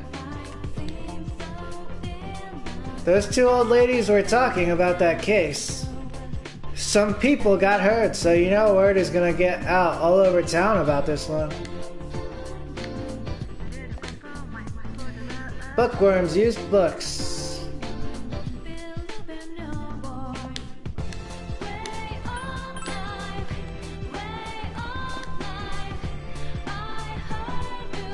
[SPEAKER 1] Those two old ladies were talking about that case. Some people got hurt, so you know word is gonna get out all over town about this one. Bookworms used books.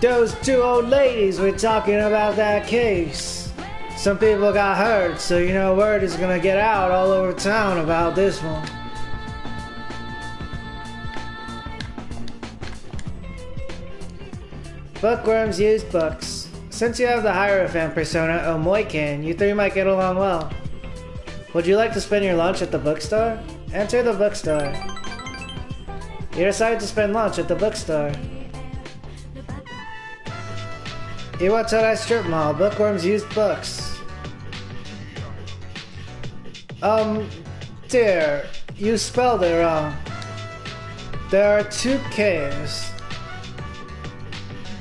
[SPEAKER 1] Those two old ladies were talking about that case. Some people got hurt, so you know word is gonna get out all over town about this one. Bookworms used books. Since you have the Hierophant persona, Omoiken, you three might get along well. Would you like to spend your lunch at the bookstore? Enter the bookstore. You decide to spend lunch at the bookstore. Iwatara Strip Mall, Bookworms used books. Dear, you spelled it wrong. There are two K's.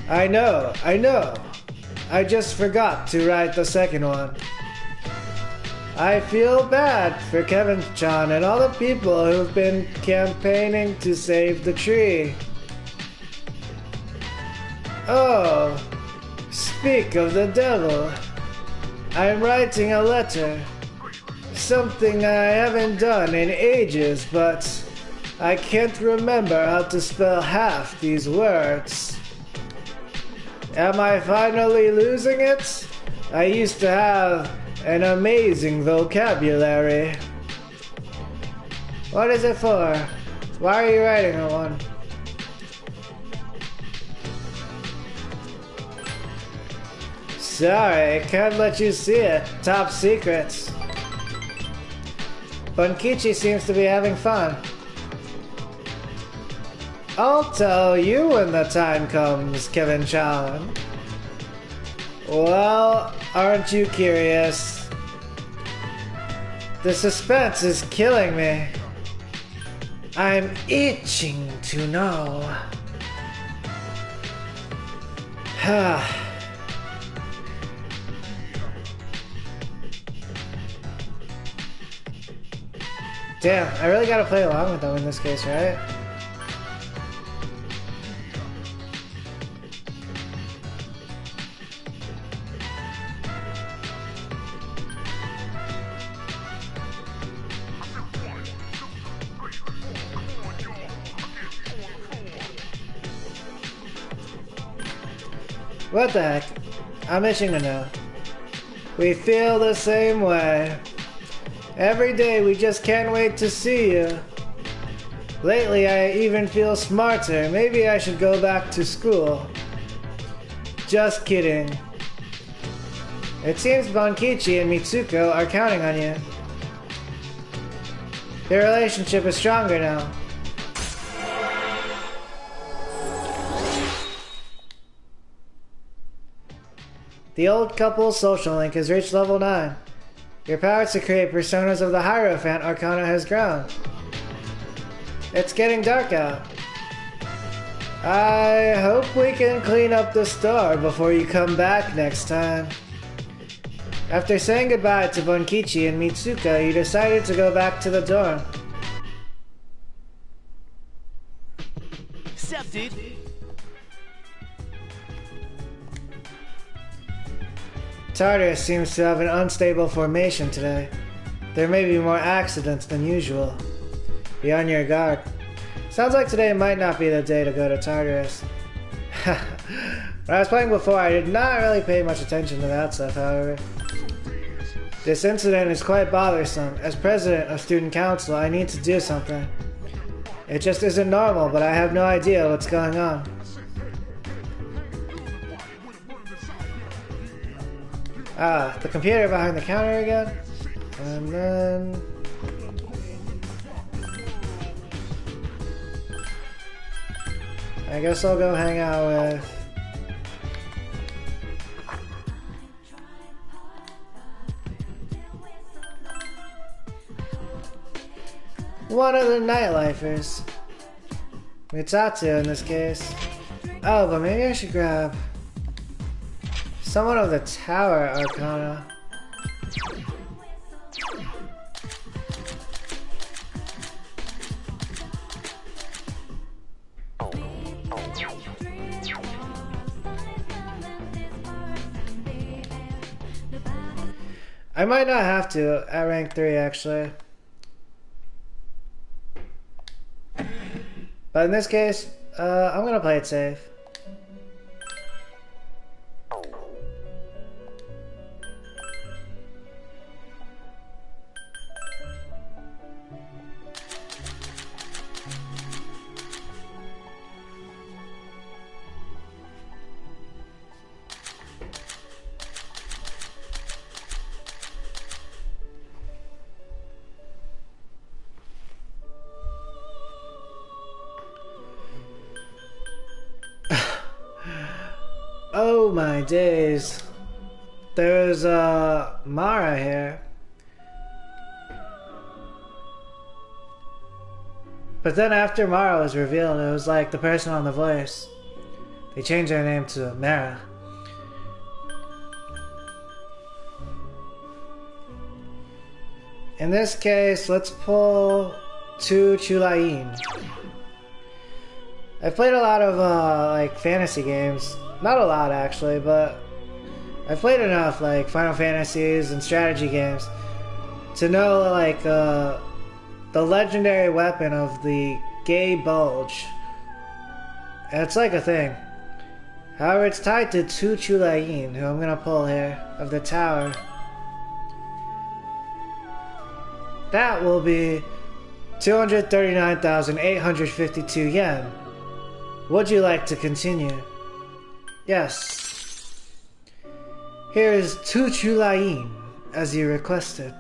[SPEAKER 1] I know. I just forgot to write the second one. I feel bad for Kevin-chan and all the people who've been campaigning to save the tree. Oh, speak of the devil. I'm writing a letter. Something I haven't done in ages, but I can't remember how to spell half these words. Am I finally losing it? I used to have an amazing vocabulary. What is it for? Why are you writing it one? Sorry, can't let you see it. Top secrets. Bunkichi seems to be having fun. I'll tell you when the time comes, Kevin-chan. Well, aren't you curious? The suspense is killing me. I'm itching to know. Damn, I really gotta play along with them in this case, right? What the heck? I'm itching to know. We feel the same way. Every day we just can't wait to see you. Lately I even feel smarter. Maybe I should go back to school. Just kidding. It seems Bankichi and Mitsuko are counting on you. Their relationship is stronger now. The old couple's social link has reached level 9. Your power to create personas of the Hierophant Arcana has grown. It's getting dark out. I hope we can clean up the store before you come back next time. After saying goodbye to Bunkichi and Mitsuko, you decided to go back to the dorm.
[SPEAKER 3] Sup, dude?
[SPEAKER 1] Tartarus seems to have an unstable formation today. There may be more accidents than usual. Be on your guard. Sounds like today might not be the day to go to Tartarus. When I was playing before, I did not really pay much attention to that stuff, however. This incident is quite bothersome. As president of student council, I need to do something. It just isn't normal, but I have no idea what's going on. Ah, the computer behind the counter again. And then... I guess I'll go hang out with... one of the nightlifers. Mitsatsu in this case. Oh, but maybe I should grab... someone of the Tower Arcana. I might not have to at rank 3 actually. But in this case, I'm gonna play it safe. Oh my days. There's Mara here. But then after Mara was revealed, it was like the person on The Voice. They changed their name to Mara. In this case, let's pull 2 Chulayin. I've played a lot of like fantasy games. Not a lot actually, but I've played enough like Final Fantasies and strategy games to know like the legendary weapon of the gay bulge. And it's like a thing. However, it's tied to Tu Chulayin, who I'm gonna pull here, of the tower. That will be 239,852 yen. Would you like to continue? Yes. Here is Tu Chulayin, as you requested.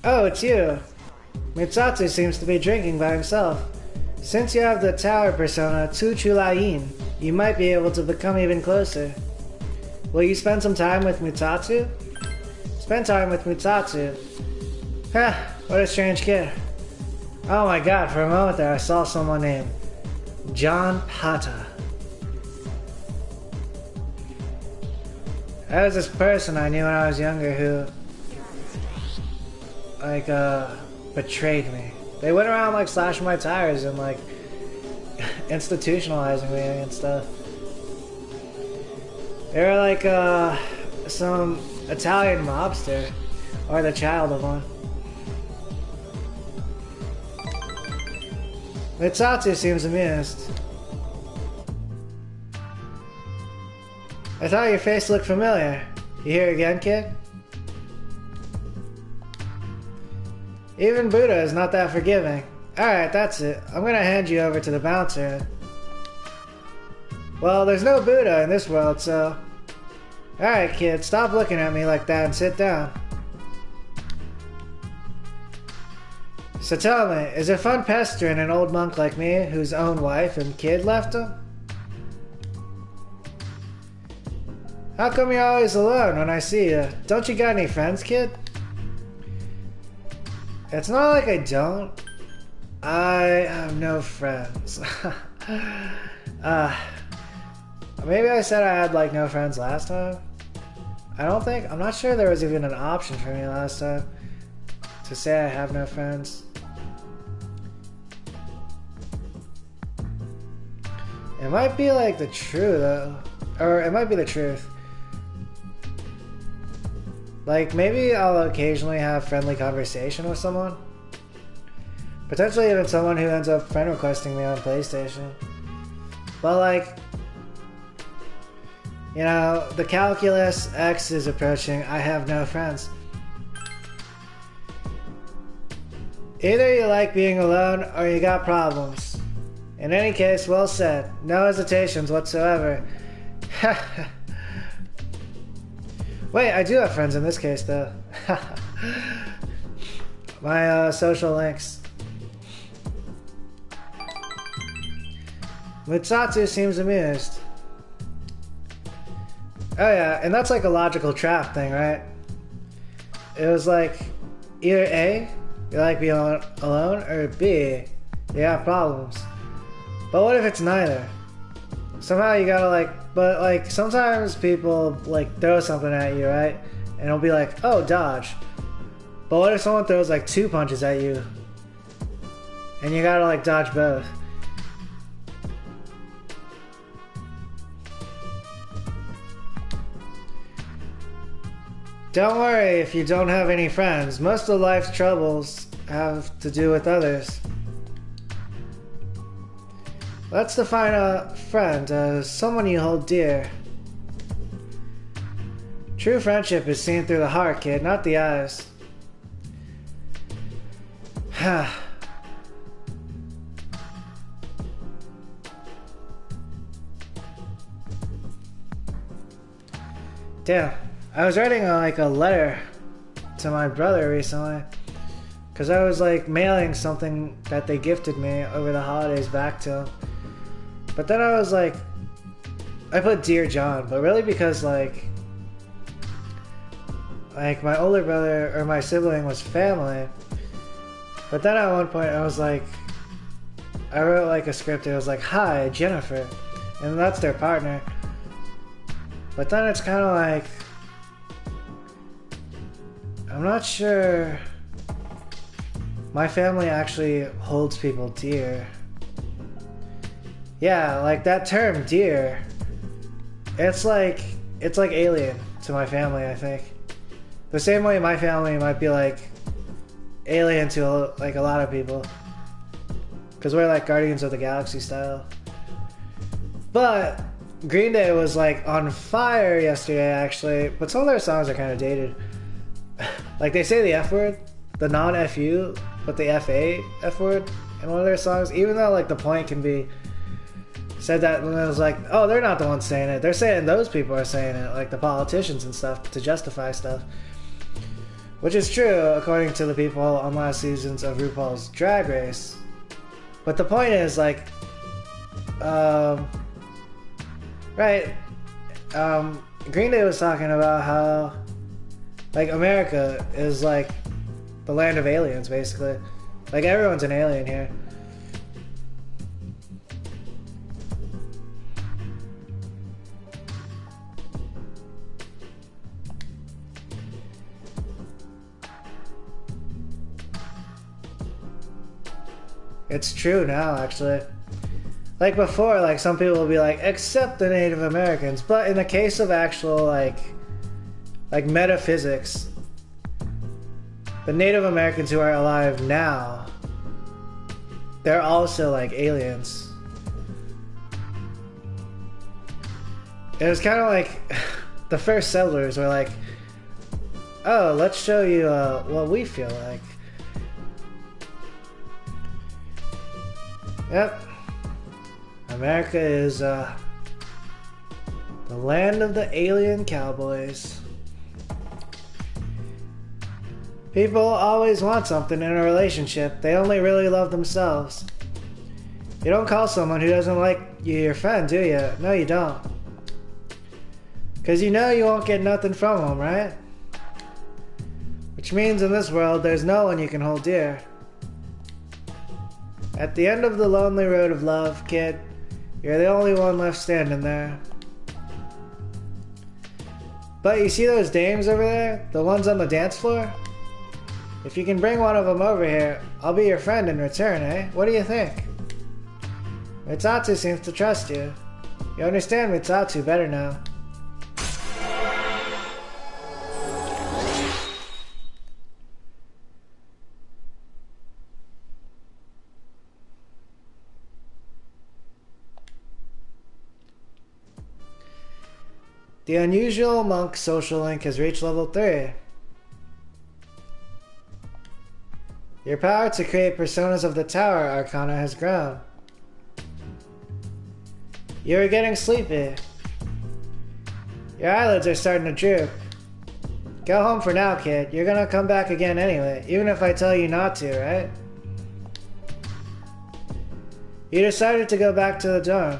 [SPEAKER 1] Oh, it's you. Mitsatsu seems to be drinking by himself. Since you have the tower persona Tu Chulayin, you might be able to become even closer. Will you spend some time with Mitsatsu? Spend time with Mitsatsu. Ha! What a strange kid. Oh my god, for a moment there I saw someone named John Pata. There was this person I knew when I was younger who like betrayed me. They went around like slashing my tires and like institutionalizing me and stuff. They were like some Italian mobster, or the child of one. Mitsatsu seems amused. I thought your face looked familiar. You here again, kid? Even Buddha is not that forgiving. Alright, that's it. I'm gonna hand you over to the bouncer. Well, there's no Buddha in this world, so... Alright, kid, stop looking at me like that and sit down. So tell me, is it fun pestering an old monk like me whose own wife and kid left him? How come you're always alone when I see you? Don't you got any friends, kid? It's not like I don't. I have no friends. Maybe I said I had like no friends last time. I'm not sure there was even an option for me last time to say I have no friends. It might be like the truth though. Or it might be the truth. Like, maybe I'll occasionally have friendly conversation with someone. Potentially even someone who ends up friend requesting me on PlayStation. But like, you know, the calculus X is approaching. I have no friends. Either you like being alone or you got problems. In any case, well said. No hesitations whatsoever. Wait, I do have friends in this case, though. My social links. Mitsatsu seems amused. Oh yeah, and that's like a logical trap thing, right? It was like, either A, you like being alone, or B, you have problems. But what if it's neither? Somehow you gotta like, but like sometimes people like throw something at you, right? And it'll be like, oh, dodge. But what if someone throws like 2 punches at you? And you gotta like dodge both. Don't worry if you don't have any friends. Most of life's troubles have to do with others. Let's define a friend as someone you hold dear. True friendship is seen through the heart, kid, not the eyes. Damn, I was writing like a letter to my brother recently. Because I was like mailing something that they gifted me over the holidays back to him. But then I was like, I put Dear John, but really because like, like my older brother or my sibling was family. But then at one point I was like, I wrote like a script. It was like, "Hi, Jennifer," and that's their partner. But then it's kind of like, I'm not sure my family actually holds people dear. Yeah, like that term dear, it's like alien to my family, I think. The same way my family might be like alien to like a lot of people, because we're like Guardians of the Galaxy style. But Green Day was like on fire yesterday actually, but some of their songs are kind of dated. Like they say the F word, the non-FU, but the FA F word in one of their songs, even though like the point can be said that when it was like, oh, they're not the ones saying it, they're saying those people are saying it, like the politicians and stuff, to justify stuff. Which is true according to the people on last seasons of RuPaul's Drag Race. But the point is like, Green Day was talking about how like America is like the land of aliens, basically. Like everyone's an alien here. It's true now, actually. Like before, like some people will be like, except the Native Americans. But in the case of actual like metaphysics, the Native Americans who are alive now, they're also like aliens. It was kind of like the first settlers were like, oh, let's show you what we feel like. Yep. America is the land of the alien cowboys. People always want something in a relationship. They only really love themselves. You don't call someone who doesn't like you your friend, do you? No, you don't. Because you know you won't get nothing from them, right? Which means in this world, there's no one you can hold dear. At the end of the lonely road of love, kid, you're the only one left standing there. But you see those dames over there? The ones on the dance floor? If you can bring one of them over here, I'll be your friend in return, eh? What do you think? Mitsatsu seems to trust you. You understand Mitsatsu better now. The unusual monk social link has reached level 3. Your power to create personas of the tower arcana has grown. You are getting sleepy. Your eyelids are starting to droop. Go home for now, kid. You're gonna come back again anyway, even if I tell you not to, right? You decided to go back to the dorm.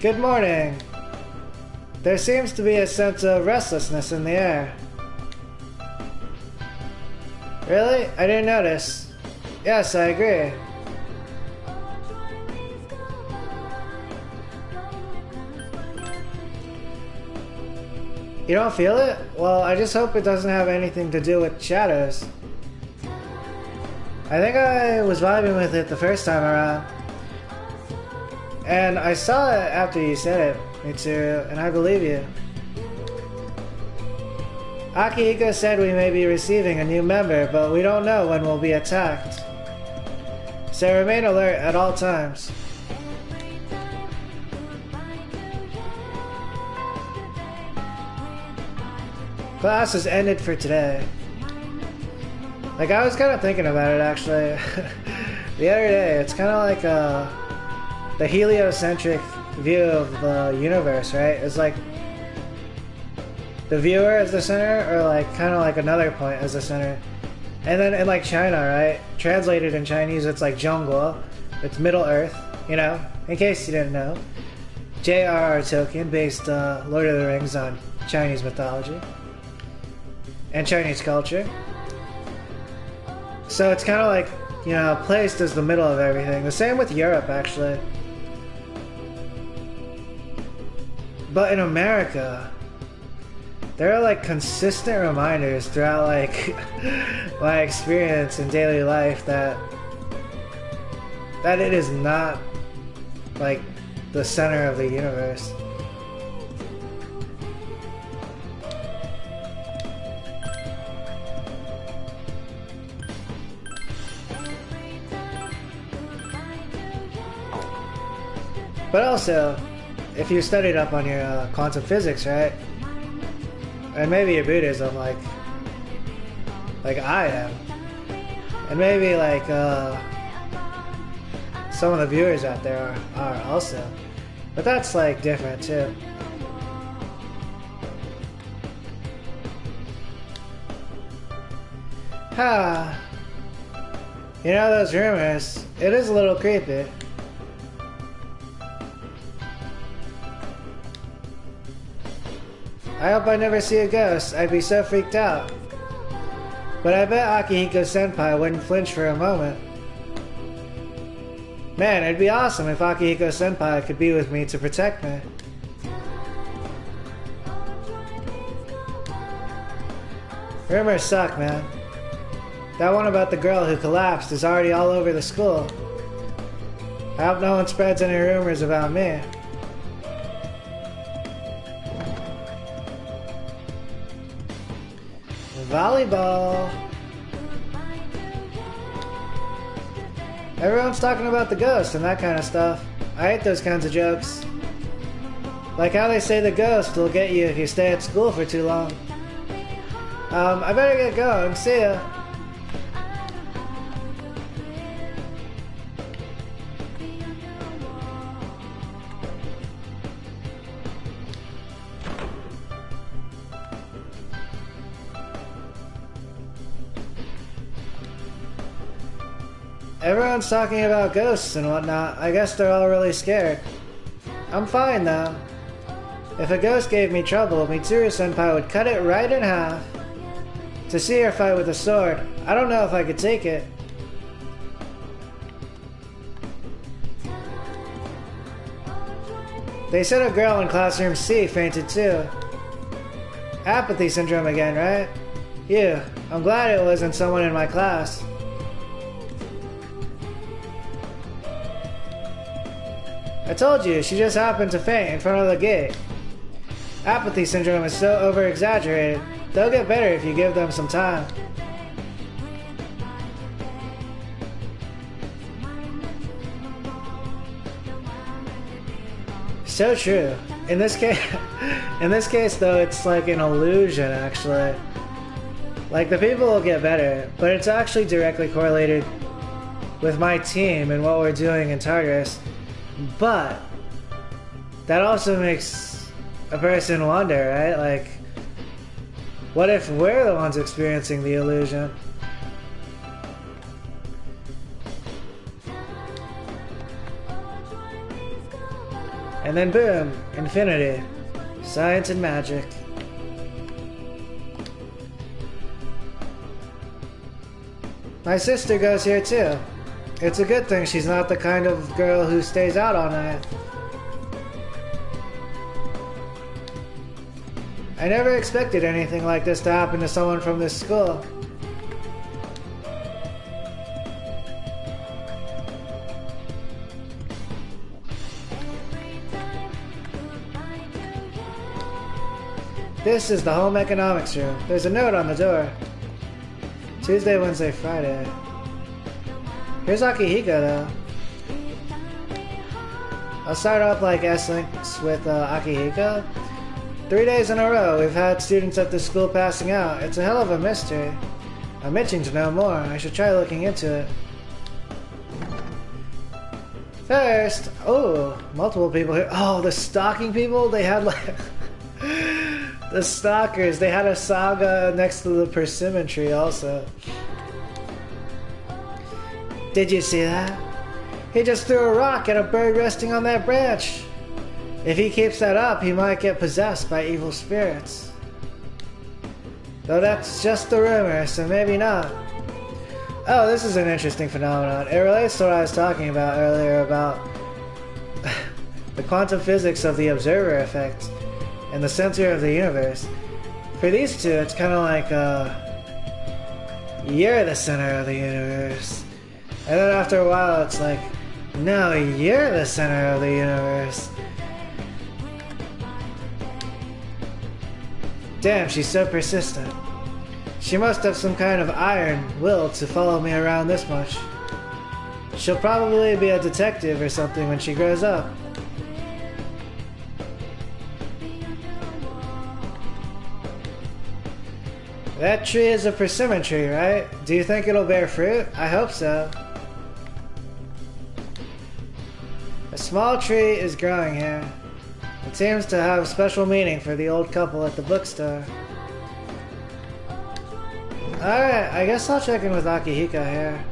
[SPEAKER 1] Good morning. There seems to be a sense of restlessness in the air. Really? I didn't notice. Yes, I agree. You don't feel it? Well, I just hope it doesn't have anything to do with shadows. I think I was vibing with it the first time around. And I saw it after you said it, Mitsuru, and I believe you. Akihiko said we may be receiving a new member, but we don't know when we'll be attacked. So remain alert at all times. Class has ended for today. Like, I was kind of thinking about it, actually. The other day, it's kind of like the heliocentric view of the universe, right? It's like the viewer as the center, or like kind of like another point as the center. And then in like China, right? Translated in Chinese, it's like Zhongguo. It's Middle Earth, you know, in case you didn't know. J.R.R. Tolkien based Lord of the Rings on Chinese mythology and Chinese culture. So it's kind of like, you know, placed as the middle of everything. The same with Europe, actually. But in America, there are like consistent reminders throughout like my experience in daily life that it is not like the center of the universe. But also, if you studied up on your quantum physics, right? And maybe your Buddhism, like I am. And maybe like some of the viewers out there are also. But that's like different too. You know those rumors, it is a little creepy. I hope I never see a ghost, I'd be so freaked out. But I bet Akihiko-senpai wouldn't flinch for a moment. Man, it'd be awesome if Akihiko-senpai could be with me to protect me. Rumors suck, man. That one about the girl who collapsed is already all over the school. I hope no one spreads any rumors about me. Volleyball. Everyone's talking about the ghost and that kind of stuff. I hate those kinds of jokes. Like how they say the ghost will get you if you stay at school for too long. I better get going. See ya. Everyone's talking about ghosts and whatnot. I guess they're all really scared. I'm fine though. If a ghost gave me trouble, Mitsuru-senpai would cut it right in half. To see her fight with a sword, I don't know if I could take it. They said a girl in classroom C fainted too. Apathy syndrome again, right? Ew, I'm glad it wasn't someone in my class. I told you, she just happened to faint in front of the gate. Apathy syndrome is so over-exaggerated. They'll get better if you give them some time. So true. In this case though, it's like an illusion actually. Like the people will get better, but it's actually directly correlated with my team and what we're doing in P3rs. But that also makes a person wonder, right? Like, what if we're the ones experiencing the illusion? And then boom, infinity. Science and magic. My sister goes here too. It's a good thing she's not the kind of girl who stays out all night. I never expected anything like this to happen to someone from this school. This is the home economics room. There's a note on the door. Tuesday, Wednesday, Friday. Here's Akihiko though. I'll start off like S-Links with Akihiko. 3 days in a row we've had students at the school passing out. It's a hell of a mystery. I'm itching to know more. I should try looking into it. First, oh, multiple people here. Oh, the stalking people? They had like... the stalkers. They had a saga next to the persimmon tree also. Did you see that? He just threw a rock at a bird resting on that branch. If he keeps that up, he might get possessed by evil spirits. Though that's just a rumor, so maybe not. Oh, this is an interesting phenomenon. It relates to what I was talking about earlier about the quantum physics of the observer effect and the center of the universe. For these two, it's kind of like, you're the center of the universe. And then after a while, it's like, no, you're the center of the universe. Damn, she's so persistent. She must have some kind of iron will to follow me around this much. She'll probably be a detective or something when she grows up. That tree is a persimmon tree, right? Do you think it'll bear fruit? I hope so. A small tree is growing here. It seems to have special meaning for the old couple at the bookstore. Alright, I guess I'll check in with Akihiko here.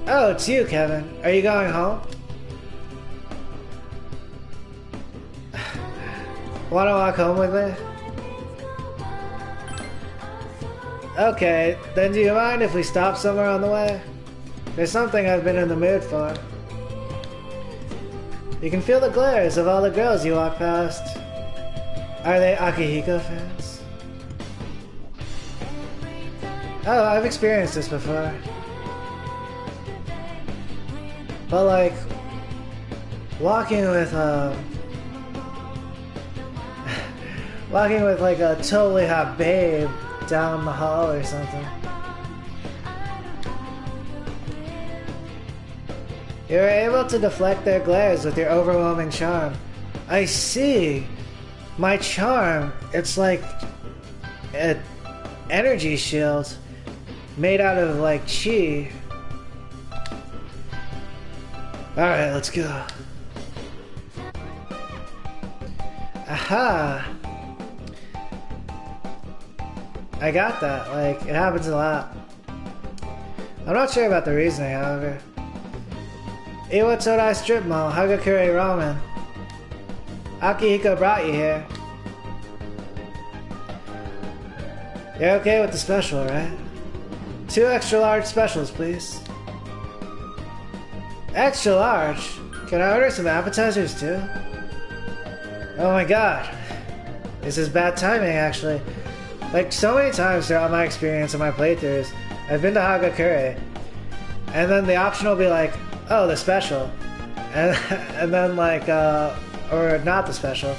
[SPEAKER 1] Oh, it's you, Kevin. Are you going home? Wanna walk home with me? Okay, then do you mind if we stop somewhere on the way? There's something I've been in the mood for. You can feel the glares of all the girls you walk past. Are they Akihiko fans? Oh, I've experienced this before. But like, walking with like a totally hot babe down the hall or something. You were able to deflect their glares with your overwhelming charm. I see. My charm, it's like an energy shield made out of like chi. Alright, let's go. Aha! I got that. Like, it happens a lot. I'm not sure about the reasoning, however. Iwa Todai Strip Mall, Hagakure Ramen. Akihiko brought you here. You're okay with the special, right? 2 extra large specials, please. Extra large? Can I order some appetizers too? Oh my god. This is bad timing, actually. Like, so many times throughout my experience and my playthroughs, I've been to Hagakure, and then the option will be like, oh, the special. And then like, or not the special.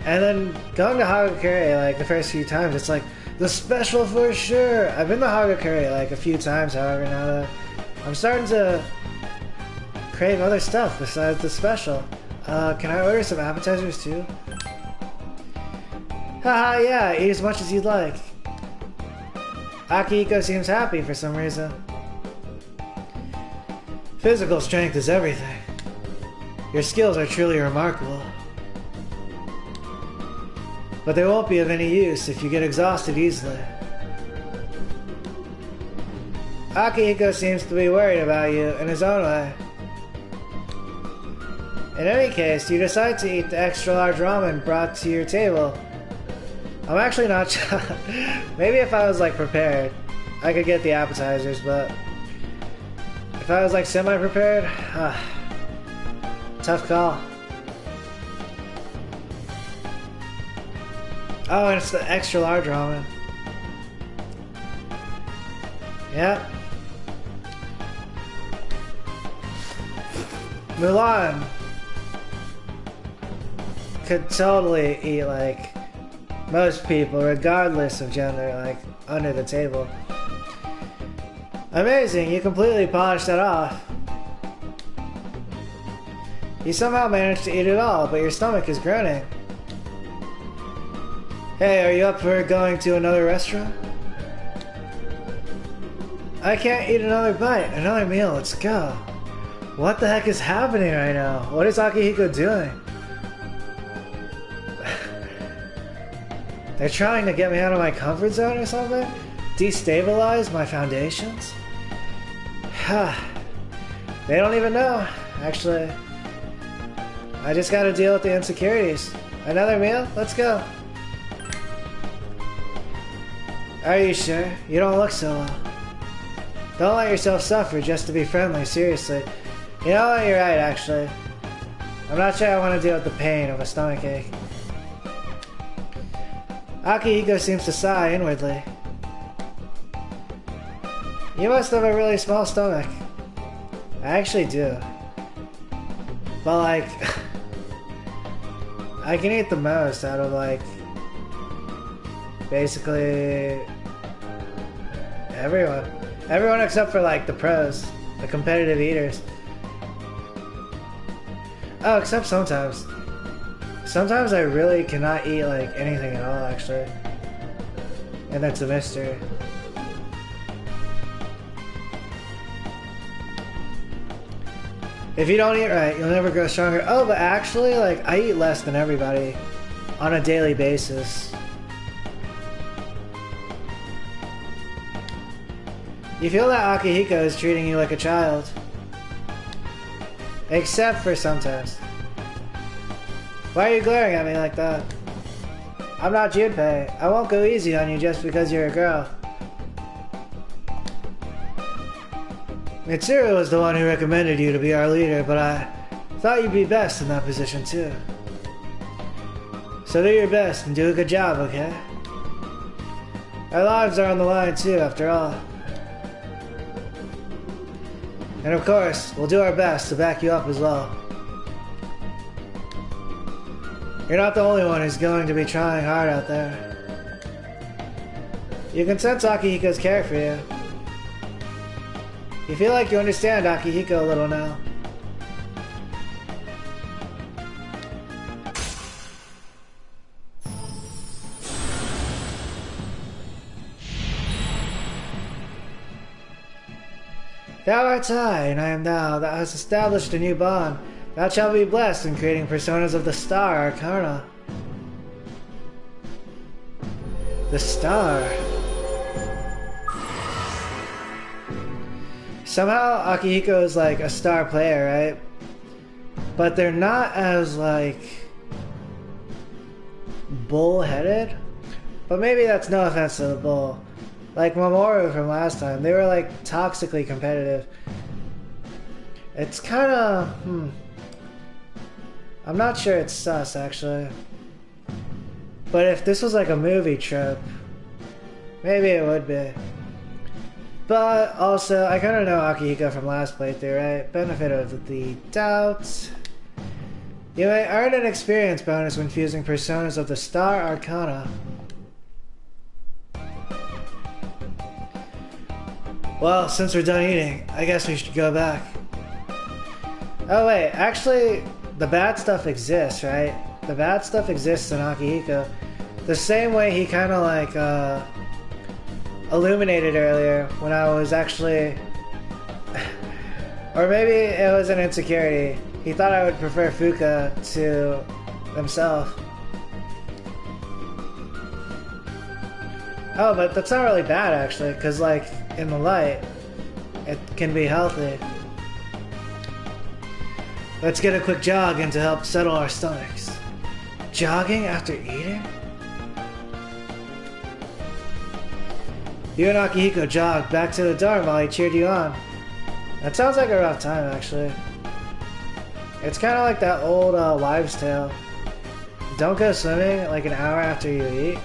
[SPEAKER 1] And then going to Hagakure, like, the first few times, it's like, the special for sure! I've been to Hagakure, like, a few times, however, now that I'm starting to crave other stuff besides the special. Can I order some appetizers too? Haha, yeah, eat as much as you'd like. Akihiko seems happy for some reason. Physical strength is everything. Your skills are truly remarkable. But they won't be of any use if you get exhausted easily. Akihiko seems to be worried about you in his own way. In any case, you decide to eat the extra large ramen brought to your table. I'm actually not sure. Maybe if I was like prepared, I could get the appetizers, but if I was like semi-prepared, tough call. Oh, and it's the extra large ramen. Yep. Mulan could totally eat like most people, regardless of gender, like under the table. Amazing, you completely polished that off. You somehow managed to eat it all, but your stomach is groaning. Hey, are you up for going to another restaurant? I can't eat another bite, another meal, let's go. What the heck is happening right now? What is Akihiko doing? They're trying to get me out of my comfort zone or something? Destabilize my foundations? They don't even know, actually. I just gotta deal with the insecurities. Another meal? Let's go. Are you sure? You don't look so well. Don't let yourself suffer just to be friendly, seriously. You know what? You're right, actually. I'm not sure I want to deal with the pain of a stomachache. Akihiko seems to sigh inwardly. You must have a really small stomach. I actually do. But like, I can eat the most out of like, basically everyone. Everyone except for like the pros, the competitive eaters. Oh, except sometimes. Sometimes I really cannot eat like anything at all, actually. And that's a mystery. If you don't eat right, you'll never grow stronger. Oh, but actually, like, I eat less than everybody on a daily basis. You feel that Akihiko is treating you like a child. Except for sometimes. Why are you glaring at me like that? I'm not Junpei. I won't go easy on you just because you're a girl. Mitsuru was the one who recommended you to be our leader, but I thought you'd be best in that position too. So do your best and do a good job, okay? Our lives are on the line too, after all. And of course, we'll do our best to back you up as well. You're not the only one who's going to be trying hard out there. You can sense Akihiko's care for you. You feel like you understand Akihiko a little now. Thou art I, and I am thou. Thou hast established a new bond. Thou shalt be blessed in creating personas of the Star Arcana. The Star. Somehow Akihiko is like a star player, right? But they're not as like bull-headed. But maybe that's no offense to the bull. Like Mamoru from last time, they were like toxically competitive. It's kind of I'm not sure it's sus actually. But if this was like a movie trope, maybe it would be. But also, I kind of know Akihiko from last playthrough, right? Benefit of the doubt. You may earn an experience bonus when fusing personas of the Star Arcana. Well, since we're done eating, I guess we should go back. Oh wait, actually, the bad stuff exists, right? The bad stuff exists in Akihiko. The same way he kind of like, illuminated earlier when I was actually... or maybe it was an insecurity. He thought I would prefer Fuka to himself. Oh, but that's not really bad actually, because like, in the light, it can be healthy. Let's get a quick jog in to help settle our stomachs. Jogging after eating? You and Akihiko jogged back to the dorm while he cheered you on. That sounds like a rough time, actually. It's kind of like that old wives' tale. Don't go swimming like an hour after you eat.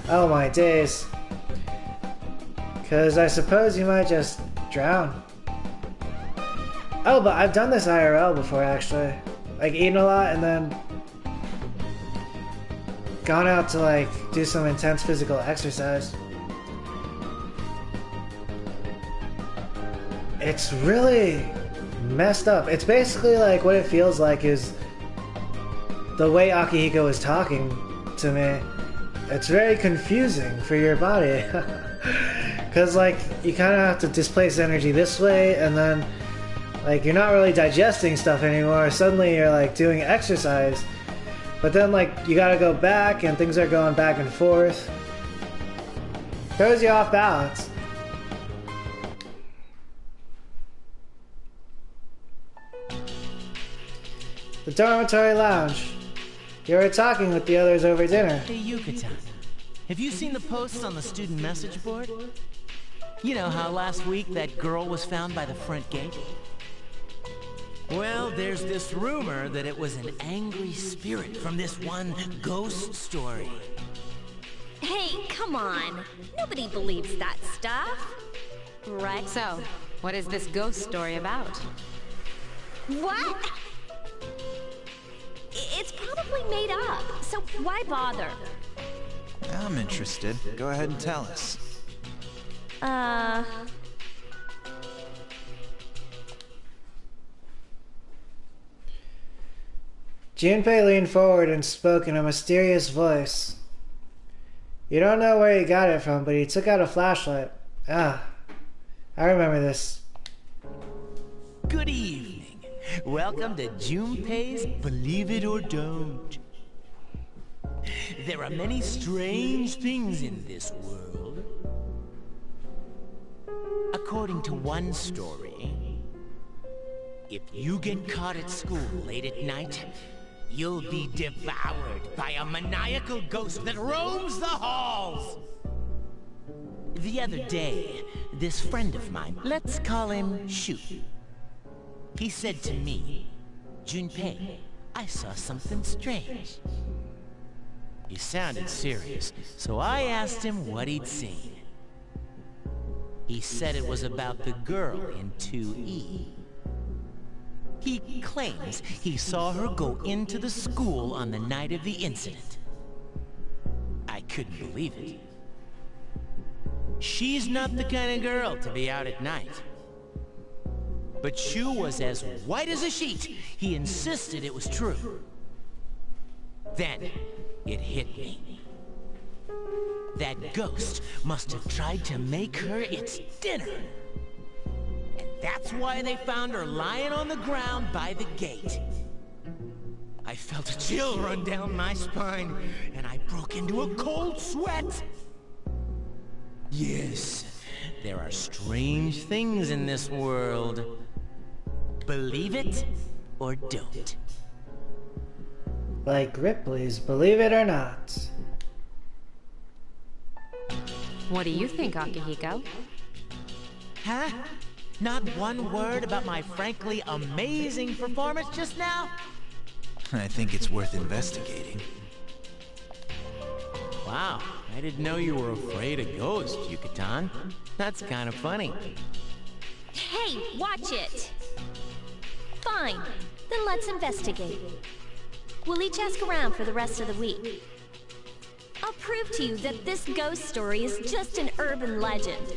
[SPEAKER 1] Oh my days. Because I suppose you might just drown. Oh, but I've done this IRL before, actually. Like, eaten a lot and then gone out to, like, do some intense physical exercise. It's really messed up. It's basically like what it feels like is the way Akihiko is talking to me. It's very confusing for your body. Because, like, you kind of have to displace energy this way, and then, like, you're not really digesting stuff anymore. Suddenly you're, like, doing exercise. But then, like, you gotta go back, and things are going back and forth. Throws you off balance. The dormitory lounge. You were talking with the others over dinner.
[SPEAKER 3] Hey, Yucatan. Have you seen the posts on the student message board? You know how last week that girl was found by the front gate? Well, there's this rumor that it was an angry spirit from this one ghost story.
[SPEAKER 6] Hey, come on. Nobody believes that stuff. Right?
[SPEAKER 8] So, what is this ghost story about?
[SPEAKER 6] What? It's probably made up, so why bother?
[SPEAKER 5] I'm interested. Go ahead and tell us.
[SPEAKER 1] Junpei leaned forward and spoke in a mysterious voice. You don't know where he got it from, but he took out a flashlight. Ah, I remember this.
[SPEAKER 3] Good evening. Welcome to Junpei's Believe It or Don't. There are many strange things in this world. According to one story, if you get caught at school late at night, you'll be devoured by a maniacal ghost that roams the halls. The other day, this friend of mine, let's call him Shu, he said to me, Junpei, I saw something strange. He sounded serious, so I asked him what he'd seen. He said it was about the girl in 2E. He claims he saw her go into the school on the night of the incident. I couldn't believe it. She's not the kind of girl to be out at night. But Shu was as white as a sheet. He insisted it was true. Then, it hit me. That ghost must have tried to make her its dinner. And that's why they found her lying on the ground by the gate. I felt a chill run down my spine, and I broke into a cold sweat. Yes, there are strange things in this world. Believe it or don't.
[SPEAKER 1] Like Ripley's Believe It or Not.
[SPEAKER 8] What do you think, Akihiko?
[SPEAKER 3] Huh? Not one word about my frankly amazing performance just now?
[SPEAKER 5] I think it's worth investigating.
[SPEAKER 3] Wow, I didn't know you were afraid of ghosts, Yucatan. That's kind of funny.
[SPEAKER 6] Hey, watch it! Fine, then let's investigate. We'll each ask around for the rest of the week. I'll prove to you that this ghost story is just an urban legend.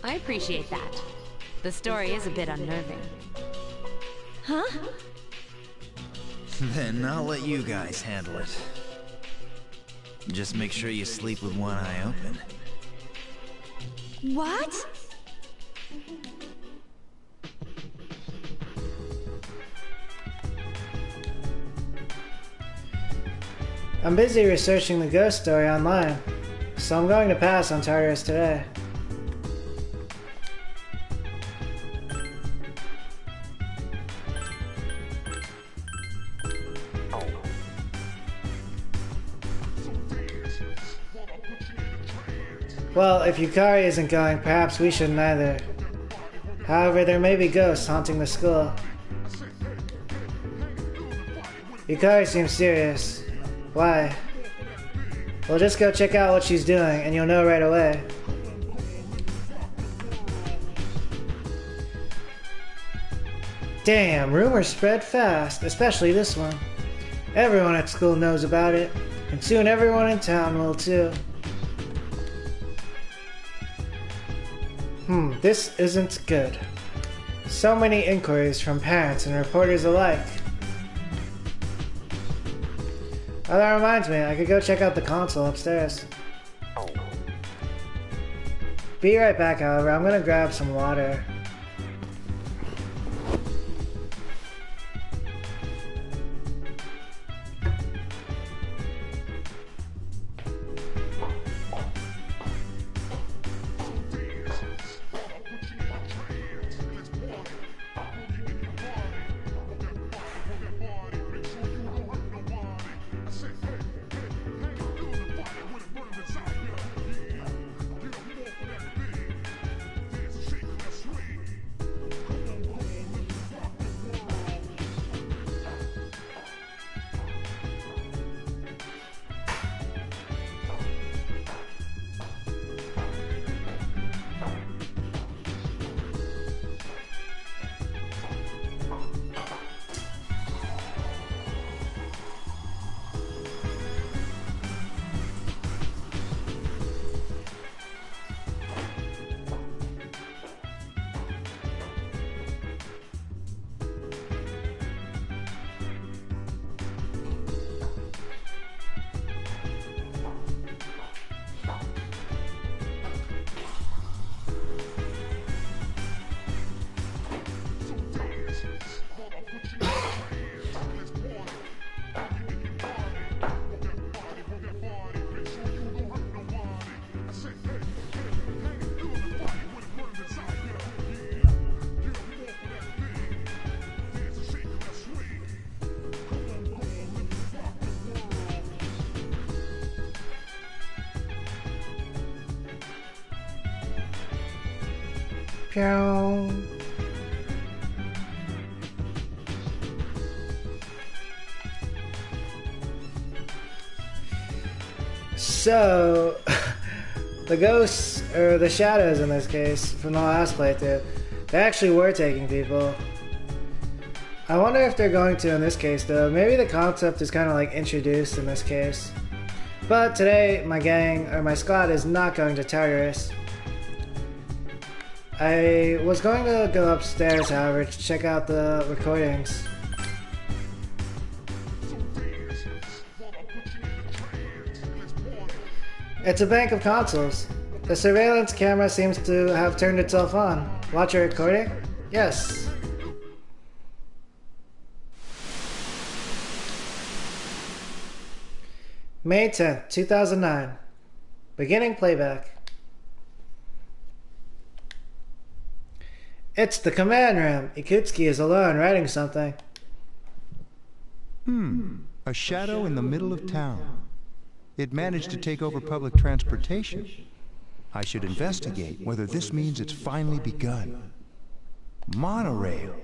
[SPEAKER 8] I appreciate that. The story is a bit unnerving.
[SPEAKER 6] Huh?
[SPEAKER 5] Then I'll let you guys handle it. Just make sure you sleep with one eye open.
[SPEAKER 6] What?
[SPEAKER 1] I'm busy researching the ghost story online, so I'm going to pass on Tartarus today. Well, if Yukari isn't going, perhaps we shouldn't either. However, there may be ghosts haunting the school. Yukari seems serious. Why? Well, just go check out what she's doing, and you'll know right away. Damn, rumors spread fast, especially this one. Everyone at school knows about it, and soon everyone in town will too. This isn't good. So many inquiries from parents and reporters alike. Oh, that reminds me, I could go check out the console upstairs. Be right back, however, I'm gonna grab some water. Pew. So, the ghosts, or the shadows in this case, from the last playthrough, they actually were taking people. I wonder if they're going to in this case though. Maybe the concept is kind of like introduced in this case. But today, my gang, or my squad, is not going to Tartarus. I was going to go upstairs, however, to check out the recordings. It's a bank of consoles. The surveillance camera seems to have turned itself on. Watch a recording? Yes. May 10th, 2009. Beginning playback. It's the command room. Ikutsuki is alone writing something.
[SPEAKER 9] A shadow in the middle of town. It managed to take over public transportation. I should investigate whether this means it's finally begun. Monorail.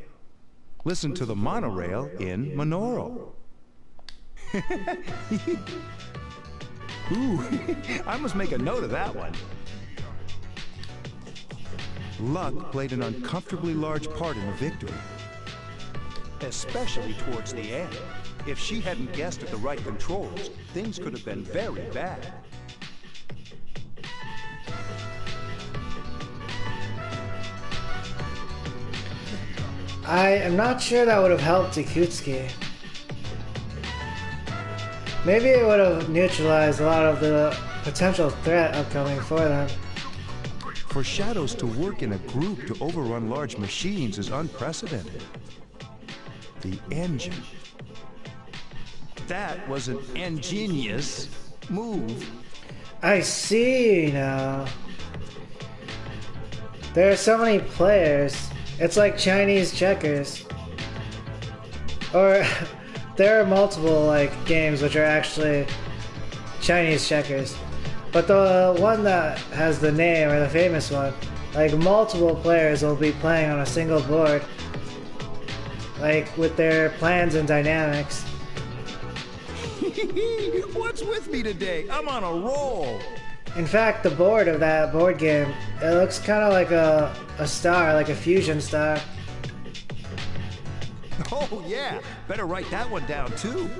[SPEAKER 9] Listen to the monorail in Monoro. Ooh, I must make a note of that one. Luck played an uncomfortably large part in the victory. Especially towards the end. If she hadn't guessed at the right controls, things could have been very bad.
[SPEAKER 1] I am not sure that would have helped Ikutsuki. Maybe it would have neutralized a lot of the potential threat upcoming for them.
[SPEAKER 9] For shadows to work in a group to overrun large machines is unprecedented. The engine. That was an ingenious move.
[SPEAKER 1] I see now. There are so many players. It's like Chinese checkers. Or there are multiple like games which are actually Chinese checkers. But the one that has the name, or the famous one, like multiple players will be playing on a single board. Like with their plans and dynamics.
[SPEAKER 9] What's with me today? I'm on a roll.
[SPEAKER 1] In fact, the board of that board game, it looks kind of like a star, like a fusion star.
[SPEAKER 9] Oh yeah, better write that one down too.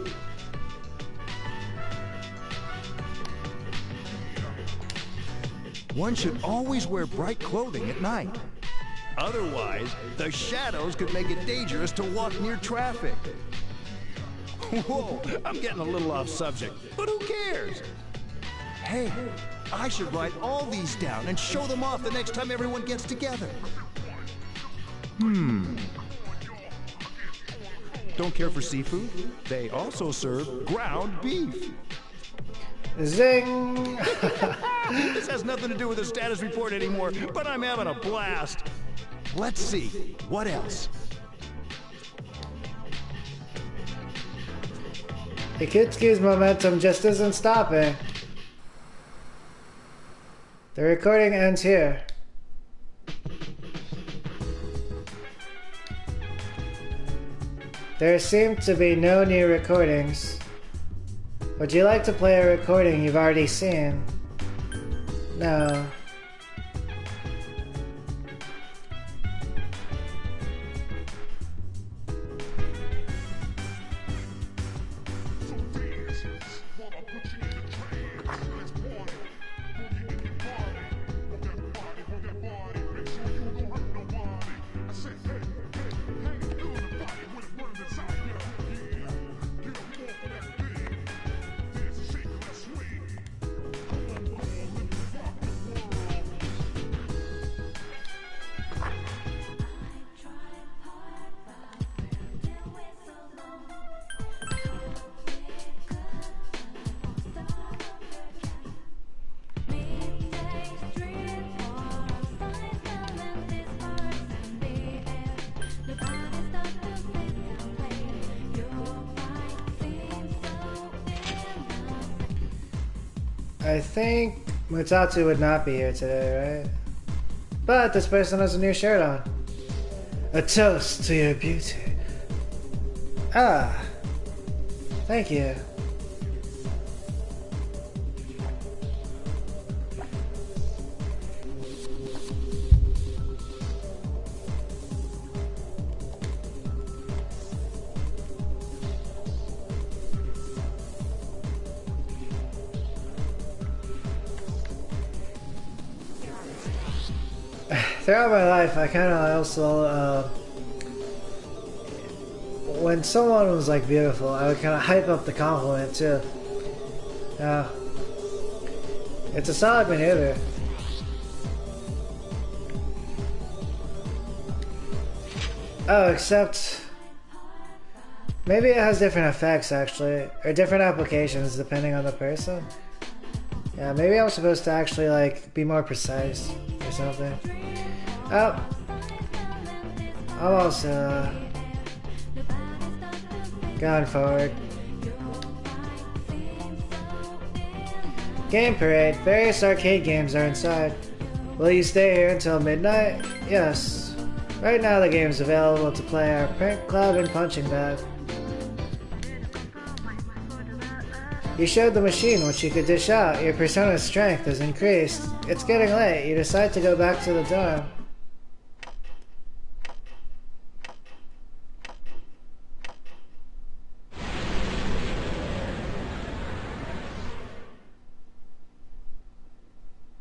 [SPEAKER 9] One should always wear bright clothing at night. Otherwise, the shadows could make it dangerous to walk near traffic. Whoa, I'm getting a little off subject, but who cares? Hey, I should write all these down and show them off the next time everyone gets together. Don't care for seafood? They also serve ground beef.
[SPEAKER 1] Zing!
[SPEAKER 9] This has nothing to do with the status report anymore, but I'm having a blast. Let's see, what else?
[SPEAKER 1] Ikutsuki's momentum just isn't stopping. The recording ends here. There seem to be no new recordings. Would you like to play a recording you've already seen? No. I think Mutatsu would not be here today, right? But this person has a new shirt on. A toast to your beauty. Ah. Thank you. Throughout my life, I kind of also, when someone was like beautiful, I would kind of hype up the compliment too. It's a solid maneuver. Oh, except maybe it has different effects actually, or different applications depending on the person. Yeah, maybe I'm supposed to actually like be more precise or something. Oh, I'm also going forward. Game Parade. Various arcade games are inside. Will you stay here until midnight? Yes. Right now the game is available to play our Prank Club and Punching Bag. You showed the machine what you could dish out. Your persona's strength has increased. It's getting late. You decide to go back to the dorm.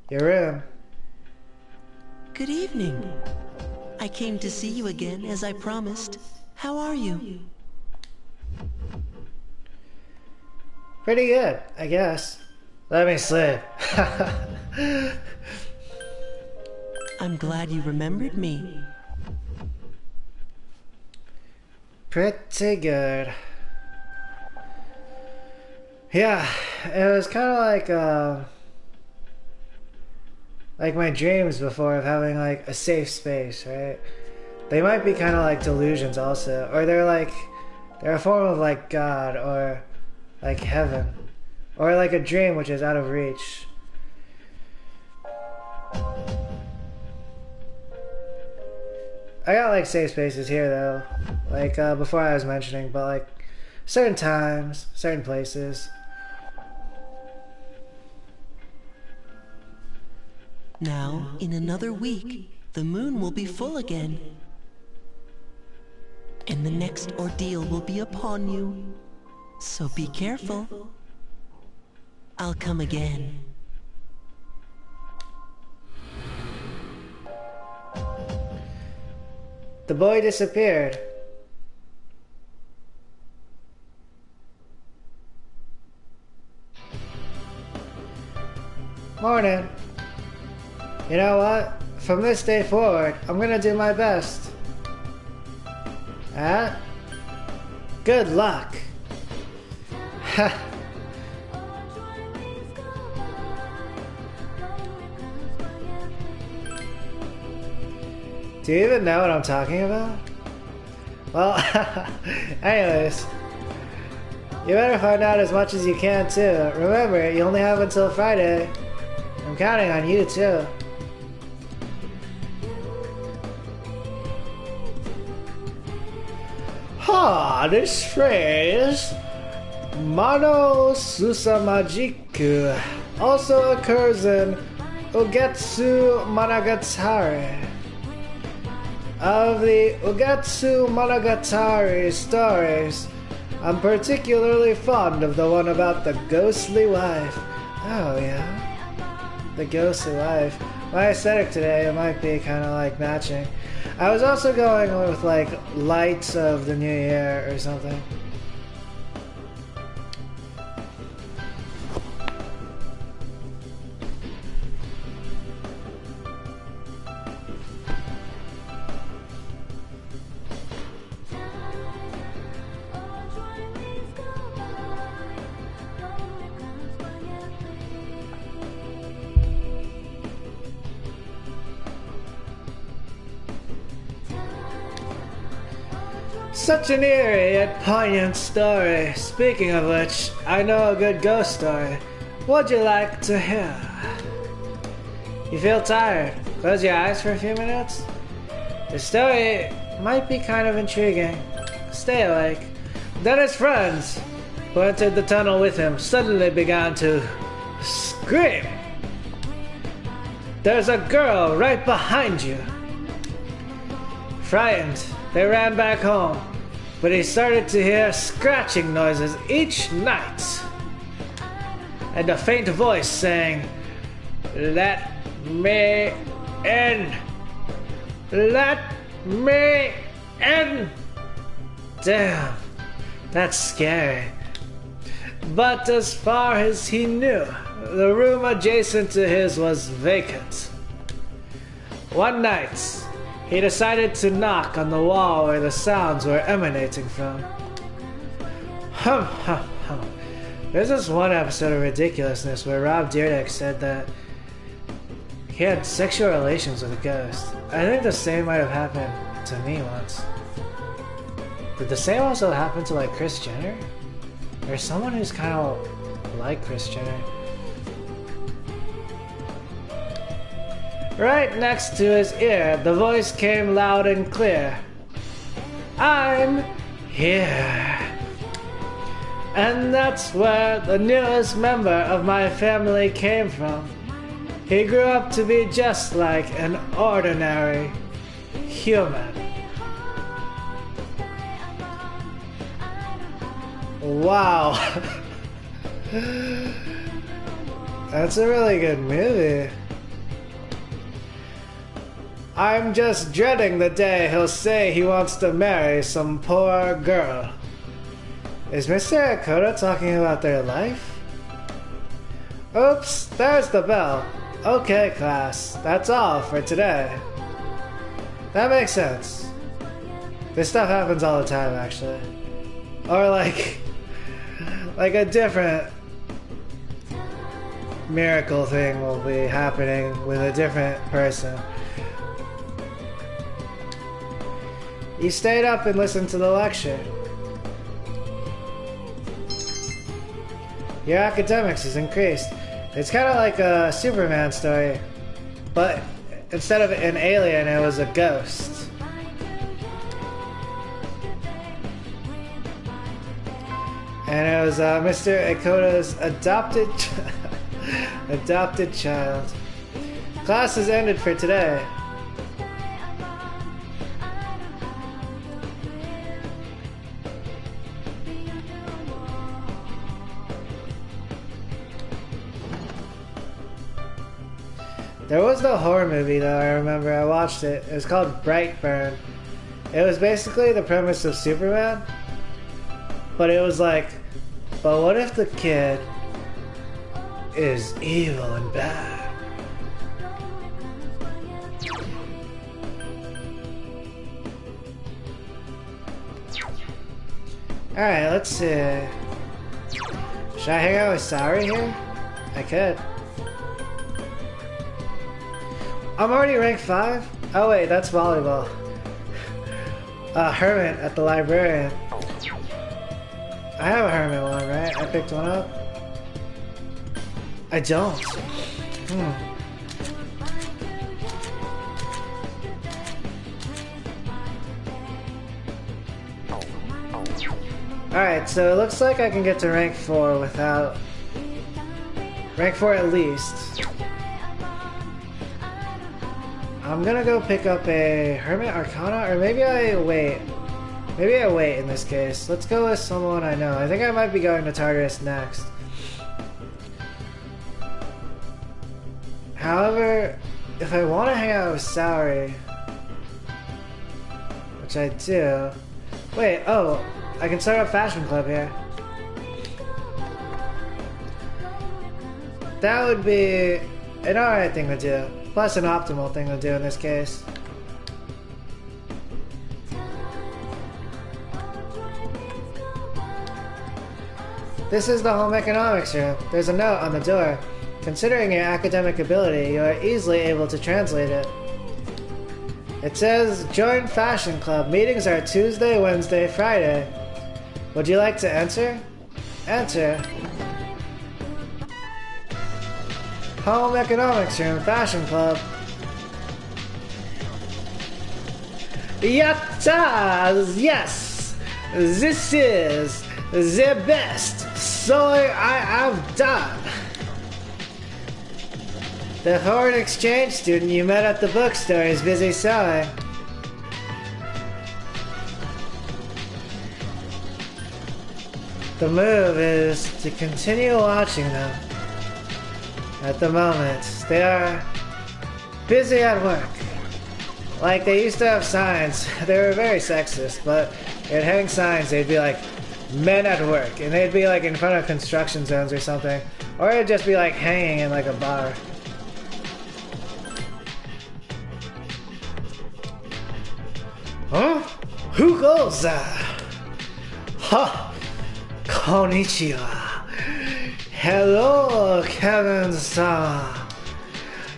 [SPEAKER 1] Your room.
[SPEAKER 10] Good evening. I came to see you again as I promised. How are you?
[SPEAKER 1] Pretty good, I guess. Let me sleep.
[SPEAKER 10] I'm glad you remembered me.
[SPEAKER 1] Pretty good. Yeah, it was kind of like my dreams before of having like a safe space, right? They might be kind of like delusions also, or they're a form of like God or like heaven, or like a dream which is out of reach. I got like safe spaces here though, like before I was mentioning, but like certain times, certain places.
[SPEAKER 10] Now, in another week, the moon will be full again. And the next ordeal will be upon you. So be careful. I'll come again.
[SPEAKER 1] The boy disappeared. Morning. You know what? From this day forward, I'm gonna do my best. Huh? Good luck. Ha. Do you even know what I'm talking about? Well, anyways. You better find out as much as you can too. Remember, you only have until Friday. I'm counting on you too. This phrase, Mano Susamajiku, also occurs in Ugetsu Monogatari. Of the Ugetsu Monogatari stories, I'm particularly fond of the one about the ghostly wife. Oh yeah, the ghostly wife. My aesthetic today, it might be kind of like matching. I was also going with like lights of the new year or something. Such an eerie yet poignant story. Speaking of which, I know a good ghost story. What'd you like to hear? You feel tired? Close your eyes for a few minutes. The story might be kind of intriguing. Stay awake. Then his friends, who entered the tunnel with him, suddenly began to scream. There's a girl right behind you. Frightened, they ran back home, but he started to hear scratching noises each night, and a faint voice saying, "Let me in! Let me in!" Damn, that's scary. But as far as he knew, the room adjacent to his was vacant. One night, he decided to knock on the wall where the sounds were emanating from. Hum, hum, hum. There's this one episode of Ridiculousness where Rob Dyrdek said that he had sexual relations with a ghost. I think the same might have happened to me once. Did the same also happen to, like, Kris Jenner? Or someone who's kind of like Kris Jenner? Right next to his ear, the voice came loud and clear. "I'm here." And that's where the newest member of my family came from. He grew up to be just like an ordinary human. Wow. That's a really good movie. I'm just dreading the day he'll say he wants to marry some poor girl. Is Mr. Akoda talking about their life? Oops, there's the bell. Okay, class, that's all for today. That makes sense. This stuff happens all the time, actually. Or like a different miracle thing will be happening with a different person. You stayed up and listened to the lecture. Your academics has increased. It's kind of like a Superman story, but instead of an alien, it was a ghost. And it was Mr. Akoda's adopted child. Class has ended for today. There was the horror movie though, I remember, I watched it. It was called Brightburn. It was basically the premise of Superman, but it was like, but what if the kid is evil and bad? Alright, let's see. Should I hang out with Saori here? I could. I'm already ranked 5? Oh wait, that's volleyball. Hermit at the librarian. I have a Hermit one, right? I picked one up? I don't. Alright, so it looks like I can get to rank 4 without... Rank 4 at least. I'm gonna go pick up a Hermit Arcana, or maybe I wait. Maybe I wait in this case. Let's go with someone I know. I think I might be going to Tartarus next. However, if I want to hang out with Saori, which I do... Wait, oh, I can start a fashion club here. That would be an alright thing to do. Plus an optimal thing to do in this case. This is the home economics room. There's a note on the door. Considering your academic ability, you are easily able to translate it. It says, join fashion club. Meetings are Tuesday, Wednesday, Friday. Would you like to enter? Enter. Home economics room, fashion club. Yatta! Yes! This is the best story I have done. The foreign exchange student you met at the bookstore is busy sewing. The move is to continue watching them. At the moment, they are busy at work. Like, they used to have signs. They were very sexist, but they'd hang signs. They'd be like, men at work. And they'd be like in front of construction zones or something. Or it'd just be like hanging in like a bar. Huh? Who goes there? Ha! Konnichiwa. Hello, Kevin-san.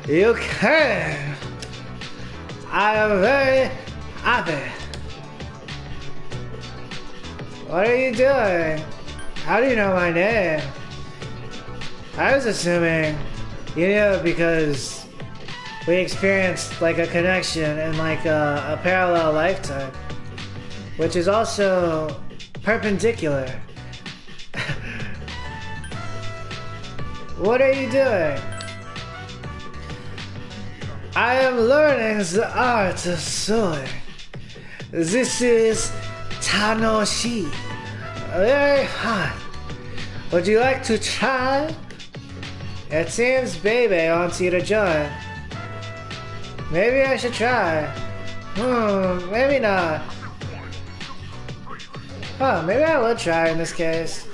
[SPEAKER 1] You came. I am very happy. What are you doing? How do you know my name? I was assuming you knew because we experienced like a connection in like a parallel lifetime, which is also perpendicular. What are you doing? I am learning the art of sewing. This is Tanoshi. Very fun. Would you like to try? It seems Bebe wants you to join. Maybe I should try. Maybe not. Huh, maybe I would try in this case.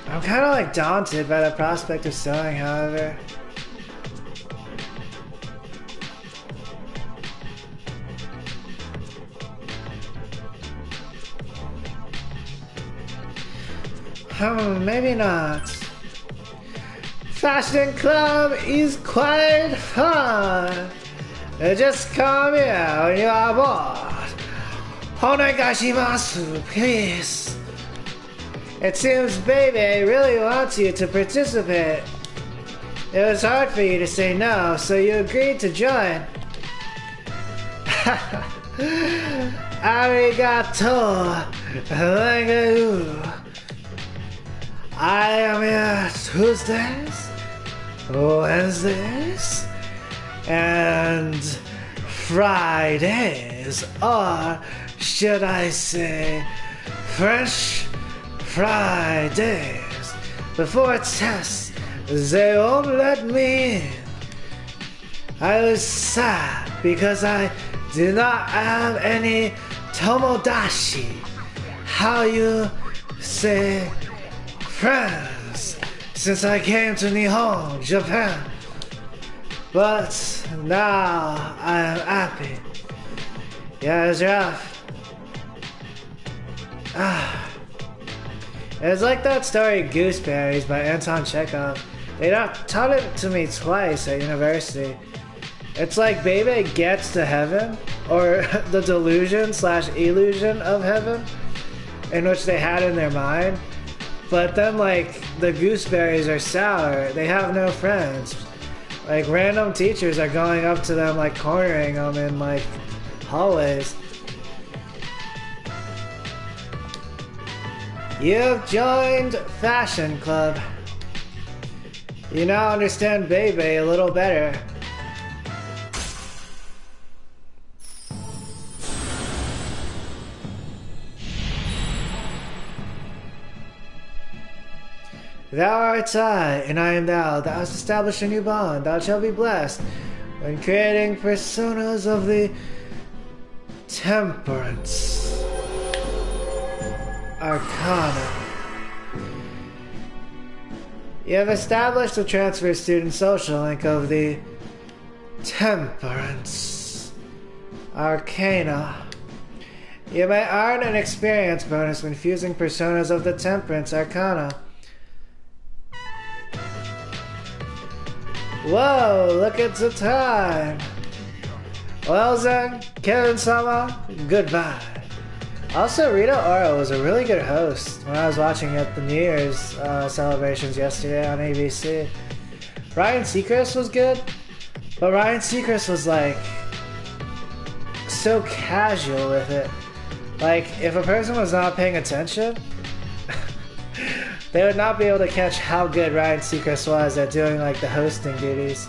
[SPEAKER 1] I'm kind of like daunted by the prospect of sewing, however. Maybe not. Fashion club is quite fun. Just come here when you are bored. Onegaishimasu, please. It seems Baby really wants you to participate. It was hard for you to say no, so you agreed to join. Arigato. Thank you. I am here Tuesdays, Wednesdays, and Fridays, or should I say French Fridays. Before tests, they won't let me in. I was sad because I did not have any tomodachi. How you say friends since I came to Nihon, Japan. But now I am happy. Yeah, it's rough. It's like that story Gooseberries by Anton Chekhov. They taught it to me twice at university. It's like Bebe gets to heaven, or the delusion/illusion of heaven, in which they had in their mind. But then, like, the gooseberries are sour. They have no friends. Like, random teachers are going up to them, like, cornering them in, like, hallways. You've joined Fashion Club. You now understand Bebe a little better. Thou art I, and I am thou. Thou hast established a new bond. Thou shalt be blessed when creating personas of the Temperance Arcana. You have established the transfer student social link of the Temperance Arcana. You may earn an experience bonus when fusing personas of the Temperance Arcana. Whoa, look at the time. Well then, Kevin-sama, goodbye. Also, Rita Ora was a really good host when I was watching at the New Year's celebrations yesterday on ABC. Ryan Seacrest was good, but Ryan Seacrest was like so casual with it. Like, if a person was not paying attention, they would not be able to catch how good Ryan Seacrest was at doing like the hosting duties.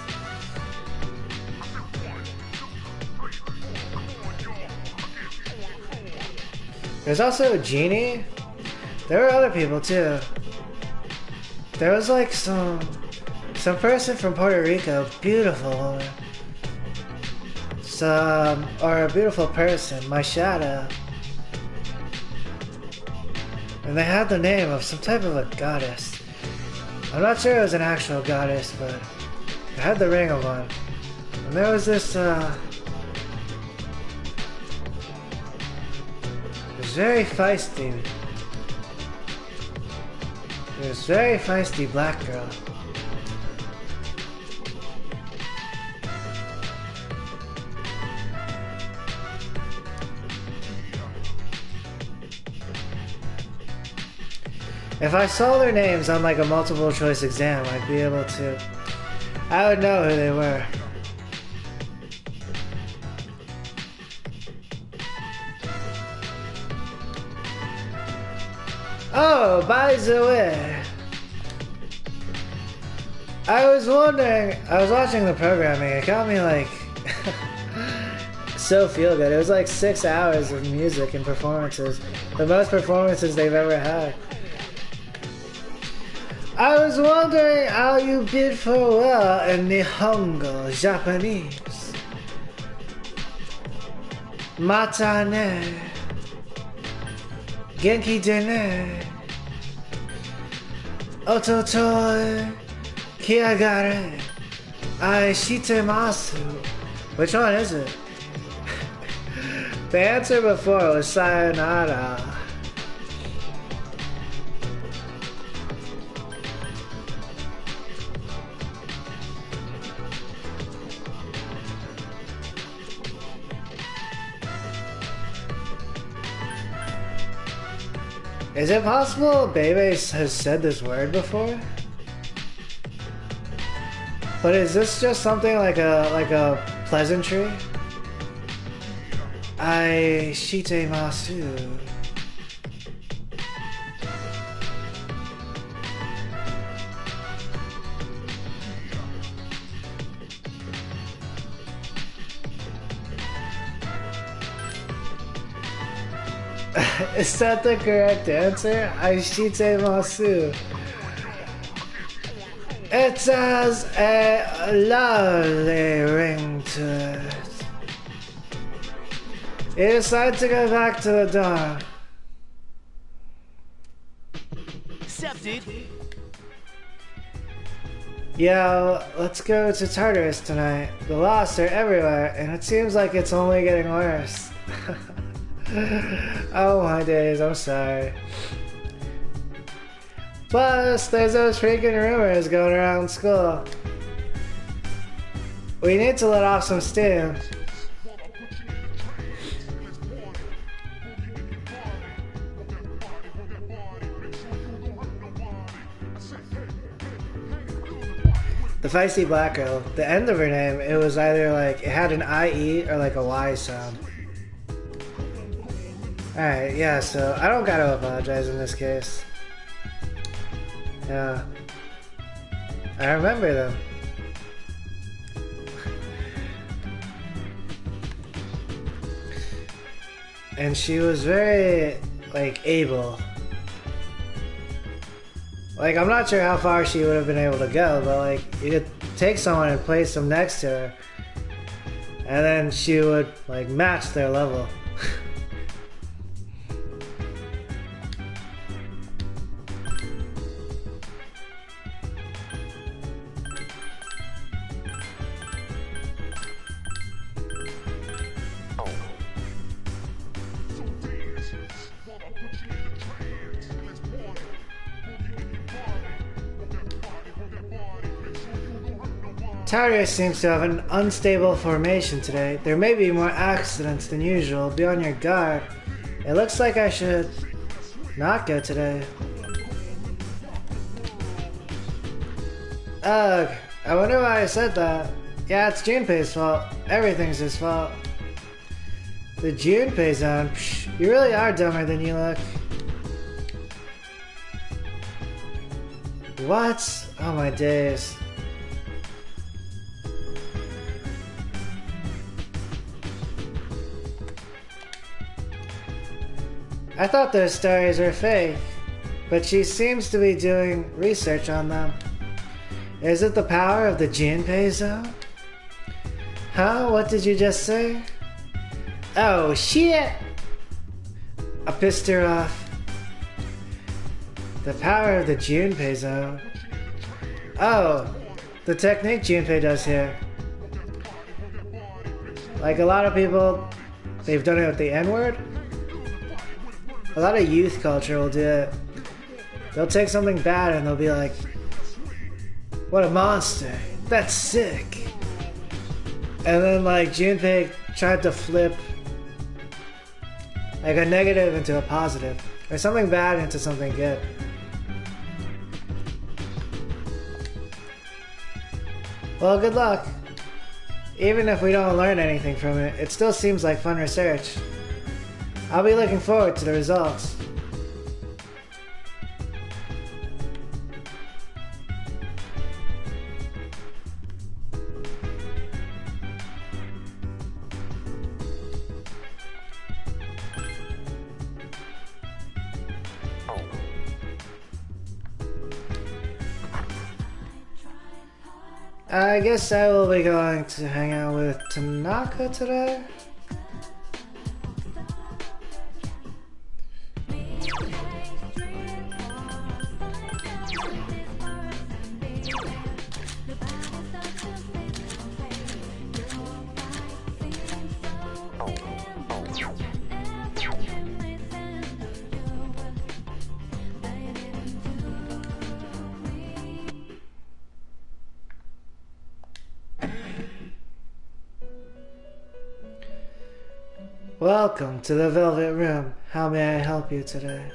[SPEAKER 1] There's also Jeannie. There were other people too. There was like some person from Puerto Rico, beautiful woman. Or a beautiful person, my shadow. And they had the name of some type of a goddess. I'm not sure it was an actual goddess, but it had the ring of one. And there was this, it was very feisty. It was very feisty black girl. If I saw their names on like a multiple choice exam, I'd be able to... I would know who they were. Oh, by the way, I was wondering, I was watching the programming, it got me like so feel good. It was like 6 hours of music and performances, the most performances they've ever had. I was wondering how you bid farewell in Nihongo, Japanese. Mata ne. Genki dene. Ototoi. Kiagare. Aishitemasu. Which one is it? The answer before was sayonara. Is it possible Bebe has said this word before? But is this just something like a pleasantry? Ai shite masu. Is that the correct answer? Aishite masu. It has a lovely ring to it. You decide to go back to the dorm.
[SPEAKER 3] Accepted.
[SPEAKER 1] Yo, let's go to Tartarus tonight. The lost are everywhere, and it seems like it's only getting worse. Oh my days, I'm sorry. Plus, there's those freaking rumors going around school. We need to let off some steam. The feisty black girl, the end of her name, it was either like, it had an IE or like a Y sound. Alright, yeah, so I don't gotta apologize in this case. Yeah. I remember them. And she was very, like, able. Like, I'm not sure how far she would have been able to go, but like, you could take someone and place them next to her, and then she would, like, match their level. Tartarus seems to have an unstable formation today. There may be more accidents than usual. Be on your guard. It looks like I should not go today. Ugh, I wonder why I said that. Yeah, it's Junpei's fault. Everything's his fault. The Junpei Zone? Psh, you really are dumber than you look. What? Oh my days. I thought those stories were fake, but she seems to be doing research on them. Is it the power of the Junpei Zone? Huh? What did you just say? Oh shit! I pissed her off. The power of the Junpei Zone. Oh, the technique Junpei does here. Like a lot of people, they've done it with the N-word. A lot of youth culture will do it. They'll take something bad and they'll be like, what a monster, that's sick. And then like Junpei tried to flip like a negative into a positive, or something bad into something good. Well, good luck. Even if we don't learn anything from it, it still seems like fun research. I'll be looking forward to the results. I guess I will be going to hang out with Tanaka today. Welcome to the Velvet Room. How may I help you today?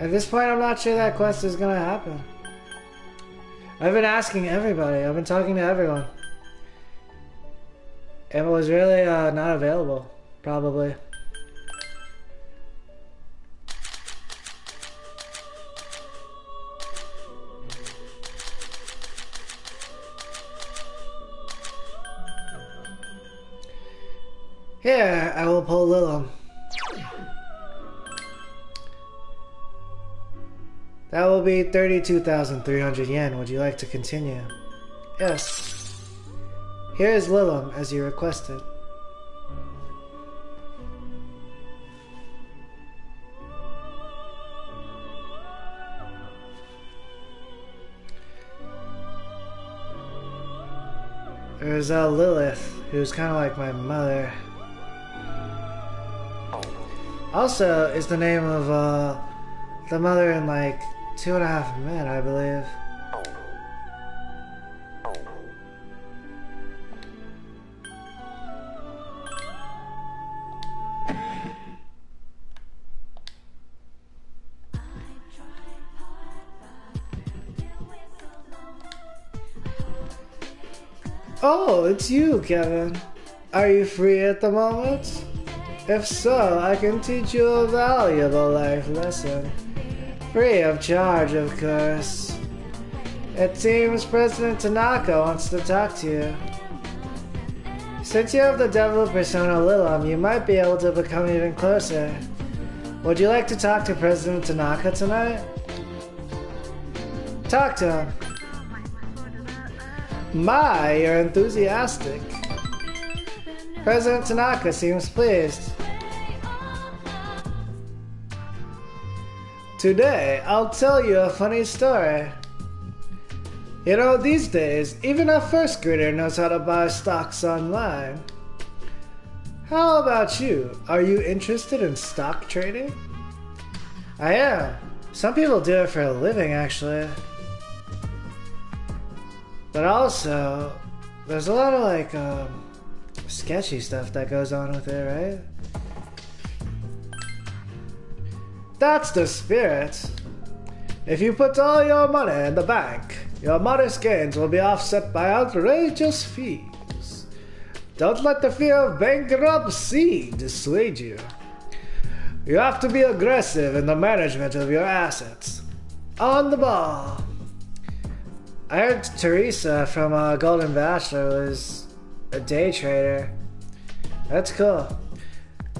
[SPEAKER 1] At this point, I'm not sure that quest is gonna happen. I've been asking everybody. I've been talking to everyone. It was really not available, probably. Here, I will pull Lilum. That will be 32,300 yen. Would you like to continue? Yes. Here is Lilum, as you requested. There's Lilith, who's kind of like my mother. Also, is the name of the mother in like 2.5 Men, I believe. Oh, it's you, Kevin. Are you free at the moment? If so, I can teach you a valuable life lesson. Free of charge, of course. It seems President Tanaka wants to talk to you. Since you have the devil persona Lilum, you might be able to become even closer. Would you like to talk to President Tanaka tonight? Talk to him. My, you're enthusiastic. President Tanaka seems pleased. Today, I'll tell you a funny story. You know, these days, even a first grader knows how to buy stocks online. How about you? Are you interested in stock trading? I am. Some people do it for a living, actually. But also, there's a lot of like sketchy stuff that goes on with it, right? That's the spirit. If you put all your money in the bank, Your modest gains will be offset by outrageous fees. Don't let the fear of bankruptcy dissuade you. You have to be aggressive in the management of your assets. On the ball. I heard Teresa from Golden Bachelor was a day trader. That's cool.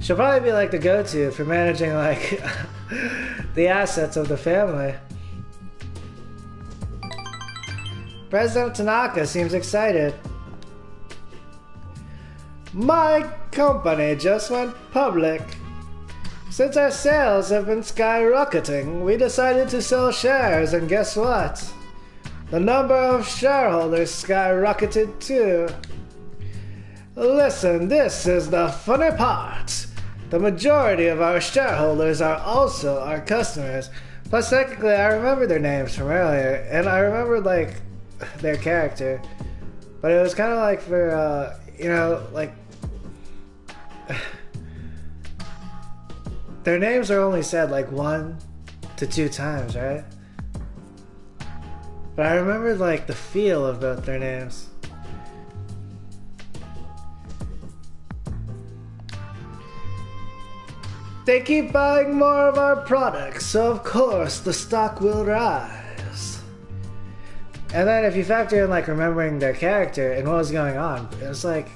[SPEAKER 1] She'll probably be like the go-to for managing like the assets of the family. President Tanaka seems excited. My company just went public. Since our sales have been skyrocketing, we decided to sell shares, and guess what? The number of shareholders skyrocketed too. Listen, this is the funny part. The majority of our shareholders are also our customers. Plus, technically, I remember their names from earlier, and I remembered, like, their character. But it was kind of like for, you know, like... their names are only said, like, 1 to 2 times, right? But I remembered, like, the feel of both their names. They keep buying more of our products, so of course the stock will rise. And then if you factor in like remembering their character and what was going on, it's like,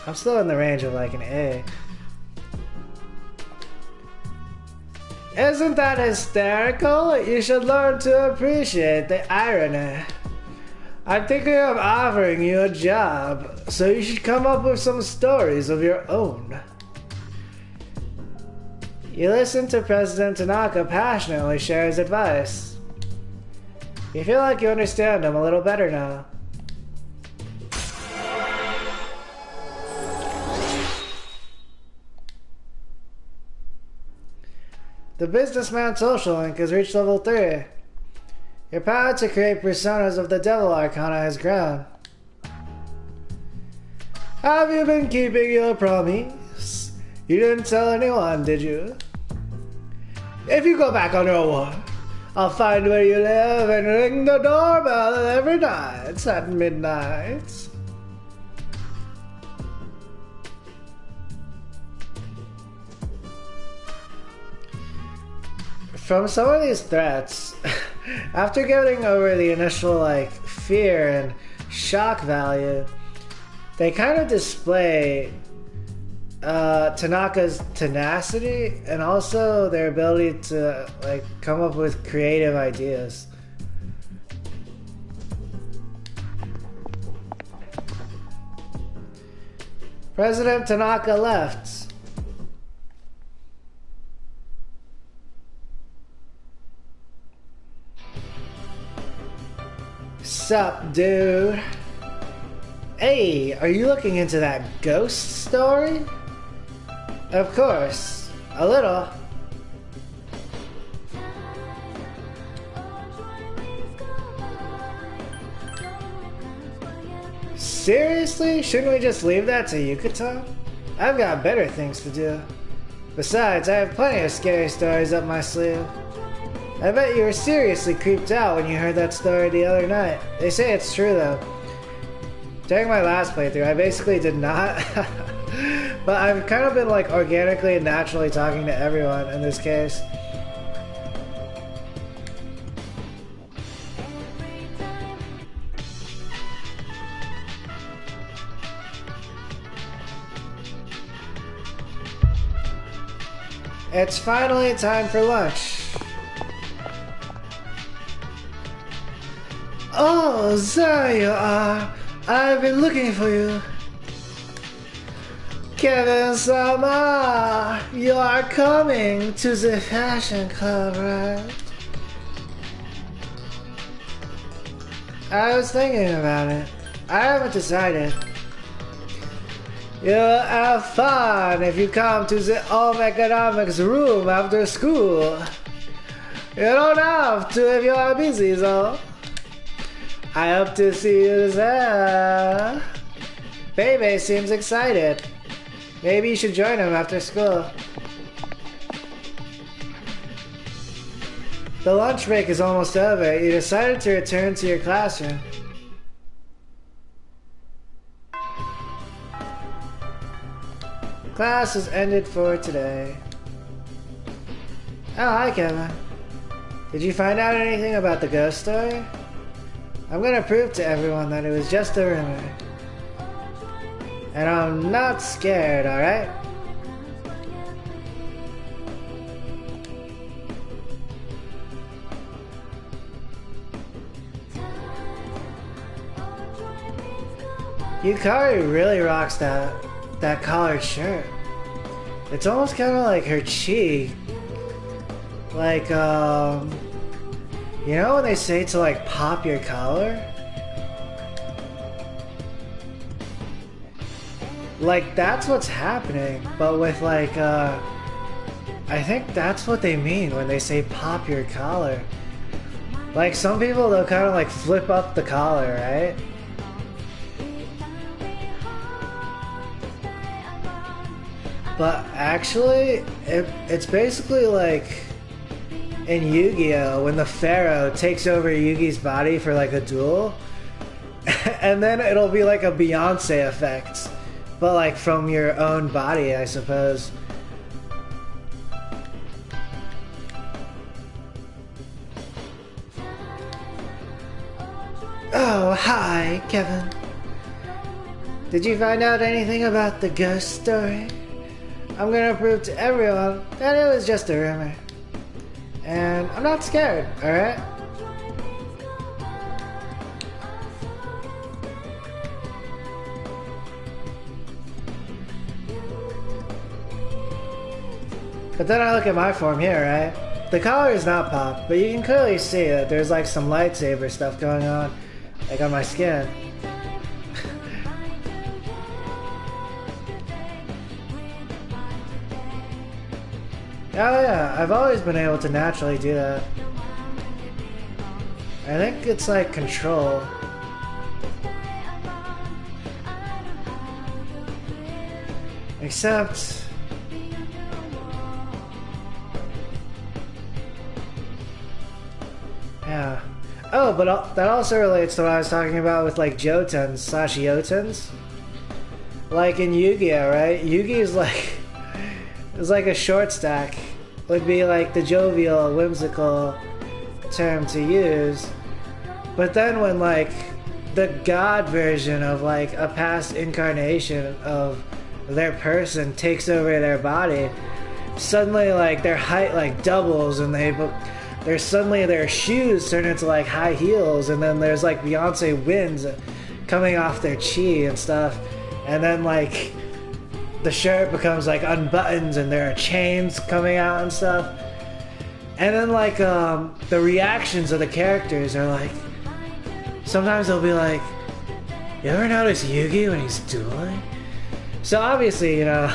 [SPEAKER 1] I'm still in the range of like an A. Isn't that hysterical? You should learn to appreciate the irony. I'm thinking of offering you a job, so you should come up with some stories of your own. You listen to President Tanaka passionately share his advice. You feel like you understand him a little better now. The businessman social link has reached level 3. Your power to create personas of the Devil Arcana has grown. Have you been keeping your promise? You didn't tell anyone, did you? If you go back on your word, I'll find where you live and ring the doorbell every night at midnight. From some of these threats, after getting over the initial like fear and shock value, they kind of display Tanaka's tenacity and also their ability to like come up with creative ideas. President Tanaka left. Sup, dude? Hey, are you looking into that ghost story? Of course, a little. Seriously? Shouldn't we just leave that to Yucatan? I've got better things to do. Besides, I have plenty of scary stories up my sleeve. I bet you were seriously creeped out when you heard that story the other night. They say it's true though. During my last playthrough, I basically did not. But I've kind of been like organically and naturally talking to everyone in this case. It's finally time for lunch. Oh, there you are. I've been looking for you. Kevin-sama, you are coming to the fashion club, right? I was thinking about it. I haven't decided. You'll have fun if you come to the home economics room after school. You don't have to if you are busy, though. I hope to see you there. Bebe seems excited. Maybe you should join him after school. The The lunch break is almost over. You decided to return to your classroom. Class is ended for today. Oh, hi, Kevin. Did you find out anything about the ghost story? I'm gonna prove to everyone that it was just a rumor. And I'm not scared, alright? Yukari really rocks that collared shirt. It's almost kind of like her cheek. Like, you know when they say to like pop your collar? Like that's what's happening, but with like, I think that's what they mean when they say pop your collar. Like some people, they'll kind of like flip up the collar, right? But actually, it's basically like in Yu-Gi-Oh! When the Pharaoh takes over Yugi's body for like a duel, and then it'll be like a Beyonce effect, but like from your own body, I suppose. Oh, hi, Kevin. Did you find out anything about the ghost story? I'm gonna prove to everyone that it was just a rumor. And I'm not scared, alright? But then I look at my form here, right? The collar is not popped, but you can clearly see that there's like some lightsaber stuff going on, like on my skin. Oh yeah, I've always been able to naturally do that. I think it's like control. Except... yeah. Oh, but that also relates to what I was talking about with like Jotuns / Yotuns. Like in Yu-Gi-Oh, right? Yugi is like... it's like a short stack. Would be like the jovial, whimsical term to use. But then when like the god version of like a past incarnation of their person takes over their body, suddenly like their height like doubles, and there's suddenly their shoes turn into like high heels, and then there's like Beyonce winds coming off their chi and stuff, and then like the shirt becomes like unbuttoned and there are chains coming out and stuff. And then like the reactions of the characters are like, sometimes they'll be like, you ever notice Yugi when he's dueling? So obviously, you know,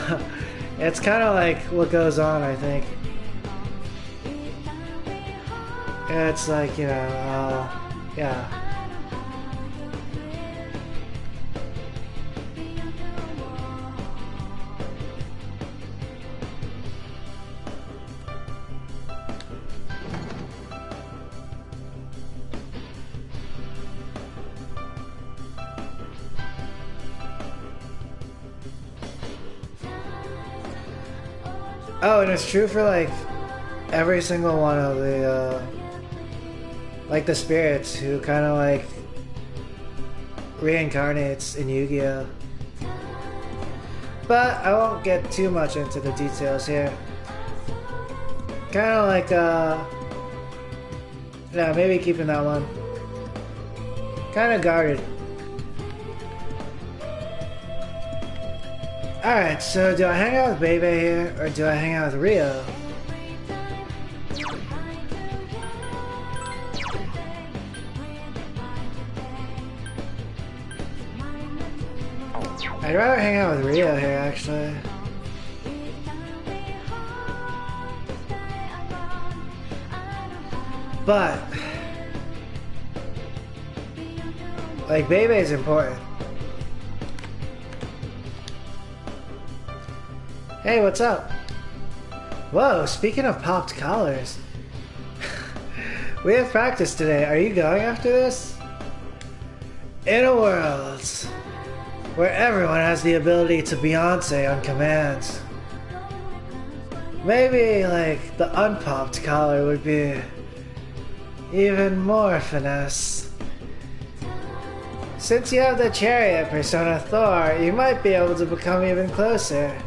[SPEAKER 1] it's kind of like what goes on, I think. It's like, you know, yeah. Oh, and it's true for like every single one of the like the spirits who kind of like reincarnates in Yu-Gi-Oh. But I won't get too much into the details here. Kind of like yeah, maybe keeping that one kind of guarded. Alright, so do I hang out with Bebe here, or do I hang out with Rio? I'd rather hang out with Rio here, actually. But like, Bebe is important. Hey, what's up? Whoa, speaking of popped collars. We have practice today. Are you going after this? In a world where everyone has the ability to Beyonce on command, maybe like the unpopped collar would be even more finesse. Since you have the chariot persona Thor, you might be able to become even closer.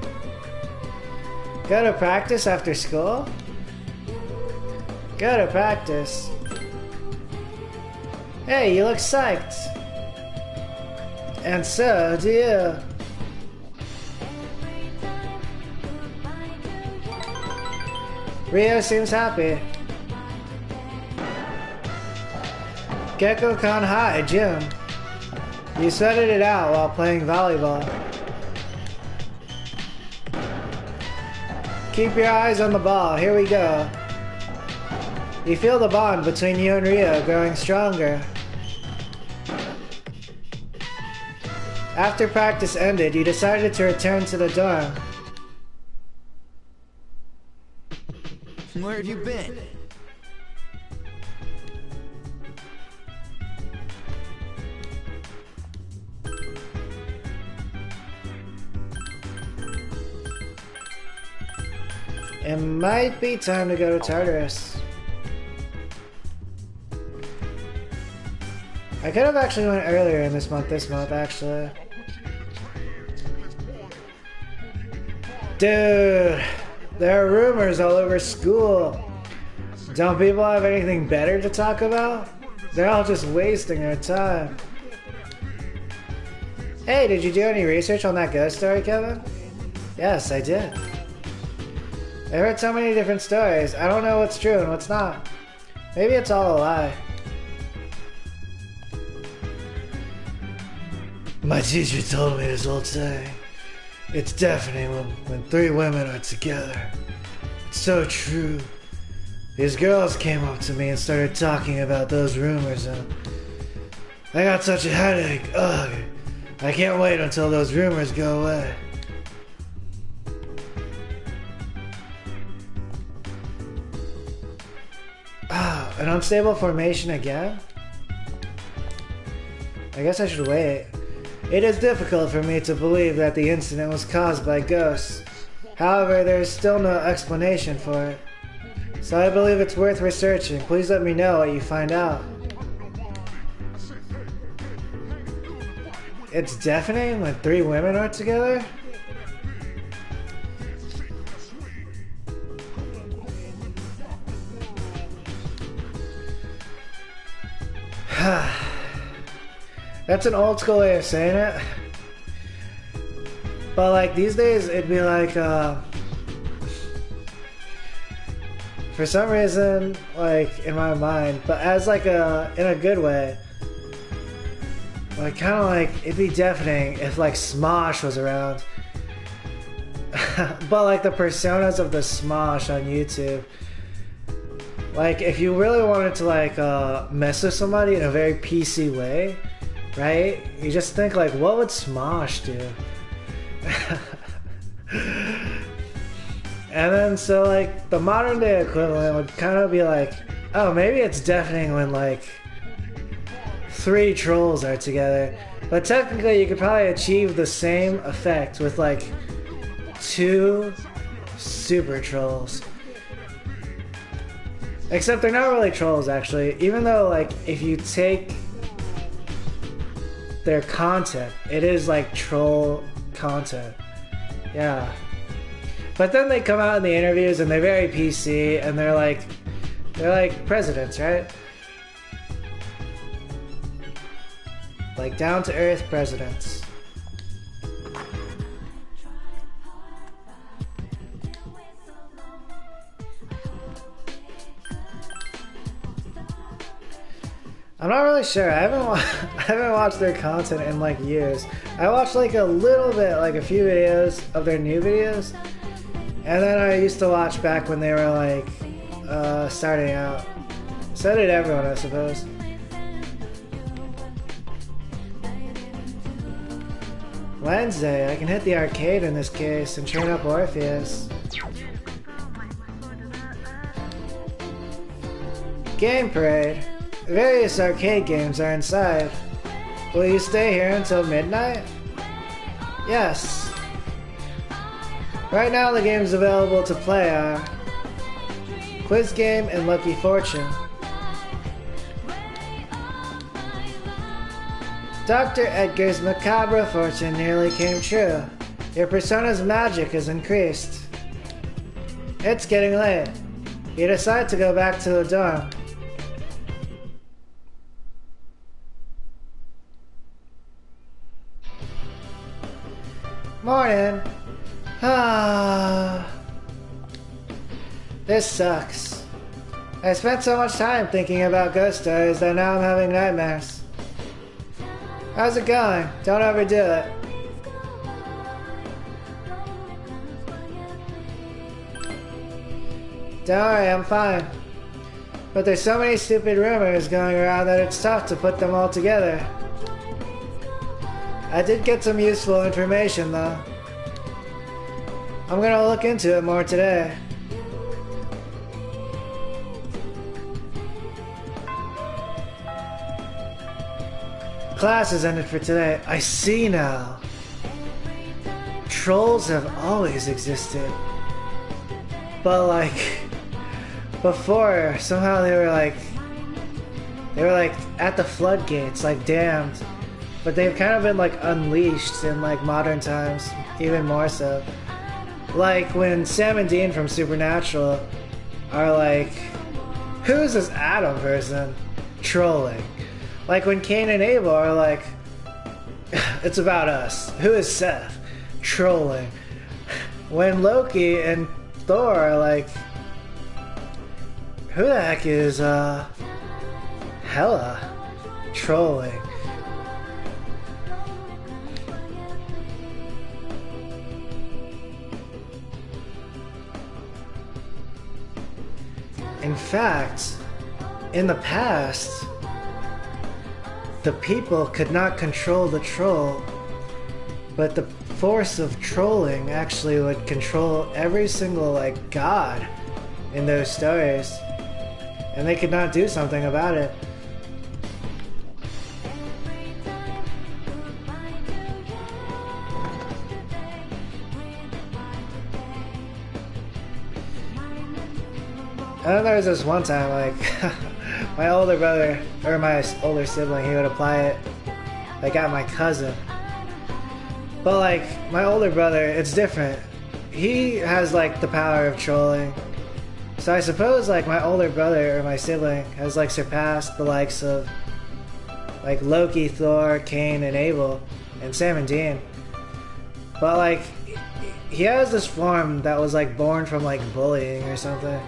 [SPEAKER 1] Go to practice after school? Go to practice. Hey, you look psyched. And so do you. Rio seems happy. Gecko-con hi, Jim. You sweated it out while playing volleyball. Keep your eyes on the ball, here we go. You feel the bond between you and Rio growing stronger. After practice ended, you decided to return to the dorm.
[SPEAKER 5] Where have you been?
[SPEAKER 1] It might be time to go to Tartarus. I could have actually went earlier in this month actually. Dude, there are rumors all over school. Don't people have anything better to talk about? They're all just wasting their time. Hey, did you do any research on that ghost story, Kevin? Yes, I did. I heard so many different stories. I don't know what's true and what's not. Maybe it's all a lie. My teacher told me this old saying. It's deafening when three women are together. It's so true. These girls came up to me and started talking about those rumors and I got such a headache. Ugh. I can't wait until those rumors go away. Ah, an unstable formation again? I guess I should wait. It is difficult for me to believe that the incident was caused by ghosts. However, there is still no explanation for it. So I believe it's worth researching. Please let me know what you find out. It's deafening when three women are together? That's an old school way of saying it. But like these days it'd be like for some reason, like in my mind, but as like in a good way. Like kinda like it'd be deafening if like Smosh was around. But like the personas of the Smosh on YouTube. Like if you really wanted to like mess with somebody in a very PC way, right? You just think like, what would Smosh do? And then so like the modern day equivalent would kind of be like, oh, maybe it's deafening when like three trolls are together. But technically you could probably achieve the same effect with like two super trolls. Except they're not really trolls actually, even though like if you take their content, it is like troll content. Yeah. But then they come out in the interviews and they're very PC and they're like presidents, right? Like down to earth presidents. I'm not really sure. I haven't watched their content in like years. I watched like a little bit, like a few videos of their new videos. And then I used to watch back when they were like starting out. So did everyone, I suppose. Wednesday, I can hit the arcade in this case and train up Orpheus. Game Parade. Various arcade games are inside. Will you stay here until midnight? Yes. Right now the games available to play are Quiz Game and Lucky Fortune. Dr. Edgar's macabre fortune nearly came true. Your persona's magic has increased. It's getting late. You decide to go back to the dorm. Morning. This sucks. I spent so much time thinking about ghost stories that now I'm having nightmares. How's it going? Don't overdo it. Don't worry, I'm fine. But there's so many stupid rumors going around that it's tough to put them all together. I did get some useful information though. I'm gonna look into it more today. Class is ended for today. I see now. Trolls have always existed. But like, before, somehow they were like at the floodgates, like damned. But they've kind of been like unleashed in like modern times, even more so. Like when Sam and Dean from Supernatural are like, who's this Adam person? Trolling. Like when Cain and Abel are like, it's about us. Who is Seth? Trolling. When Loki and Thor are like, who the heck is Hela? Trolling. In fact, in the past, the people could not control the troll, but the force of trolling actually would control every single like god in those stories, and they could not do something about it. And then there was this one time, like, my older brother, or my older sibling, he would apply it, like, at my cousin. But, like, my older brother, it's different. He has, like, the power of trolling. So I suppose, like, my older brother, or my sibling, has, like, surpassed the likes of, like, Loki, Thor, Cain, and Abel, and Sam and Dean. But, like, he has this form that was, like, born from, like, bullying or something.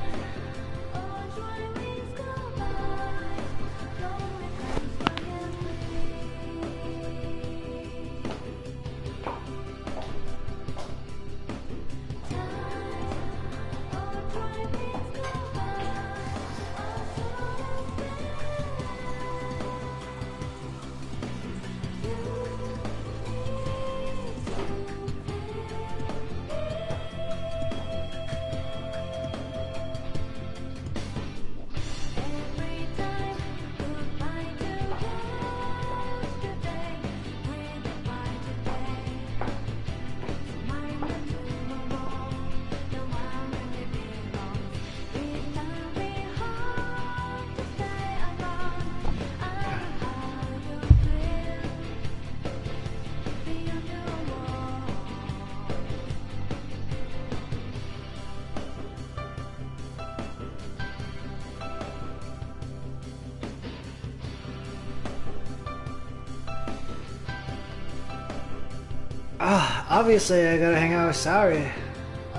[SPEAKER 1] Obviously I gotta hang out with Saori,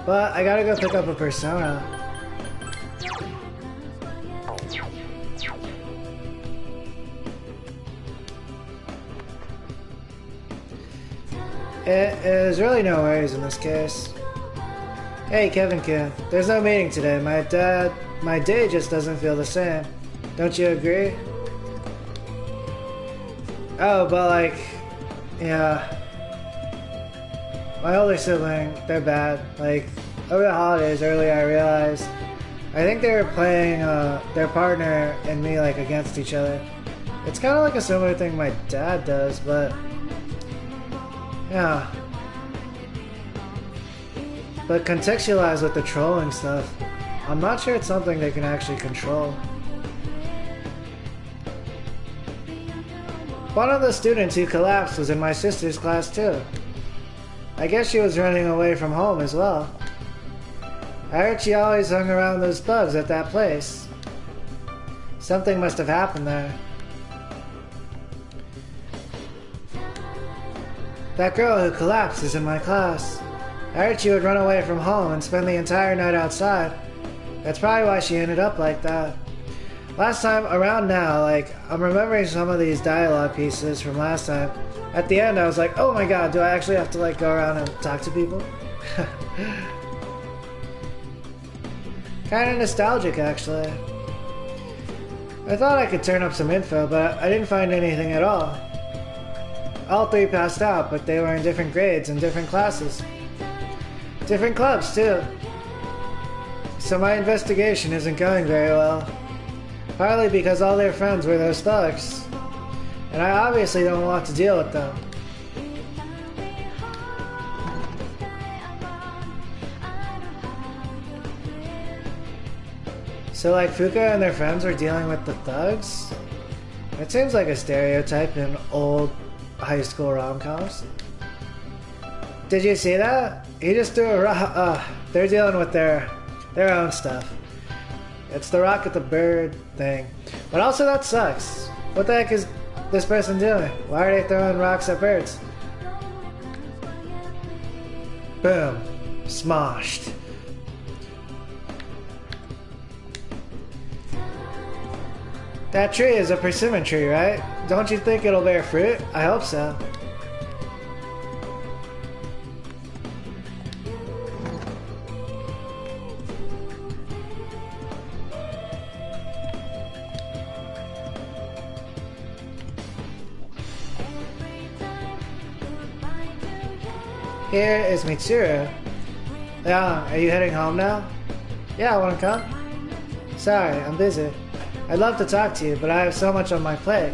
[SPEAKER 1] but I gotta go pick up a persona. It is really no worries in this case. Hey Kevin Kid, there's no meeting today. My day just doesn't feel the same. Don't you agree? Oh, but like, yeah. My older sibling, they're bad. Like, over the holidays earlier I realized I think they were playing their partner and me like against each other. It's kind of like a similar thing my dad does, but yeah. But contextualized with the trolling stuff, I'm not sure it's something they can actually control. One of the students who collapsed was in my sister's class too. I guess she was running away from home as well. I heard she always hung around those thugs at that place. Something must have happened there. That girl who collapsed is in my class. I heard she would run away from home and spend the entire night outside. That's probably why she ended up like that. Last time around now, like, I'm remembering some of these dialogue pieces from last time. At the end, I was like, oh my god, do I actually have to, like, go around and talk to people? Kinda nostalgic, actually. I thought I could turn up some info, but I didn't find anything at all. All three passed out, but they were in different grades and different classes. Different clubs, too. So my investigation isn't going very well. Partly because all their friends were those thugs. And I obviously don't want to deal with them. So like Fuka and their friends were dealing with the thugs? It seems like a stereotype in old high school rom-coms. Did you see that? He just threw a rock. They're dealing with their own stuff. It's the rocket the bird thing. But also that sucks. What the heck is this person doing? Why are they throwing rocks at birds? Boom. Smoshed. That tree is a persimmon tree, right? Don't you think it'll bear fruit? I hope so. Here is Mitsuru. Yeah, are you heading home now? Yeah, wanna come? Sorry, I'm busy. I'd love to talk to you, but I have so much on my plate.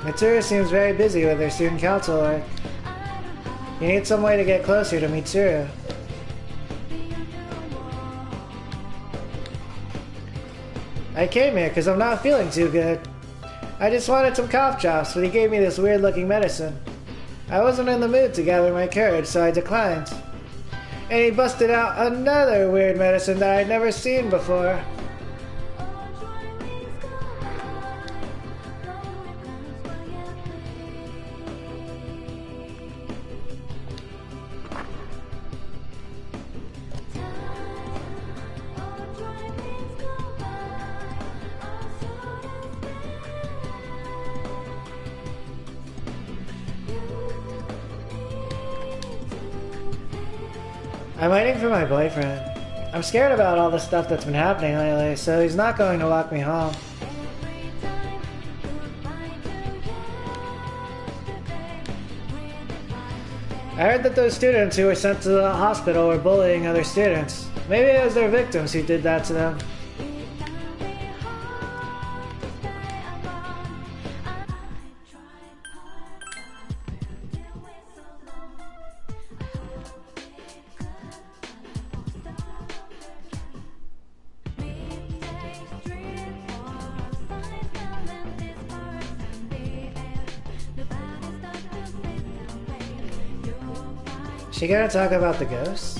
[SPEAKER 1] Mitsuru seems very busy with her student council work. You need some way to get closer to Mitsuru. I came here because I'm not feeling too good. I just wanted some cough drops, but he gave me this weird looking medicine. I wasn't in the mood to gather my courage, so I declined. And he busted out another weird medicine that I'd never seen before. I'm waiting for my boyfriend. I'm scared about all the stuff that's been happening lately, so he's not going to walk me home. I heard that those students who were sent to the hospital were bullying other students. Maybe it was their victims who did that to them. She gonna talk about the ghosts?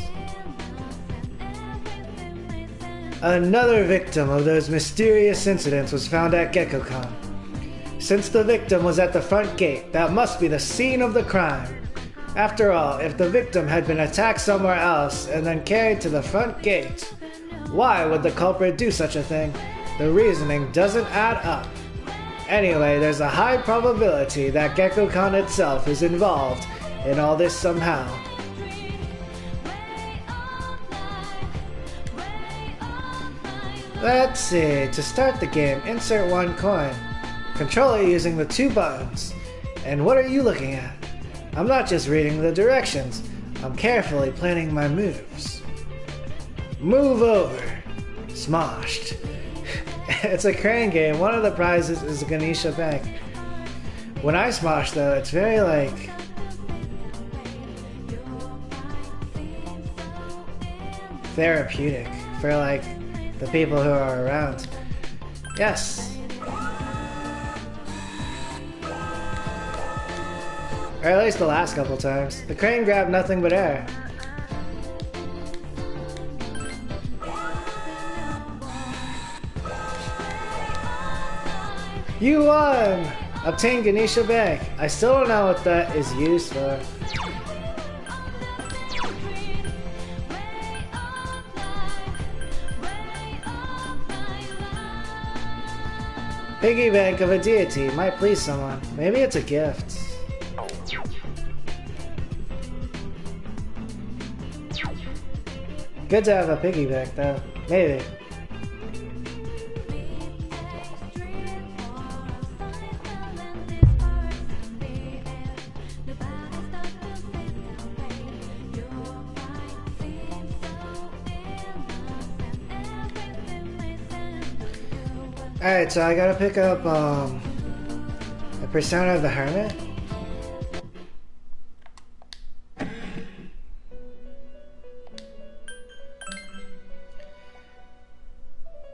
[SPEAKER 1] Another victim of those mysterious incidents was found at GeckoCon. Since the victim was at the front gate, that must be the scene of the crime. After all, if the victim had been attacked somewhere else and then carried to the front gate, why would the culprit do such a thing? The reasoning doesn't add up. Anyway, there's a high probability that GeckoCon itself is involved in all this somehow. Let's see, to start the game, insert one coin. Control it using the 2 buttons. And what are you looking at? I'm not just reading the directions, I'm carefully planning my moves. Move over. Smoshed. It's a crane game. One of the prizes is a Ganesha bank. When I smosh though, it's very like... therapeutic for like the people who are around. Yes. Or at least the last couple times. The crane grabbed nothing but air. You won! Obtain Ganesha Bank. I still don't know what that is used for. Piggy bank of a deity might please someone. Maybe it's a gift. Good to have a piggy bank though. Maybe. Alright, so I gotta pick up a Persona of the Hermit.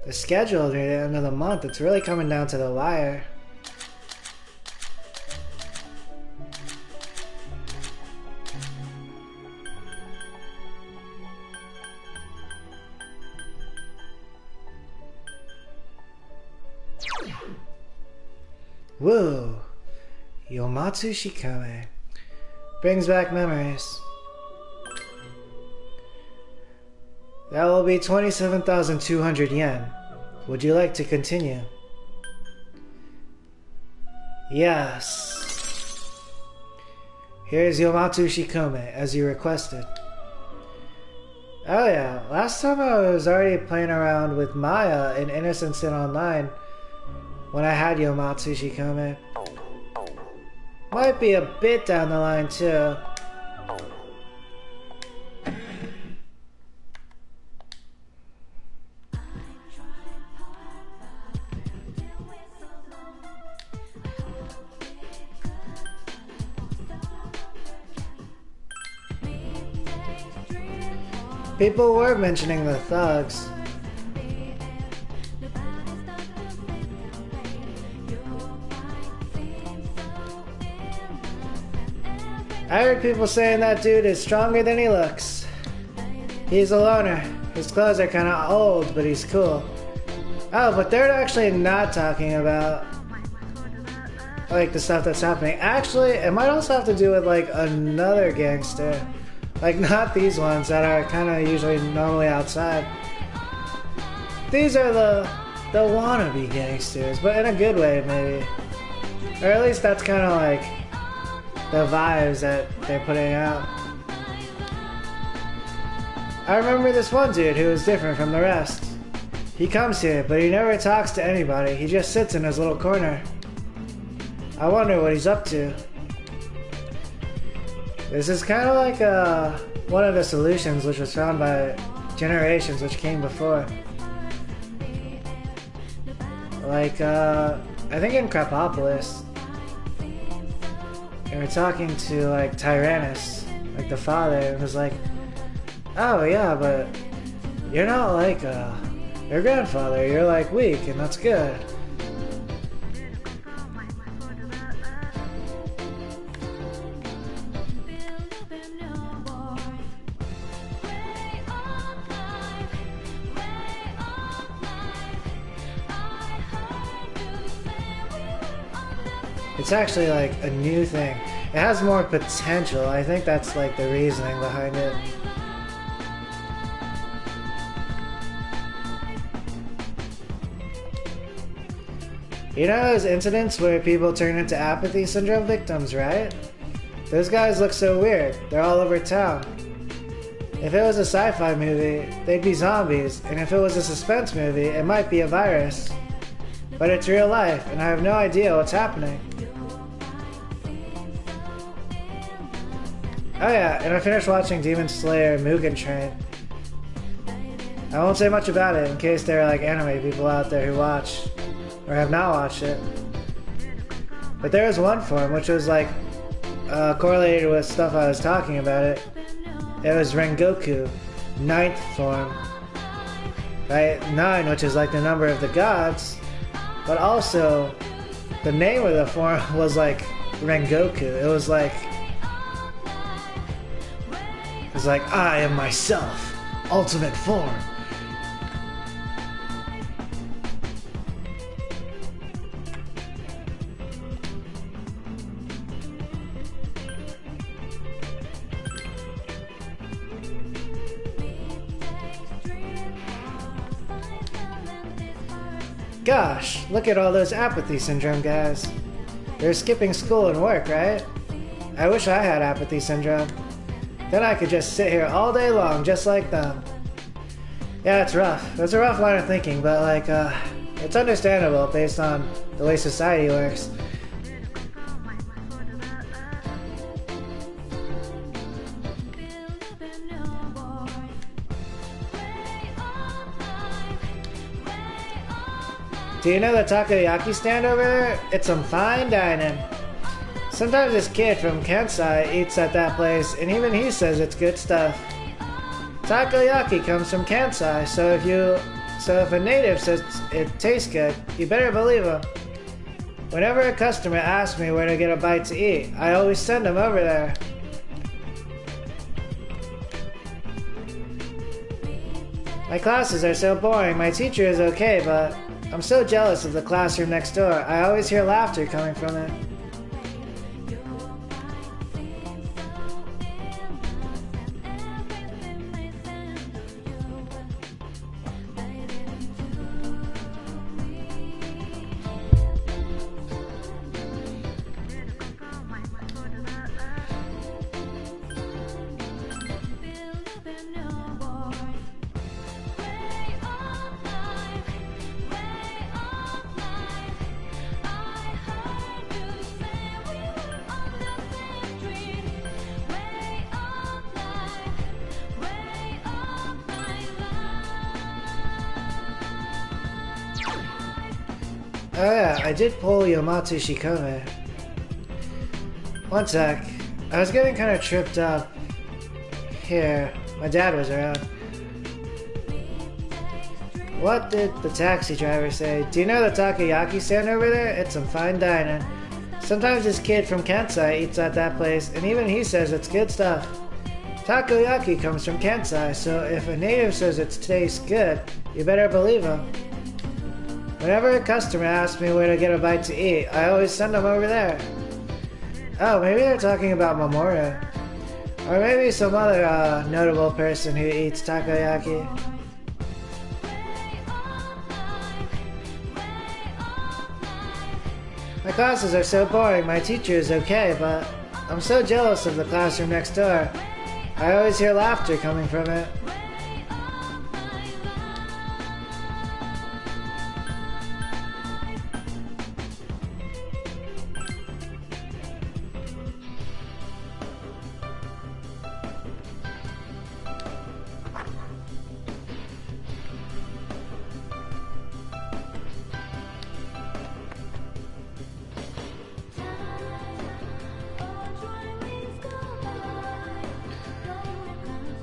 [SPEAKER 1] The schedule near the end of the month, it's really coming down to the wire. Whoa! Yomatsu Shikame. Brings back memories. That will be 27,200 yen. Would you like to continue? Yes. Here's Yomatsu Shikame, as you requested. Oh yeah, last time I was already playing around with Maya in Innocent Sin Online when I had Yomatsu Shikame. Might be a bit down the line too. People were mentioning the thugs. I heard people saying that dude is stronger than he looks. He's a loner. His clothes are kinda old, but he's cool. Oh, but they're actually not talking about like the stuff that's happening. Actually, it might also have to do with like another gangster. Like not these ones that are kinda usually normally outside. These are the wannabe gangsters, but in a good way maybe. Or at least that's kinda like the vibes that they're putting out. I remember this one dude who was different from the rest. He comes here, but he never talks to anybody. He just sits in his little corner. I wonder what he's up to. This is kind of like one of the solutions which was found by generations which came before. Like, I think in Krapopolis, and we're talking to like Tyrannus, like the father, and was like, oh yeah, but you're not like your grandfather, you're like weak, and that's good. It's actually like a new thing. It has more potential. I think that's like the reasoning behind it. You know those incidents where people turn into apathy syndrome victims, right? Those guys look so weird. They're all over town. If it was a sci-fi movie, they'd be zombies, and if it was a suspense movie, it might be a virus. But it's real life, and I have no idea what's happening. Oh yeah, and I finished watching Demon Slayer Mugen Train. I won't say much about it in case there are like anime people out there who watch or have not watched it. But there was one form which was like correlated with stuff I was talking about it. It was Rengoku, 9th form. Right? 9, which is like the number of the gods. But also, the name of the form was like Rengoku. It was like I am myself, ultimate form. Gosh, look at all those apathy syndrome guys. They're skipping school and work, right? I wish I had apathy syndrome. Then I could just sit here all day long just like them. Yeah, it's rough. That's a rough line of thinking, but like, it's understandable based on the way society works. Do you know the takoyaki stand over there? It's some fine dining. Sometimes this kid from Kansai eats at that place, and even he says it's good stuff. Takoyaki comes from Kansai, so if a native says it tastes good, you better believe him. Whenever a customer asks me where to get a bite to eat, I always send them over there. My classes are so boring, my teacher is okay, but I'm so jealous of the classroom next door. I always hear laughter coming from it. Oh yeah, I did pull Yamato Shikome. One sec. I was getting kind of tripped up. Here, my dad was around. What did the taxi driver say? Do you know the takoyaki stand over there? It's some fine dining. Sometimes this kid from Kansai eats at that place, and even he says it's good stuff. Takoyaki comes from Kansai, so if a native says it tastes good, you better believe him. Whenever a customer asks me where to get a bite to eat, I always send them over there. Oh, maybe they're talking about Mamoru. Or maybe some other notable person who eats takoyaki. My classes are so boring, my teacher is okay, but I'm so jealous of the classroom next door. I always hear laughter coming from it.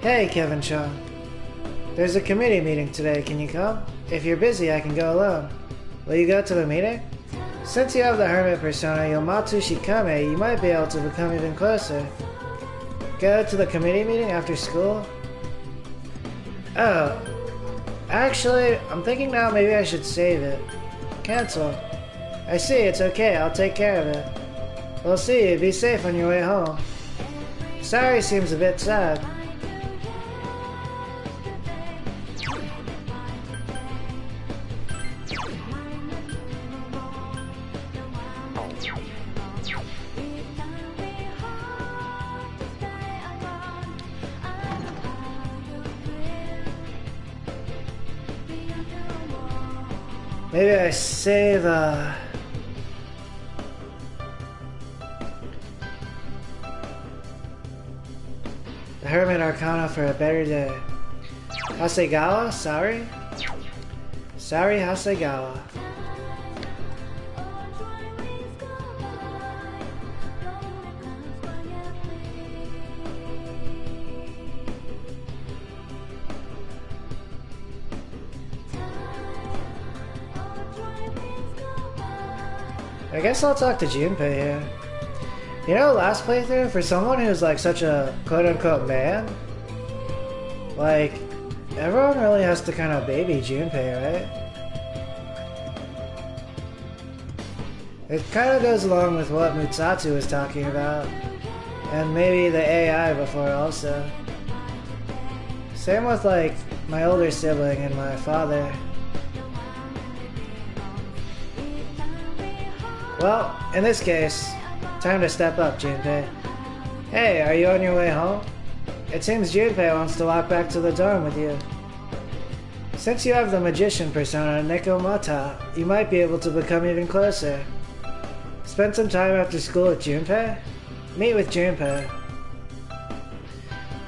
[SPEAKER 1] Hey, Kevin Shaw. There's a committee meeting today, can you come? If you're busy, I can go alone. Will you go to the meeting? Since you have the hermit persona Yamato Shikame, you might be able to become even closer. Go to the committee meeting after school? Oh. Actually, I'm thinking now maybe I should save it. Cancel. I see, it's okay, I'll take care of it. We'll see you, be safe on your way home. Sorry seems a bit sad. Maybe I save, the Hermit Arcana for a better day. Hasegawa? Sorry? Sorry, Hasegawa. I guess I'll talk to Junpei here. You know, last playthrough, for someone who's like such a quote-unquote man, like, everyone really has to kind of baby Junpei, right? It kind of goes along with what Mutsatsu was talking about, and maybe the AI before also. Same with like my older sibling and my father. Well, in this case, time to step up, Junpei. Hey, are you on your way home? It seems Junpei wants to walk back to the dorm with you. Since you have the magician persona Nekomata, you might be able to become even closer. Spend some time after school with Junpei? Meet with Junpei.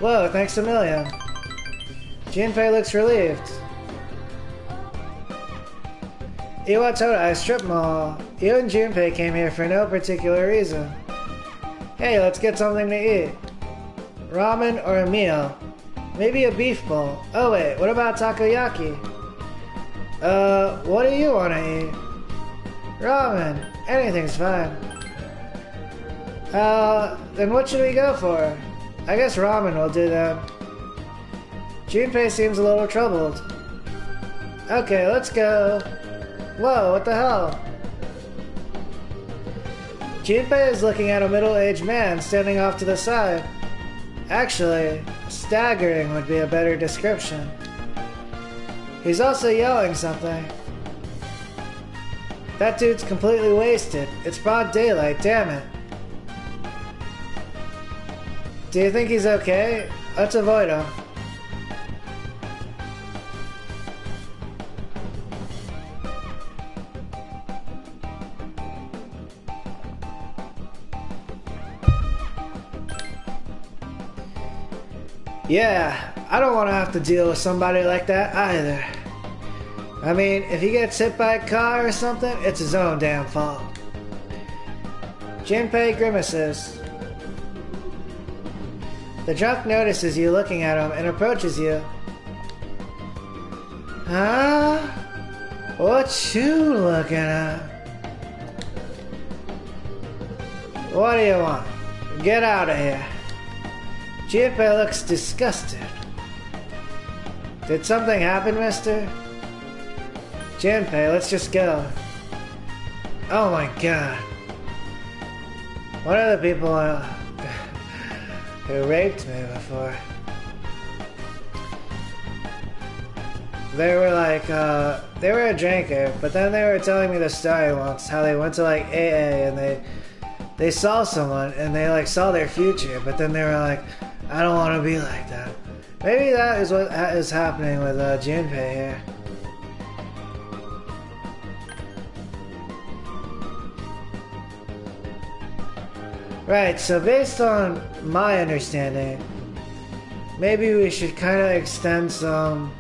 [SPEAKER 1] Whoa, thanks a million. Junpei looks relieved. Iwatodai Strip Mall. You and Junpei came here for no particular reason. Hey, let's get something to eat. Ramen or a meal? Maybe a beef bowl. Oh wait, what about takoyaki? What do you want to eat? Ramen. Anything's fine. Then what should we go for? I guess ramen will do then. Junpei seems a little troubled. Okay, let's go. Whoa, what the hell? Junpei is looking at a middle-aged man standing off to the side. Actually, staggering would be a better description. He's also yelling something. That dude's completely wasted. It's broad daylight, damn it. Do you think he's okay? Let's avoid him. Yeah, I don't want to have to deal with somebody like that either. I mean, if he gets hit by a car or something, it's his own damn fault. Junpei grimaces. The drunk notices you looking at him and approaches you. Huh? What you looking at? What do you want? Get out of here. Junpei looks disgusted. Did something happen, mister? Junpei, let's just go. Oh my god. One of the people who raped me before. They were like, they were a drinker, but then they were telling me the story once, how they went to like AA and they saw someone and they like saw their future, but then they were like, I don't want to be like that. Maybe that is what is happening with Junpei here. Right, so based on my understanding, maybe we should kind of extend some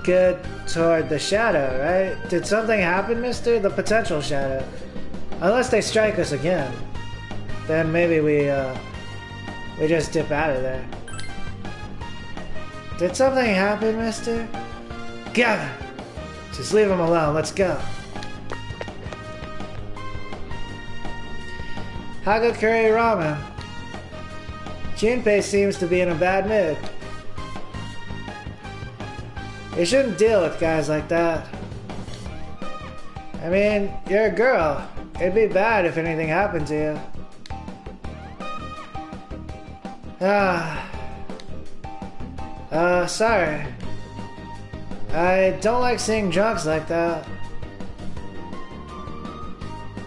[SPEAKER 1] good toward the shadow, right? Did something happen, mister? The potential shadow. Unless they strike us again, then maybe we just dip out of there. Did something happen, mister? Gavin! Just leave him alone, let's go. Hagakure Ramen. Junpei seems to be in a bad mood. You shouldn't deal with guys like that. I mean, you're a girl. It'd be bad if anything happened to you. Sorry. I don't like seeing drunks like that.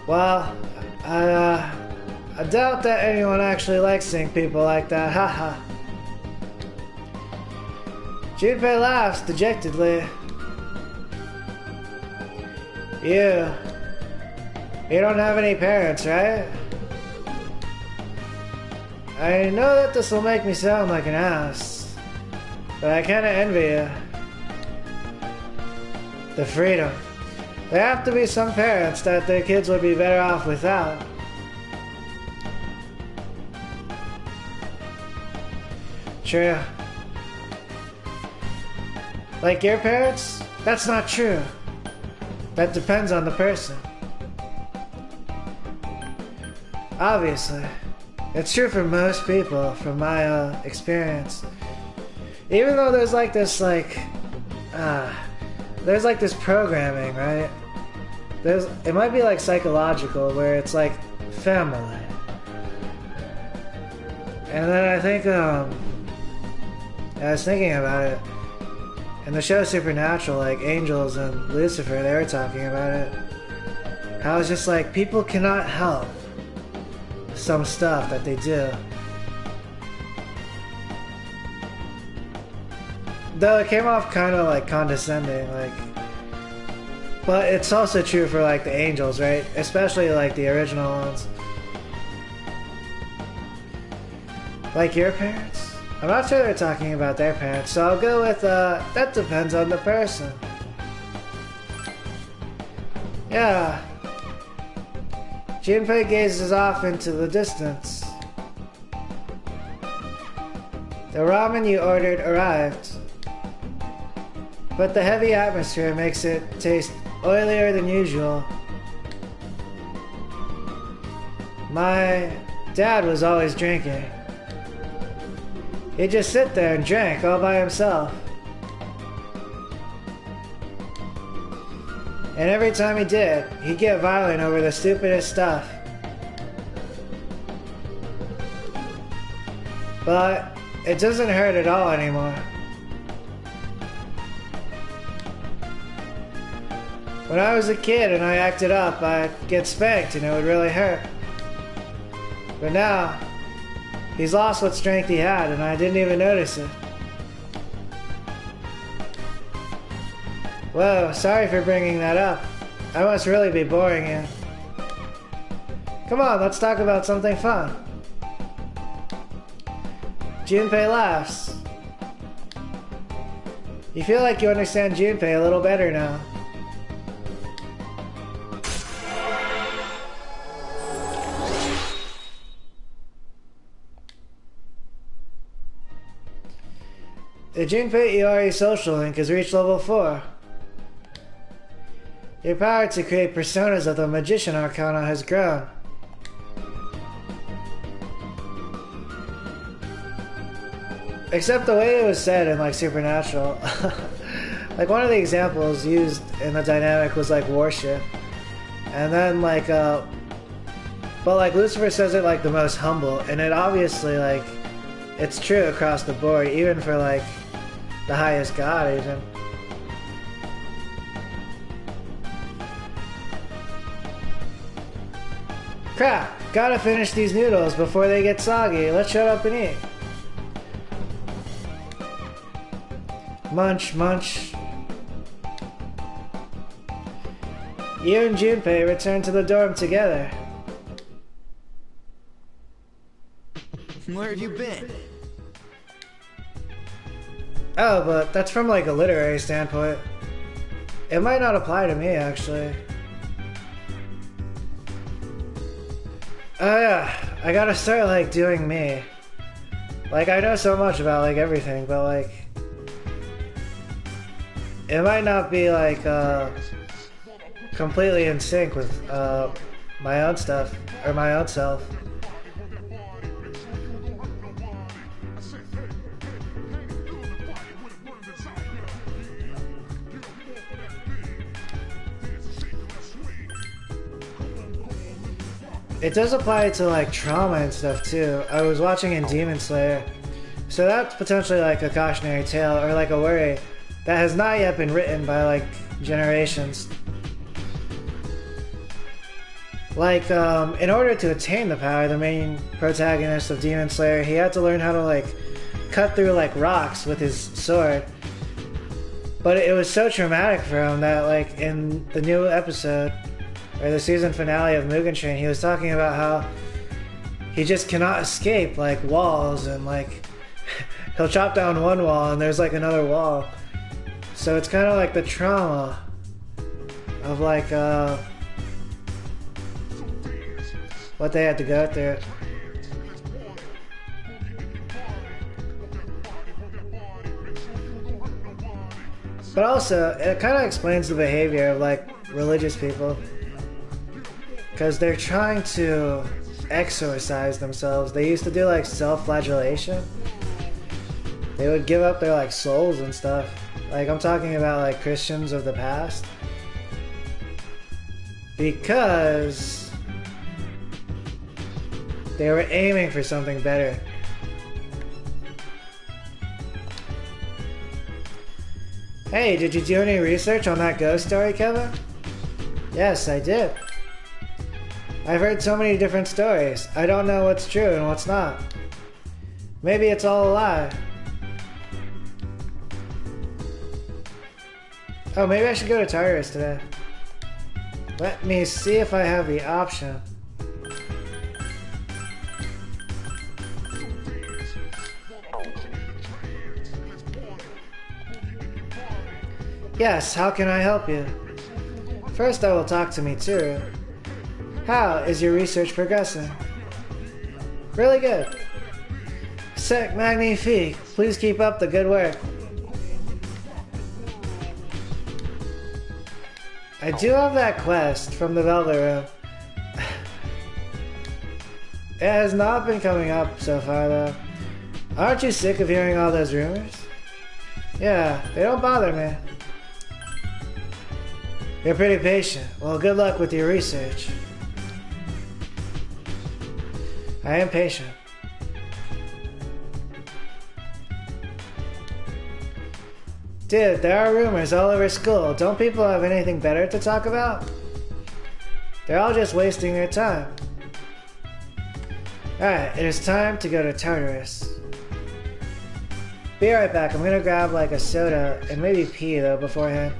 [SPEAKER 1] Well, I doubt that anyone actually likes seeing people like that, haha. Junpei laughs dejectedly. You don't have any parents, right? I know that this will make me sound like an ass. But I kinda envy you. The freedom. There have to be some parents that their kids would be better off without. True. Like your parents? That's not true. That depends on the person. Obviously. It's true for most people, from my experience. Even though there's like this, there's like this programming, right? It might be like psychological, where it's like family. And then I think, I was thinking about it. In the show Supernatural, like Angels and Lucifer, they were talking about it. How it's just like, people cannot help some stuff that they do. Though it came off kind of like condescending, like, but it's also true for like the angels, right? Especially like the original ones. Like your parents? I'm not sure they're talking about their parents, so I'll go with, that depends on the person. Yeah. Junpei gazes off into the distance. The ramen you ordered arrived, but the heavy atmosphere makes it taste oilier than usual. My dad was always drinking. He'd just sit there and drink all by himself. And every time he did, he'd get violent over the stupidest stuff. But it doesn't hurt at all anymore. When I was a kid and I acted up, I'd get spanked and it would really hurt. But now, he's lost what strength he had and I didn't even notice it. Whoa, sorry for bringing that up. I must really be boring you. Come on, let's talk about something fun. Junpei laughs. You feel like you understand Junpei a little better now. The Junpei Iori social link has reached level 4. Your power to create personas of the Magician Arcana has grown. Except the way it was said in like Supernatural. Like one of the examples used in the dynamic was like worship. And then like but like Lucifer says it like the most humble, and it obviously like it's true across the board, even for like the highest god even. Crap! Gotta finish these noodles before they get soggy. Let's shut up and eat. Munch, munch. You and Junpei return to the dorm together.
[SPEAKER 5] Where have you been?
[SPEAKER 1] Oh, but that's from like a literary standpoint. It might not apply to me, actually. Oh yeah, I gotta start like doing me. Like I know so much about like everything, but like it might not be like completely in sync with my own stuff or my own self. It does apply to like trauma and stuff too. I was watching in Demon Slayer, so that's potentially like a cautionary tale or like a worry that has not yet been written by like generations. Like in order to attain the power, the main protagonist of Demon Slayer, he had to learn how to like cut through like rocks with his sword. But it was so traumatic for him that like in the new episode, or the season finale of Mugen Train, he was talking about how he just cannot escape like walls and like he'll chop down one wall and there's like another wall. So it's kind of like the trauma of like what they had to go through. But also, it kind of explains the behavior of like religious people, because they're trying to exorcise themselves. They used to do like self-flagellation. They would give up their like souls and stuff. Like I'm talking about like Christians of the past, because they were aiming for something better. Hey, did you do any research on that ghost story, Kevin? Yes, I did. I've heard so many different stories. I don't know what's true and what's not. Maybe it's all a lie. Oh, maybe I should go to Tartarus today. Let me see if I have the option. Yes, how can I help you? First I will talk to Mitsuru. How is your research progressing? Really good. C'est magnifique. Please keep up the good work. I do have that quest from the Velvet Room. It has not been coming up so far though. Aren't you sick of hearing all those rumors? Yeah, they don't bother me. You're pretty patient. Well, good luck with your research. I am patient. Dude, there are rumors all over school. Don't people have anything better to talk about? They're all just wasting their time. Alright, it is time to go to Tartarus. Be right back. I'm gonna grab like a soda and maybe pee though beforehand.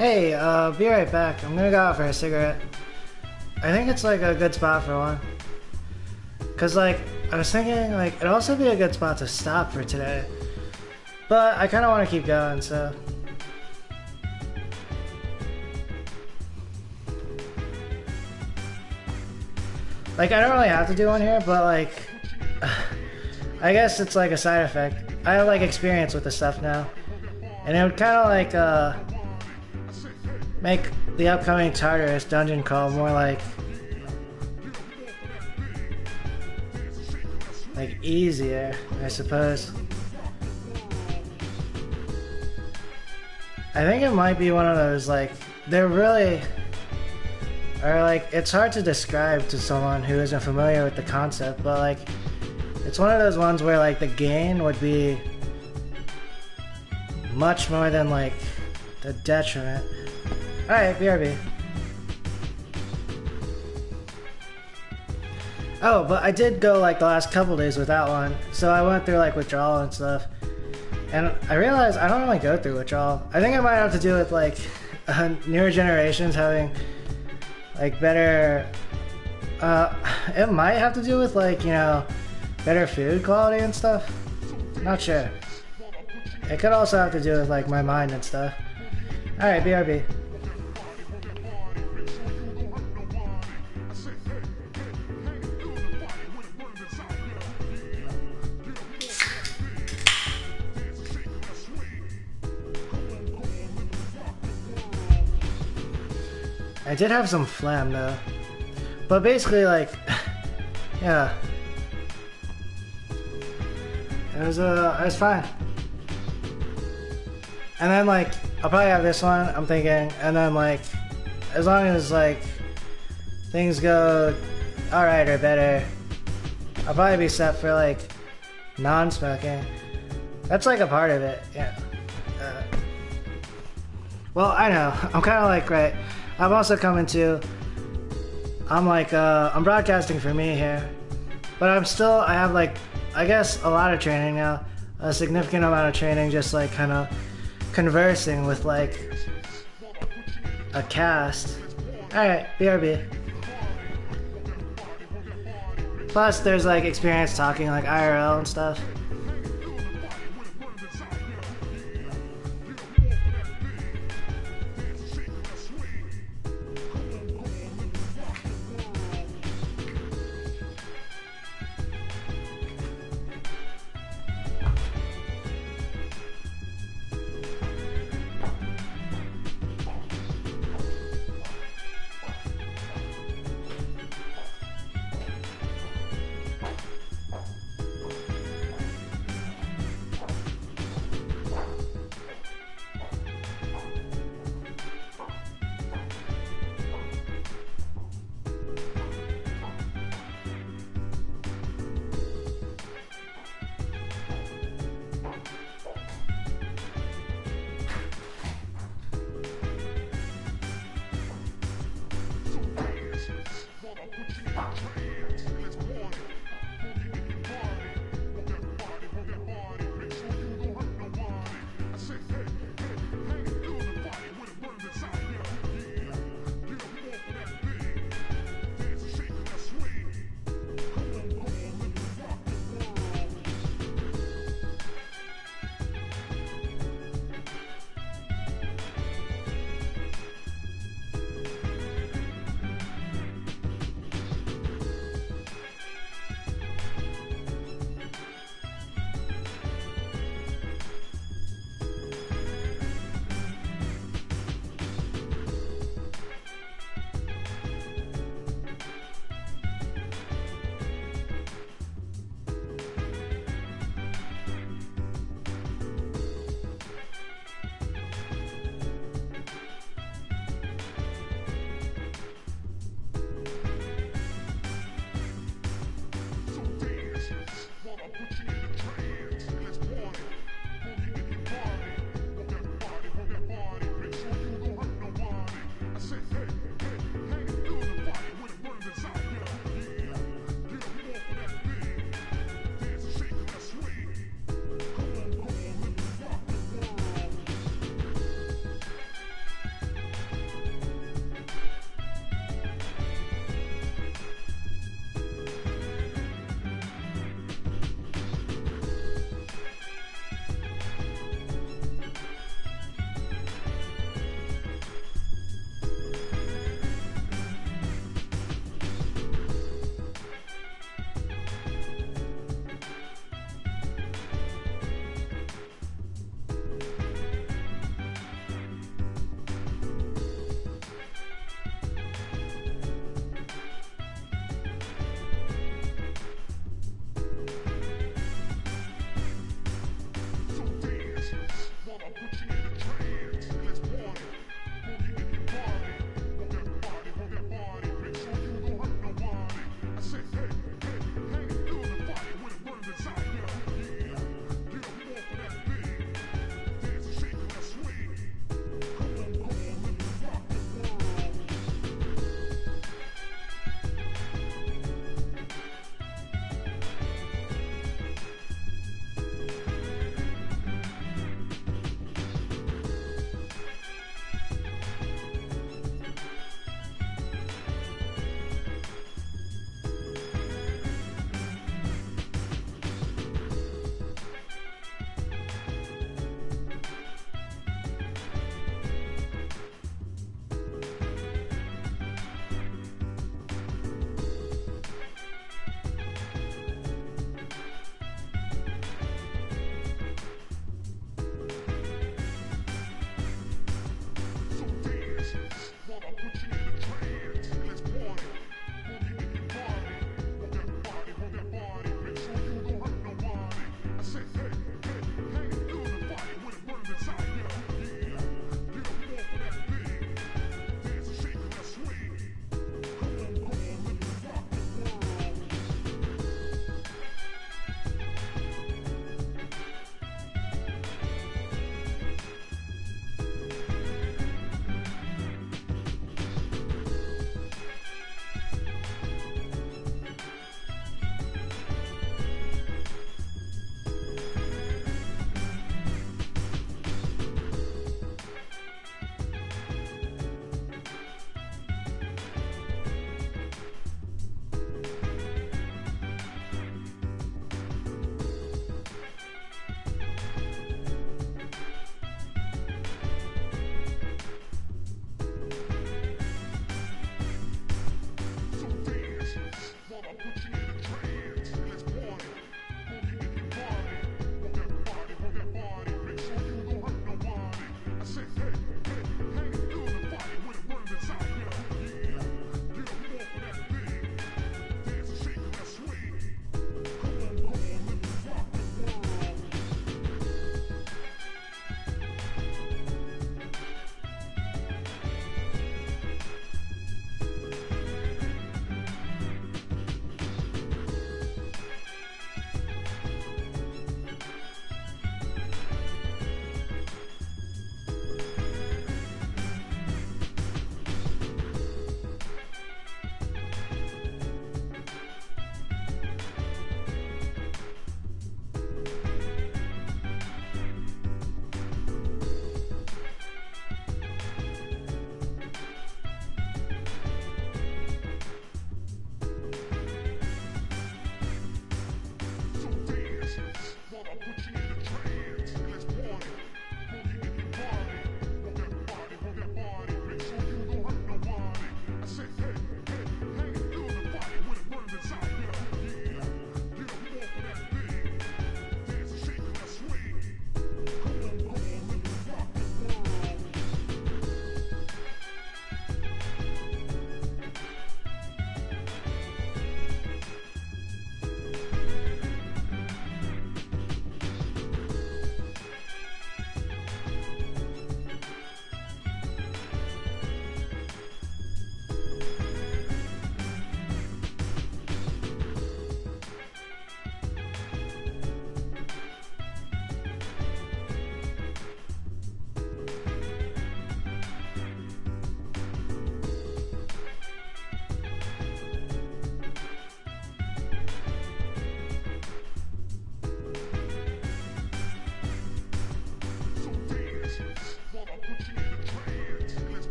[SPEAKER 1] Hey, be right back. I'm gonna go out for a cigarette. I think it's like a good spot for one. Cause like, I was thinking like, it'd also be a good spot to stop for today. But I kinda wanna keep going, so. Like, I don't really have to do one here, but like, I guess it's like a side effect. I have like experience with this stuff now. And it would kinda like, make the upcoming Tartarus dungeon crawl more like easier, I suppose. I think it might be one of those like, they're really, or like, it's hard to describe to someone who isn't familiar with the concept, but like, it's one of those ones where like the gain would be much more than like the detriment. Alright, BRB. Oh, but I did go like the last couple days without one, so I went through like withdrawal and stuff. And I realized I don't really go through withdrawal. I think it might have to do with like newer generations having like better, it might have to do with like, you know, better food quality and stuff. Not sure. It could also have to do with like my mind and stuff. Alright, BRB. I did have some phlegm though, but basically like, yeah, it was fine. And then like, I'll probably have this one, I'm thinking, and then like, as long as like, things go alright or better, I'll probably be set for like, non-smoking. That's like a part of it, yeah. Well, I know, I'm kind of like, right, I'm also coming to, I'm like, I'm broadcasting for me here, but I have like, I guess a lot of training now, a significant amount of training just like kind of conversing with like a cast. Alright, BRB. Plus there's like experience talking like IRL and stuff.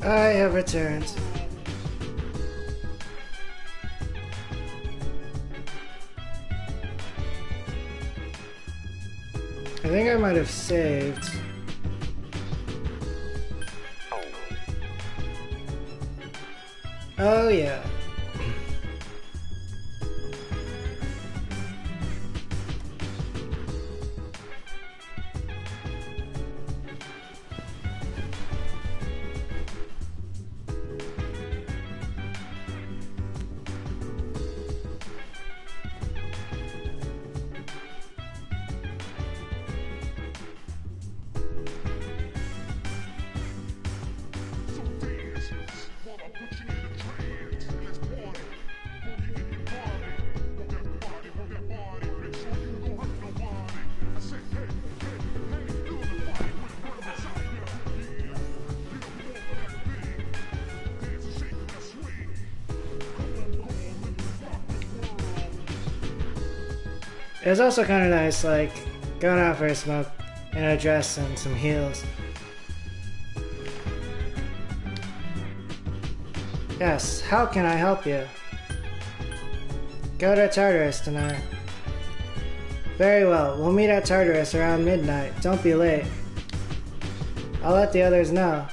[SPEAKER 1] I have returned. I think I might have saved. Oh yeah. It was also kind of nice, like, going out for a smoke in a dress and some heels. Yes, how can I help you? Go to Tartarus tonight. Very well, we'll meet at Tartarus around midnight. Don't be late. I'll let the others know.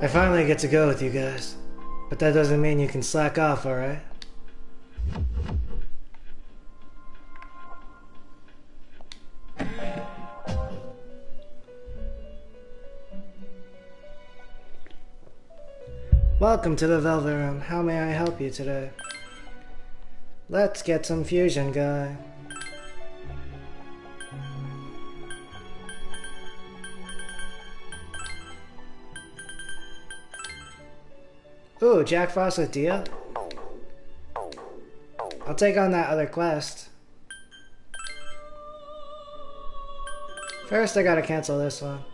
[SPEAKER 1] I finally get to go with you guys, but that doesn't mean you can slack off, alright? Welcome to the Velvet Room. How may I help you today? Let's get some fusion, guy. Ooh, Jack Frost with Dia? I'll take on that other quest. First, I gotta cancel this one.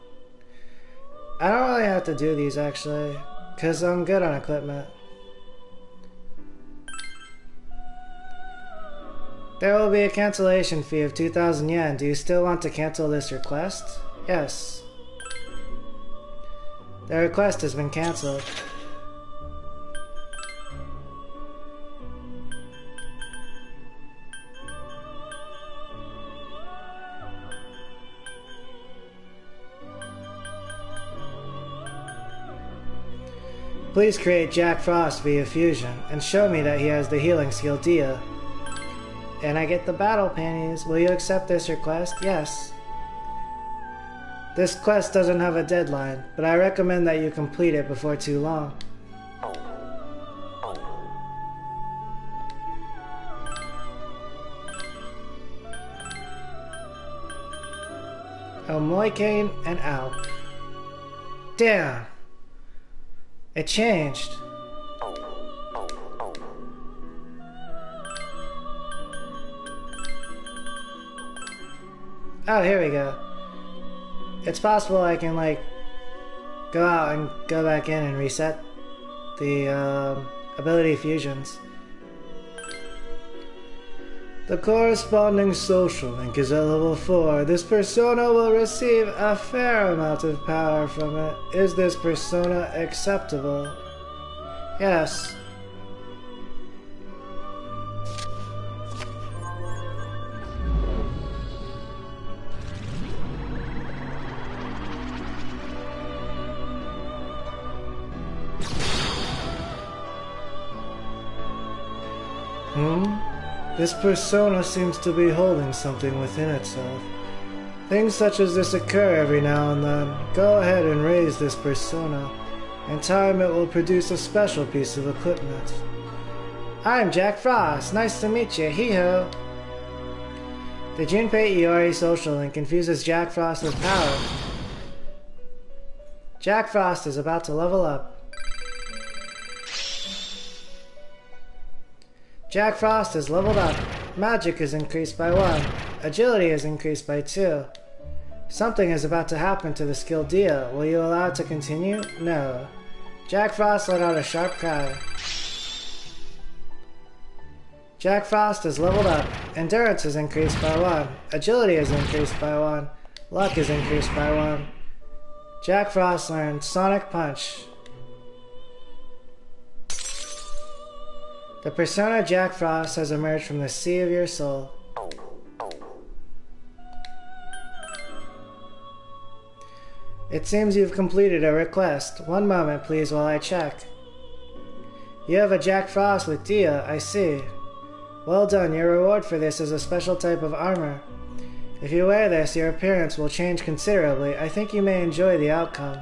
[SPEAKER 1] I don't really have to do these, actually, because I'm good on equipment. There will be a cancellation fee of 2,000 yen. Do you still want to cancel this request? Yes. The request has been cancelled. Please create Jack Frost via fusion, and show me that he has the healing skill Dia. And I get the battle panties. Will you accept this request? Yes. This quest doesn't have a deadline, but I recommend that you complete it before too long. Moikane and Alp. Damn! It changed. Oh, here we go. It's possible I can, like, go out and go back in and reset the ability fusions. The corresponding social link is at level 4. This persona will receive a fair amount of power from it. Is this persona acceptable? Yes. This persona seems to be holding something within itself. Things such as this occur every now and then. Go ahead and raise this persona. In time it will produce a special piece of equipment. I'm Jack Frost. Nice to meet you. Hee-ho. The Junpei Iori social link infuses Jack Frost with power. Jack Frost is about to level up. Jack Frost is leveled up. Magic is increased by 1. Agility is increased by 2. Something is about to happen to the skill Dia. Will you allow it to continue? No. Jack Frost let out a sharp cry. Jack Frost is leveled up. Endurance is increased by 1. Agility is increased by 1. Luck is increased by 1. Jack Frost learned Sonic Punch. The persona Jack Frost has emerged from the sea of your soul. It seems you've completed a request. One moment, please, while I check. You have a Jack Frost with Dia, I see. Well done, your reward for this is a special type of armor. If you wear this, your appearance will change considerably. I think you may enjoy the outcome.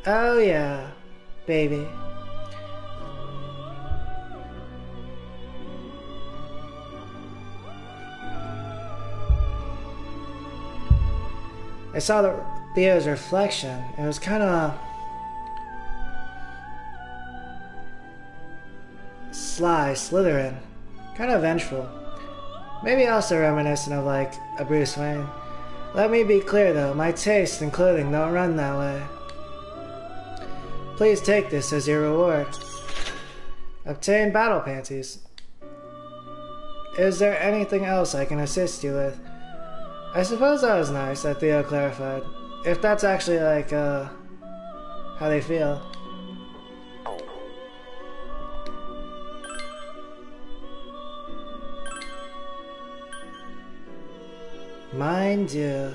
[SPEAKER 1] Oh yeah, baby. I saw Theo's reflection. It was kind of sly, Slytherin, kind of vengeful. Maybe also reminiscent of like a Bruce Wayne. Let me be clear though, my taste in clothing don't run that way. Please take this as your reward. Obtain battle panties. Is there anything else I can assist you with? I suppose that was nice that Theo clarified. If that's actually like, how they feel. Mind you.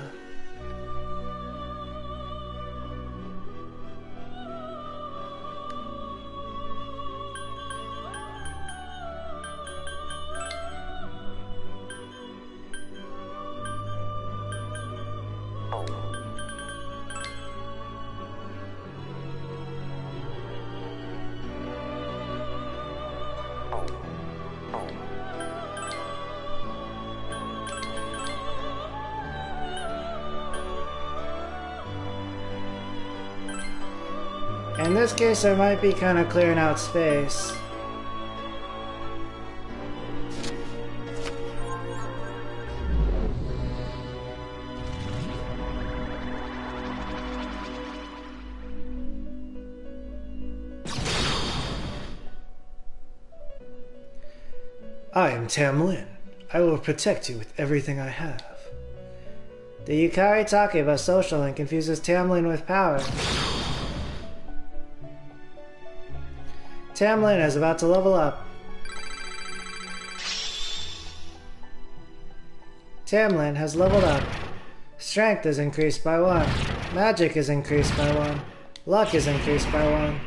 [SPEAKER 1] In this case, I might be kind of clearing out space. I am Tam Lin. I will protect you with everything I have. The Yukari Takeba social link confuses Tam Lin with power. Tam Lin is about to level up. Tam Lin has leveled up. Strength is increased by 1. Magic is increased by 1. Luck is increased by 1.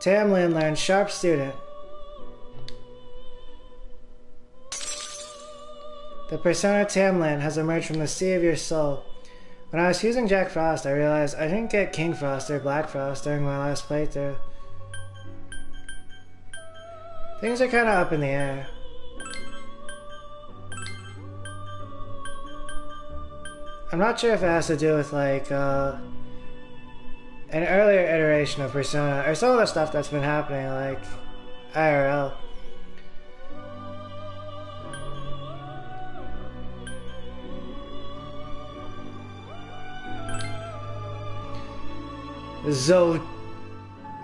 [SPEAKER 1] Tam Lin learns Sharp Student. The persona Tam Lin has emerged from the sea of your soul. When I was using Jack Frost, I realized I didn't get King Frost or Black Frost during my last playthrough. Things are kind of up in the air. I'm not sure if it has to do with like an earlier iteration of Persona or some of the stuff that's been happening like IRL.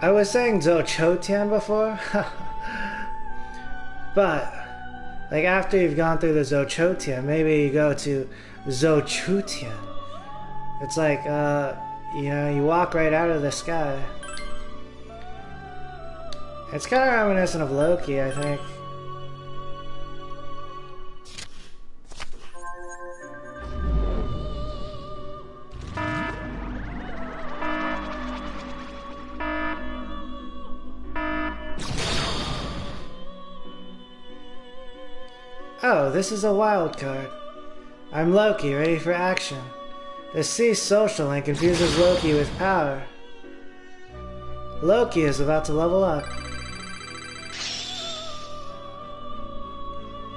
[SPEAKER 1] I was saying Zochotian before. But, like, after you've gone through the Zochotian, maybe you go to Zochutian. It's like, you know, you walk right out of the sky. It's kind of reminiscent of Loki, I think. Oh, this is a wild card. I'm Loki, ready for action. The sea social link confuses Loki with power. Loki is about to level up.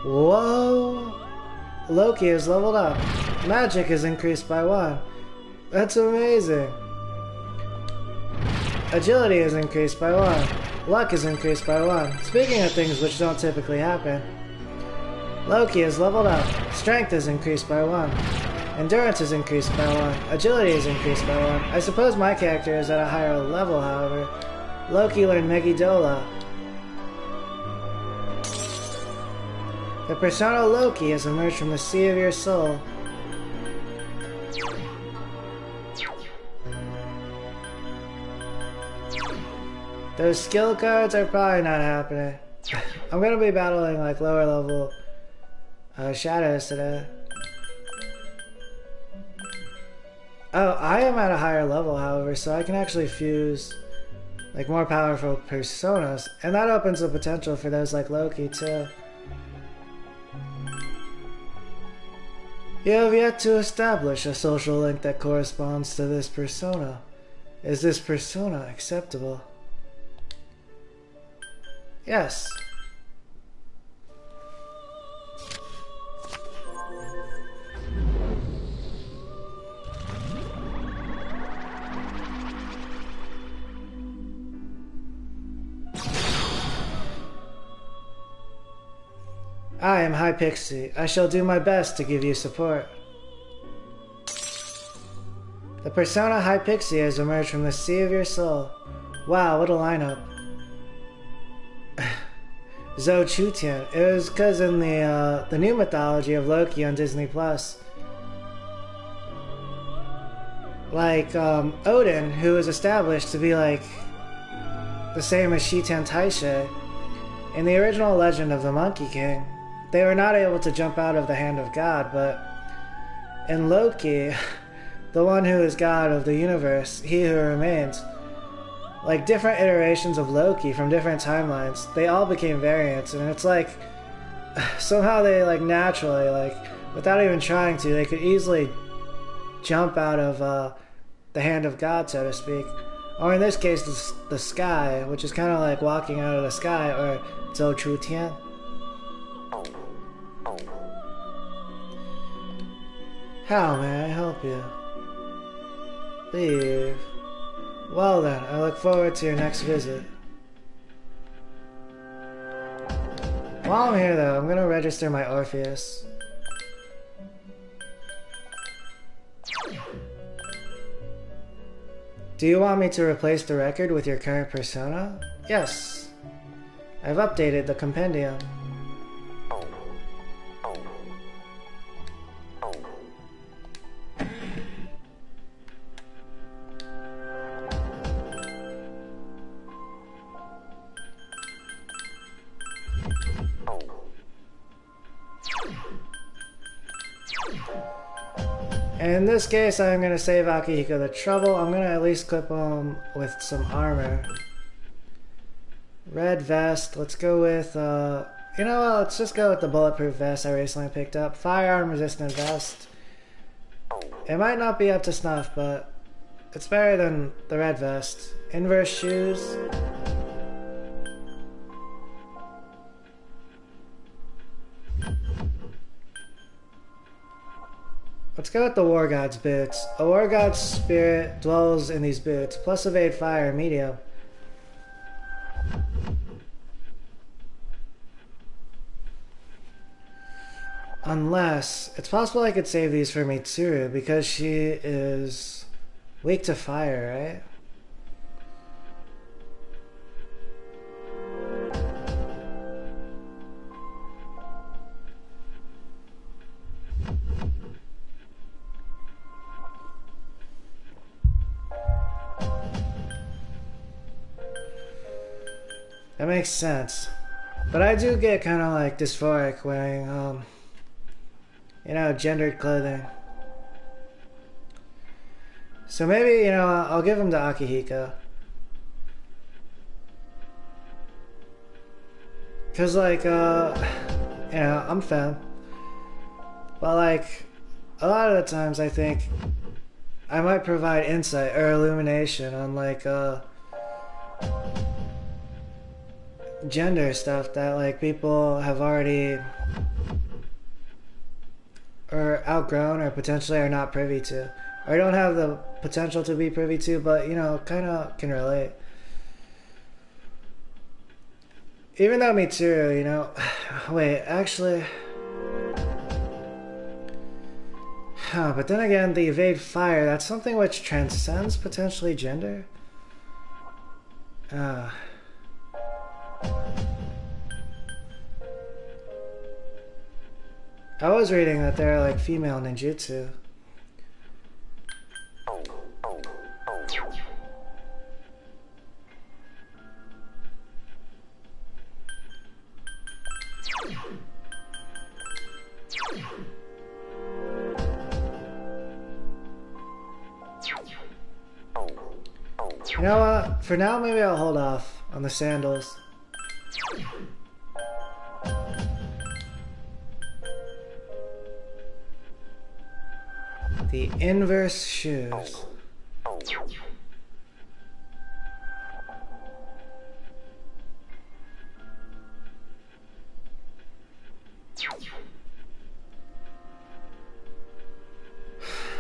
[SPEAKER 1] Whoa! Loki is leveled up. Magic is increased by 1. That's amazing. Agility is increased by 1. Luck is increased by 1. Speaking of things which don't typically happen. Loki is leveled up. Strength is increased by 1. Endurance is increased by 1. Agility is increased by 1. I suppose my character is at a higher level, however. Loki learned Megidola. The persona Loki has emerged from the sea of your soul. Those skill cards are probably not happening. I'm gonna be battling like lower level shadows today. Oh, I am at a higher level, however, so I can actually fuse like more powerful personas, and that opens the potential for those like Loki too. You have yet to establish a social link that corresponds to this persona. Is this persona acceptable? Yes. I am High Pixie. I shall do my best to give you support. The persona High Pixie has emerged from the sea of your soul. Wow, what a lineup. Zhou Chutian. It was because in the new mythology of Loki on Disney Plus, like Odin, who was established to be like the same as Shitan Taishe, in the original legend of the Monkey King, they were not able to jump out of the hand of God, but in Loki, the one who is God of the universe, he who remains, like different iterations of Loki from different timelines, they all became variants, and it's like somehow they like naturally, like without even trying to, they could easily jump out of the hand of God, so to speak. Or in this case, the sky, which is kind of like walking out of the sky, or Zhou Chutian. How may I help you? Leave. Well then, I look forward to your next visit. While I'm here though, I'm gonna register my Orpheus. Do you want me to replace the record with your current persona? Yes. I've updated the compendium. In this case, I'm going to save Akihiko the trouble. I'm going to at least clip him with some armor. Red vest. Let's go with, you know what? Let's just go with the bulletproof vest I recently picked up. Firearm resistant vest. It might not be up to snuff, but it's better than the red vest. Inverse shoes. Let's go with the War God's boots. A War God's spirit dwells in these boots, plus evade fire, medium. Unless, it's possible I could save these for Mitsuru, because she is weak to fire, right? That makes sense. But I do get kind of like dysphoric wearing, you know, gendered clothing. So maybe, you know, I'll give him to Akihiko. Cause like, you know, I'm femme. But like, a lot of the times I think I might provide insight or illumination on like, gender stuff that like people have already or outgrown or potentially are not privy to, or don't have the potential to be privy to, but you know, kind of can relate. Even though Mitsuru, you know, wait, actually, Huh, but then again, the evade fire, that's something which transcends potentially gender? I was reading that they're like female ninjutsu. You know what? For now, maybe I'll hold off on the sandals. The inverse shoes.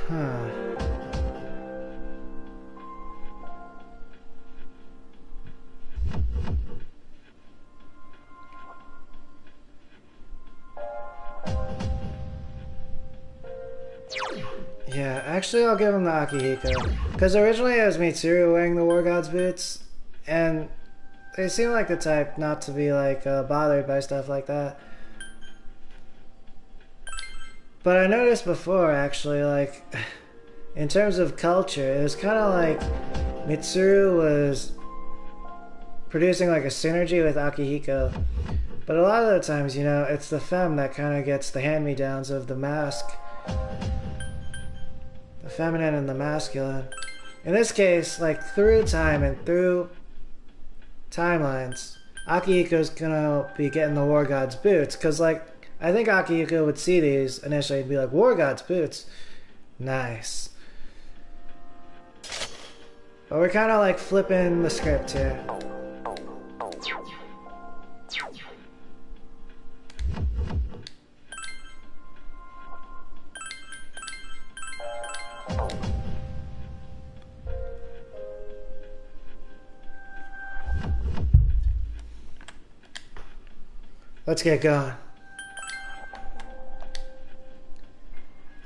[SPEAKER 1] Huh. Yeah, actually I'll give him the Akihiko. Because originally it was Mitsuru wearing the War God's boots, and they seem like the type not to be like bothered by stuff like that. But I noticed before actually, like, in terms of culture, it was kind of like Mitsuru was producing like a synergy with Akihiko. But a lot of the times, you know, it's the femme that kind of gets the hand-me-downs of the mask. The feminine and the masculine. In this case, like, through time and through timelines, Akihiko's gonna be getting the War God's boots. Because, like, I think Akihiko would see these initially and be like, War God's boots? Nice. But we're kind of like flipping the script here. Let's get going.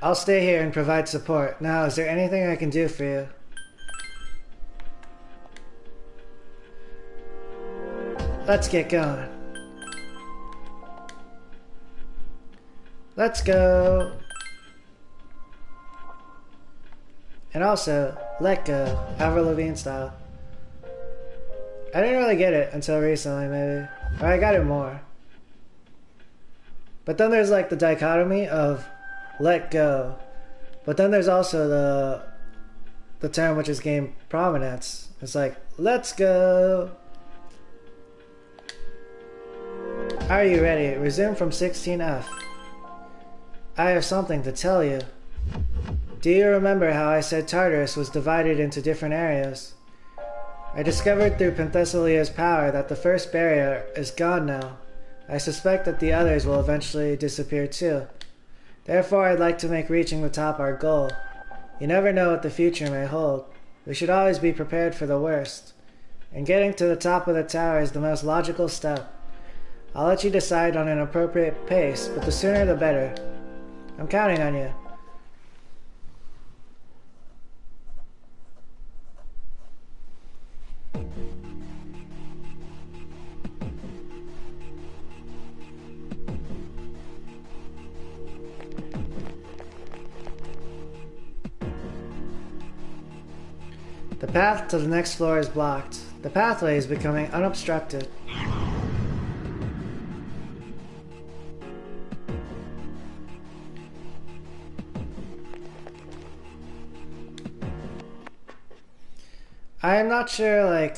[SPEAKER 1] I'll stay here and provide support. Now, is there anything I can do for you? Let's get going. Let's go. And also, let go. Avril Lavigne style. I didn't really get it until recently, maybe. Or I got it more. But then there's like the dichotomy of let go. But then there's also the term which has gained prominence. It's like, let's go. Are you ready? Resume from 16F. I have something to tell you. Do you remember how I said Tartarus was divided into different areas? I discovered through Penthesilia's power that the first barrier is gone now. I suspect that the others will eventually disappear too. Therefore, I'd like to make reaching the top our goal. You never know what the future may hold. We should always be prepared for the worst. And getting to the top of the tower is the most logical step. I'll let you decide on an appropriate pace, but the sooner the better. I'm counting on you. The path to the next floor is blocked. The pathway is becoming unobstructed. I am not sure, like,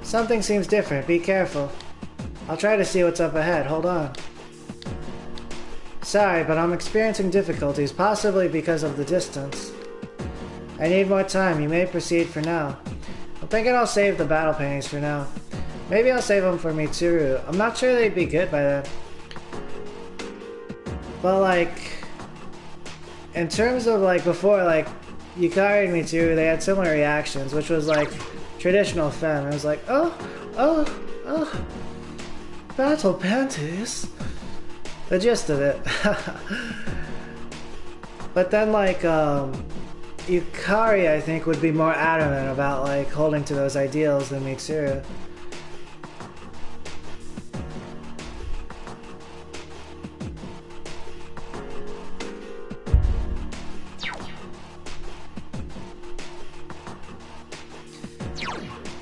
[SPEAKER 1] something seems different. Be careful. I'll try to see what's up ahead. Hold on. Sorry, but I'm experiencing difficulties, possibly because of the distance. I need more time. You may proceed for now. I'm thinking I'll save the battle paintings for now. Maybe I'll save them for Mitsuru. I'm not sure they'd be good by then. But, like, in terms of, like, before, like, Yukari and Mitsuru, they had similar reactions, which was, like, traditional femme. It was like, oh, battle panties. the gist of it. But then like Yukari, I think, would be more adamant about like holding to those ideals than Mitsuru.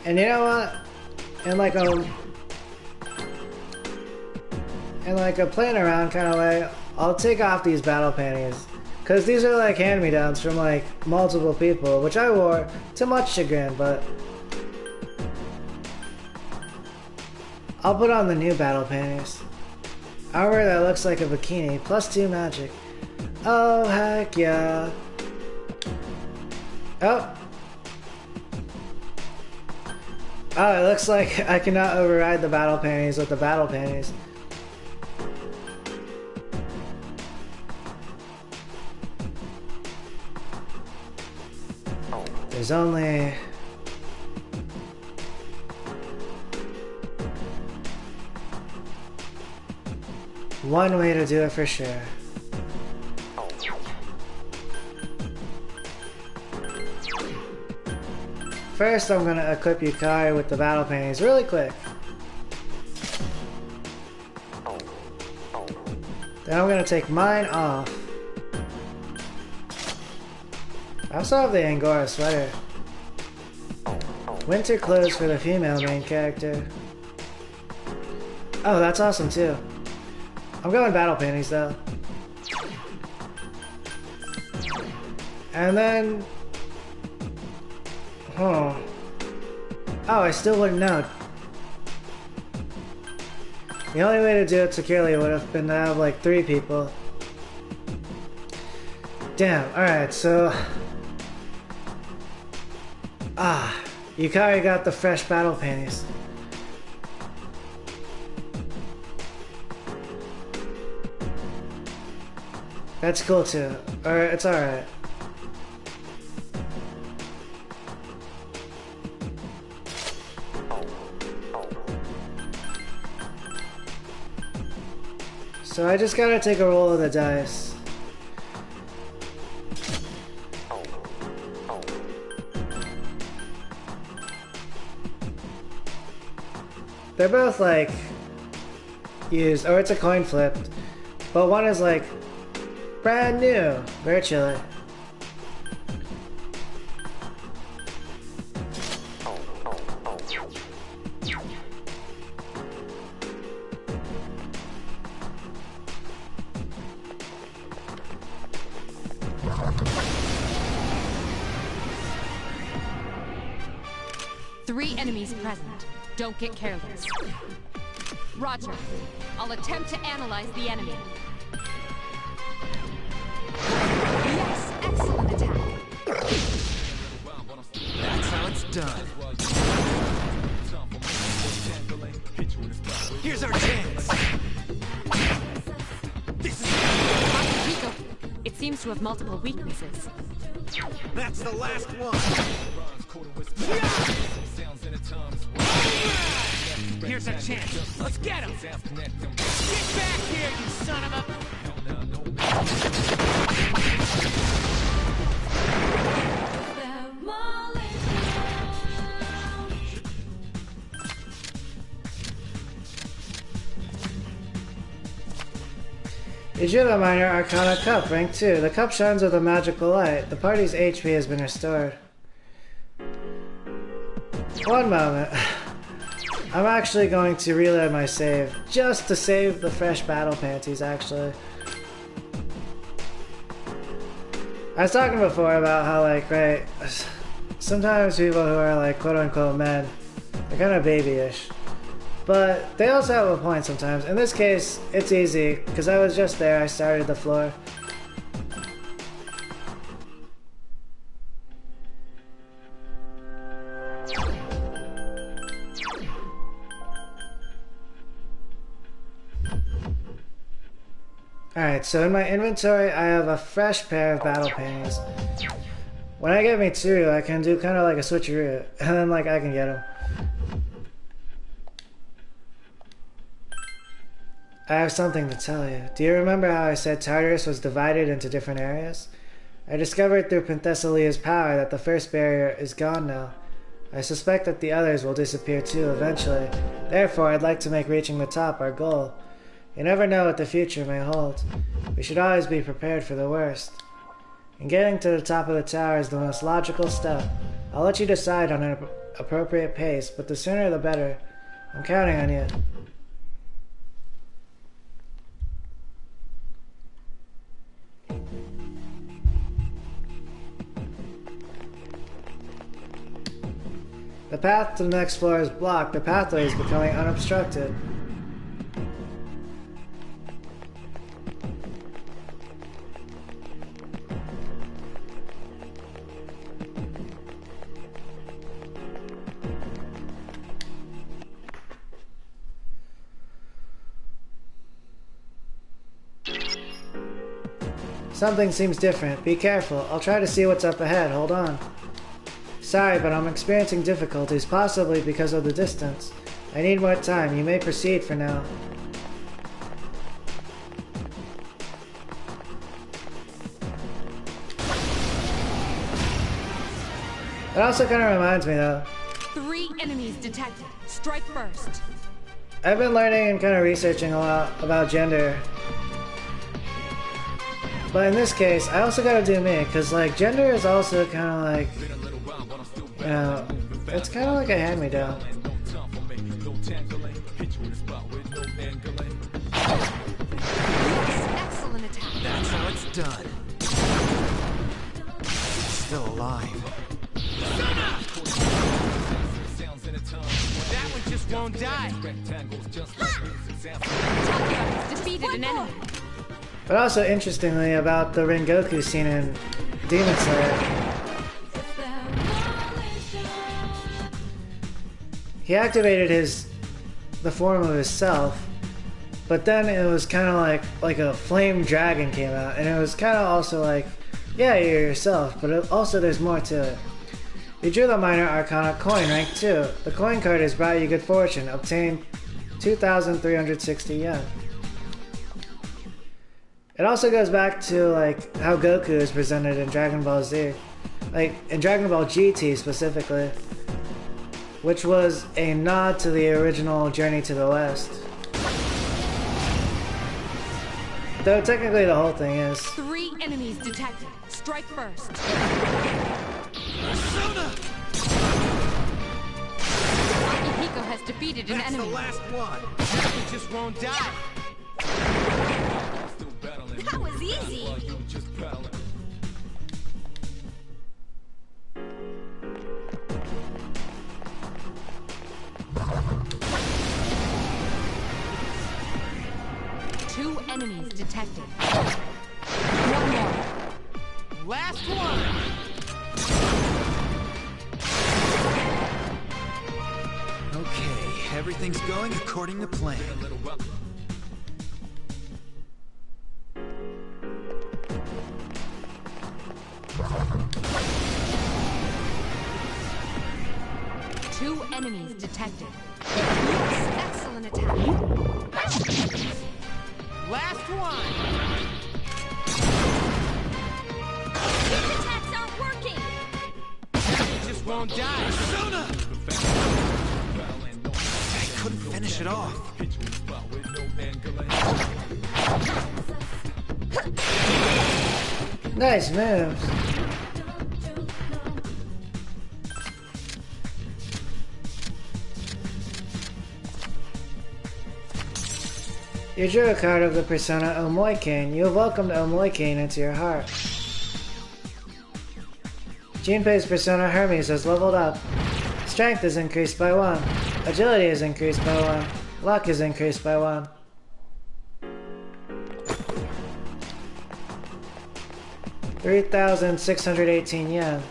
[SPEAKER 1] And you know what? In like a playing around kind of way, I'll take off these battle panties. Cause these are like hand-me-downs from like multiple people, which I wore to much chagrin, but I'll put on the new battle panties. Armor that looks like a bikini, +2 magic. Oh heck yeah. Oh, it looks like I cannot override the battle panties with the battle panties. There's only one way to do it for sure. First, I'm gonna equip Yukari with the battle panties really quick. Then I'm gonna take mine off. I also have the Angora sweater. Winter clothes for the female main character. Oh, that's awesome too. I'm going battle panties though. And then... Oh, I still wouldn't know. The only way to do it securely would have been to have like 3 people. Damn, alright, so... Yukari got the fresh battle panties. That's cool too. Alright, it's alright. So I just gotta take a roll of the dice. They're both like used, or it's a coin flip, but one is like brand new, very chilly.
[SPEAKER 8] Three enemies present. Don't get careless. Roger. I'll attempt to analyze the enemy. Yes, excellent attack.
[SPEAKER 5] That's how it's done. Here's our chance. This is
[SPEAKER 8] It seems to have multiple weaknesses.
[SPEAKER 5] That's the last one.
[SPEAKER 3] Here's a chance. Let's get him. Get back here, you son of a...
[SPEAKER 1] You should have a minor Arcana cup, rank 2. The cup shines with a magical light. The party's HP has been restored. One moment. I'm actually going to reload my save, just to save the fresh battle panties, actually. I was talking before about how, like, right, sometimes people who are, like, quote-unquote men, they're kind of babyish. But they also have a point sometimes. In this case, it's easy, because I was just there, I started the floor. Alright, so in my inventory, I have a fresh pair of battle panties. When I get Mitsuru, I can do kind of like a switcheroo, and then like I can get him. I have something to tell you. Do you remember how I said Tartarus was divided into different areas? I discovered through Penthesilia's power that the first barrier is gone now. I suspect that the others will disappear too eventually. Therefore, I'd like to make reaching the top our goal. You never know what the future may hold. We should always be prepared for the worst. And getting to the top of the tower is the most logical step. I'll let you decide on an appropriate pace, but the sooner the better. I'm counting on you. The path to the next floor is blocked. The pathway is becoming unobstructed. Something seems different. Be careful. I'll try to see what's up ahead. Hold on. Sorry, but I'm experiencing difficulties, possibly because of the distance. I need more time. You may proceed for now. It also kind of reminds me, though.
[SPEAKER 8] 3 enemies detected. Strike first.
[SPEAKER 1] I've been learning and kind of researching a lot about gender. But in this case, I also gotta do me, because, like, gender is also kind of like, you know, it's kind of like a hand-me-down.
[SPEAKER 8] Excellent attack.
[SPEAKER 5] That's how it's done. Still alive.
[SPEAKER 3] That one just won't die.
[SPEAKER 8] Defeated an enemy.
[SPEAKER 1] But also, interestingly, about the Rengoku scene in Demon Slayer, he activated the form of his self, but then it was kind of like a flame dragon came out, and it was kind of also like, yeah, you're yourself, but also there's more to it. You drew the Minor Arcana coin, rank 2. The coin card has brought you good fortune. Obtain 2,360 yen. It also goes back to like how Goku is presented in Dragon Ball Z, like in Dragon Ball GT specifically, which was a nod to the original Journey to the West. Though technically the whole thing is.
[SPEAKER 8] 3 enemies detected. Strike first. Akihiko has defeated an enemy.
[SPEAKER 3] That's the last one. It just won't die.
[SPEAKER 2] That was easy.
[SPEAKER 8] Two enemies detected. One more.
[SPEAKER 3] Last one.
[SPEAKER 5] Okay, everything's going according to plan.
[SPEAKER 8] Two enemies detected. Yes, excellent attack.
[SPEAKER 3] Last one.
[SPEAKER 2] These attacks aren't working.
[SPEAKER 3] It just won't die.
[SPEAKER 5] Sona! I couldn't finish it off.
[SPEAKER 1] Nice moves. You drew a card of the persona Omoikane. You have welcomed Omoikane into your heart. Junpei's persona Hermes has leveled up. Strength is increased by 1. Agility is increased by 1. Luck is increased by 1. $3,618 yen.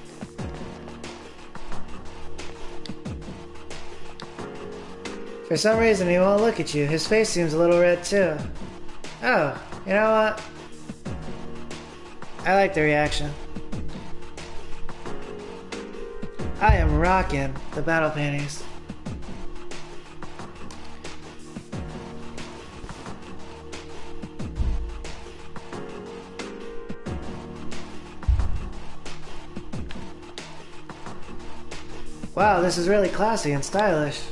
[SPEAKER 1] For some reason, he won't look at you. His face seems a little red, too. Oh, you know what? I like the reaction. I am rocking the battle panties. Wow, this is really classy and stylish.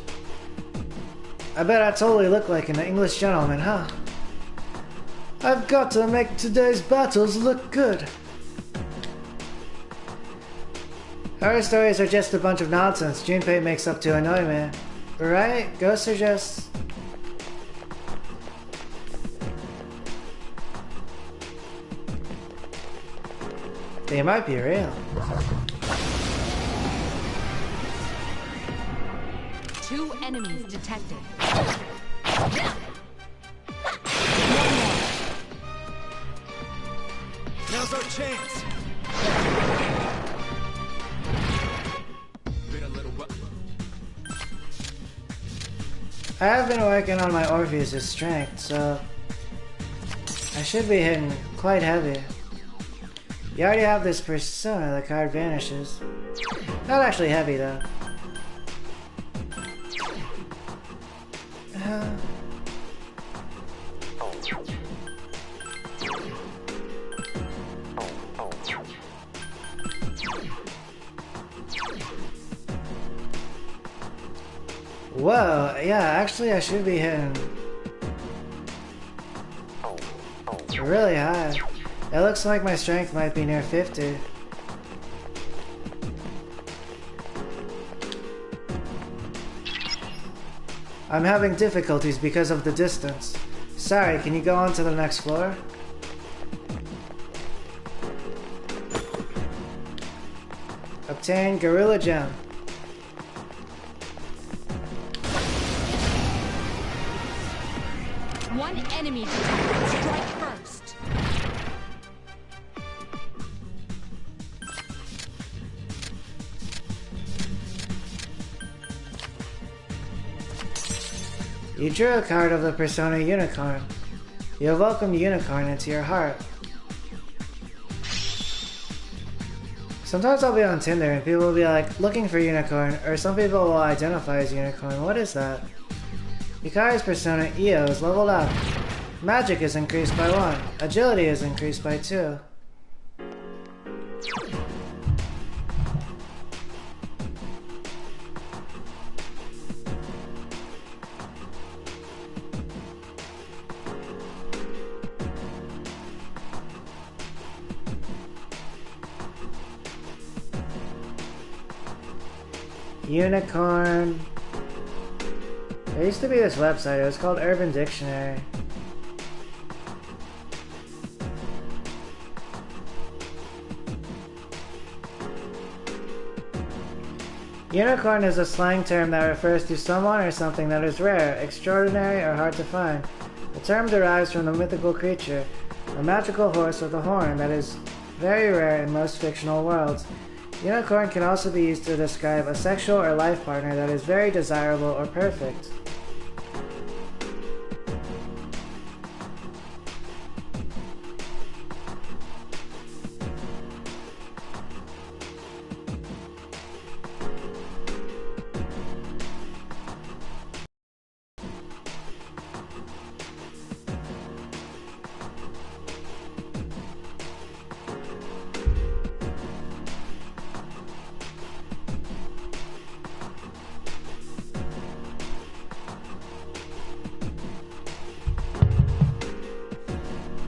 [SPEAKER 1] I bet I totally look like an English gentleman, huh? I've got to make today's battles look good. Horror stories are just a bunch of nonsense Junpei makes up to annoy me. Right? Ghosts are just... They might be real.
[SPEAKER 8] 2 enemies detected.
[SPEAKER 5] Now's our chance.
[SPEAKER 1] I have been working on my Orpheus' strength, so I should be hitting quite heavy. You already have this persona, the card vanishes. Not actually heavy though. Whoa, yeah, actually I should be hitting really high. It looks like my strength might be near 50. I'm having difficulties because of the distance. Sorry, can you go on to the next floor? Obtain Gorilla Gem.
[SPEAKER 8] One enemy detected. Strike first.
[SPEAKER 1] You drew a card of the persona Unicorn. You have welcomed Unicorn into your heart. Sometimes I'll be on Tinder and people will be like, looking for Unicorn, or some people will identify as Unicorn. What is that? Yukari's persona Io is leveled up. Magic is increased by 1. Agility is increased by 2. Unicorn. There used to be this website, it was called Urban Dictionary. Unicorn is a slang term that refers to someone or something that is rare, extraordinary, or hard to find. The term derives from the mythical creature, a magical horse with a horn that is very rare in most fictional worlds. Unicorn can also be used to describe a sexual or life partner that is very desirable or perfect.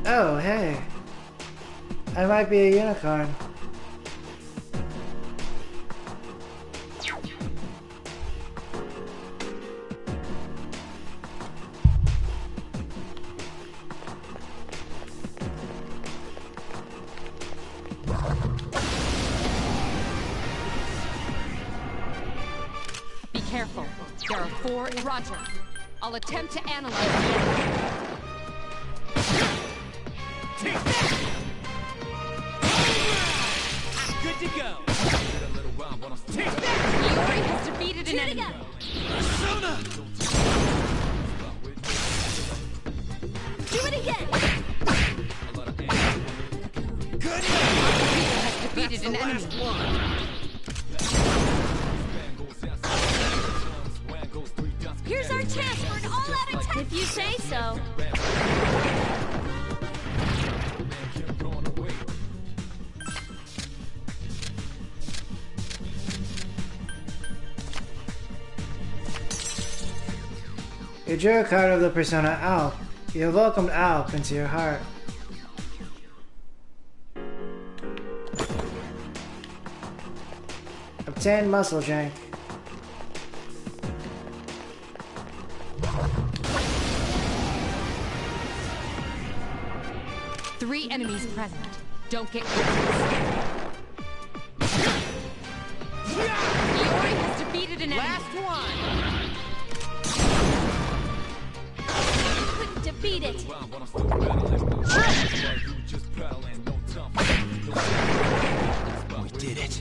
[SPEAKER 1] Oh, hey. I might be a unicorn.
[SPEAKER 8] Be careful. There are 4 in Roger. I'll attempt to analyze the enemy.
[SPEAKER 3] Good to go.
[SPEAKER 8] Iori has defeated an enemy.
[SPEAKER 3] Persona!
[SPEAKER 2] Do it again!
[SPEAKER 3] Good
[SPEAKER 8] Has defeated an enemy.
[SPEAKER 2] Here's our chance for an all-out attack!
[SPEAKER 6] If you say so.
[SPEAKER 1] You drew a card of the persona Alp. You welcomed Alp into your heart. Obtain muscle drink.
[SPEAKER 8] Three enemies present. Don't get close. Iori has defeated an enemy.
[SPEAKER 3] Last one!
[SPEAKER 2] Couldn't defeat it.
[SPEAKER 5] We did it.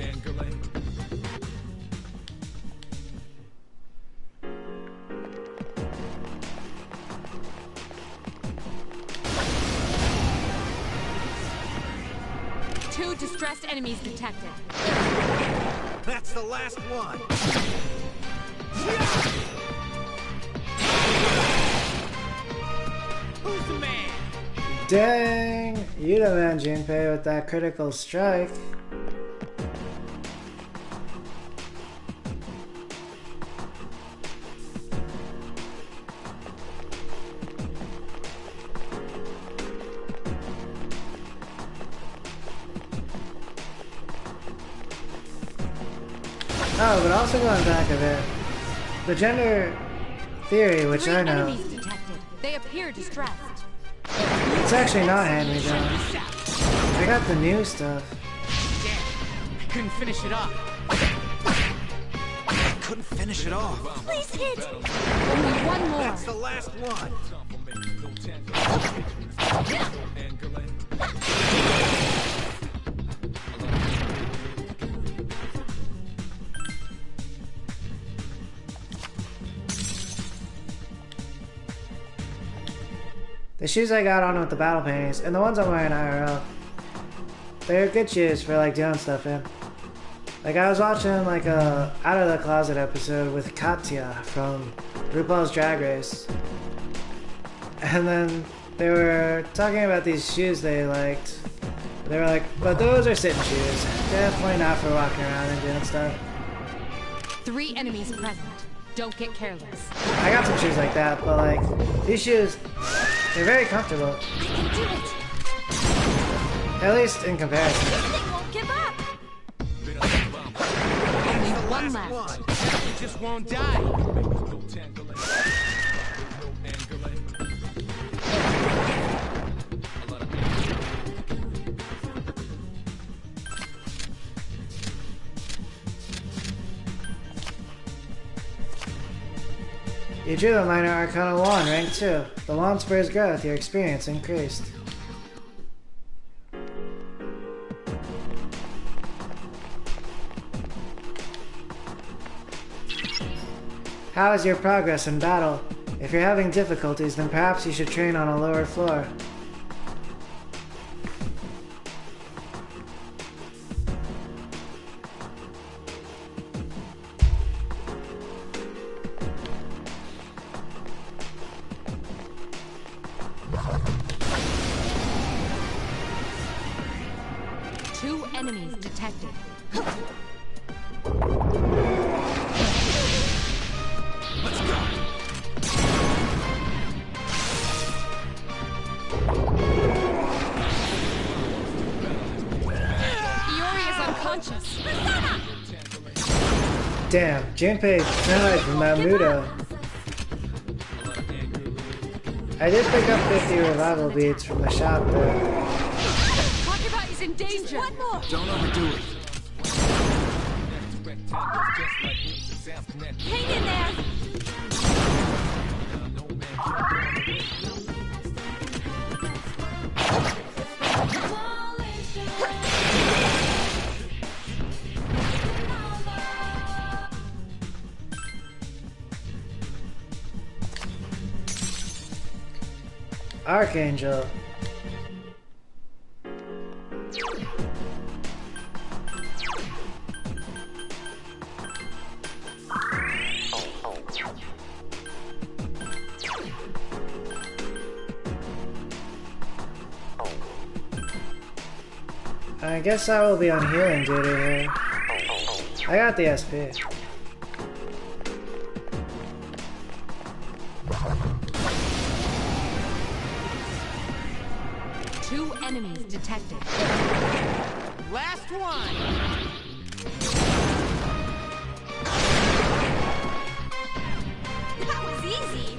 [SPEAKER 8] Two distressed enemies detected.
[SPEAKER 9] That's the last one.
[SPEAKER 3] Who's the man?
[SPEAKER 1] Dang! You the man, Junpei, with that critical strike. Oh, but also going back a bit, the gender theory, which
[SPEAKER 8] Three
[SPEAKER 1] I know,
[SPEAKER 8] enemies detected. They appear distressed.
[SPEAKER 1] it's actually not hand-me-down. I got the new stuff.
[SPEAKER 3] Damn, I couldn't finish it off.
[SPEAKER 5] I couldn't finish it off.
[SPEAKER 2] Please hit.
[SPEAKER 8] Only one more.
[SPEAKER 9] That's the last one.
[SPEAKER 1] The shoes I got on with the battle paintings, and the ones I'm wearing IRL, they're good shoes for like doing stuff in. Like I was watching like a Out of the Closet episode with Katya from RuPaul's Drag Race. And then they were talking about these shoes they liked. They were like, but those are sitting shoes. Definitely not for walking around and doing stuff.
[SPEAKER 8] Three enemies present. Don't get careless.
[SPEAKER 1] I got some shoes like that, but like, these shoes, they're very comfortable.
[SPEAKER 2] I can do it.
[SPEAKER 1] At least in comparison.
[SPEAKER 2] They won't give up.
[SPEAKER 8] Only one left.
[SPEAKER 3] You just won't die.
[SPEAKER 1] You drew the Minor Arcana wand, rank 2. The wand spurs growth, your experience increased. How is your progress in battle? If you're having difficulties, then perhaps you should train on a lower floor.
[SPEAKER 8] Two enemies detected.
[SPEAKER 9] Let's go.
[SPEAKER 8] Iori is unconscious.
[SPEAKER 1] Damn, Junpei died from that Mudo. I did pick up 50 revival beads from the shop though.
[SPEAKER 8] Takeba is in danger.
[SPEAKER 2] One more.
[SPEAKER 9] Don't overdo it.
[SPEAKER 2] Hang in there.
[SPEAKER 1] Archangel. I guess I will be on healing duty here. I got the SP.
[SPEAKER 8] enemies detected.
[SPEAKER 3] Last one!
[SPEAKER 2] That was easy.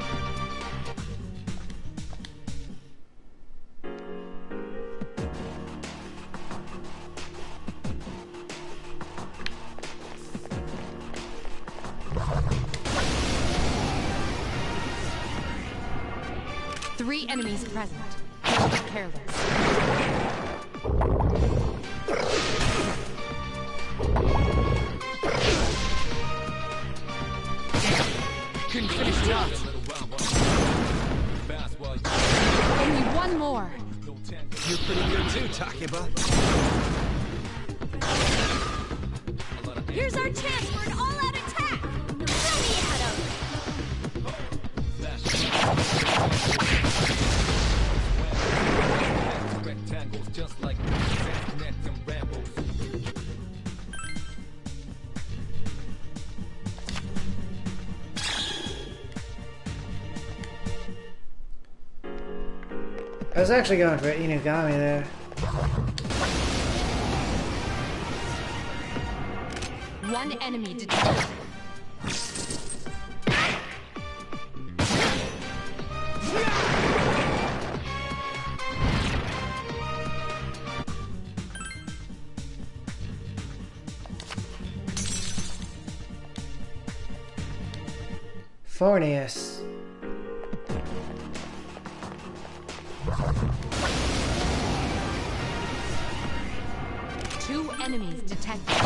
[SPEAKER 8] Three enemies present. Don't be careless.
[SPEAKER 3] Couldn't finish it off.
[SPEAKER 8] Only one more.
[SPEAKER 5] You're pretty good too, Takiba.
[SPEAKER 2] Here's our chance for an all-out attack. Throw me at him.
[SPEAKER 11] Rectangles just like and rambles.
[SPEAKER 1] I was actually going for Inugami there.
[SPEAKER 8] One enemy detected.
[SPEAKER 1] Fornius.
[SPEAKER 8] Two enemies detected.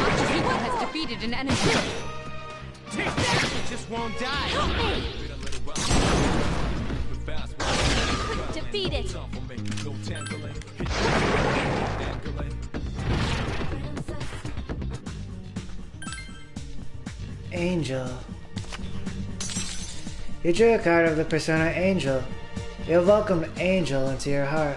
[SPEAKER 8] Akihiko has defeated an enemy.
[SPEAKER 3] Take that! It just won't die!
[SPEAKER 2] Defeat it.
[SPEAKER 1] Angel. You drew a card of the persona Angel. You'll welcome Angel into your heart.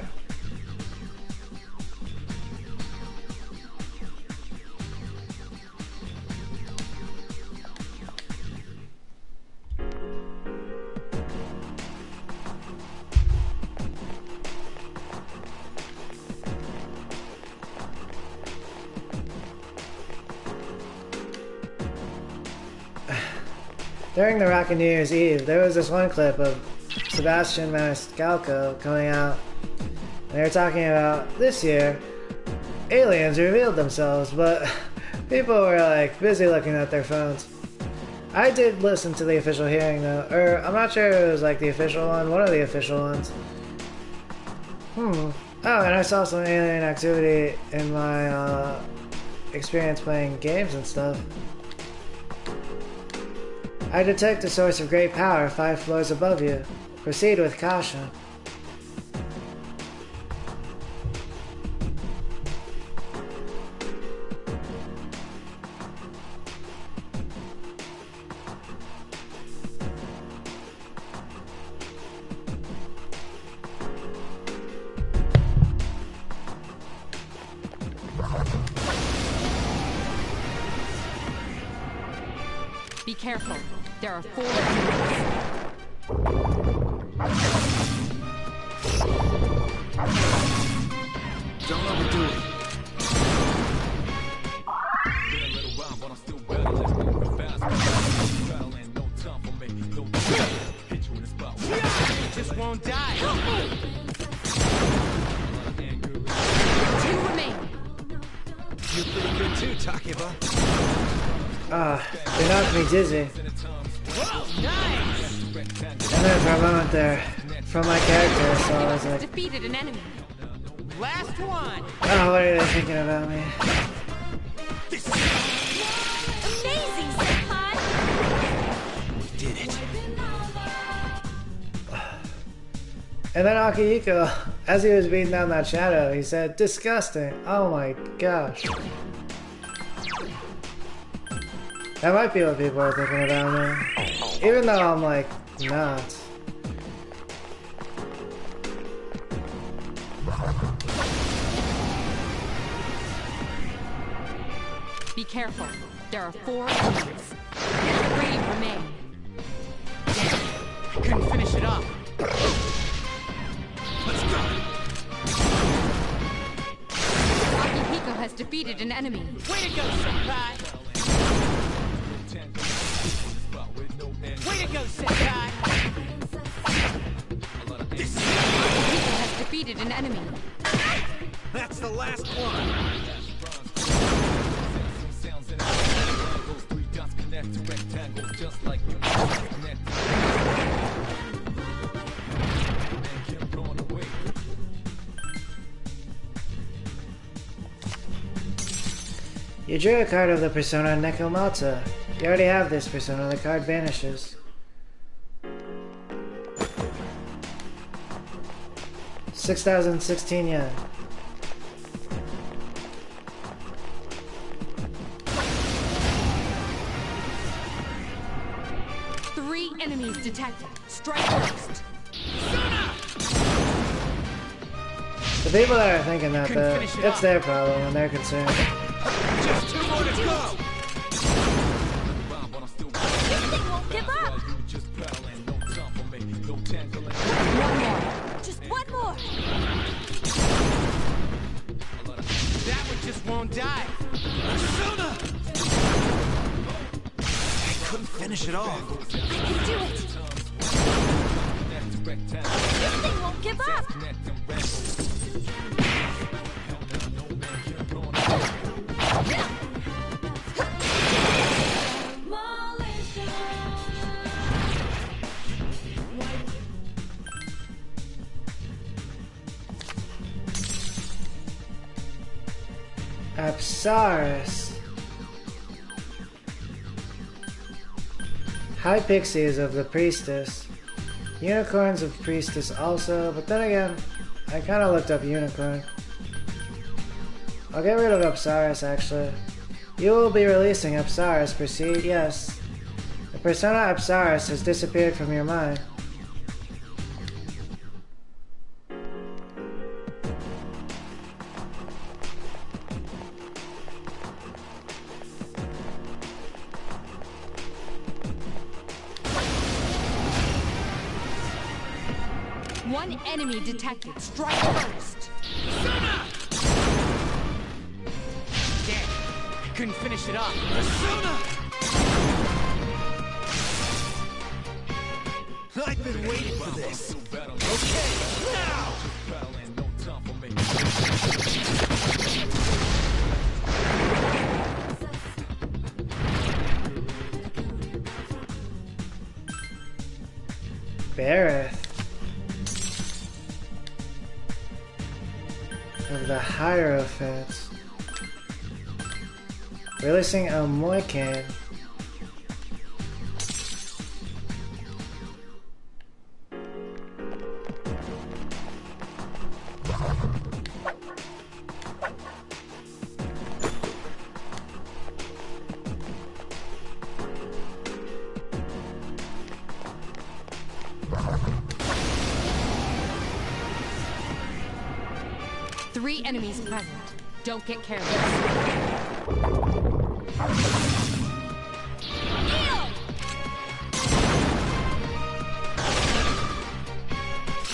[SPEAKER 1] During the Rockin' New Year's Eve, there was this one clip of Sebastian Maniscalco coming out. And they were talking about this year, aliens revealed themselves, but people were like busy looking at their phones. I did listen to the official hearing though, or I'm not sure if it was like the official one of the official ones. Oh, and I saw some alien activity in my experience playing games and stuff. I detect a source of great power 5 floors above you. Proceed with caution.
[SPEAKER 8] Be careful. There are 4 enemies.
[SPEAKER 11] Don't overdo it.
[SPEAKER 3] It just won't die!
[SPEAKER 8] 2 remain.
[SPEAKER 5] You're pretty good too, Takiba.
[SPEAKER 1] They knocked me dizzy.
[SPEAKER 3] Whoa, nice!
[SPEAKER 1] And then for a moment there, from my character, so I was like,
[SPEAKER 8] Defeated an enemy.
[SPEAKER 3] Last one!
[SPEAKER 1] oh, what are they thinking about me?
[SPEAKER 2] Amazing, Senpai!
[SPEAKER 5] We did it.
[SPEAKER 1] And then Akihiko, as he was beating down that shadow, he said, disgusting. Oh my gosh. That might be what people are thinking about me. Even though I'm like, not.
[SPEAKER 8] Be careful. There are 4 enemies. 3 remain. Akihiko has defeated an enemy.
[SPEAKER 3] Way to go, Senpai! Way to go, Senpai!
[SPEAKER 8] Akihiko has defeated an enemy.
[SPEAKER 9] That's the last one.
[SPEAKER 1] You drew a card of the persona Nekomata. You already have this persona, the card vanishes. 6,016 yen.
[SPEAKER 8] Three enemies detected. Strike first.
[SPEAKER 1] The people that are thinking that, though, it's their problem when they're concerned.
[SPEAKER 9] Just 2 more to go.
[SPEAKER 2] Give up!
[SPEAKER 8] One more.
[SPEAKER 2] Just one more!
[SPEAKER 3] That one just won't die.
[SPEAKER 9] Persona!
[SPEAKER 5] I couldn't finish it off.
[SPEAKER 2] I can do it! This thing won't give up!
[SPEAKER 1] Apsaris. High pixies of the priestess. Unicorns of priestess also, but then again, I kinda looked up unicorn. I'll get rid of Apsaris actually. You will be releasing Apsaris, proceed? Yes. The persona Apsaris has disappeared from your mind.
[SPEAKER 8] One enemy detected. Strike first.
[SPEAKER 3] Damn, I couldn't finish it off.
[SPEAKER 5] I've been waiting for this.
[SPEAKER 9] Okay, now!
[SPEAKER 1] Bareth. Of the Hierophants. Releasing a Moican.
[SPEAKER 8] Three enemies present. Don't get careless.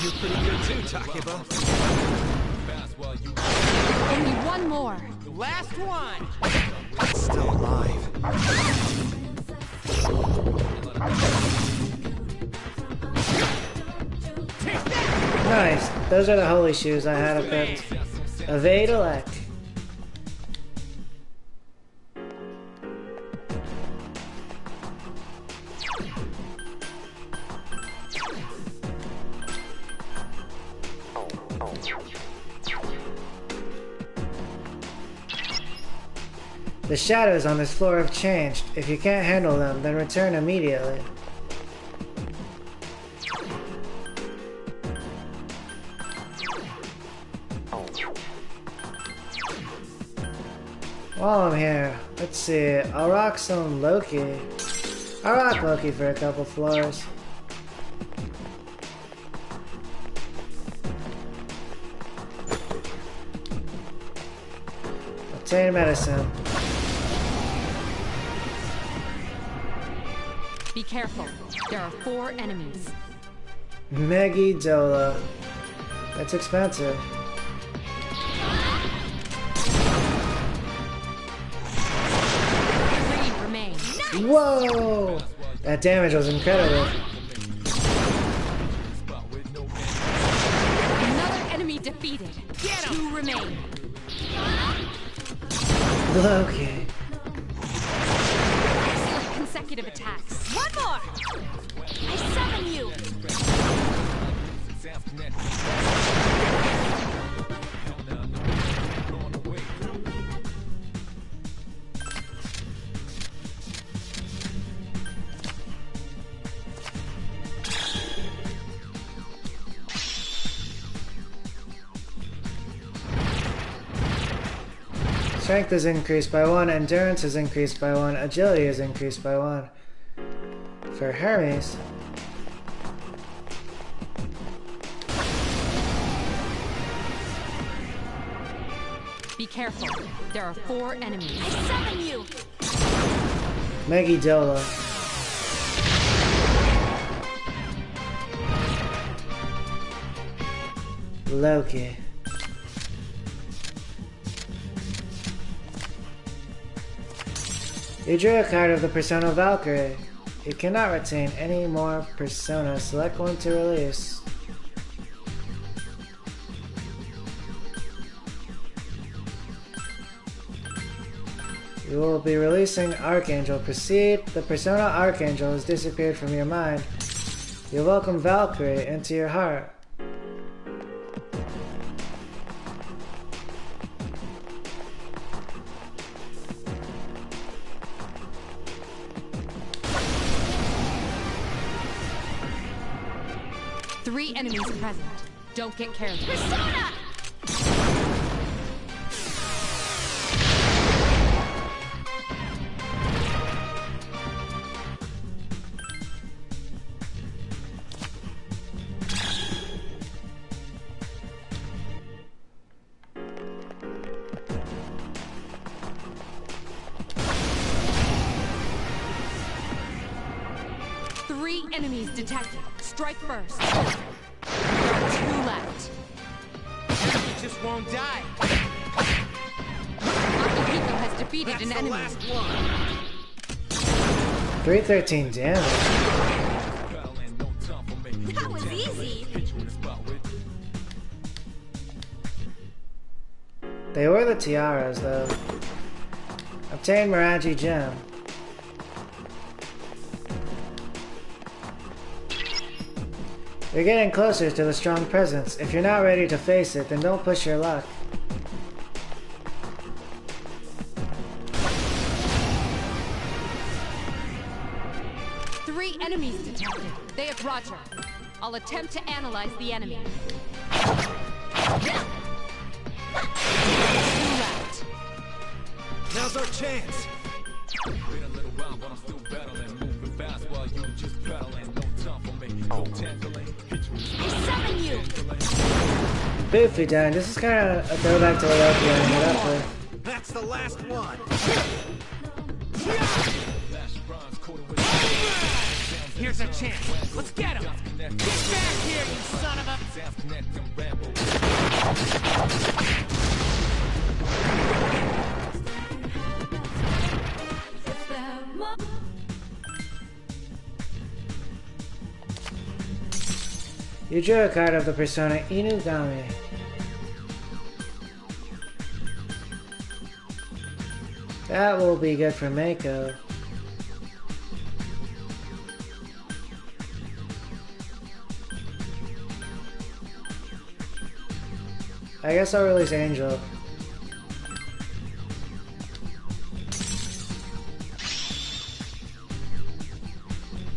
[SPEAKER 5] You're pretty good too, Takiba.
[SPEAKER 8] Only one more.
[SPEAKER 3] Last one!
[SPEAKER 5] It's still alive.
[SPEAKER 1] Nice. Those are the holy shoes I had equipped. Evade elect. The shadows on this floor have changed. If you can't handle them, then return immediately. While I'm here, let's see, I'll rock some Loki. I'll rock Loki for a couple floors. Obtain medicine.
[SPEAKER 8] Be careful. There are 4 enemies.
[SPEAKER 1] Megidola. That's expensive. Whoa! That damage was incredible.
[SPEAKER 8] Another enemy defeated. Get 2 remain.
[SPEAKER 1] Okay.
[SPEAKER 8] Excellent consecutive attacks. One more! I summon you!
[SPEAKER 1] Strength is increased by 1, endurance is increased by 1, agility is increased by 1. For Hermes.
[SPEAKER 8] Be careful. There are 4 enemies. I summon you!
[SPEAKER 1] Megidola. Loki. You drew a card of the Persona Valkyrie. You cannot retain any more Persona. Select one to release. You will be releasing Archangel. Proceed. The Persona Archangel has disappeared from your mind. You welcome Valkyrie into your heart.
[SPEAKER 8] Three enemies present. Don't get careless.
[SPEAKER 2] Persona!
[SPEAKER 8] 3 enemies detected. Strike first. There are 2 left.
[SPEAKER 3] Enemy just won't die.
[SPEAKER 8] Akihiko has defeated an enemy.
[SPEAKER 3] Last one.
[SPEAKER 1] 313 damage.
[SPEAKER 2] That was easy.
[SPEAKER 1] They were the tiaras, though. Obtain Mirage Gem. You're getting closer to the strong presence. If you're not ready to face it, then don't push your luck.
[SPEAKER 8] Three enemies detected. They have Roger. I'll attempt to analyze the enemy. 2 left.
[SPEAKER 9] Now's our chance. Been a little while, but I'm still battling, moving fast while you just battling. No time for me. No tangling.
[SPEAKER 2] I summon you.
[SPEAKER 1] Boofy down. This is kind of a throwback to what Loki ended up with.
[SPEAKER 9] That's the last one.
[SPEAKER 3] Here's a chance. Let's get him. Get back here, you son of a...
[SPEAKER 1] You drew a card of the Persona Inugami. That will be good for Mako. I guess I'll release Angel.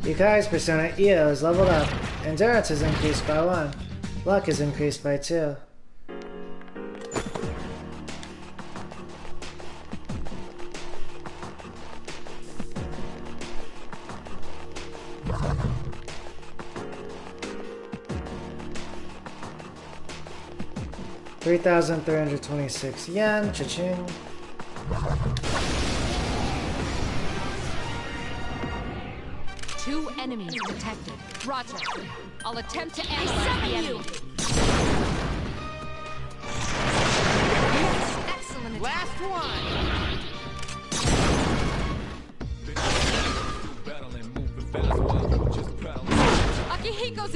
[SPEAKER 1] Yukai's Persona Io is leveled up. Endurance is increased by 1. Luck is increased by 2. $3,326 yen, cha-ching.
[SPEAKER 8] Two enemies detected. Roger. I'll attempt to analyze the enemy.
[SPEAKER 7] Yes, excellent attack.
[SPEAKER 3] Last one!
[SPEAKER 8] Akihiko's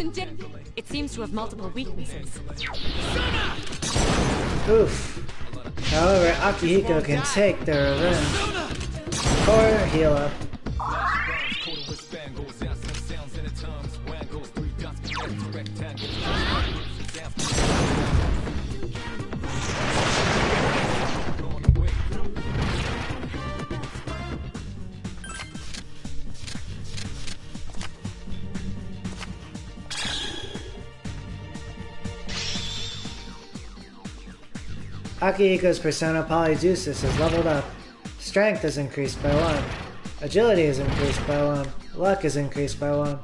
[SPEAKER 8] it seems to have multiple weaknesses.
[SPEAKER 1] Oof. However, Akihiko can take their revenge. Or heal up. Akihiko's persona Polydeuces is leveled up. Strength is increased by 1. Agility is increased by 1. Luck is increased by 1.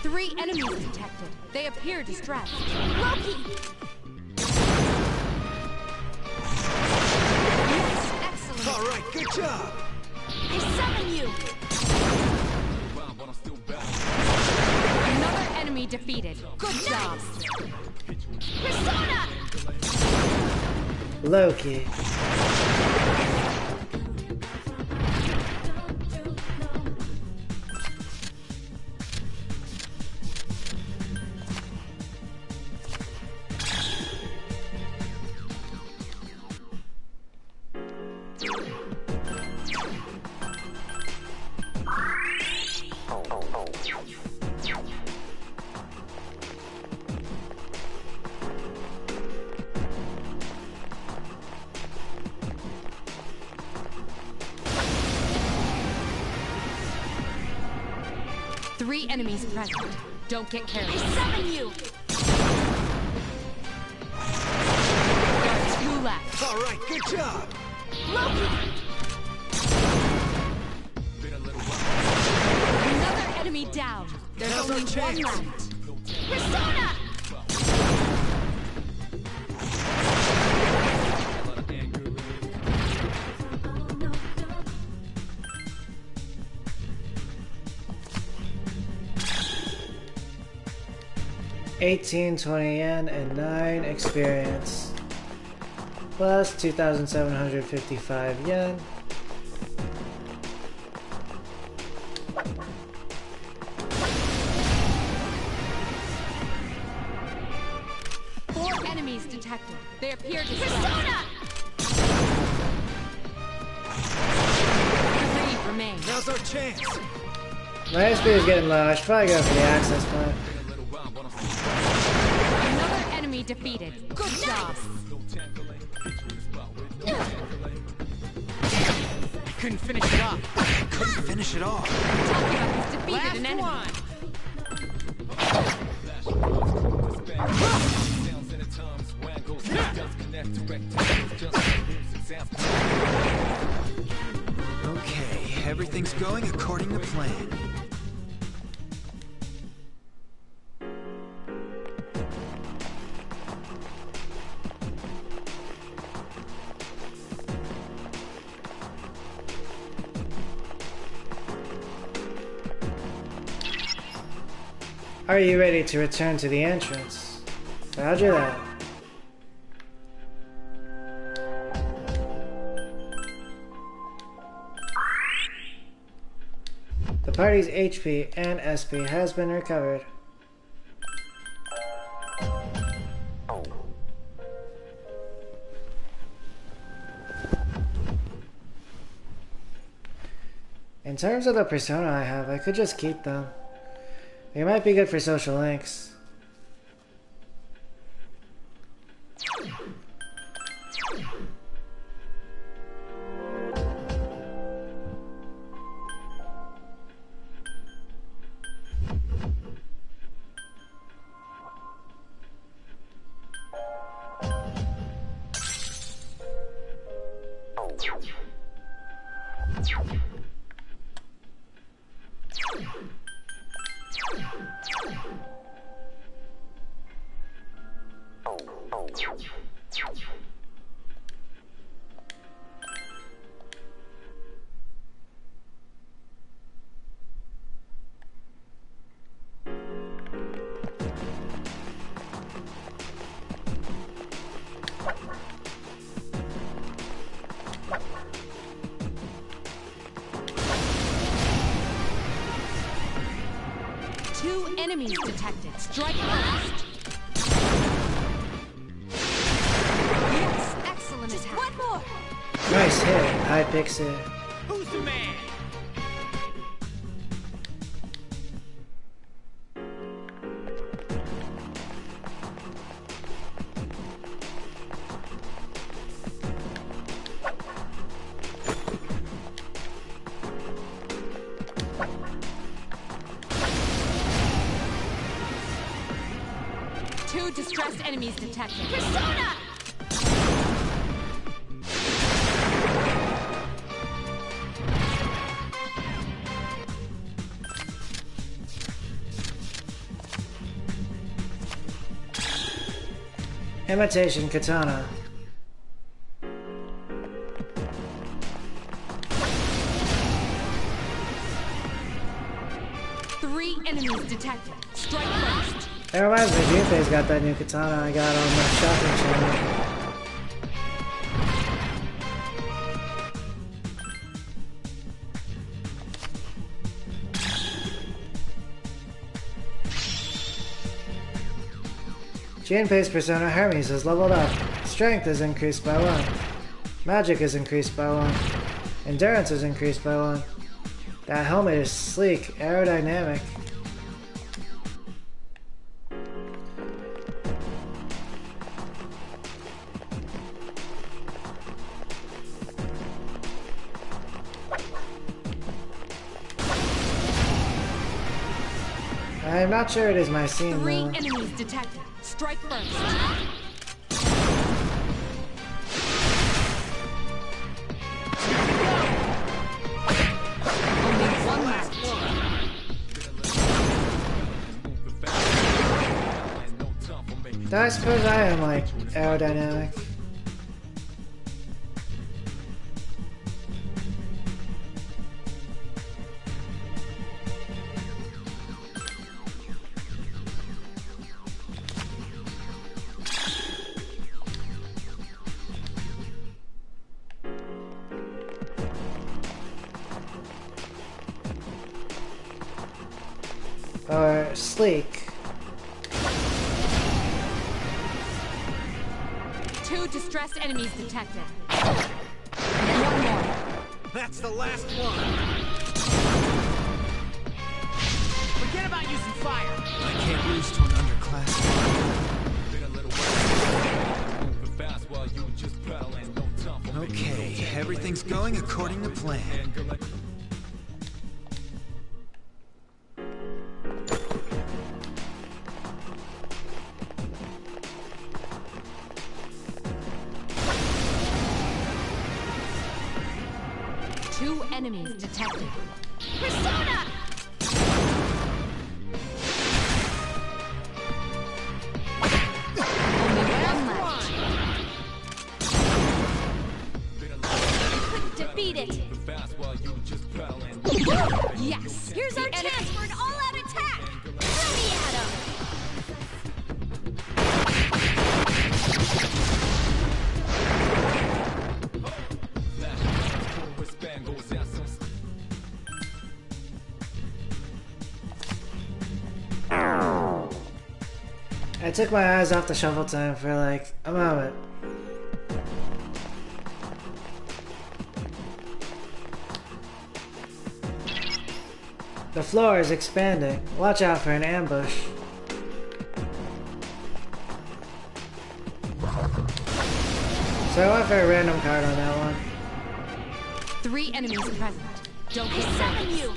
[SPEAKER 8] Three enemies detected. They appear distressed.
[SPEAKER 2] Loki!
[SPEAKER 9] All right, good job.
[SPEAKER 2] I summon you!
[SPEAKER 8] Another enemy defeated. Good job.
[SPEAKER 2] Persona!
[SPEAKER 1] Loki.
[SPEAKER 8] Three enemies present. Don't get carried.
[SPEAKER 2] I summon you!
[SPEAKER 8] There are two left.
[SPEAKER 9] All right, good job.
[SPEAKER 2] Loki!
[SPEAKER 8] Another enemy down. There's
[SPEAKER 9] Now's
[SPEAKER 8] only
[SPEAKER 9] our
[SPEAKER 8] one
[SPEAKER 9] chance.
[SPEAKER 8] left.
[SPEAKER 2] Persona!
[SPEAKER 1] $18.20 yen and 9 experience. Plus 2,755 yen.
[SPEAKER 8] Four enemies detected. They appear distressed.
[SPEAKER 2] Persona!
[SPEAKER 8] Three remain.
[SPEAKER 9] Now's our chance.
[SPEAKER 1] My SP is getting low. I should probably go for the access point.
[SPEAKER 8] Another enemy defeated. Good job.
[SPEAKER 3] Couldn't finish it off.
[SPEAKER 5] Couldn't finish it off.
[SPEAKER 8] Takira has defeated an enemy.
[SPEAKER 5] Okay, everything's going according to plan.
[SPEAKER 1] Are you ready to return to the entrance? Roger that. The party's HP and SP has been recovered. In terms of the persona I have, I could just keep them. They might be good for social links.
[SPEAKER 8] Two enemies detected. Strike first. Yes, excellent attack.
[SPEAKER 2] One more.
[SPEAKER 1] Nice hit, high pixie.
[SPEAKER 3] Who's the man?
[SPEAKER 8] Two distressed enemies detected.
[SPEAKER 2] Persona!
[SPEAKER 1] Imitation katana.
[SPEAKER 8] Three enemies detected. Strike first.
[SPEAKER 1] That reminds me, Junpei's got that new katana I got on my shopping channel. Junpei's Persona Hermes is leveled up. Strength is increased by 1. Magic is increased by 1. Endurance is increased by 1. That helmet is sleek, aerodynamic. I'm not sure it is my scene
[SPEAKER 8] Three
[SPEAKER 1] though.
[SPEAKER 8] enemies detected. Strike first. Only one left.
[SPEAKER 1] Though I suppose I am like aerodynamic. Or sleek.
[SPEAKER 8] Two distressed enemies detected. One more.
[SPEAKER 3] That's the last one. Forget about using fire.
[SPEAKER 5] I can't lose to an underclassman. Okay, everything's going according to plan.
[SPEAKER 8] Two enemies detected.
[SPEAKER 2] Persona!
[SPEAKER 8] Only one left.
[SPEAKER 2] Couldn't defeat it.
[SPEAKER 8] Yes.
[SPEAKER 2] Here's our chance for an all-out attack. Throw me at him.
[SPEAKER 1] I took my eyes off the shuffle time for like a moment. The floor is expanding. Watch out for an ambush. So I went for a random card on that one.
[SPEAKER 8] Three enemies present. Don't get
[SPEAKER 2] Summon
[SPEAKER 8] nervous.
[SPEAKER 2] you.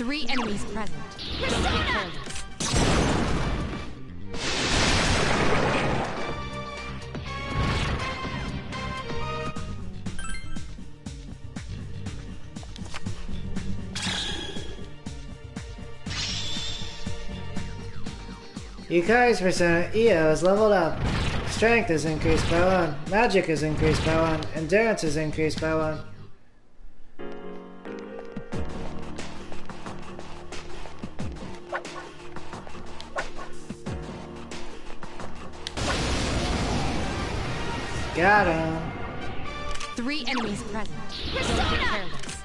[SPEAKER 8] 3 enemies present. Don't get careless.
[SPEAKER 1] Yukari's persona, EO, is leveled up. Strength is increased by 1. Magic is increased by 1. Endurance is increased by 1. Got him.
[SPEAKER 8] 3 enemies present. Don't get careless.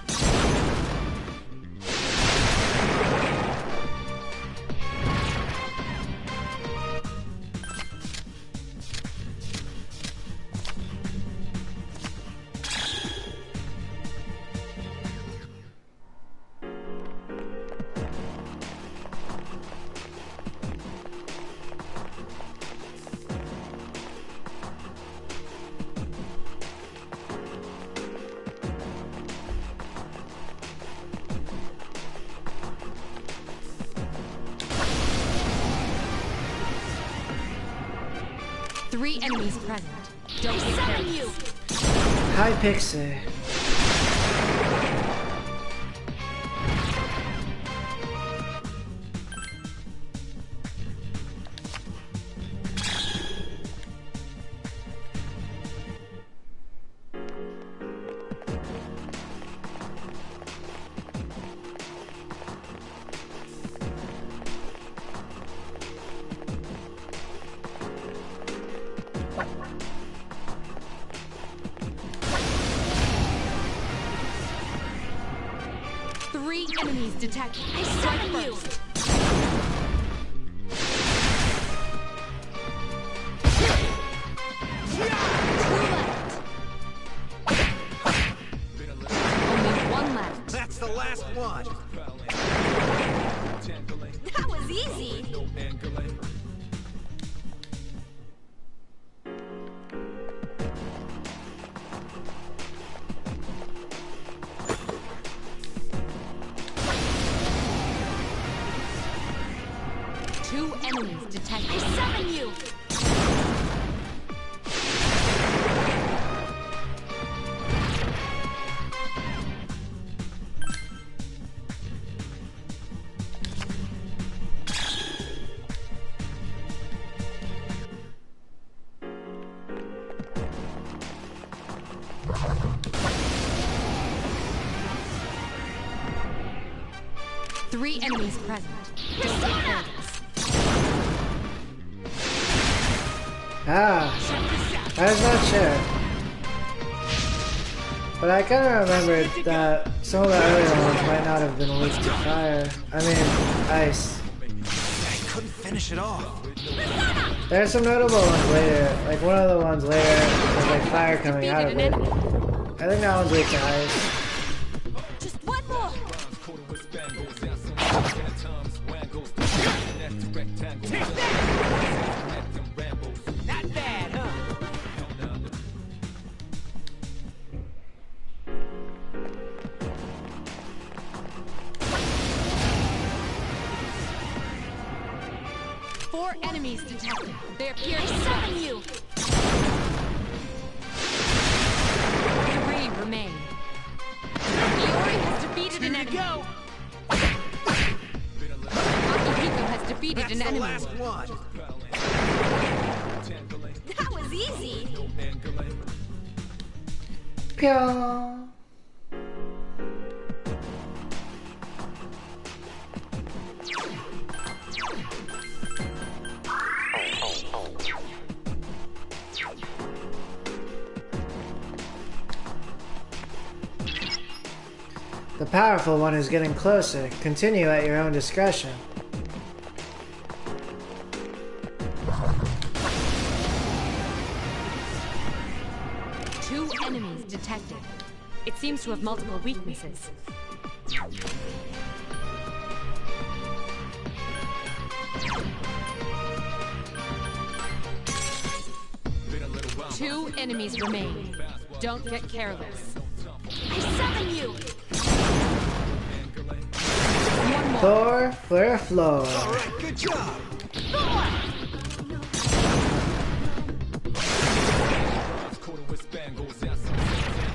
[SPEAKER 8] Three enemies present. Don't get careless.
[SPEAKER 1] Hi, Pixie.
[SPEAKER 8] Three enemies detected. Strike first. Only one left.
[SPEAKER 5] That's the last one.
[SPEAKER 2] That was easy.
[SPEAKER 8] Two enemies detected.
[SPEAKER 2] I summon you.
[SPEAKER 8] Three enemies present. Don't get careless.
[SPEAKER 1] Ah, I was not sure. But I kind of remembered that some of the earlier ones might not have been weak to fire. I mean, ice.
[SPEAKER 5] I couldn't finish it off.
[SPEAKER 1] There are some notable ones later, like one of the ones later was like fire coming out of it. I think that one's weak to ice.
[SPEAKER 2] Just one more.
[SPEAKER 3] Not bad, huh?
[SPEAKER 8] 4 enemies detected. They appear to
[SPEAKER 2] Summon you.
[SPEAKER 8] 3 remain. Iori has defeated an enemy.
[SPEAKER 3] Go!
[SPEAKER 8] Akihiko has defeated
[SPEAKER 5] That's
[SPEAKER 8] an
[SPEAKER 5] the
[SPEAKER 8] enemy.
[SPEAKER 5] last one.
[SPEAKER 2] That was easy.
[SPEAKER 1] Pyo. The powerful one is getting closer. Continue at your own discretion.
[SPEAKER 8] Two enemies detected. It seems to have multiple weaknesses. Two enemies remain. Don't get careless.
[SPEAKER 2] I summon you.
[SPEAKER 8] One more.
[SPEAKER 1] Thor for a floor.
[SPEAKER 9] Alright, good job!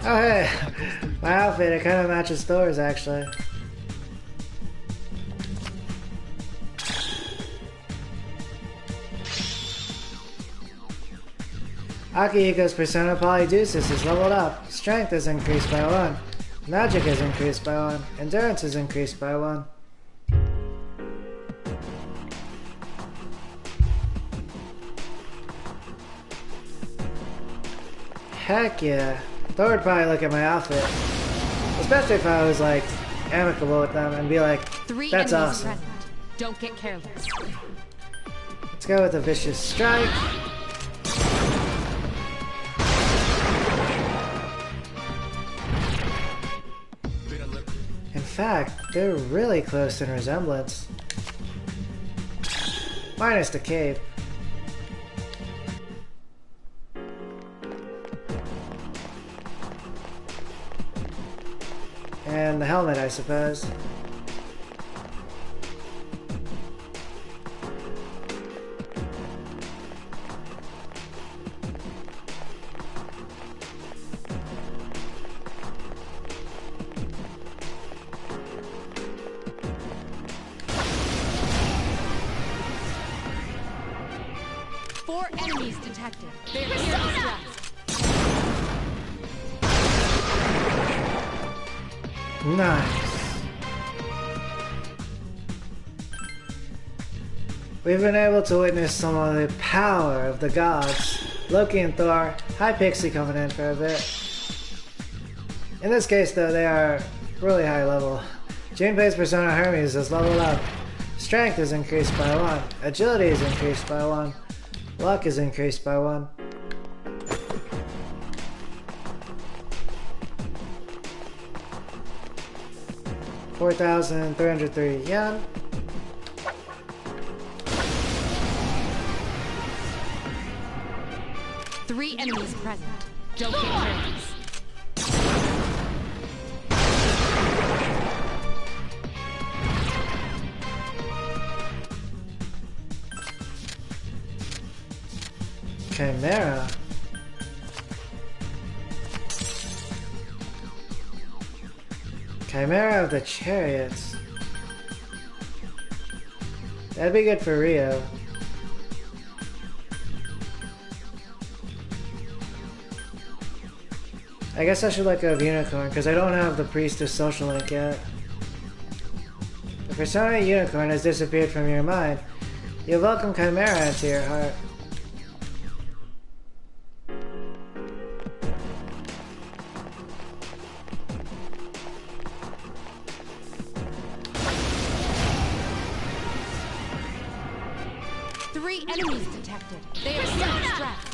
[SPEAKER 1] Oh hey, my outfit, it kind of matches Thor's actually. Akihiko's Persona Polydeuces is leveled up. Strength is increased by 1. Magic is increased by 1. Endurance is increased by 1. Heck yeah. Thor would probably look at my outfit. Especially if I was like amicable with them and be like, that's awesome.
[SPEAKER 8] Present. Don't get careless.
[SPEAKER 1] Let's go with a vicious strike. In fact, they're really close in resemblance. Minus the cape. And the helmet, I suppose.
[SPEAKER 8] Four enemies detected. They're distressed.
[SPEAKER 1] Nice. We've been able to witness some of the power of the gods. Loki and Thor, high Pixie coming in for a bit. In this case though, they are really high level. Junpei's Persona Hermes is leveled up. Strength is increased by 1. Agility is increased by 1. Luck is increased by 1. $4,303 yen.
[SPEAKER 8] Three enemies present. Don't get careless.
[SPEAKER 1] Chimera. Chimera of the Chariots. That'd be good for Rio. I guess I should let go of Unicorn, because I don't have the Priestess social link yet. The Persona Unicorn has disappeared from your mind. You welcome Chimera into your heart.
[SPEAKER 8] Three enemies detected. They are distressed.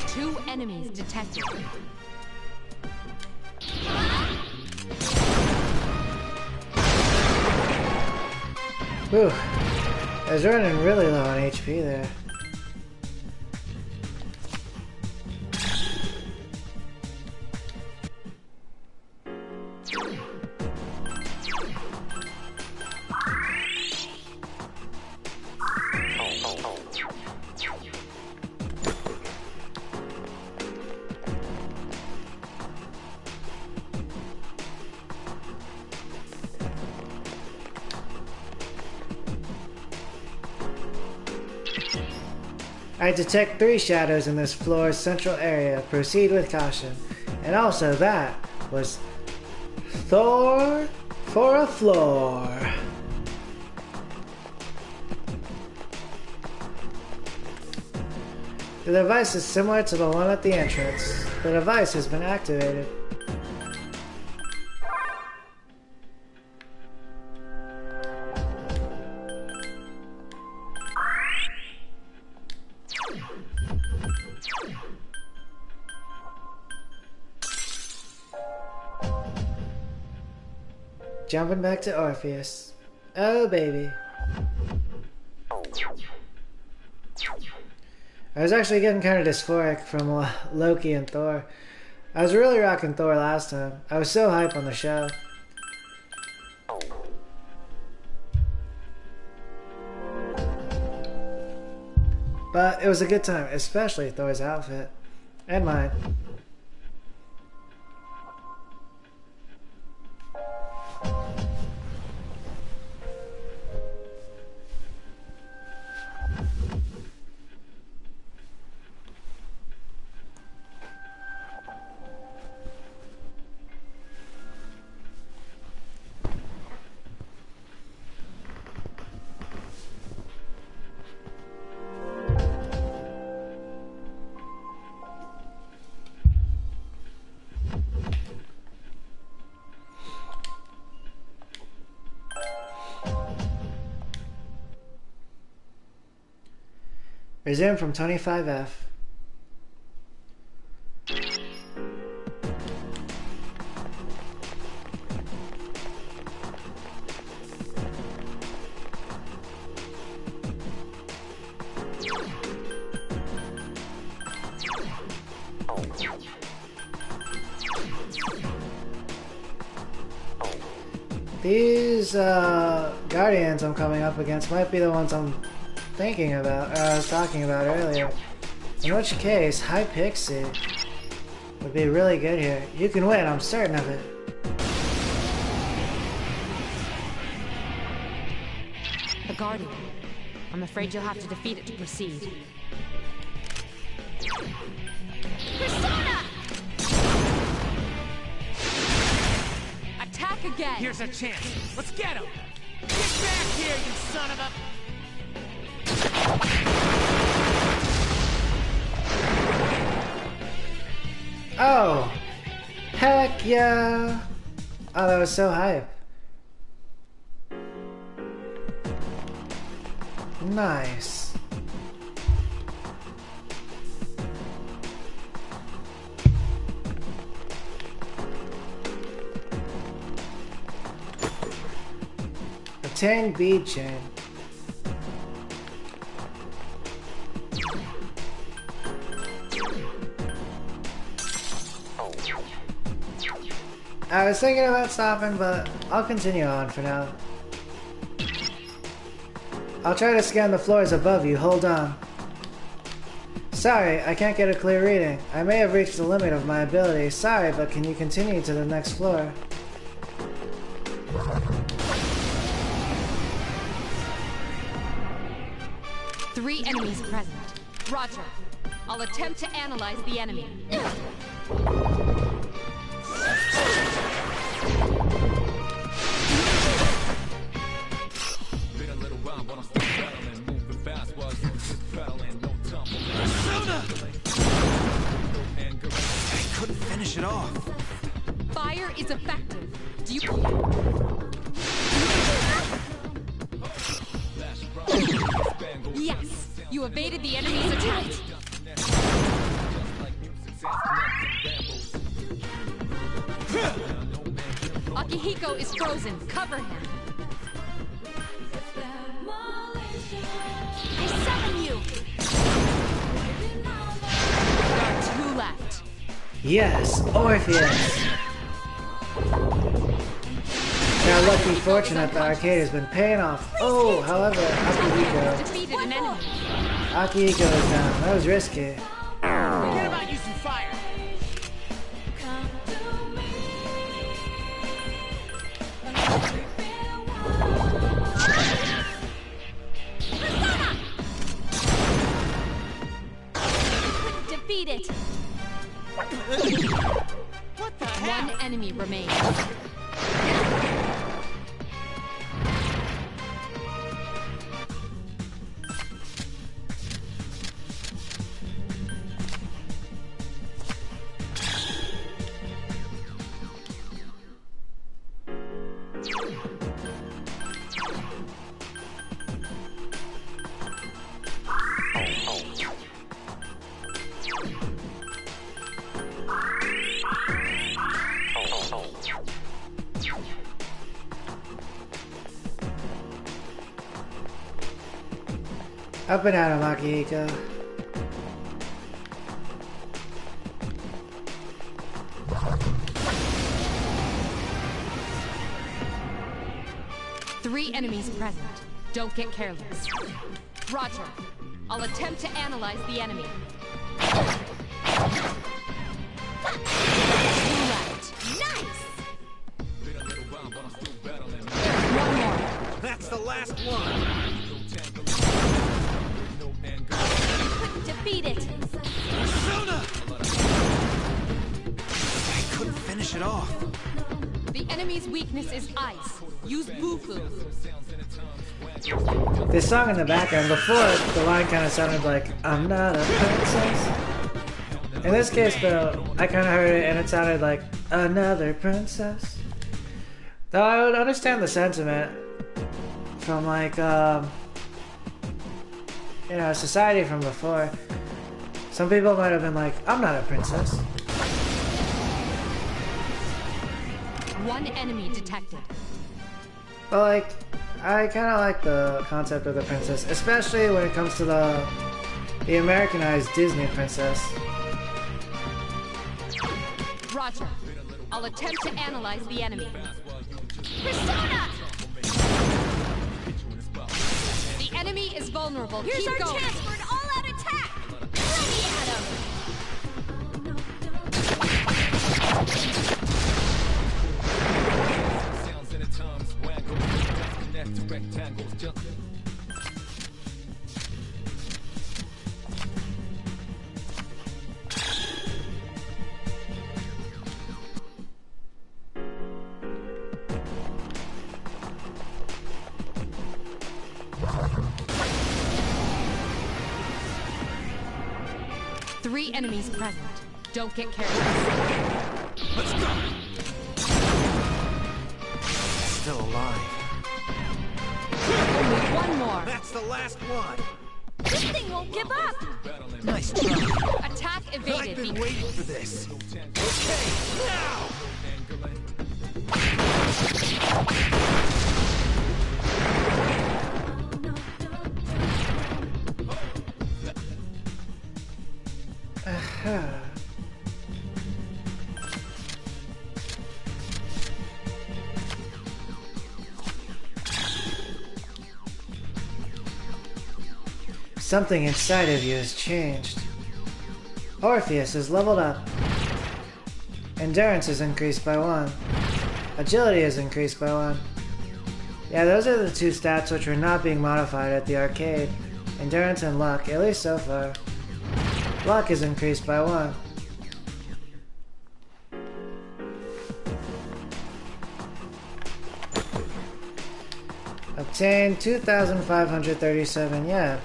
[SPEAKER 8] Two enemies detected.
[SPEAKER 1] Whew. I was running really low on HP there. I detect 3 shadows in this floor's central area. Proceed with caution. And also that was Thor for a floor. The device is similar to the one at the entrance. The device has been activated. Jumping back to Orpheus. Oh, baby. I was actually getting kind of dysphoric from Loki and Thor. I was really rocking Thor last time. I was so hype on the show. But it was a good time, especially Thor's outfit. And mine. Resume from 25F. These guardians I'm coming up against might be the ones I'm thinking about, I was talking about earlier. In which case, High Pixie would be really good here. You can win, I'm certain of it.
[SPEAKER 8] The Guardian. I'm afraid you'll have to defeat it to proceed.
[SPEAKER 2] Persona!
[SPEAKER 8] Attack again!
[SPEAKER 3] Here's a chance. Let's get him! Get back here, you son of a...
[SPEAKER 1] Oh! Heck yeah! Oh, that was so hype. Nice. Obtain bead chain. I was thinking about stopping, but I'll continue on for now. I'll try to scan the floors above you, hold on. Sorry, I can't get a clear reading. I may have reached the limit of my ability. Sorry, but can you continue to the next floor?
[SPEAKER 8] Three enemies present. Roger. I'll attempt to analyze the enemy.
[SPEAKER 5] I couldn't finish it off.
[SPEAKER 8] Fire is effective. Do you... Yes! You evaded the enemy's attack. Akihiko is frozen. Cover him.
[SPEAKER 2] I summon you!
[SPEAKER 8] There are 2 left.
[SPEAKER 1] Yes, Orpheus! Now, lucky fortunate the arcade has been paying off. Oh, however, Akihiko.
[SPEAKER 8] Defeated an enemy.
[SPEAKER 1] Akihiko is down. That was risky.
[SPEAKER 3] Forget about using fire!
[SPEAKER 2] Defeat it!
[SPEAKER 3] What the hell?
[SPEAKER 8] 1 enemy remains.
[SPEAKER 1] Up and out of Makihiko.
[SPEAKER 8] Three enemies present. Don't get careless. Roger. I'll attempt to analyze the enemy.
[SPEAKER 2] Nice!
[SPEAKER 8] One more.
[SPEAKER 5] That's the last one!
[SPEAKER 6] Defeat it!
[SPEAKER 5] P3rsona! I couldn't finish it off.
[SPEAKER 8] The enemy's weakness is ice. Use Bufu.
[SPEAKER 1] This song in the background, before, the line kind of sounded like, I'm not a princess. In this case, though, I kind of heard it and it sounded like, another princess. Though I would understand the sentiment from, like, you know, society from before. Some people might have been like, I'm not a princess.
[SPEAKER 8] One enemy detected.
[SPEAKER 1] But, like, I kind of like the concept of the princess, especially when it comes to the Americanized Disney princess.
[SPEAKER 8] Roger. I'll attempt to analyze the enemy.
[SPEAKER 2] Persona!
[SPEAKER 8] The enemy is vulnerable.
[SPEAKER 2] Here's
[SPEAKER 8] Keep
[SPEAKER 2] our
[SPEAKER 8] going.
[SPEAKER 2] chance for an all-out attack! Ready at him!
[SPEAKER 8] Three enemies present. Don't get careless.
[SPEAKER 5] Let's go! Still alive.
[SPEAKER 8] Only one more.
[SPEAKER 5] That's the last one!
[SPEAKER 2] This thing won't give up!
[SPEAKER 5] Nice try.
[SPEAKER 8] Attack
[SPEAKER 5] I've
[SPEAKER 8] evaded.
[SPEAKER 5] been waiting for this. Okay, now!
[SPEAKER 1] Something inside of you has changed. Orpheus is leveled up. Endurance is increased by 1. Agility is increased by 1. Yeah, those are the two stats which were not being modified at the arcade. Endurance and luck, at least so far. Luck is increased by 1. Obtain 2,537 yen.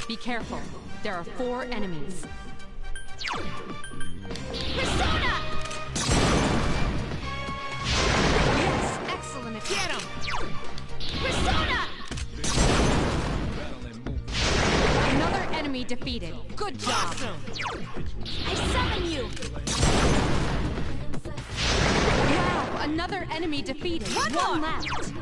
[SPEAKER 8] Be careful. There are 4 enemies.
[SPEAKER 2] Persona!
[SPEAKER 8] Yes, excellent. Get him!
[SPEAKER 2] Persona!
[SPEAKER 8] Another enemy defeated. Good job.
[SPEAKER 2] I summon you!
[SPEAKER 8] Wow, another enemy defeated. One left.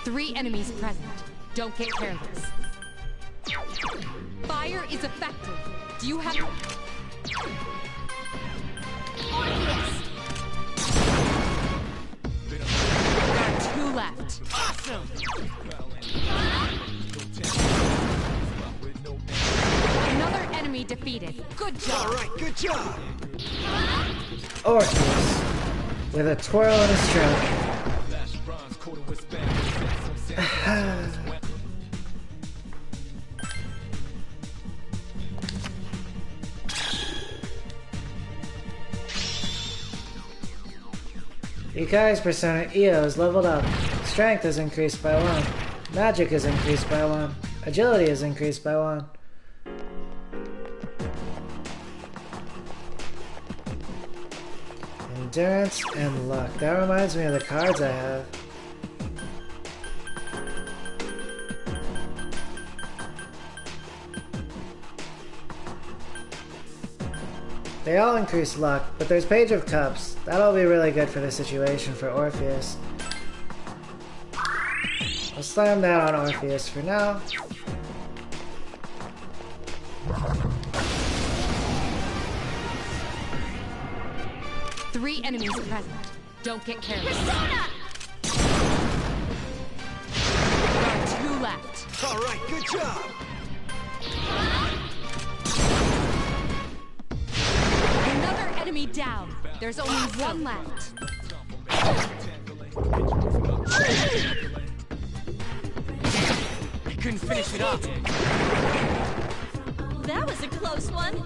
[SPEAKER 8] Three enemies present. Don't get careless. Fire is effective. Do you have...
[SPEAKER 2] Orpheus!
[SPEAKER 8] There are 2 left. Awesome! Another enemy defeated. Good job.
[SPEAKER 9] All right, good job.
[SPEAKER 1] Orpheus, with a twirl and a stroke. Yukai's persona Io is leveled up. Strength is increased by 1. Magic is increased by 1. Agility is increased by 1. Endurance and luck. That reminds me of the cards I have. They all increase luck, but there's Page of Cups. That'll be really good for the situation for Orpheus. I'll slam that on Orpheus for now.
[SPEAKER 8] Three enemies present. Don't get careless.
[SPEAKER 2] Persona!
[SPEAKER 8] There are 2 left.
[SPEAKER 9] All right, good job.
[SPEAKER 8] Another enemy down. There's only 1 left.
[SPEAKER 3] I couldn't finish it up.
[SPEAKER 2] That was a close one.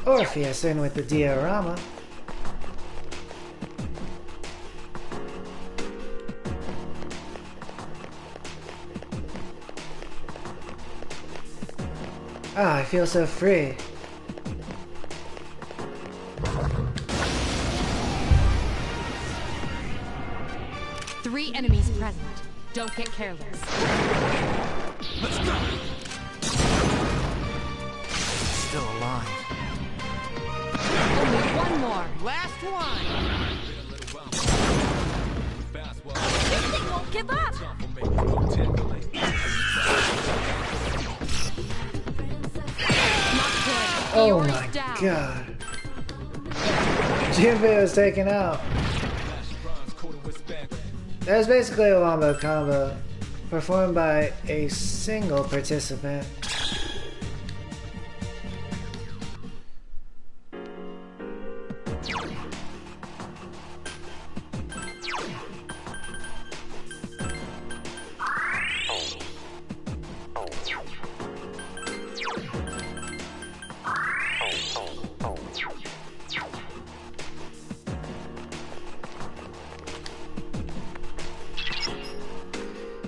[SPEAKER 1] Orpheus in with the diorama. Ah, I feel so free.
[SPEAKER 8] Three enemies present. Don't get careless.
[SPEAKER 3] Let's go.
[SPEAKER 5] Still alive.
[SPEAKER 8] Only 1 more. Last one.
[SPEAKER 2] This thing won't give up.
[SPEAKER 8] Not good.
[SPEAKER 1] Oh
[SPEAKER 8] Eeyore's
[SPEAKER 1] my
[SPEAKER 8] down.
[SPEAKER 1] god. Junpei was taken out. There's basically a wombo combo performed by a single participant.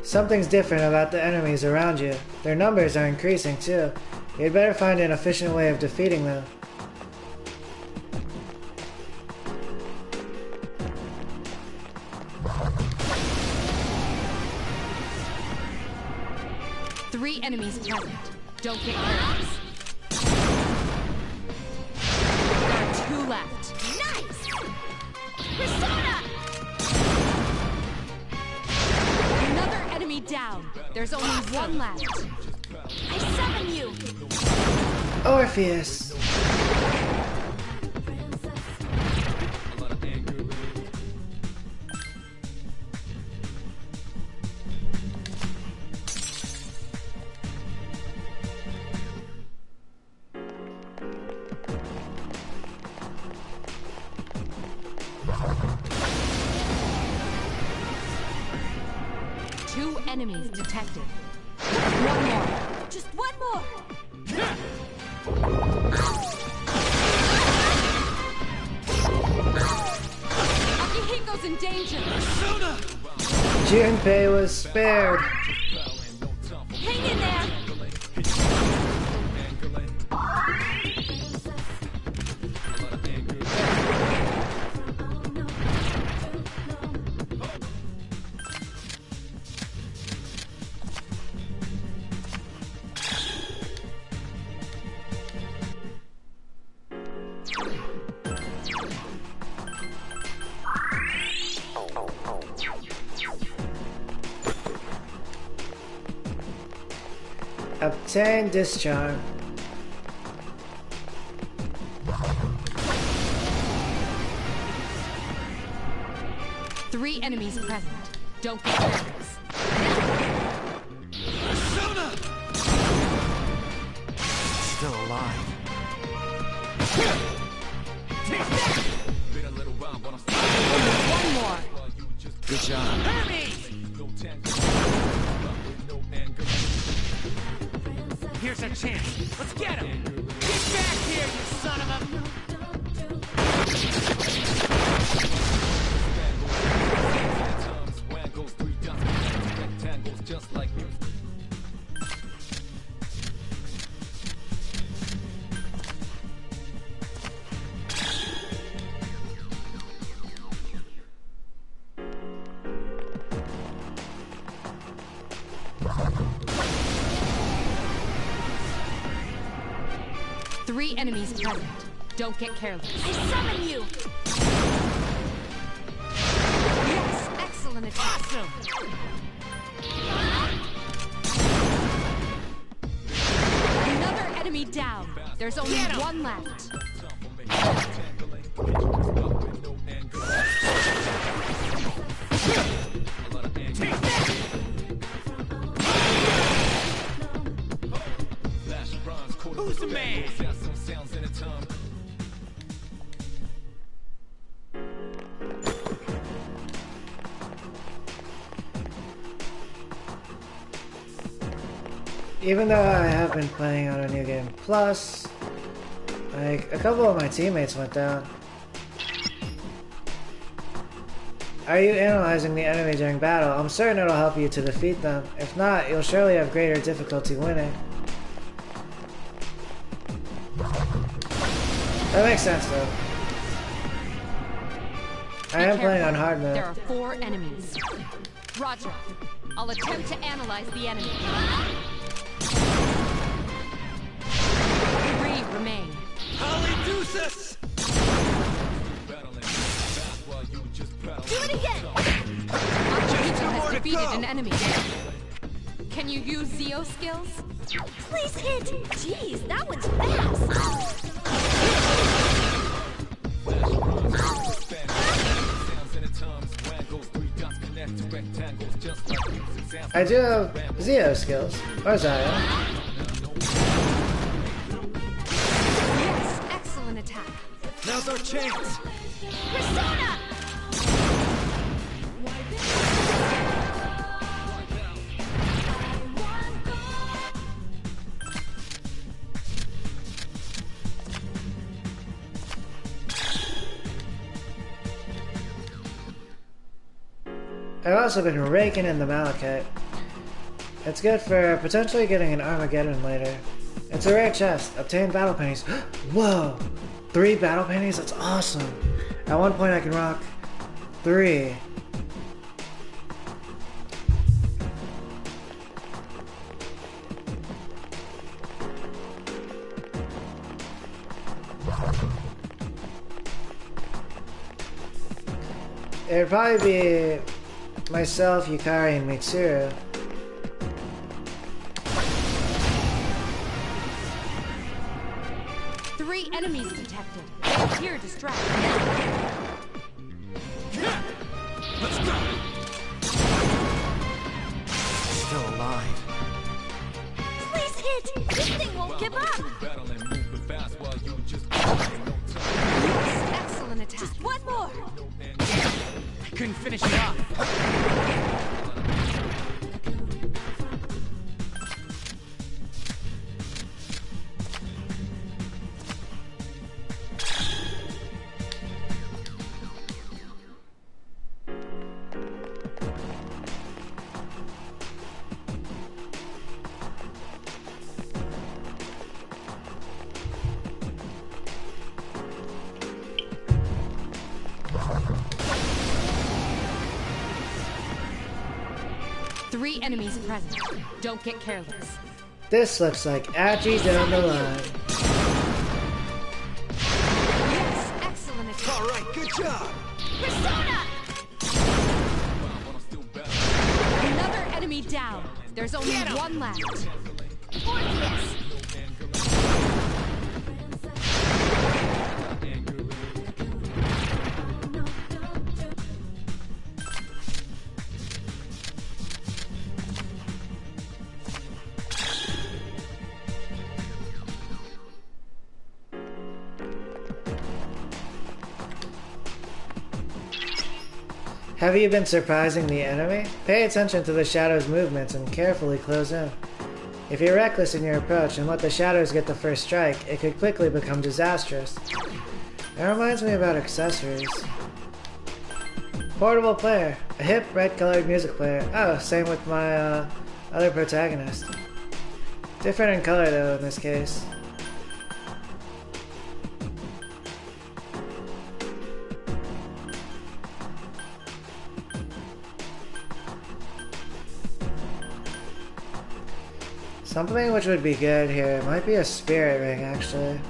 [SPEAKER 1] Something's different about the enemies around you. Their numbers are increasing too. You'd better find an efficient way of defeating them.
[SPEAKER 8] Three enemies present. Don't get careless. There are 2 left.
[SPEAKER 2] Nice! Persona!
[SPEAKER 8] Another enemy down. There's only 1 left.
[SPEAKER 2] I summon you!
[SPEAKER 1] Orpheus!
[SPEAKER 8] Two enemies detected. 1 more.
[SPEAKER 2] Just 1 more!
[SPEAKER 8] Akihiko's in danger.
[SPEAKER 1] Junpei was spared.
[SPEAKER 2] Hang in there!
[SPEAKER 1] Obtain discharge.
[SPEAKER 8] Don't get careless.
[SPEAKER 5] Persona! Still alive.
[SPEAKER 8] Take that! One more.
[SPEAKER 5] Good job.
[SPEAKER 8] Hermes!
[SPEAKER 3] Here's our chance. Let's get him! Get back here, you son of a...
[SPEAKER 8] Three enemies present. Don't get careless.
[SPEAKER 6] I summon you!
[SPEAKER 8] Yes, excellent attack.
[SPEAKER 3] Awesome!
[SPEAKER 8] Another enemy down. There's only one left.
[SPEAKER 3] Take that! Who's the man?
[SPEAKER 1] Even though I have been playing on a new game plus, like, a couple of my teammates went down. Are you analyzing the enemy during battle? I'm certain it'll help you to defeat them. If not, you'll surely have greater difficulty winning. That makes sense though. I am playing on hard mode.
[SPEAKER 8] There are 4 enemies. Roger. I'll attempt to analyze the enemy. 3 remain.
[SPEAKER 5] Polydeuces!
[SPEAKER 6] Do it again!
[SPEAKER 8] Archangel has defeated an enemy. Can you use Zeo skills?
[SPEAKER 6] Please hit! Jeez, that one's fast!
[SPEAKER 1] I do have Zeo skills. Or Zio.
[SPEAKER 8] Yes, excellent attack.
[SPEAKER 5] Now's our chance!
[SPEAKER 6] Persona!
[SPEAKER 1] I've also been raking in the Malachite. It's good for potentially getting an Armageddon later. It's a rare chest. Obtain battle pennies. Whoa! 3 battle pennies? That's awesome! At one point I can rock 3. It'd probably be myself, Yukari, and Mitsuru.
[SPEAKER 8] Three enemies detected. They appear distracted.
[SPEAKER 5] Let's go! Still alive.
[SPEAKER 6] Please hit! This thing won't give up!
[SPEAKER 8] Yes, excellent attack.
[SPEAKER 6] Just one more!
[SPEAKER 3] I couldn't finish it off.
[SPEAKER 8] Three enemies present. Don't get careless.
[SPEAKER 1] This looks like Agi down the line.
[SPEAKER 8] Yes, excellent attack.
[SPEAKER 5] All right, good job!
[SPEAKER 6] Persona!
[SPEAKER 8] Another enemy down. There's only one left.
[SPEAKER 6] Orpheus!
[SPEAKER 1] Have you been surprising the enemy? Pay attention to the shadows' movements and carefully close in. If you're reckless in your approach and let the shadows get the first strike, it could quickly become disastrous. That reminds me about accessories. Portable player. A hip, red-colored music player. Oh, same with my other protagonist. Different in color though in this case. Something which would be good here might be a spirit ring, actually.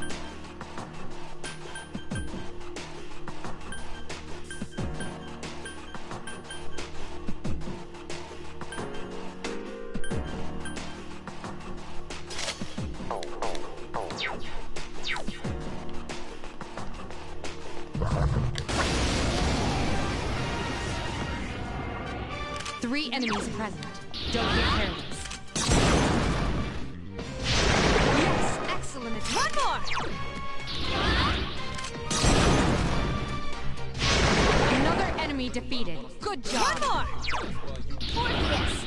[SPEAKER 8] Three enemies present. Don't get careless.
[SPEAKER 7] Excellent. One more!
[SPEAKER 8] Another enemy defeated. Good job.
[SPEAKER 7] One more!
[SPEAKER 2] Morpheus!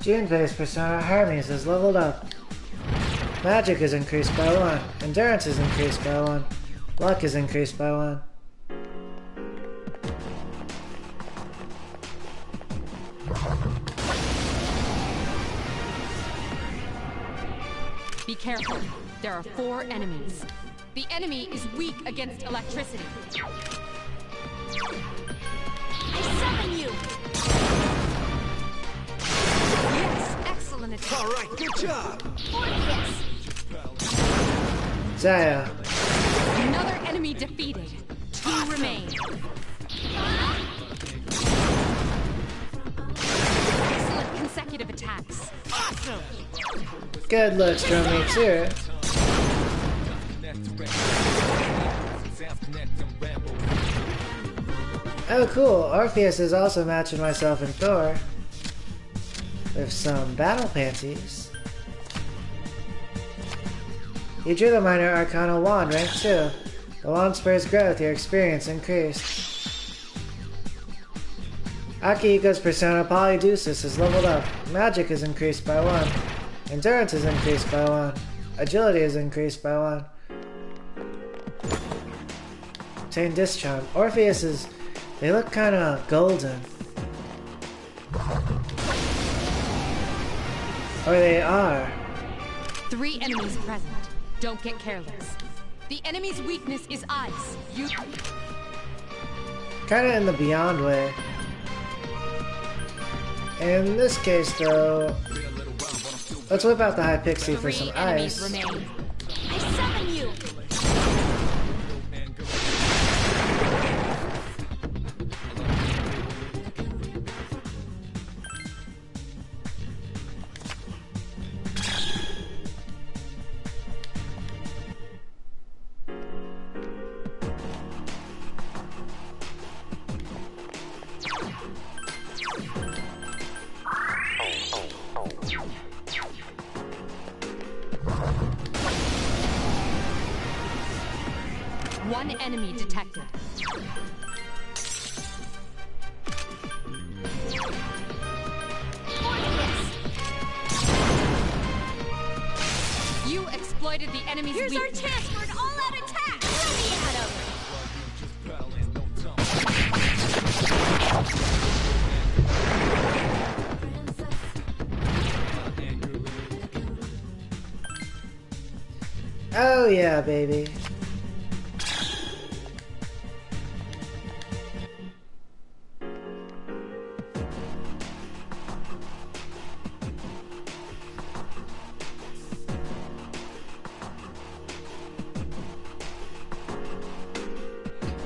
[SPEAKER 1] June-based Persona Hermes is leveled up. Magic is increased by 1. Endurance is increased by 1. Luck is increased by 1.
[SPEAKER 8] Be careful. There are 4 enemies. The enemy is weak against electricity.
[SPEAKER 2] I summon you!
[SPEAKER 7] Yes, excellent attack.
[SPEAKER 9] All right, good job.
[SPEAKER 2] Morpheus!
[SPEAKER 1] Zaya.
[SPEAKER 8] Another enemy defeated. 2 remain. Excellent consecutive attacks. Awesome!
[SPEAKER 1] Good looks from me too. Oh cool, Orpheus is also matching myself in Thor. With some battle panties. You drew the Minor Arcana wand, rank 2. The wand spurs growth, your experience increased. Akihiko's Persona Polydeuces is leveled up. Magic is increased by 1. Endurance is increased by 1. Agility is increased by 1. Obtain Discharm. Orpheus is... they look kinda golden. Or they are.
[SPEAKER 8] 3 enemies present. Don't get careless. The enemy's weakness is ice. You...
[SPEAKER 1] Kinda in the Beyond way. In this case though... let's whip out the High Pixie for some ice.
[SPEAKER 8] Remain.
[SPEAKER 2] I summon you!
[SPEAKER 8] One enemy detected. You exploited the enemy's
[SPEAKER 2] Here's
[SPEAKER 8] weakness.
[SPEAKER 2] our chance for an all-out attack! Let me at him!
[SPEAKER 1] Oh yeah, baby.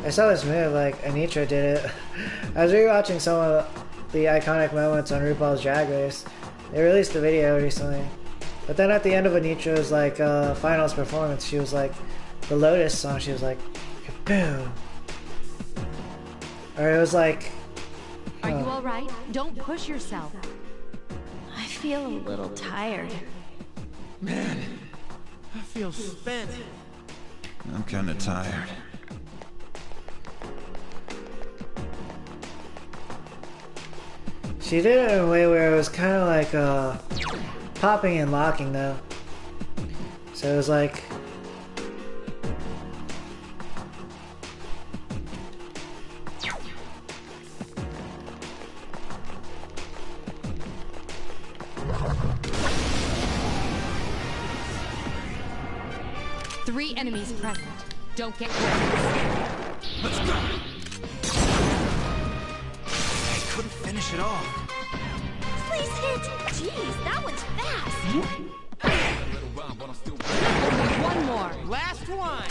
[SPEAKER 1] I saw this move, like, Anitra did it. I was rewatching some of the iconic moments on RuPaul's Drag Race, They released the video recently. But then at the end of Anitra's like finals performance, she was like, the Lotus song, she was like, boom. Or it was like...
[SPEAKER 8] Are you alright? Don't push yourself.
[SPEAKER 6] I feel a little tired.
[SPEAKER 5] Man, I feel spent. I'm kinda tired.
[SPEAKER 1] She did it in a way where it was kind of like popping and locking though. So it was like...
[SPEAKER 8] Three enemies present. Don't get close.
[SPEAKER 5] Let's go! I couldn't finish it off.
[SPEAKER 2] Please hit! Jeez, that one's fast!
[SPEAKER 8] Only one more.
[SPEAKER 3] Last one!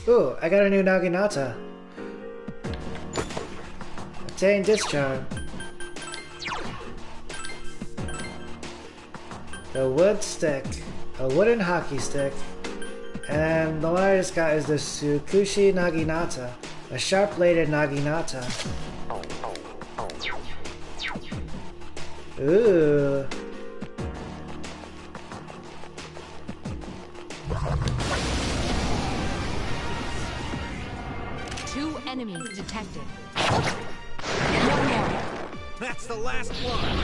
[SPEAKER 1] Ooh, I got a new Naginata. Obtain Discharge. The wood stick. A wooden hockey stick. And the one I just got is the Tsukushi Naginata. A sharp-bladed Naginata. Ooh.
[SPEAKER 8] Two enemies detected. One more.
[SPEAKER 3] That's the last one!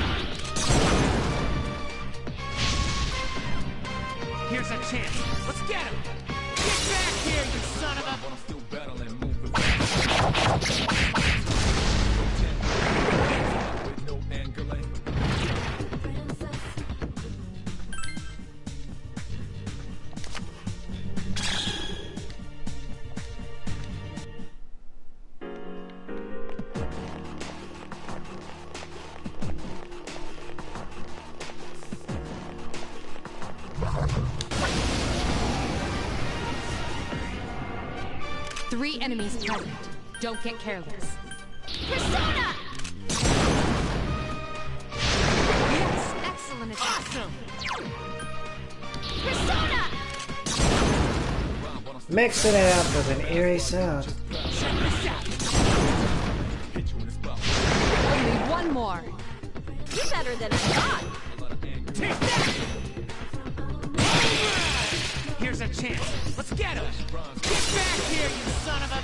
[SPEAKER 3] Here's a chance. Let's get him! Get back here, you son of a...
[SPEAKER 8] Three enemies present. Don't get careless.
[SPEAKER 2] Persona!
[SPEAKER 8] Yes, excellent attack.
[SPEAKER 3] Awesome!
[SPEAKER 2] Persona!
[SPEAKER 1] Mixing it up with an eerie sound.
[SPEAKER 3] Check this out!
[SPEAKER 8] Only one more.
[SPEAKER 2] You're better than I thought!
[SPEAKER 3] Take that! Here's a chance. Let's get him! Get back here, you son of a...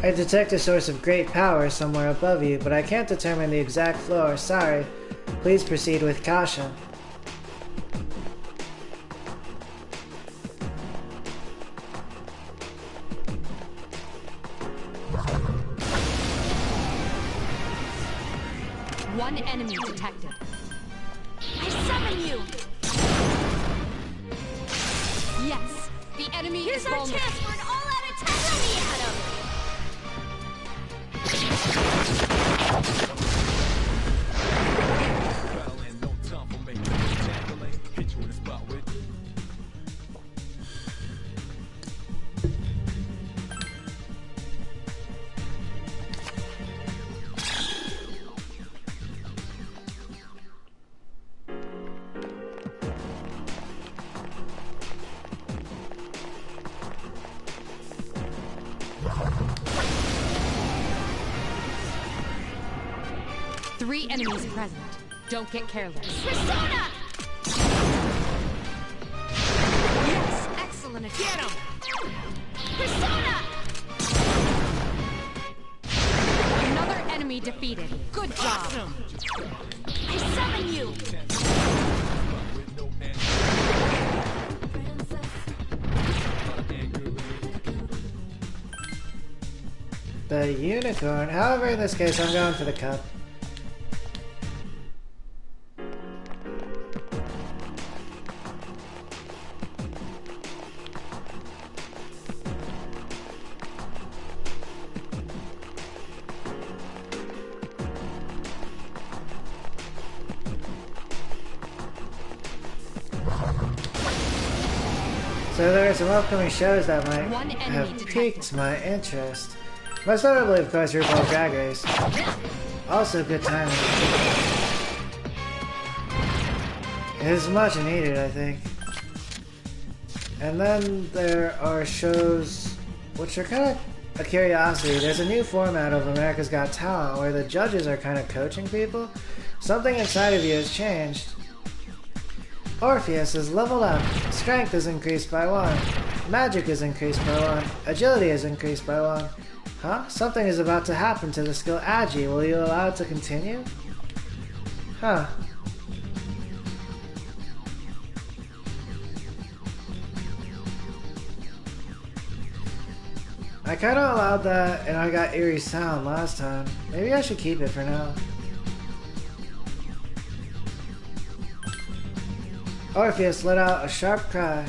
[SPEAKER 1] I detect a source of great power somewhere above you, but I can't determine the exact floor. Sorry. Please proceed with caution.
[SPEAKER 8] One enemy detected.
[SPEAKER 2] I summon you!
[SPEAKER 8] Yes, the enemy
[SPEAKER 2] Here's
[SPEAKER 8] is
[SPEAKER 2] our
[SPEAKER 8] vulnerable.
[SPEAKER 2] chance for an all-out attack! Let me at him!
[SPEAKER 8] Three enemies present. Don't get careless.
[SPEAKER 2] Persona!
[SPEAKER 8] Yes, excellent attack.
[SPEAKER 3] Get him!
[SPEAKER 2] Persona!
[SPEAKER 8] Another enemy defeated. Good job.
[SPEAKER 3] Awesome!
[SPEAKER 2] I summon you!
[SPEAKER 1] The unicorn. However, in this case, I'm going for the cup. So there are some upcoming shows that might have piqued my interest. Most notably, of course, RuPaul's Drag Race. Also good timing. It is much needed, I think. And then there are shows which are kind of a curiosity. There's a new format of America's Got Talent where the judges are kind of coaching people. Something inside of you has changed. Orpheus is leveled up. Strength is increased by 1. Magic is increased by 1. Agility is increased by 1. Huh? Something is about to happen to the skill Agi. Will you allow it to continue? Huh. I kinda allowed that and I got eerie sound last time. Maybe I should keep it for now. Orpheus let out a sharp cry.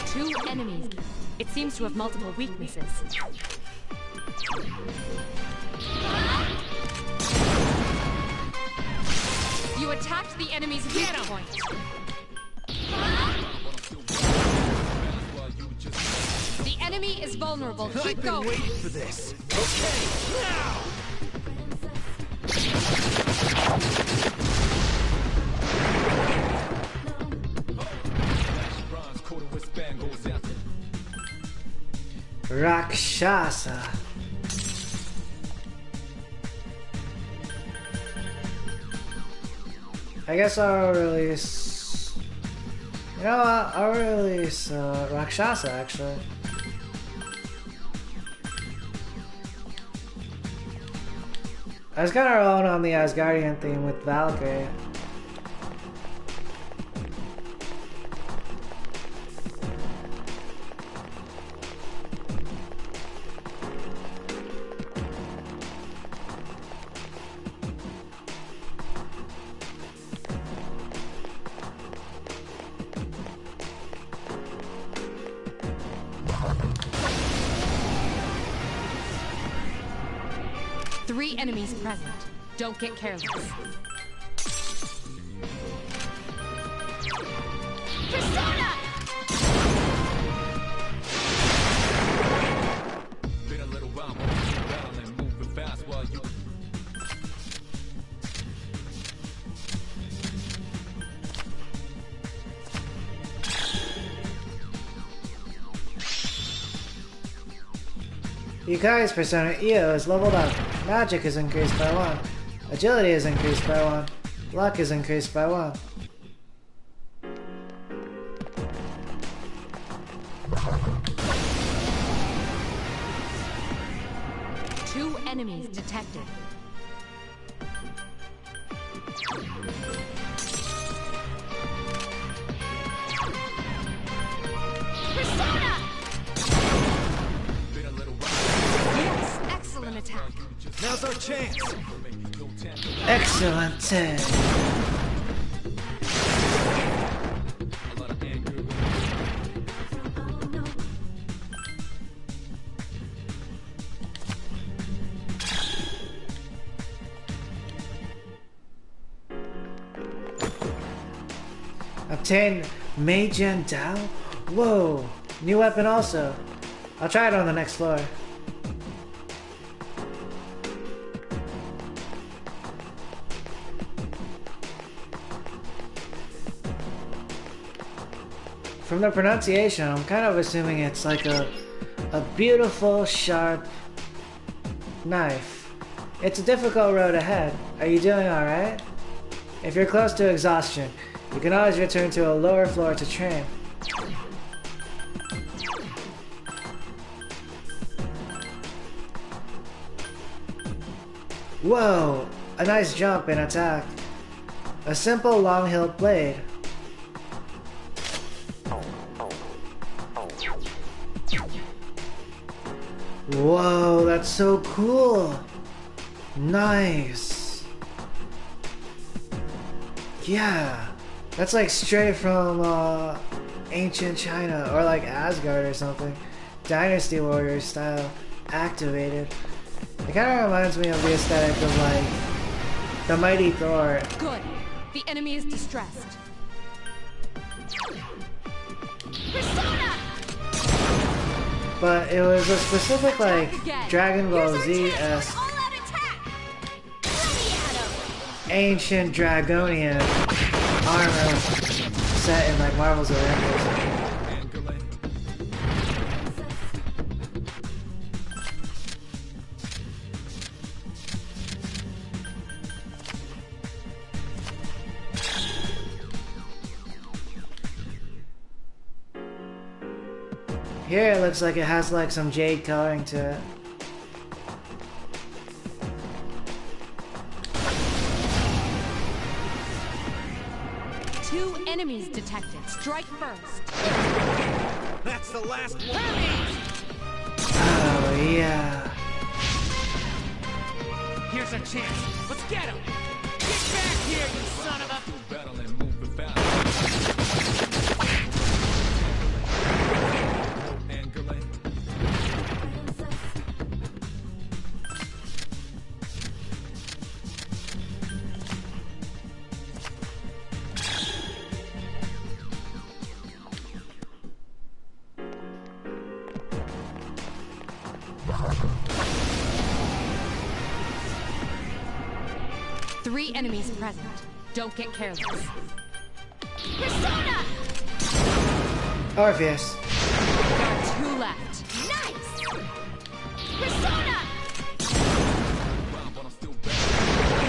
[SPEAKER 8] Two enemies. It seems to have multiple weaknesses. You attacked the enemy's weak point. The enemy is vulnerable. Keep going.
[SPEAKER 9] I've been waiting for this. Okay, now!
[SPEAKER 1] Rakshasa. I guess I'll release... You know what? I'll release Rakshasa, actually. I was kind of rolling on the Asgardian theme with Valkyrie.
[SPEAKER 8] Three enemies present. Don't get careless.
[SPEAKER 2] Persona!
[SPEAKER 11] Been a little while, around and moving fast while you.
[SPEAKER 1] Yukai's persona Io is leveled up. Magic is increased by 1. Agility is increased by 1. Luck is increased by 1.
[SPEAKER 8] Two enemies detected.
[SPEAKER 2] Persona!
[SPEAKER 8] Yes, excellent attack.
[SPEAKER 9] Now's our chance.
[SPEAKER 1] Excellent 10. Obtain Mage and Dao? Whoa! New weapon also. I'll try it on the next floor. From the pronunciation, I'm kind of assuming it's like a beautiful, sharp knife. It's a difficult road ahead. Are you doing alright? If you're close to exhaustion, you can always return to a lower floor to train. Whoa! A nice jump and attack. A simple long-hilt blade. Whoa, that's so cool! Nice! Yeah, that's like straight from ancient China, or like Asgard or something. Dynasty Warriors style, activated. It kind of reminds me of the aesthetic of like the Mighty Thor.
[SPEAKER 8] Good. The enemy is distressed.
[SPEAKER 2] Persona!
[SPEAKER 1] But it was a specific like Dragon Ball Z-esque
[SPEAKER 2] All-out attack! Ready, Adam!
[SPEAKER 1] ancient Dragonian armor set in like Marvel's Avengers. Here it looks like it has like some jade coloring to it.
[SPEAKER 8] Two enemies detected. Strike first.
[SPEAKER 3] That's the last one.
[SPEAKER 1] Oh yeah.
[SPEAKER 3] Here's a chance. Let's get him. Get back here, you son of a...
[SPEAKER 11] Battle and move the battle. Angolay.
[SPEAKER 8] Three enemies present. Don't get careless.
[SPEAKER 2] Persona!
[SPEAKER 1] Orpheus.
[SPEAKER 8] There are two left.
[SPEAKER 2] Nice! Persona!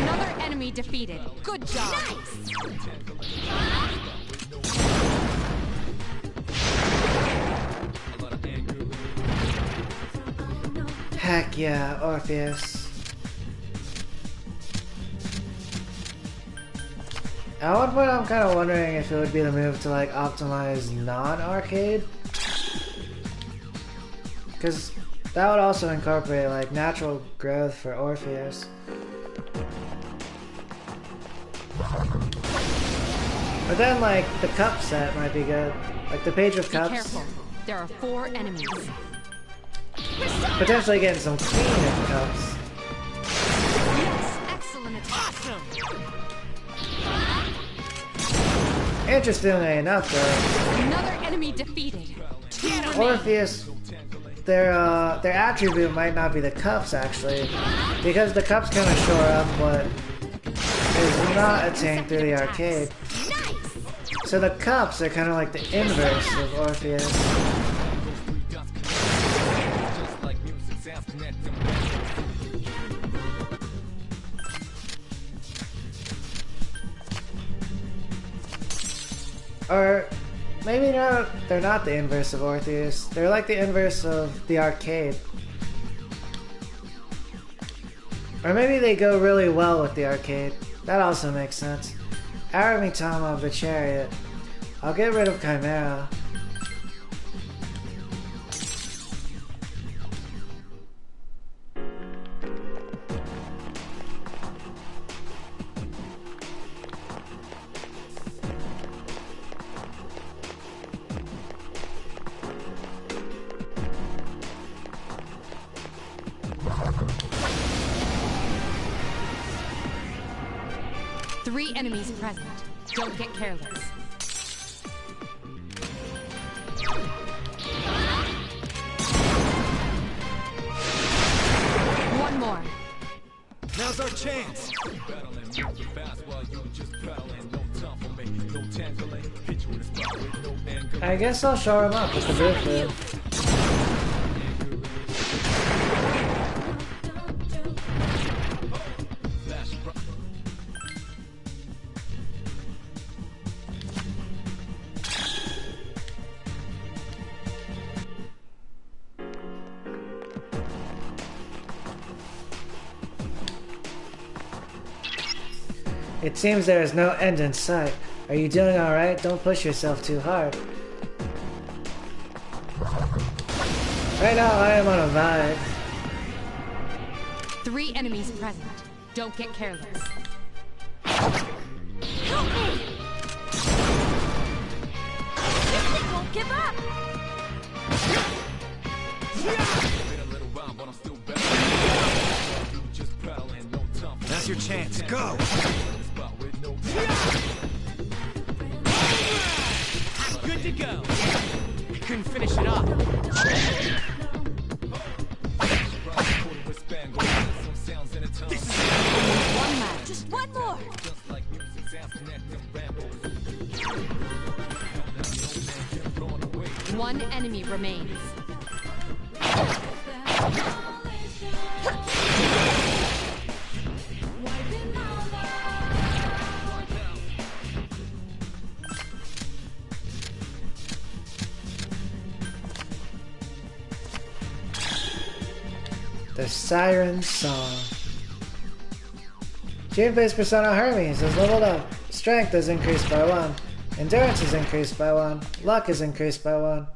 [SPEAKER 8] Another enemy defeated. Good job.
[SPEAKER 2] Nice!
[SPEAKER 1] Heck yeah, Orpheus. At one point I'm kind of wondering if it would be the move to like optimize non-arcade. Because that would also incorporate like natural growth for Orpheus. But then like the cup set might be good. Like the page of
[SPEAKER 8] Be
[SPEAKER 1] cups.
[SPEAKER 8] careful. There are 4 enemies.
[SPEAKER 1] Potentially getting some queen of cups.
[SPEAKER 8] Yes, excellent attack.
[SPEAKER 3] Awesome.
[SPEAKER 1] Interestingly enough though,
[SPEAKER 8] Another enemy defeated. Get him.
[SPEAKER 1] Orpheus, their attribute might not be the cups actually, because the cups kind of shore up what is not attained through the arcade. So the cups are kind of like the inverse of Orpheus.
[SPEAKER 11] Just like music sounds connect them.
[SPEAKER 1] Or maybe no, they're not the inverse of Orpheus. They're like the inverse of the arcade. Or maybe they go really well with the arcade. That also makes sense. Aramitama of the Chariot. I'll get rid of Chimera.
[SPEAKER 8] Three enemies present. Don't get careless. One more.
[SPEAKER 3] Now's our chance.
[SPEAKER 11] Battle and move the fast while you just battling. No time for me. No tangling. Hit you in the spot with no anger.
[SPEAKER 1] I guess I'll show him up with the boot flip.
[SPEAKER 11] Flash.
[SPEAKER 1] It seems there is no end in sight. Are you doing alright? Don't push yourself too hard. Right now, I am on a vibe.
[SPEAKER 8] 3 enemies present. Don't get careless.
[SPEAKER 2] Help me! This thing won't give up!
[SPEAKER 5] That's your chance. Go!
[SPEAKER 3] Good to go. I couldn't finish it off.
[SPEAKER 2] One left. Just one more!
[SPEAKER 8] One enemy remains.
[SPEAKER 1] The Siren Song. June plays Persona Hermes is leveled up. Strength is increased by 1. Endurance is increased by 1. Luck is increased by 1.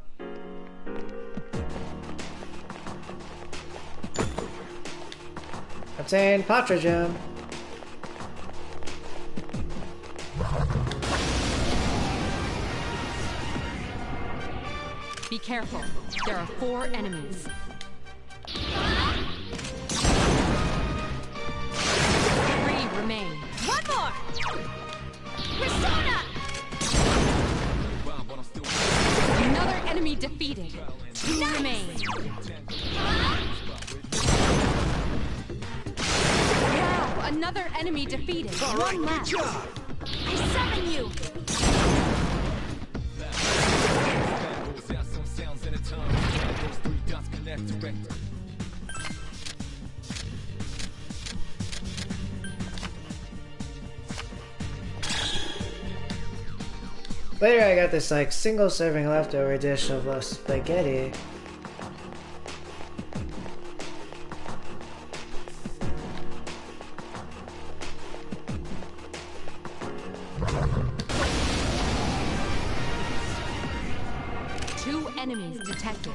[SPEAKER 1] Obtain Portabl3.
[SPEAKER 8] Be careful. There are 4 enemies. 3 remain.
[SPEAKER 2] One more! Persona!
[SPEAKER 8] Another enemy defeated. 2 remain. Wow, another enemy defeated.
[SPEAKER 9] Alright,
[SPEAKER 8] 1
[SPEAKER 9] good
[SPEAKER 8] left.
[SPEAKER 9] job!
[SPEAKER 2] I summon you!
[SPEAKER 1] Later I got this like single serving leftover dish of spaghetti.
[SPEAKER 8] Two enemies detected.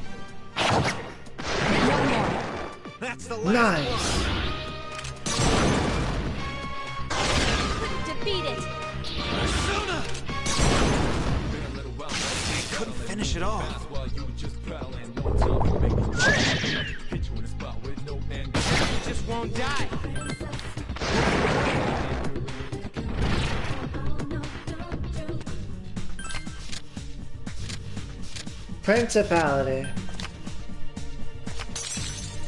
[SPEAKER 8] One more.
[SPEAKER 5] That's the last
[SPEAKER 1] Nice!
[SPEAKER 2] Defeated!
[SPEAKER 5] Persona! Couldn't finish it all.
[SPEAKER 3] Just won't die.
[SPEAKER 1] Principality.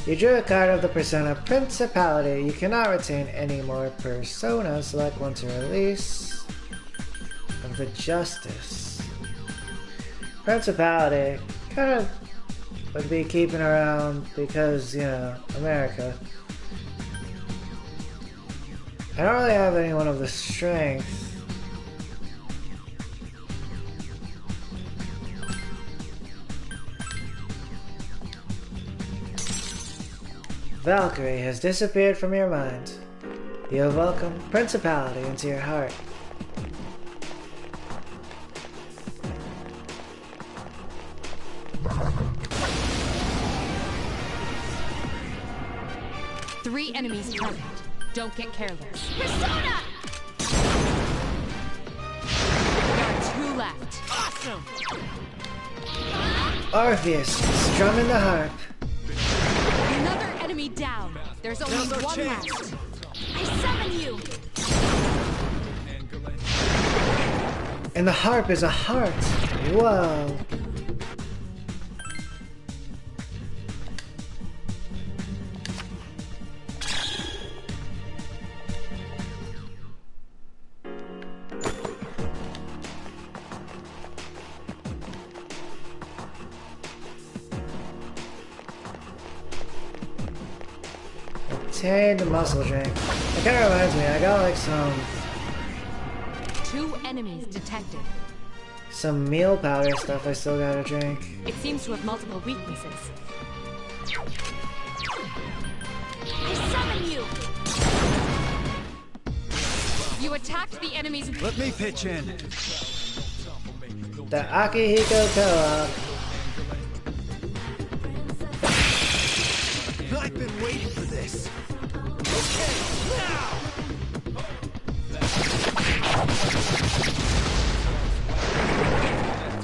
[SPEAKER 1] You drew a card of the persona Principality. You cannot retain any more personas. Select one to release. Of the Justice. Principality. Kind of would be keeping around because, you know, America. I don't really have anyone of the strength. Valkyrie has disappeared from your mind. You have welcomed Principality into your heart.
[SPEAKER 8] Three enemies present. Don't get careless.
[SPEAKER 2] Persona!
[SPEAKER 8] There are 2 left.
[SPEAKER 3] Awesome!
[SPEAKER 1] Orpheus, strumming the harp.
[SPEAKER 8] Another enemy down. There's only
[SPEAKER 5] Now's our
[SPEAKER 8] 1
[SPEAKER 5] chance.
[SPEAKER 8] left.
[SPEAKER 2] I summon you!
[SPEAKER 1] And the harp is a heart. Whoa. Obtained muscle drink. It kind of reminds me, I got like
[SPEAKER 8] Two enemies detected.
[SPEAKER 1] some meal powder stuff I still gotta drink.
[SPEAKER 8] It seems to have multiple weaknesses.
[SPEAKER 2] I summon you!
[SPEAKER 8] You attacked the enemy's...
[SPEAKER 5] Let me pitch in.
[SPEAKER 1] The Akihiko Co-op.
[SPEAKER 5] I've been waiting for this. Okay, now!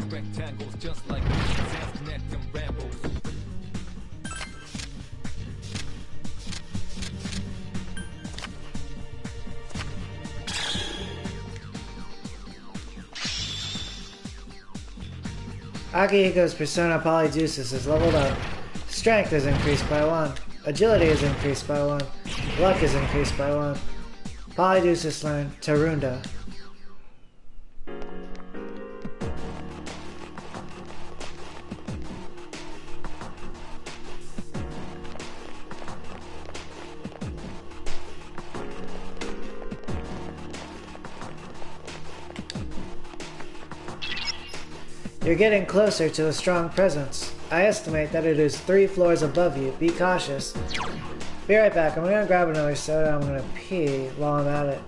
[SPEAKER 11] Rectangles just like net and rambles.
[SPEAKER 1] Akihiko's persona Polydeuces is leveled up. Strength is increased by 1. Agility is increased by 1. Luck is increased by 1. Polydeuces learned Tarunda. You're getting closer to a strong presence. I estimate that it is 3 floors above you. Be cautious. Be right back. I'm gonna grab another soda. I'm gonna pee while I'm at it.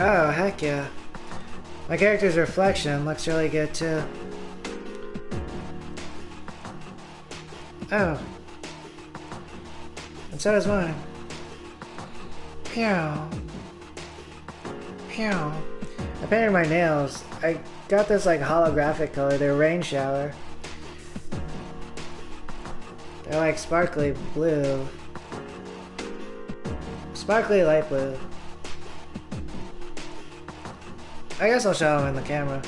[SPEAKER 1] Oh, heck yeah. My character's reflection looks really good too. Oh. And so does mine. Pew. Pew. I painted my nails. I got this like holographic color. They're rain shower. They're like sparkly blue. Sparkly light blue. I guess I'll show them in the camera.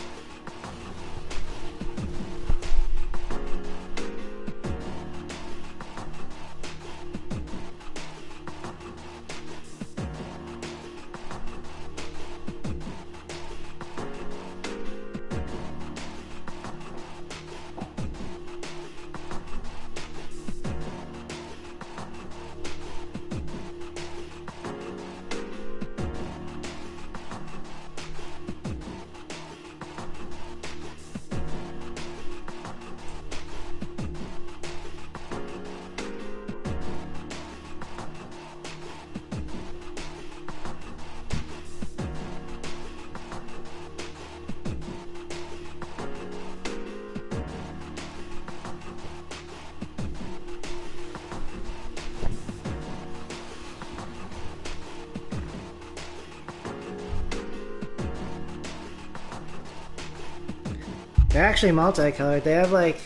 [SPEAKER 1] They're actually multicolored. They have like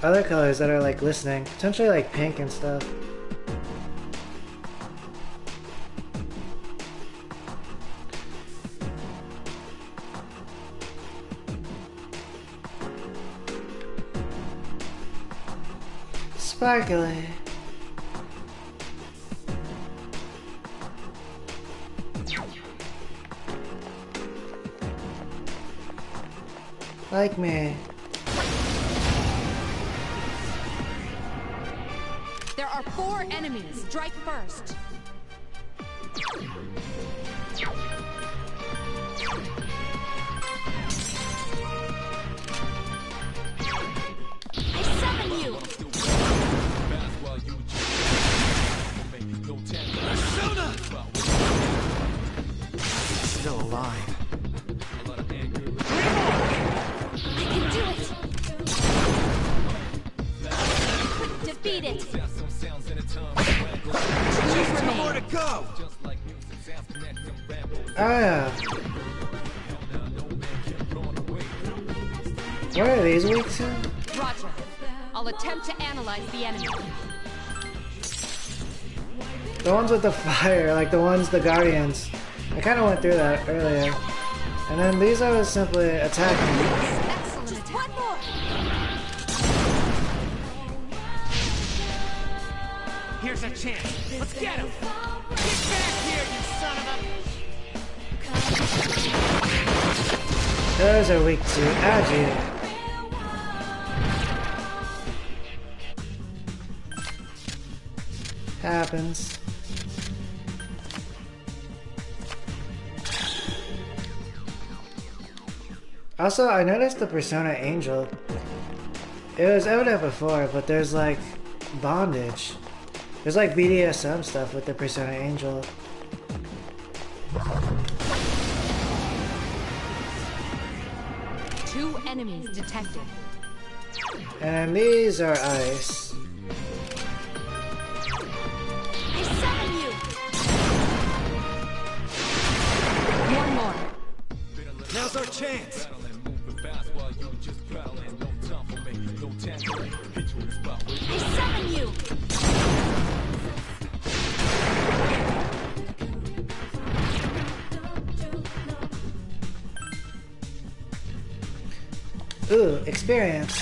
[SPEAKER 1] other colors that are like glistening, potentially like pink and stuff. Sparkly. Like me.
[SPEAKER 8] There are 4 enemies. Strike first.
[SPEAKER 2] I summon you.
[SPEAKER 5] Still alive.
[SPEAKER 2] I can do it. Defeat it.
[SPEAKER 5] Just 2 more to go.
[SPEAKER 1] Oh yeah. What are these weak to?
[SPEAKER 8] Roger. I'll attempt to analyze the enemy.
[SPEAKER 1] The ones with the fire, like the ones, the guardians. I kind of went through that earlier. And then these are simply attacking.
[SPEAKER 8] Excellent
[SPEAKER 2] Just
[SPEAKER 8] attack.
[SPEAKER 2] one more.
[SPEAKER 3] Here's a chance. Let's get him. Get back here, you son of a...
[SPEAKER 1] Those are weak to Agi. Happens. Also, I noticed the Persona Angel. It was evident before, but there's like bondage. There's like BDSM stuff with the Persona Angel.
[SPEAKER 8] Two enemies detected.
[SPEAKER 1] And these are ice.
[SPEAKER 2] I summon you.
[SPEAKER 8] One more.
[SPEAKER 5] Now's our chance.
[SPEAKER 2] I summon you.
[SPEAKER 1] Ooh, experience.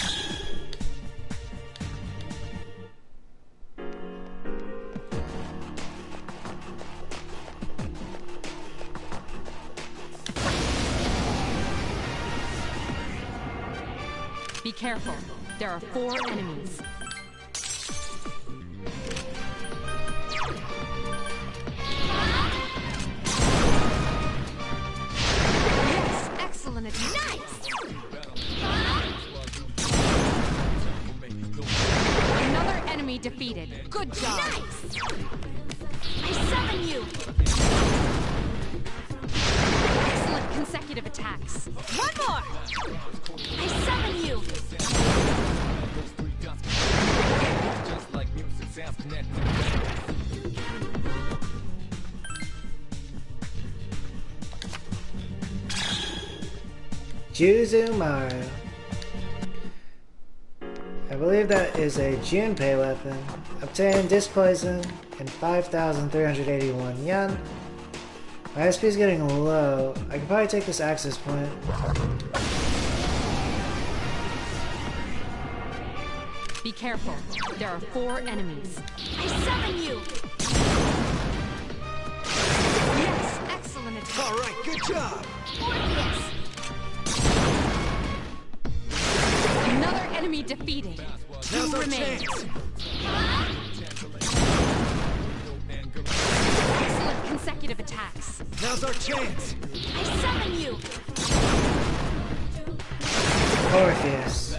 [SPEAKER 8] Be careful. There are 4 enemies. Yes, excellent attack. Another enemy defeated. Good job.
[SPEAKER 2] I summon you.
[SPEAKER 8] Excellent consecutive attacks.
[SPEAKER 2] One more. I summon you.
[SPEAKER 1] Juzu Maru. I believe that is a Junpei weapon. Obtain disc poison and 5,381 yen. My SP is getting low. I could probably take this access point.
[SPEAKER 8] Be careful. There are 4 enemies.
[SPEAKER 2] I summon you.
[SPEAKER 8] Yes, excellent attack.
[SPEAKER 5] All right, good job.
[SPEAKER 2] Morpheus.
[SPEAKER 8] Another enemy defeated.
[SPEAKER 5] Now's
[SPEAKER 8] 2
[SPEAKER 5] our
[SPEAKER 8] remain.
[SPEAKER 5] chance.
[SPEAKER 8] Excellent consecutive attacks.
[SPEAKER 5] Now's our chance.
[SPEAKER 2] I summon you.
[SPEAKER 1] Morpheus.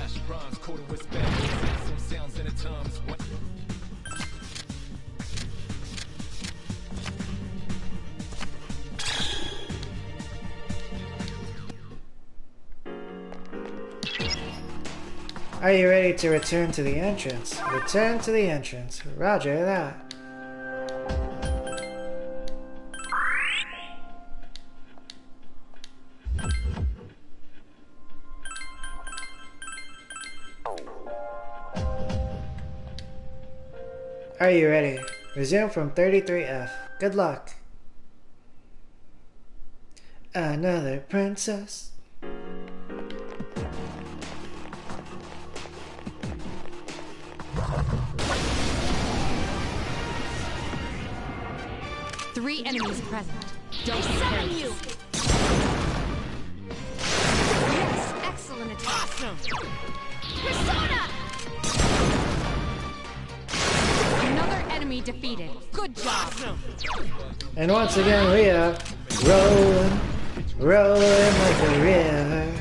[SPEAKER 1] Are you ready to return to the entrance? Return to the entrance. Roger that. Are you ready? Resume from 33F. Good luck. Another princess.
[SPEAKER 8] Three enemies present. Don't be careless. Yes, excellent attack. Awesome.
[SPEAKER 2] Persona!
[SPEAKER 8] Another enemy defeated. Good job.
[SPEAKER 1] And once again we are rolling, rolling like a river.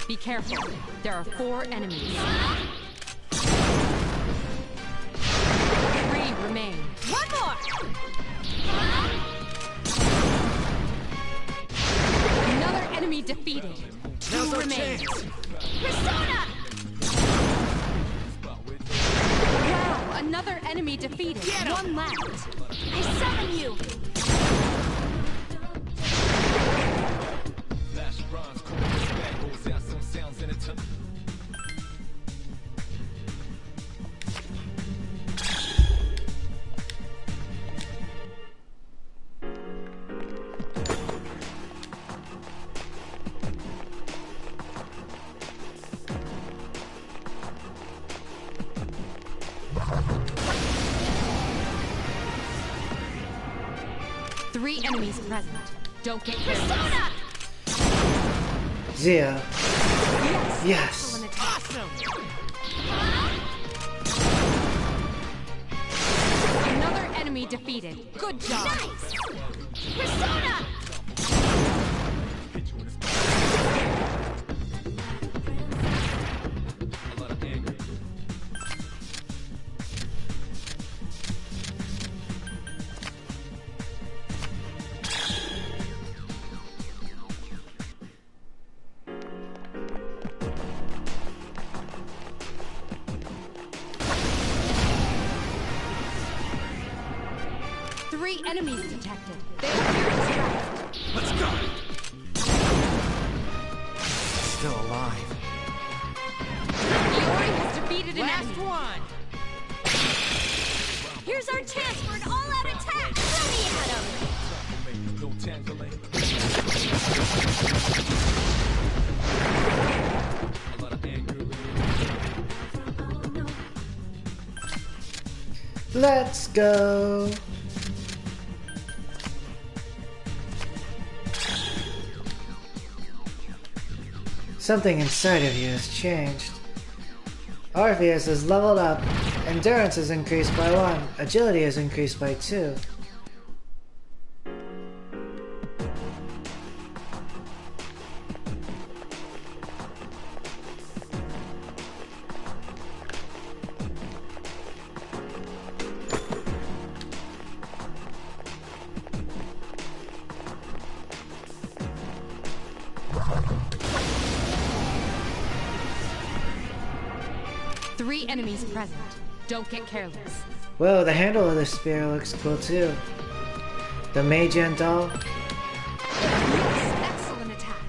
[SPEAKER 8] Be careful. There are 4 enemies. 3 remain.
[SPEAKER 2] One more!
[SPEAKER 8] Another enemy defeated. 2 remain.
[SPEAKER 2] Persona!
[SPEAKER 8] Wow, another enemy defeated. 1 left.
[SPEAKER 2] I summon you!
[SPEAKER 11] Flash rhymes, cold respect, goes out some sounds in a ton.
[SPEAKER 8] Three enemies present. Don't get careless.
[SPEAKER 2] Persona!
[SPEAKER 1] Zia. Yes.
[SPEAKER 8] Excellent attack. Another enemy defeated. Good job.
[SPEAKER 2] Nice! Persona!
[SPEAKER 8] Three enemies detected. They appear distracted.
[SPEAKER 5] Let's go! Still alive.
[SPEAKER 8] Iori has defeated an enemy.
[SPEAKER 3] One.
[SPEAKER 2] Here's our chance for an all-out attack! Throw me at him!
[SPEAKER 11] No tangling. A lot of anger.
[SPEAKER 1] Let's go. Something inside of you has changed. Orpheus is leveled up. Endurance is increased by 1. Agility is increased by 2.
[SPEAKER 8] Three enemies present. Don't get careless.
[SPEAKER 1] Whoa, the handle of the spear looks cool too. The Magian doll.
[SPEAKER 8] Yes, excellent attack.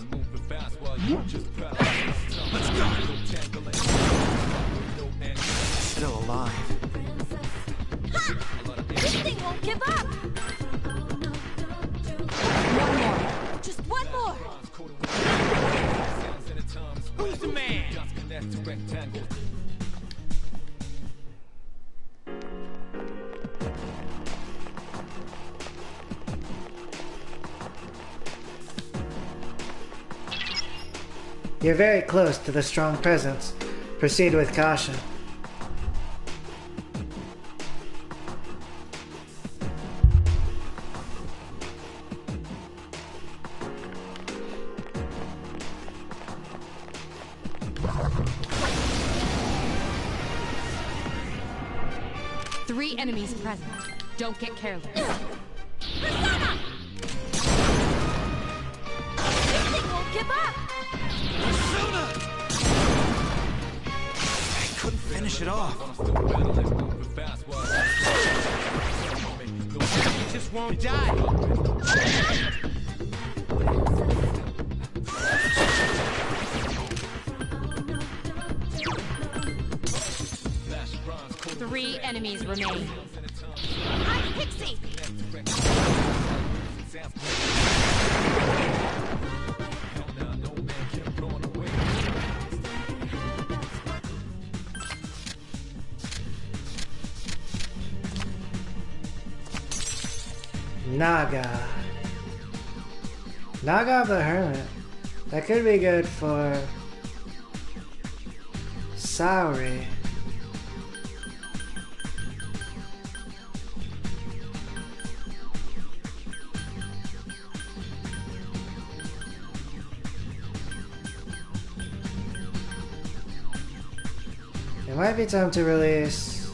[SPEAKER 11] Moving fast while you just paddle. Let's go. No tangling. No anger.
[SPEAKER 5] Still alive.
[SPEAKER 2] Ha! This thing won't give up!
[SPEAKER 8] One more.
[SPEAKER 2] Just one more!
[SPEAKER 11] Sounds in a tongue.
[SPEAKER 3] Who's the man?
[SPEAKER 11] Just connect to rectangle.
[SPEAKER 1] You're very close to the strong presence. Proceed with caution.
[SPEAKER 8] Three enemies present. Don't get careless.
[SPEAKER 2] Persona! This thing won't
[SPEAKER 6] Don't give up!
[SPEAKER 5] Persona! I couldn't finish it off.
[SPEAKER 3] You just won't die.
[SPEAKER 8] 3 enemies remain.
[SPEAKER 6] I'm Pixie!
[SPEAKER 1] Naga. Naga the Hermit. That could be good for Saori. It might be time to release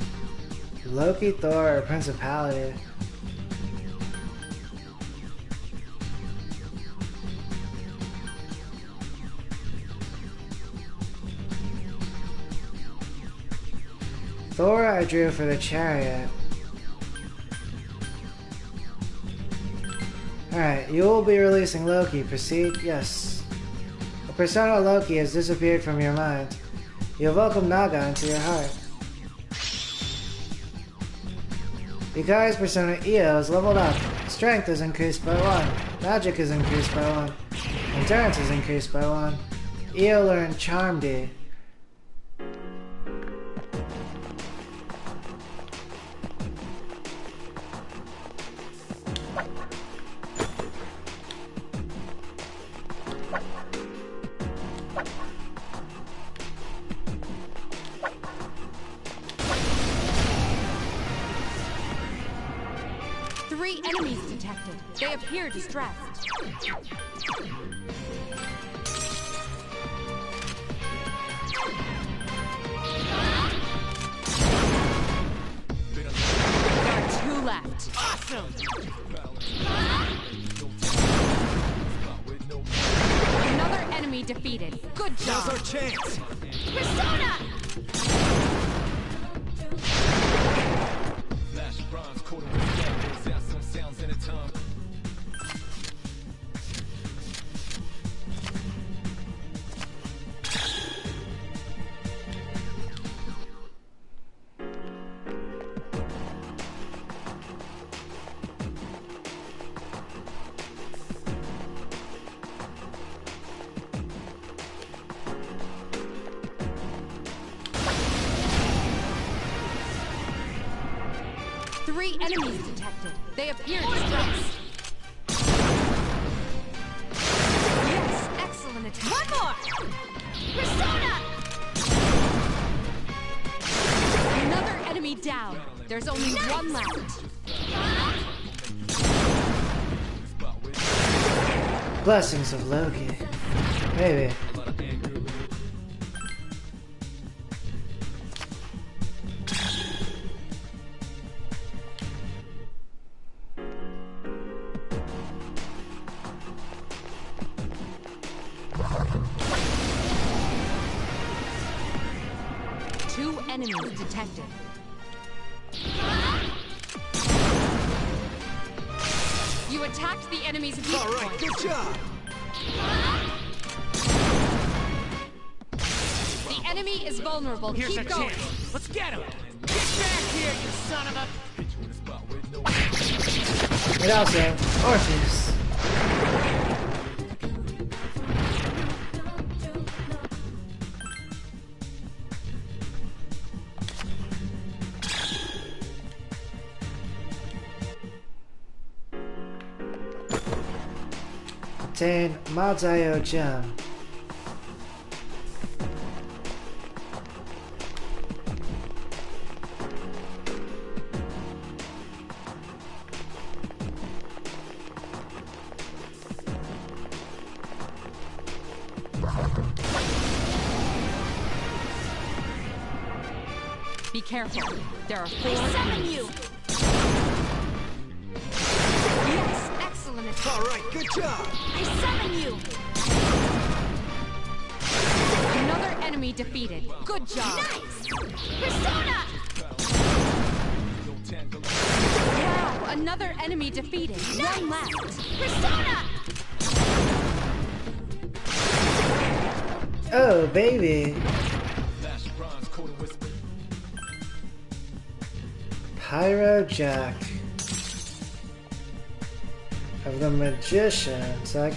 [SPEAKER 1] Loki, Thor, or Principality. Thor I drew for the chariot. Alright, you will be releasing Loki. Proceed? Yes. The persona Loki has disappeared from your mind. You have welcomed Naga into your heart. Yukai's persona Io is leveled up. Strength is increased by 1. Magic is increased by 1. Endurance is increased by 1. Io learned Charm D.
[SPEAKER 8] Enemies detected. They appear distressed. There are 2 left.
[SPEAKER 3] Awesome!
[SPEAKER 8] Another enemy defeated. Good job.
[SPEAKER 5] Now's our chance.
[SPEAKER 6] Persona!
[SPEAKER 8] Three enemies detected. They appear distressed. Yes, excellent attack.
[SPEAKER 6] One more! Persona!
[SPEAKER 8] Another enemy down. There's only one left.
[SPEAKER 1] Blessings of Loki. Maybe.
[SPEAKER 8] Two enemies detected. You attacked the enemy's weak
[SPEAKER 5] All right,
[SPEAKER 8] point.
[SPEAKER 5] good job.
[SPEAKER 8] The enemy is vulnerable.
[SPEAKER 3] Here's
[SPEAKER 8] Keep
[SPEAKER 3] a
[SPEAKER 8] going.
[SPEAKER 3] chance. Let's get him. Get back here, you son of a...
[SPEAKER 1] And also, Orpheus. Obtain Mazayo Gem.
[SPEAKER 8] Be careful. There are four.
[SPEAKER 6] I summon you!
[SPEAKER 8] Yes, excellent attack.
[SPEAKER 5] All right, good job.
[SPEAKER 6] I summon you!
[SPEAKER 8] Another enemy defeated. Good job.
[SPEAKER 2] Nice! Persona!
[SPEAKER 8] Wow, another enemy defeated.
[SPEAKER 2] Nice!
[SPEAKER 8] One left.
[SPEAKER 2] Persona!
[SPEAKER 1] Oh, baby. Pyro Jack of the Magician, so I'd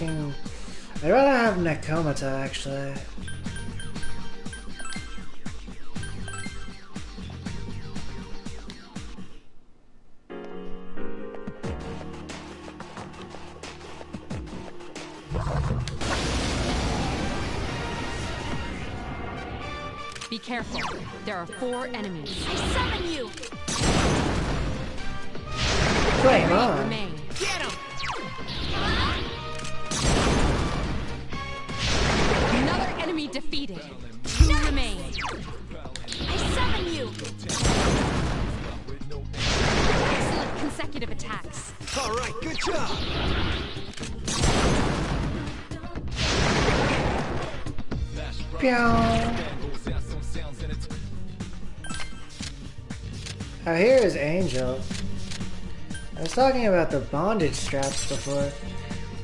[SPEAKER 1] rather have Nekomata actually.
[SPEAKER 8] Be careful. There are 4 enemies.
[SPEAKER 2] I summon you!
[SPEAKER 1] Come
[SPEAKER 8] 3
[SPEAKER 1] on.
[SPEAKER 8] remain.
[SPEAKER 2] Get him!
[SPEAKER 8] Another enemy defeated. 2 remain.
[SPEAKER 2] I summon you!
[SPEAKER 8] Excellent consecutive attacks.
[SPEAKER 9] All right, good job.
[SPEAKER 1] Pew. Oh, here is Angel. I was talking about the bondage straps before.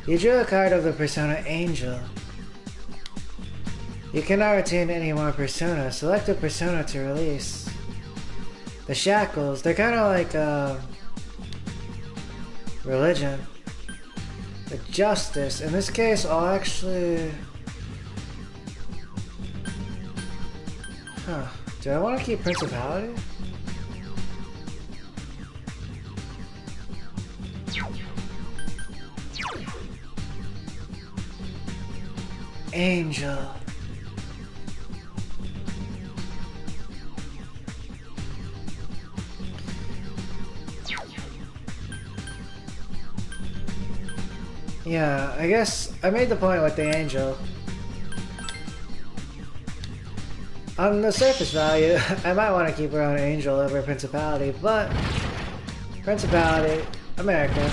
[SPEAKER 1] You drew a card of the persona Angel. You cannot retain any more persona. Select a persona to release. The shackles, they're kind of like religion. The justice. In this case, I'll actually... Huh. Do I want to keep Principality? Angel. Yeah, I guess I made the point with the Angel. On the surface value, I might want to keep her on Angel over Principality, but Principality, America.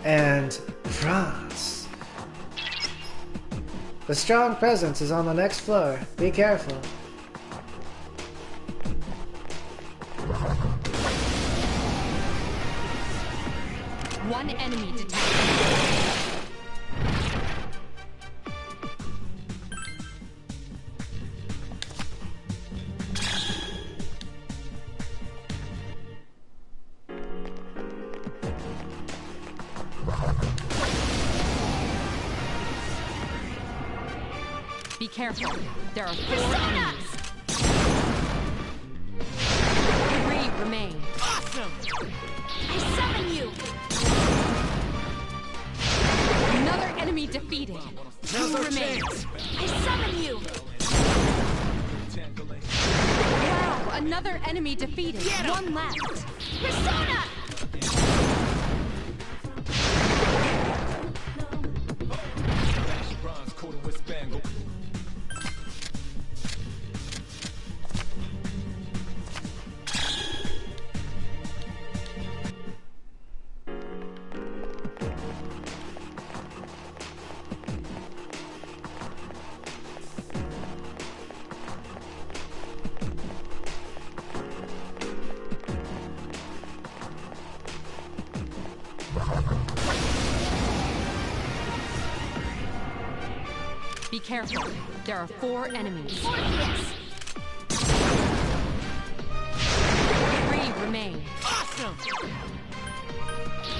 [SPEAKER 1] And France. The strong presence is on the next floor. Be careful.
[SPEAKER 8] One enemy detected. Be careful. There are 4 enemies. 3 remain.
[SPEAKER 2] Awesome! I summon you!
[SPEAKER 8] Another enemy defeated. 2 remain.
[SPEAKER 2] I summon you!
[SPEAKER 8] Wow, another enemy defeated. 1 left.
[SPEAKER 2] Persona!
[SPEAKER 8] Be careful. There are 4 enemies.
[SPEAKER 2] Morpheus!
[SPEAKER 8] 3 remain.
[SPEAKER 2] Awesome!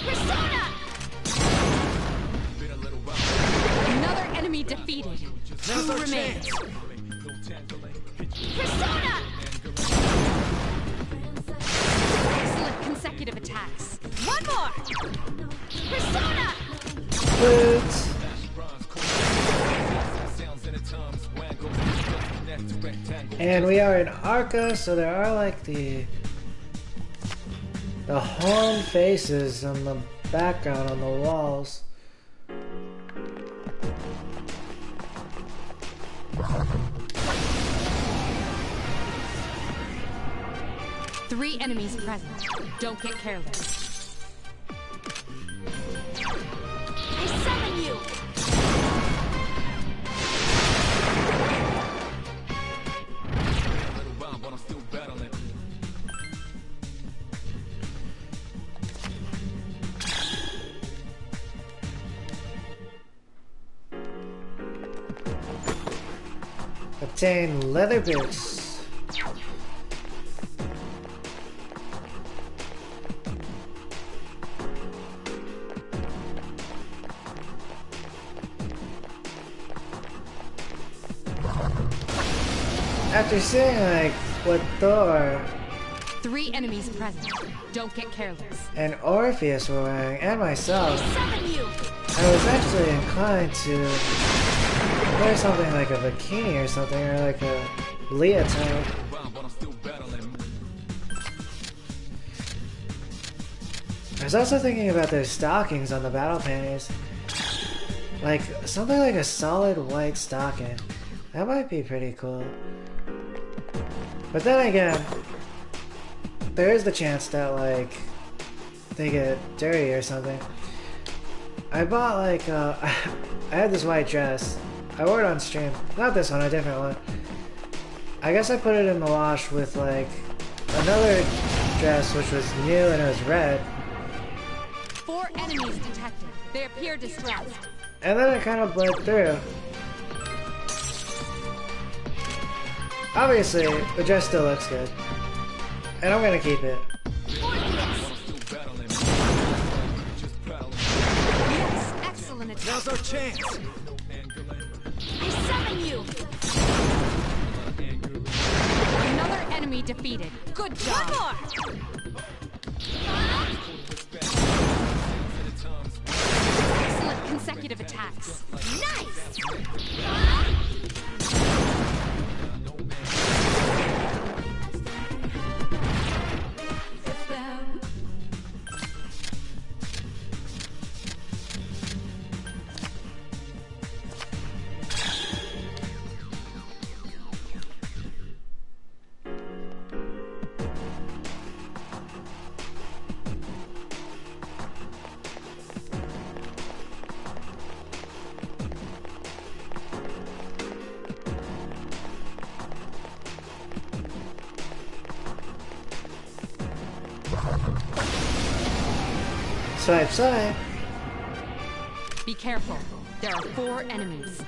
[SPEAKER 2] Persona!
[SPEAKER 8] Another enemy defeated. 2 remain.
[SPEAKER 2] Persona!
[SPEAKER 8] Excellent consecutive attacks.
[SPEAKER 2] One more! Persona!
[SPEAKER 1] What? And we are in Arca, so there are like the horn faces on the background on the walls.
[SPEAKER 8] Three enemies present. Don't get careless.
[SPEAKER 2] I summon you!
[SPEAKER 11] Little bomb, but I'm still battling.
[SPEAKER 1] Obtain leather boots. After seeing like what Thor
[SPEAKER 8] Three enemies present. Don't get careless.
[SPEAKER 1] and Orpheus were wearing, and myself,
[SPEAKER 2] Summon you!
[SPEAKER 1] I was actually inclined to wear something like a bikini or something, or like a leotard.
[SPEAKER 11] Bomb, but I'm still battling.
[SPEAKER 1] I was also thinking about those stockings on the battle panties. Like, something like a solid white stocking. That might be pretty cool. But then again, there is the chance that, like, they get dirty or something. I bought, like, I had this white dress. I wore it on stream. Not this one, a different one. I guess I put it in the wash with, like, another dress which was new and it was red.
[SPEAKER 8] 4 enemies detected. They appear distressed.
[SPEAKER 1] And then it kind of bled through. Obviously, the dress still looks good. And I'm gonna keep it.
[SPEAKER 8] Yes, excellent attack.
[SPEAKER 5] Now's our chance!
[SPEAKER 2] I summon you!
[SPEAKER 8] Another enemy defeated. Good job.
[SPEAKER 2] One more!
[SPEAKER 8] Excellent consecutive attacks.
[SPEAKER 2] Nice!
[SPEAKER 1] Swipe, swipe.
[SPEAKER 8] Be careful. There are 4 enemies.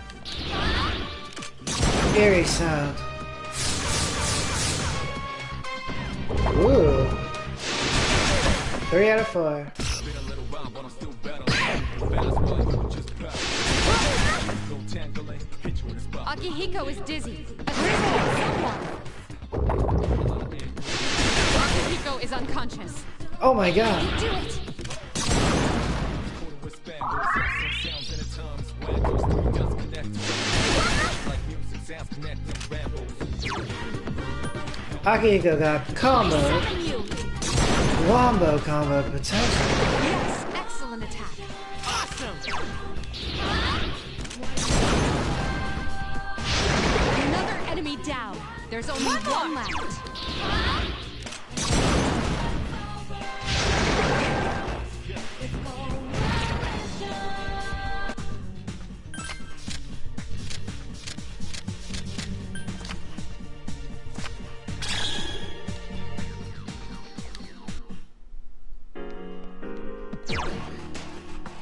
[SPEAKER 1] Eerie sound. Ooh. 3 out of 4.
[SPEAKER 11] Been a little bomb, but I'm still battling. Fast, but you just battling. No tangling, hit you in the spot.
[SPEAKER 8] Akihiko is dizzy. Assist someone. Akihiko is unconscious.
[SPEAKER 1] Oh my god.
[SPEAKER 2] Do it! Akihiko got combo, Summon you!
[SPEAKER 1] wombo combo potential.
[SPEAKER 8] Yes, excellent attack. Awesome. Another enemy down. There's only one left.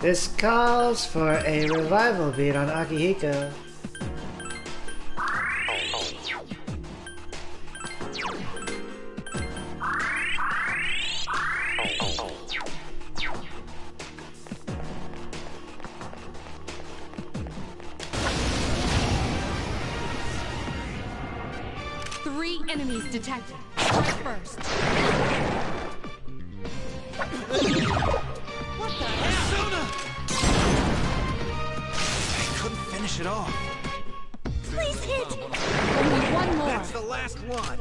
[SPEAKER 1] This calls for a revival beat on Akihiko.
[SPEAKER 8] Three enemies detected. Strike first.
[SPEAKER 5] What the hell? Sona! I couldn't finish it off.
[SPEAKER 2] Please hit!
[SPEAKER 8] Only one more.
[SPEAKER 5] That's the last one.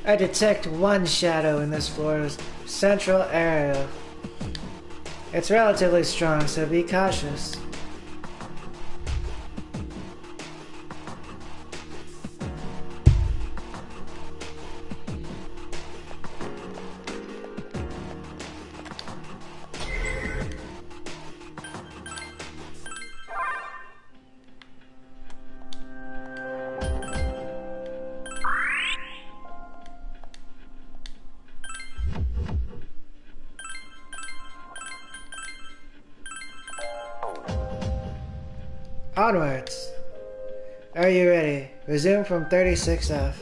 [SPEAKER 1] I detect one shadow in this floor's central area. It's relatively strong, so be cautious. Onwards. Are you ready? Resume from 36F.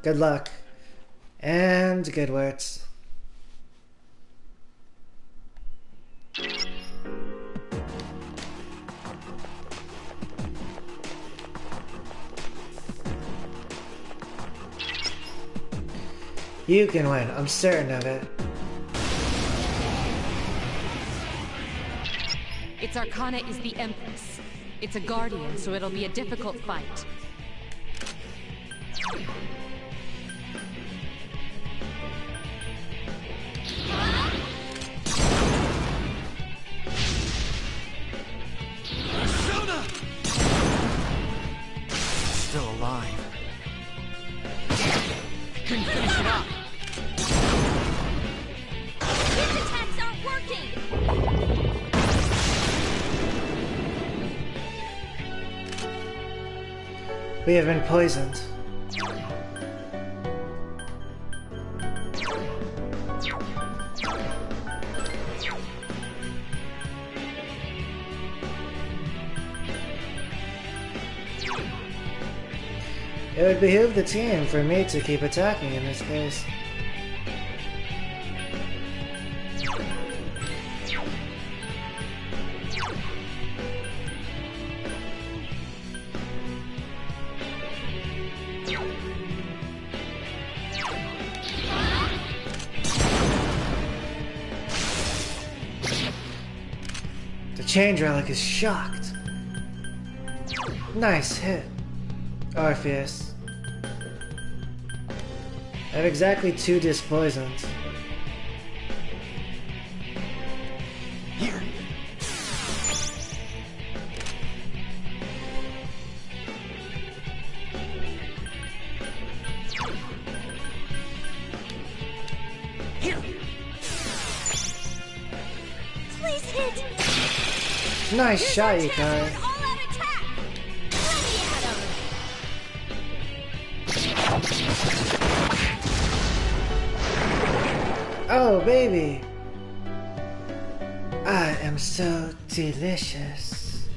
[SPEAKER 1] Good luck. And good words. You can win, I'm certain of it.
[SPEAKER 8] Its Arcana is the Empress. It's a guardian, so it'll be a difficult fight.
[SPEAKER 5] Persona! Still alive.
[SPEAKER 8] Couldn't finish it up.
[SPEAKER 2] His attacks aren't working!
[SPEAKER 1] We have been poisoned. It would behoove the team for me to keep attacking in this case. The Change Relic is shocked. Nice hit, Orpheus. I have exactly 2 dispoisons.
[SPEAKER 5] Here. Here.
[SPEAKER 2] Please hit!
[SPEAKER 1] Nice shot, Yukari.
[SPEAKER 2] All-out attack! Ready at him!
[SPEAKER 1] Oh, baby! I am so delicious.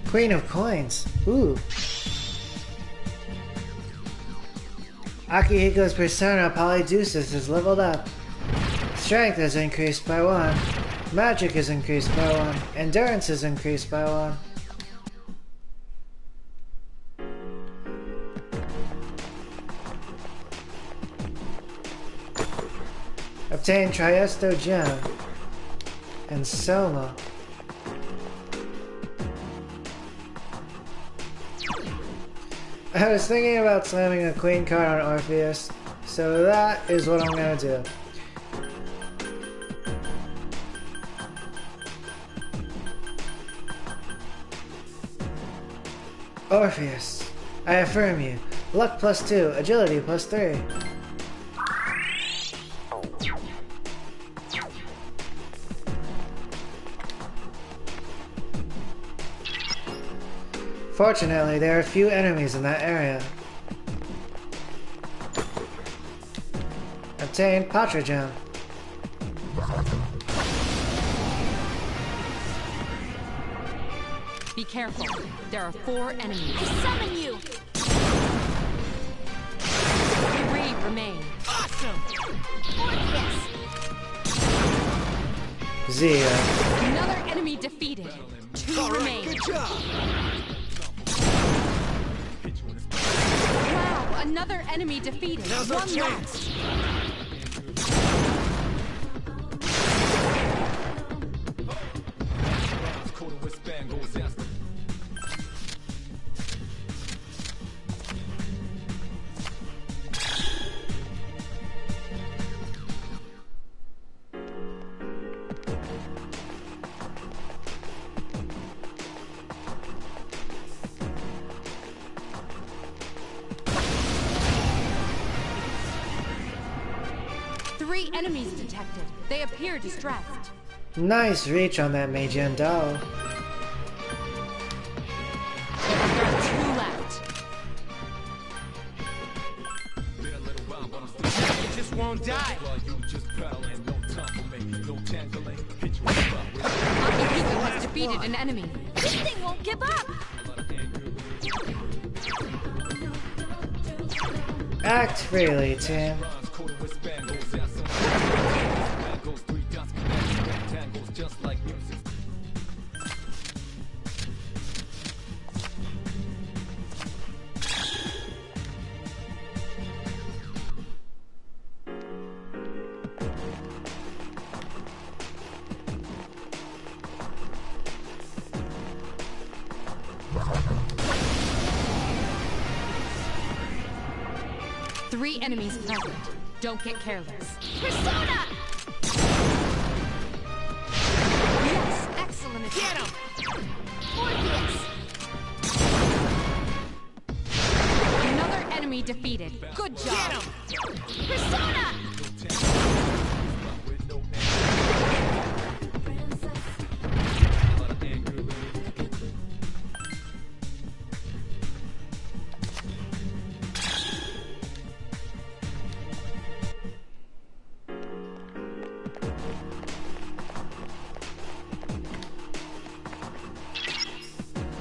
[SPEAKER 1] Queen of Coins. Ooh. Akihiko's persona Polydeuces is leveled up. Strength is increased by 1. Magic is increased by 1. Endurance is increased by 1. Obtain Triesto Gem and Soma. I was thinking about slamming a queen card on Orpheus, so that is what I'm gonna do. Orpheus, I affirm you. Luck +2, agility +3. Fortunately, there are few enemies in that area. Obtain Patra Gem.
[SPEAKER 8] Be careful. There are 4 enemies.
[SPEAKER 2] I summon you!
[SPEAKER 8] 3 remain.
[SPEAKER 5] Awesome!
[SPEAKER 2] Orpheus!
[SPEAKER 1] Zia.
[SPEAKER 8] Another enemy defeated. 2 remain.
[SPEAKER 5] Good job!
[SPEAKER 8] Wow, another enemy defeated.
[SPEAKER 5] Now's our
[SPEAKER 8] 1
[SPEAKER 5] chance.
[SPEAKER 8] left. 3 enemies detected. They appear distressed.
[SPEAKER 1] Nice reach on that Meijin doll.
[SPEAKER 8] There are 2 left.
[SPEAKER 3] You just won't die.
[SPEAKER 8] Akihiko has defeated an enemy.
[SPEAKER 6] This thing won't give up!
[SPEAKER 1] Act freely, team.
[SPEAKER 8] Three enemies present. Don't get careless.
[SPEAKER 6] Persona!
[SPEAKER 8] Yes, excellent attack.
[SPEAKER 3] Get him!
[SPEAKER 6] Morpheus!
[SPEAKER 8] Another enemy defeated. Good job.
[SPEAKER 3] Get him!
[SPEAKER 6] Persona!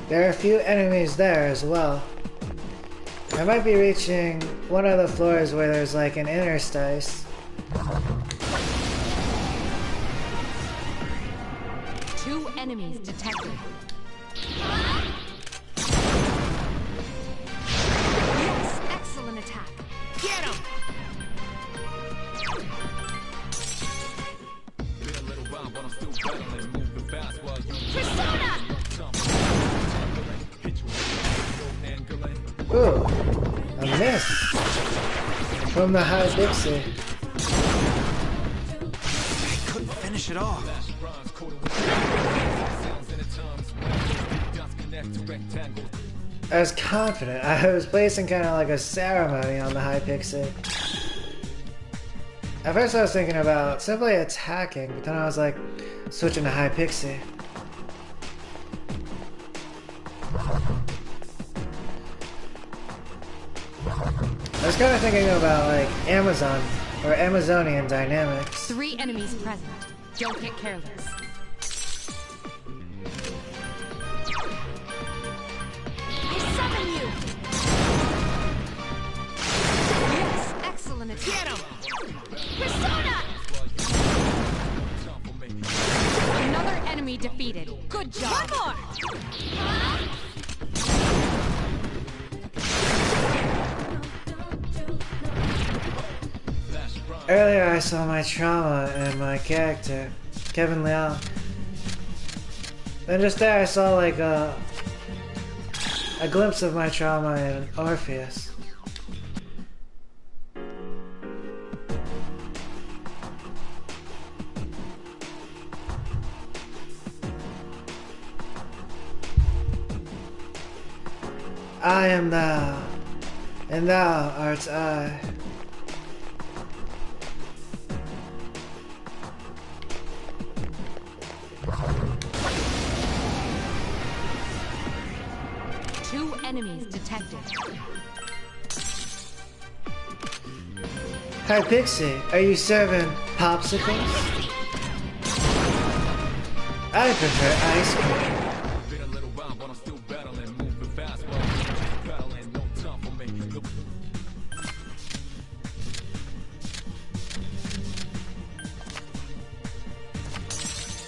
[SPEAKER 1] There are a few enemies there as well. I might be reaching one of the floors where there's like an interstice.
[SPEAKER 8] 2 enemies detected. Yes, excellent attack.
[SPEAKER 3] Get him!
[SPEAKER 6] Persona!
[SPEAKER 1] Ooh, a miss from the high Dixie.
[SPEAKER 5] I couldn't finish it off.
[SPEAKER 1] I was confident. I was placing kind of like a ceremony on the high pixie. At first I was thinking about simply attacking, but then I was like, switching to high pixie. I was kind of thinking about like Amazon or Amazonian dynamics.
[SPEAKER 8] 3 enemies present. Don't get careless.
[SPEAKER 6] I summon you!
[SPEAKER 8] Yes, excellent attack.
[SPEAKER 3] Get him!
[SPEAKER 6] Persona!
[SPEAKER 8] Another enemy defeated. Good job.
[SPEAKER 6] One more!
[SPEAKER 1] Earlier I saw my trauma in my character, Kevin Leon. Then just there I saw like a glimpse of my trauma in Orpheus. I am thou, and thou art I.
[SPEAKER 8] Two enemies detected.
[SPEAKER 1] Hi Pixie, are you serving popsicles? I prefer ice cream.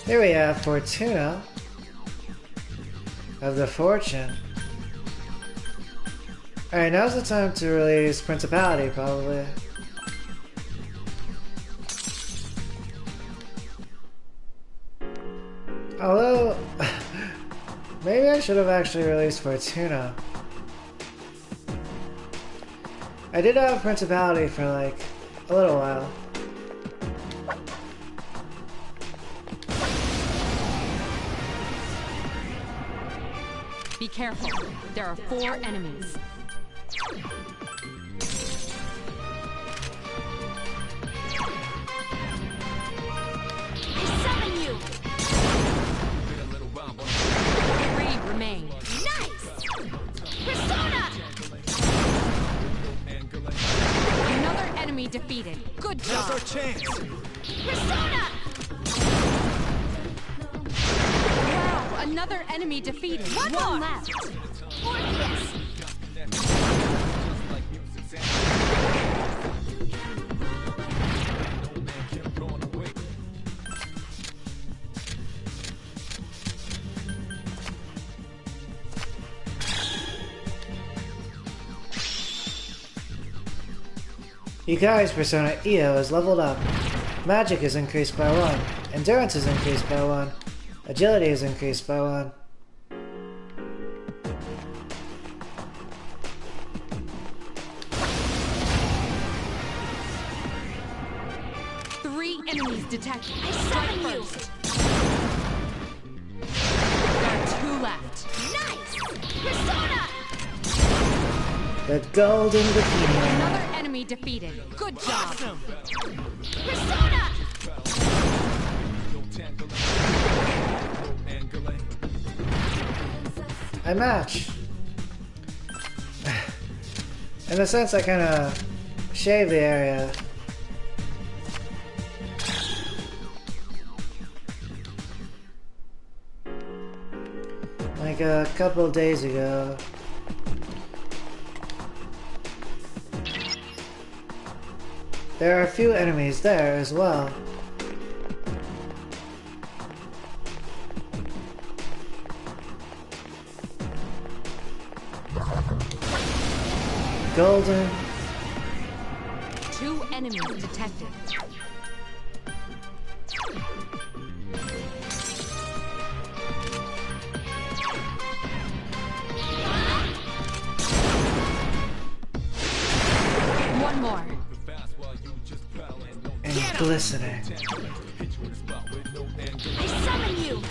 [SPEAKER 1] Here we have Fortuna of the Fortune. Alright, now's the time to release Principality, probably. Although, maybe I should have actually released Fortuna. I did have Principality for like a little while.
[SPEAKER 8] Be careful. There are 4 enemies. defeated. Good job.
[SPEAKER 5] Now's our chance.
[SPEAKER 2] Persona!
[SPEAKER 8] Wow, another enemy defeated. One left.
[SPEAKER 2] Morpheus!
[SPEAKER 1] Yukari's persona Io is leveled up. Magic is increased by 1. Endurance is increased by 1. Agility is increased by 1.
[SPEAKER 8] Three enemies detected. Strike first. There are 2 left.
[SPEAKER 2] Nice! Persona!
[SPEAKER 1] The golden bikini.
[SPEAKER 8] Another enemy defeated. Good job.
[SPEAKER 2] Persona!
[SPEAKER 1] I match. In a sense, I kind of shave the area. Like a couple days ago. There are a few enemies there as well. Golden.
[SPEAKER 8] 2 enemies detected. One more.
[SPEAKER 1] And glistening.
[SPEAKER 2] I summon you!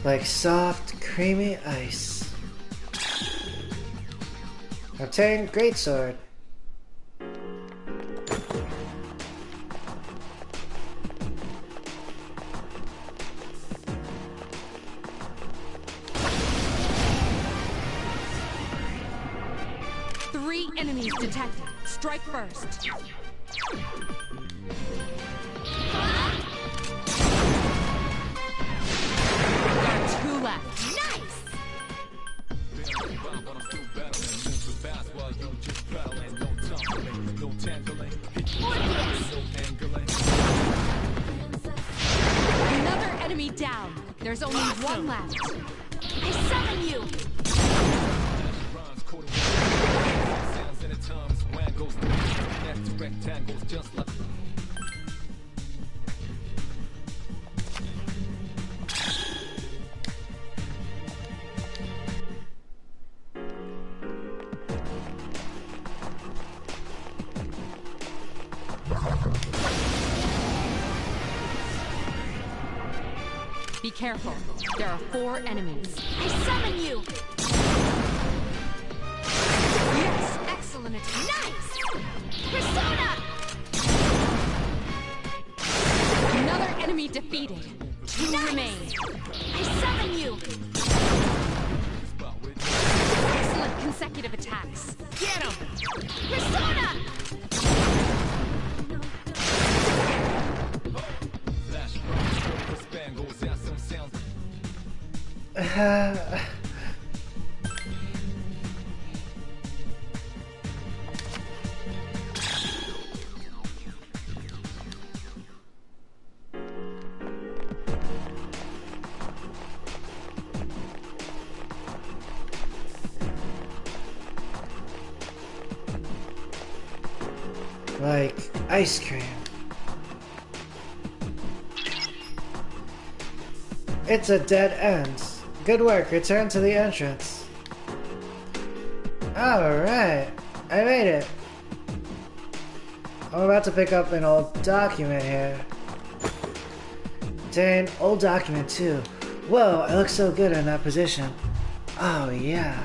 [SPEAKER 1] Like soft, creamy ice. Obtain greatsword.
[SPEAKER 8] Three enemies detected. Strike first. There are 2 left.
[SPEAKER 2] Nice!
[SPEAKER 8] Another enemy down. There's only 1 left.
[SPEAKER 2] I summon you!
[SPEAKER 8] Be careful. There are 4 enemies.
[SPEAKER 2] I summon you!
[SPEAKER 8] Yes, excellent attack.
[SPEAKER 2] Nice! Persona!
[SPEAKER 8] Another enemy defeated. 2 remain.
[SPEAKER 2] I summon you!
[SPEAKER 8] Excellent consecutive attacks. Get him!
[SPEAKER 2] Persona!
[SPEAKER 1] Like ice cream. It's a dead end. Good work, return to the entrance. Alright, I made it. I'm about to pick up an old document here. Dang, old document too. Whoa, I look so good in that position. Oh yeah.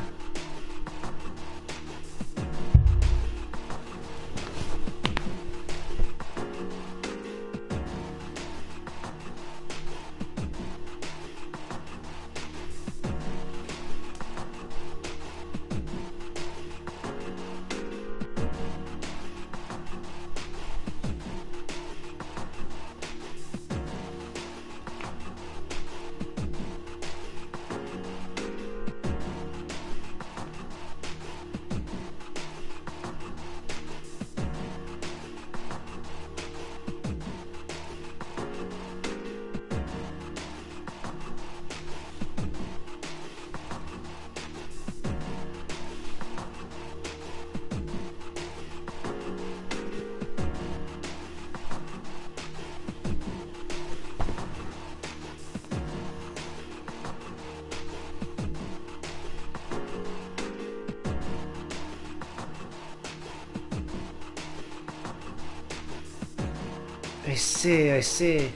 [SPEAKER 1] I see, I see.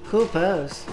[SPEAKER 1] Cool pose.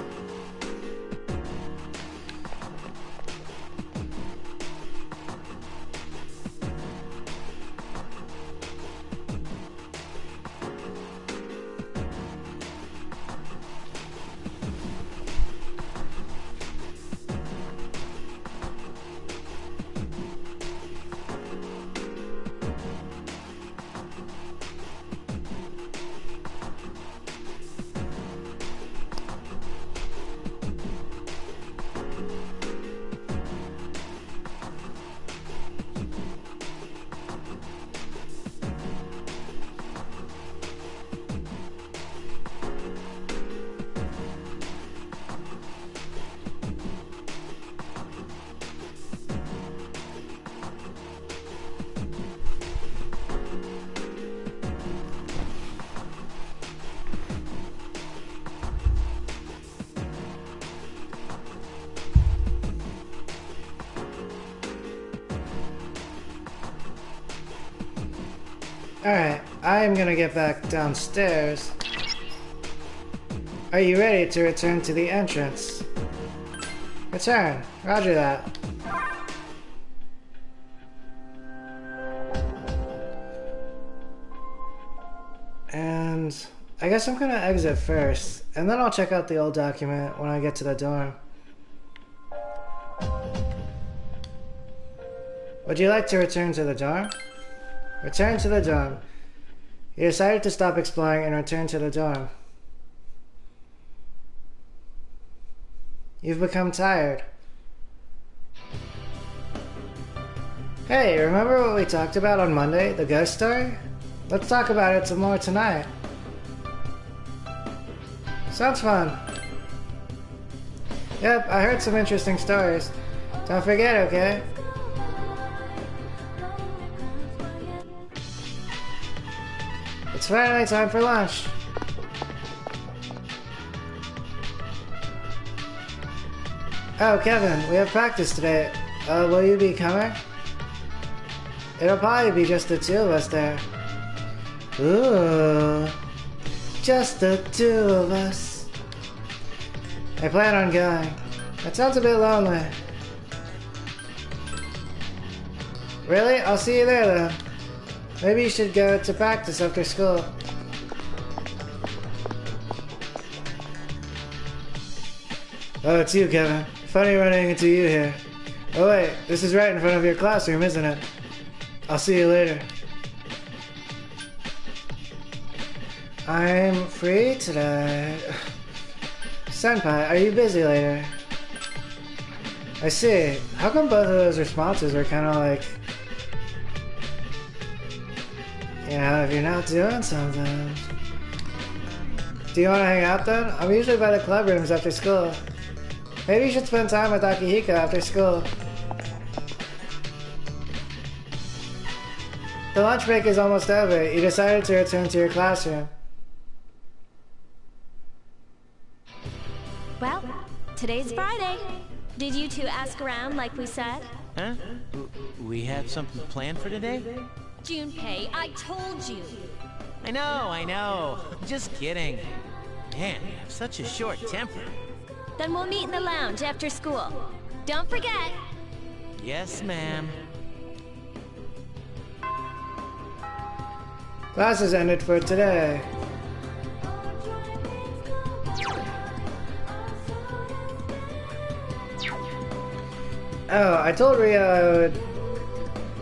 [SPEAKER 1] Alright, I am gonna get back downstairs. Are you ready to return to the entrance? Return. Roger that. And I guess I'm gonna exit first, and then I'll check out the old document when I get to the dorm. Would you like to return to the dorm? Return to the dorm. You decided to stop exploring and return to the dorm. You've become tired. Hey, remember what we talked about on Monday, the ghost story? Let's talk about it some more tonight. Sounds fun. Yep, I heard some interesting stories. Don't forget, okay? It's finally time for lunch. Oh, Kevin, we have practice today. Will you be coming? It'll probably be just the two of us there. Ooh, just the two of us. I plan on going. That sounds a bit lonely. Really? I'll see you there then. Maybe you should go to practice after school. Oh, it's you, Kevin. Funny running into you here. Oh wait, this is right in front of your classroom, isn't it? I'll see you later. I'm free today. Senpai, are you busy later? I see. How come both of those responses are kind of like... Yeah, if you're not doing something... Do you want to hang out then? I'm usually by the club rooms after school. Maybe you should spend time with Akihiko after school. The lunch break is almost over. You decided to return to your classroom.
[SPEAKER 6] Well, today's Friday. Did you two ask around like we said?
[SPEAKER 3] Huh? We have something planned for today?
[SPEAKER 6] Junpei, I told you.
[SPEAKER 3] I know. Just kidding. Man, you have such a short temper.
[SPEAKER 6] Then we'll meet in the lounge after school. Don't forget.
[SPEAKER 3] Yes, ma'am.
[SPEAKER 1] Classes ended for today. Oh, I told Ria I would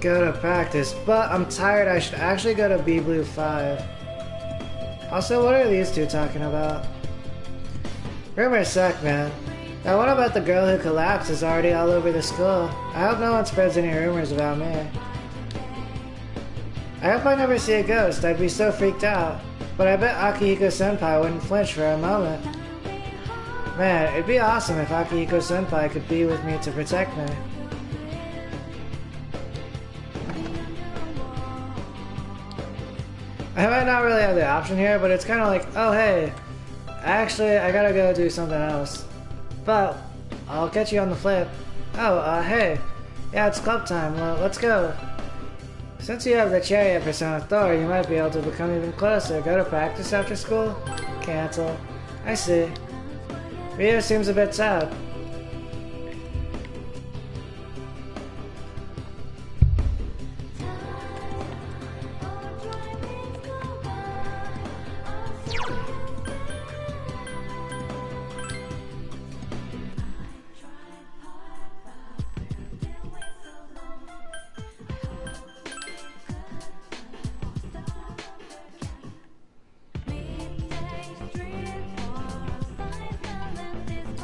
[SPEAKER 1] go to practice, but I'm tired. I should actually go to B Blue 5. Also, what are these two talking about? Rumors suck, man. That one about the girl who collapsed is already all over the school. I hope no one spreads any rumors about me. I hope I never see a ghost, I'd be so freaked out. But I bet Akihiko-senpai wouldn't flinch for a moment. Man, it'd be awesome if Akihiko-senpai could be with me to protect me. I might not really have the option here, but it's kind of like, oh hey, actually I gotta go do something else. But I'll catch you on the flip. Oh, hey, yeah, it's club time, well, let's go. Since you have the chariot persona Thor, you might be able to become even closer. Go to practice after school? Cancel. I see. Ryo seems a bit sad.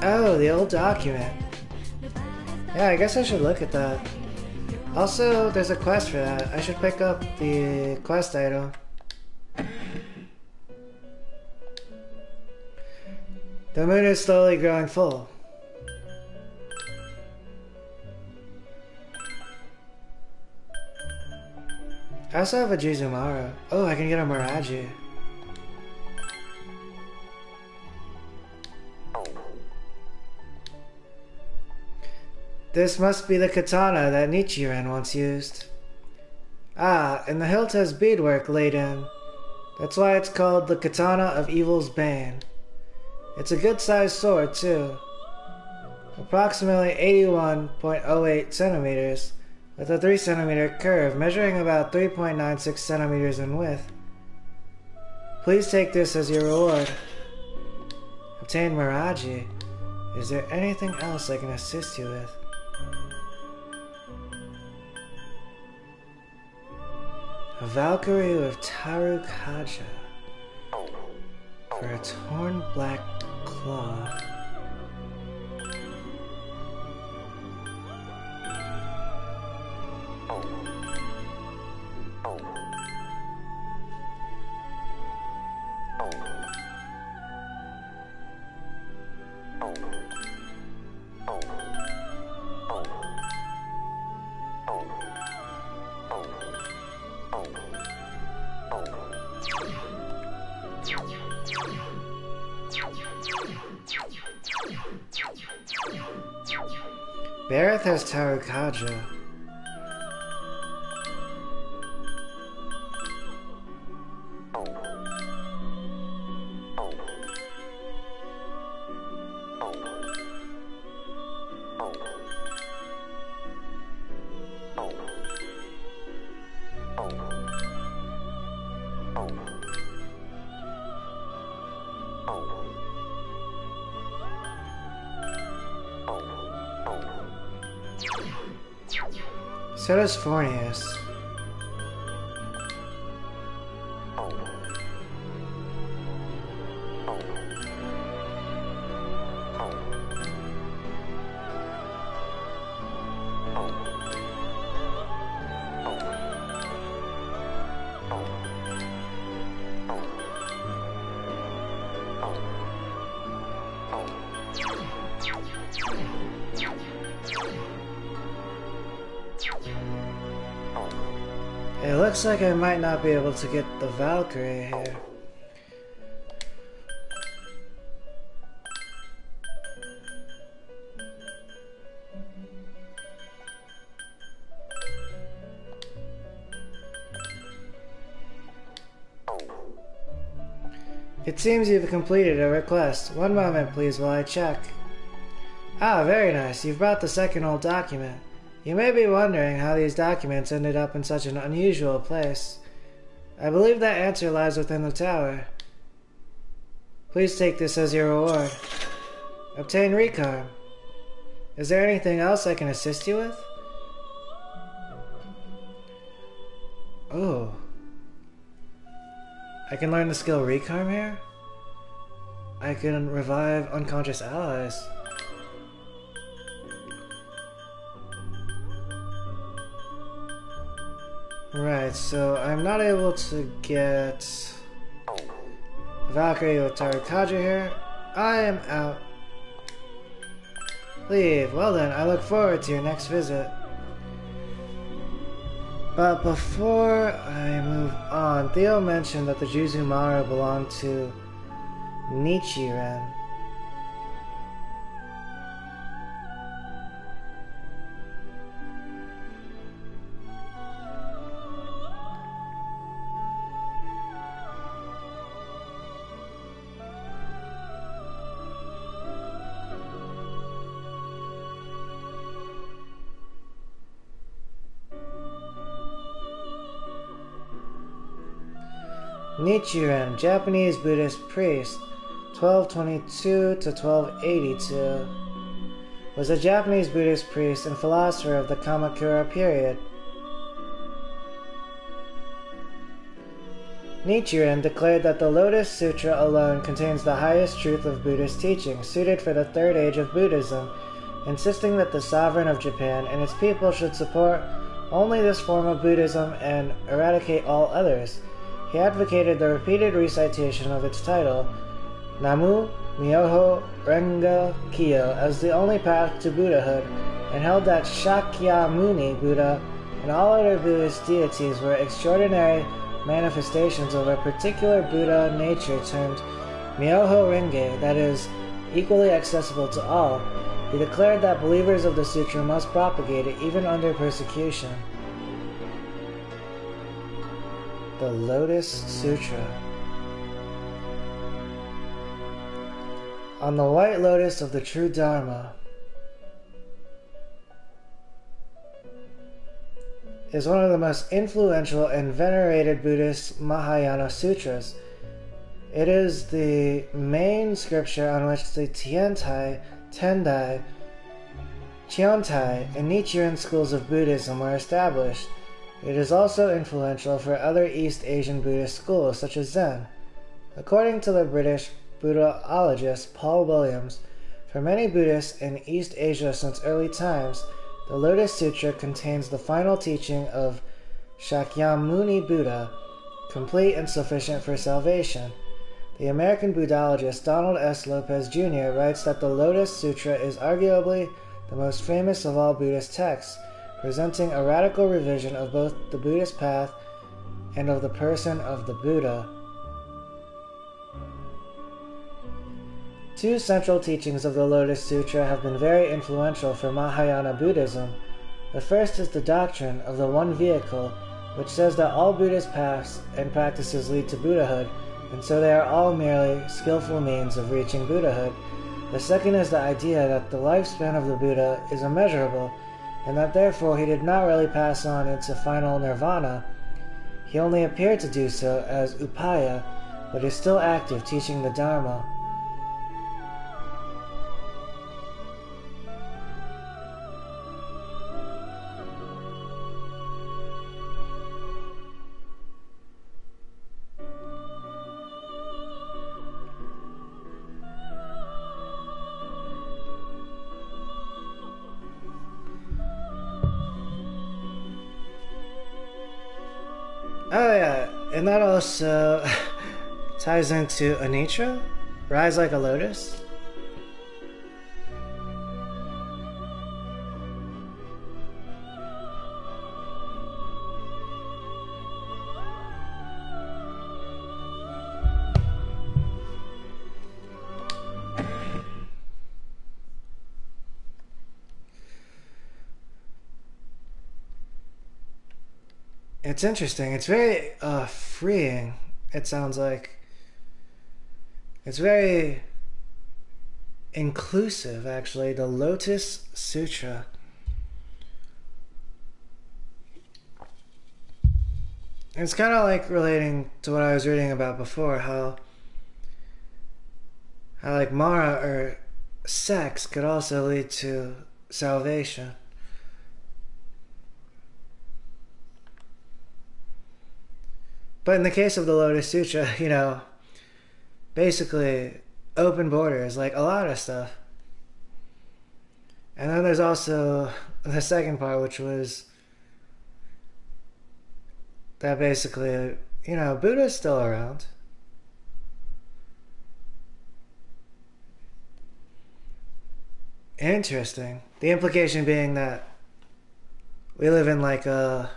[SPEAKER 1] Oh, the old document. Yeah, I guess I should look at that. Also, there's a quest for that. I should pick up the quest item. The moon is slowly growing full. I also have a Jizumara. Oh, I can get a Miraji. This must be the katana that Nichiren once used. Ah, and the hilt has beadwork laid in. That's why it's called the Katana of Evil's Bane. It's a good-sized sword, too. Approximately 81.08 centimeters, with a 3 centimeter curve, measuring about 3.96 centimeters in width. Please take this as your reward. Obtain Miraji. Is there anything else I can assist you with? A Valkyrie with Taru Kaja for a torn black claw. Bareth has Taru Kaja. So does Fornius. It looks like I might not be able to get the Valkyrie here. It seems you've completed a request. One moment, please, while I check. Ah, very nice. You've brought the second old document. You may be wondering how these documents ended up in such an unusual place. I believe that answer lies within the tower. Please take this as your reward. Obtain Recarm. Is there anything else I can assist you with? Oh. I can learn the skill Recarm here? I can revive unconscious allies. Right, so I'm not able to get Valkyrie or Tarikaja here. I am out. Leave. Well then, I look forward to your next visit. But before I move on, Theo mentioned that the Juzumara belonged to Nichiren. Nichiren, Japanese Buddhist priest, 1222 to 1282, was a Japanese Buddhist priest and philosopher of the Kamakura period. Nichiren declared that the Lotus Sutra alone contains the highest truth of Buddhist teaching, suited for the third age of Buddhism, insisting that the sovereign of Japan and its people should support only this form of Buddhism and eradicate all others. He advocated the repeated recitation of its title, Namu Myoho Renge Kyo, as the only path to Buddhahood, and held that Shakyamuni Buddha and all other Buddhist deities were extraordinary manifestations of a particular Buddha nature termed Myoho Renge, that is, equally accessible to all. He declared that believers of the sutra must propagate it even under persecution. The Lotus Sutra. On the white lotus of the true Dharma is one of the most influential and venerated Buddhist Mahayana sutras. It is the main scripture on which the Tiantai, Tendai, Cheontai, and Nichiren schools of Buddhism were established. It is also influential for other East Asian Buddhist schools, such as Zen. According to the British Buddhaologist Paul Williams, for many Buddhists in East Asia since early times, the Lotus Sutra contains the final teaching of Shakyamuni Buddha, complete and sufficient for salvation. The American Buddhaologist Donald S. Lopez Jr. writes that the Lotus Sutra is arguably the most famous of all Buddhist texts, presenting a radical revision of both the Buddhist path and of the person of the Buddha. Two central teachings of the Lotus Sutra have been very influential for Mahayana Buddhism. The first is the doctrine of the one vehicle, which says that all Buddhist paths and practices lead to Buddhahood, and so they are all merely skillful means of reaching Buddhahood. The second is the idea that the lifespan of the Buddha is immeasurable, and that therefore he did not really pass on into final nirvana. He only appeared to do so as upaya, but is still active teaching the Dharma. Oh yeah, and that also ties into Anitra, Rise Like a Lotus. It's interesting. It's very freeing, it sounds like. It's very inclusive, actually. The Lotus Sutra. It's kind of like relating to what I was reading about before, how like Mara or sex could also lead to salvation. But in the case of the Lotus Sutra, you know, basically open borders, like a lot of stuff. And then there's also the second part, which was that basically, Buddha's still around. Interesting. The implication being that we live in like a...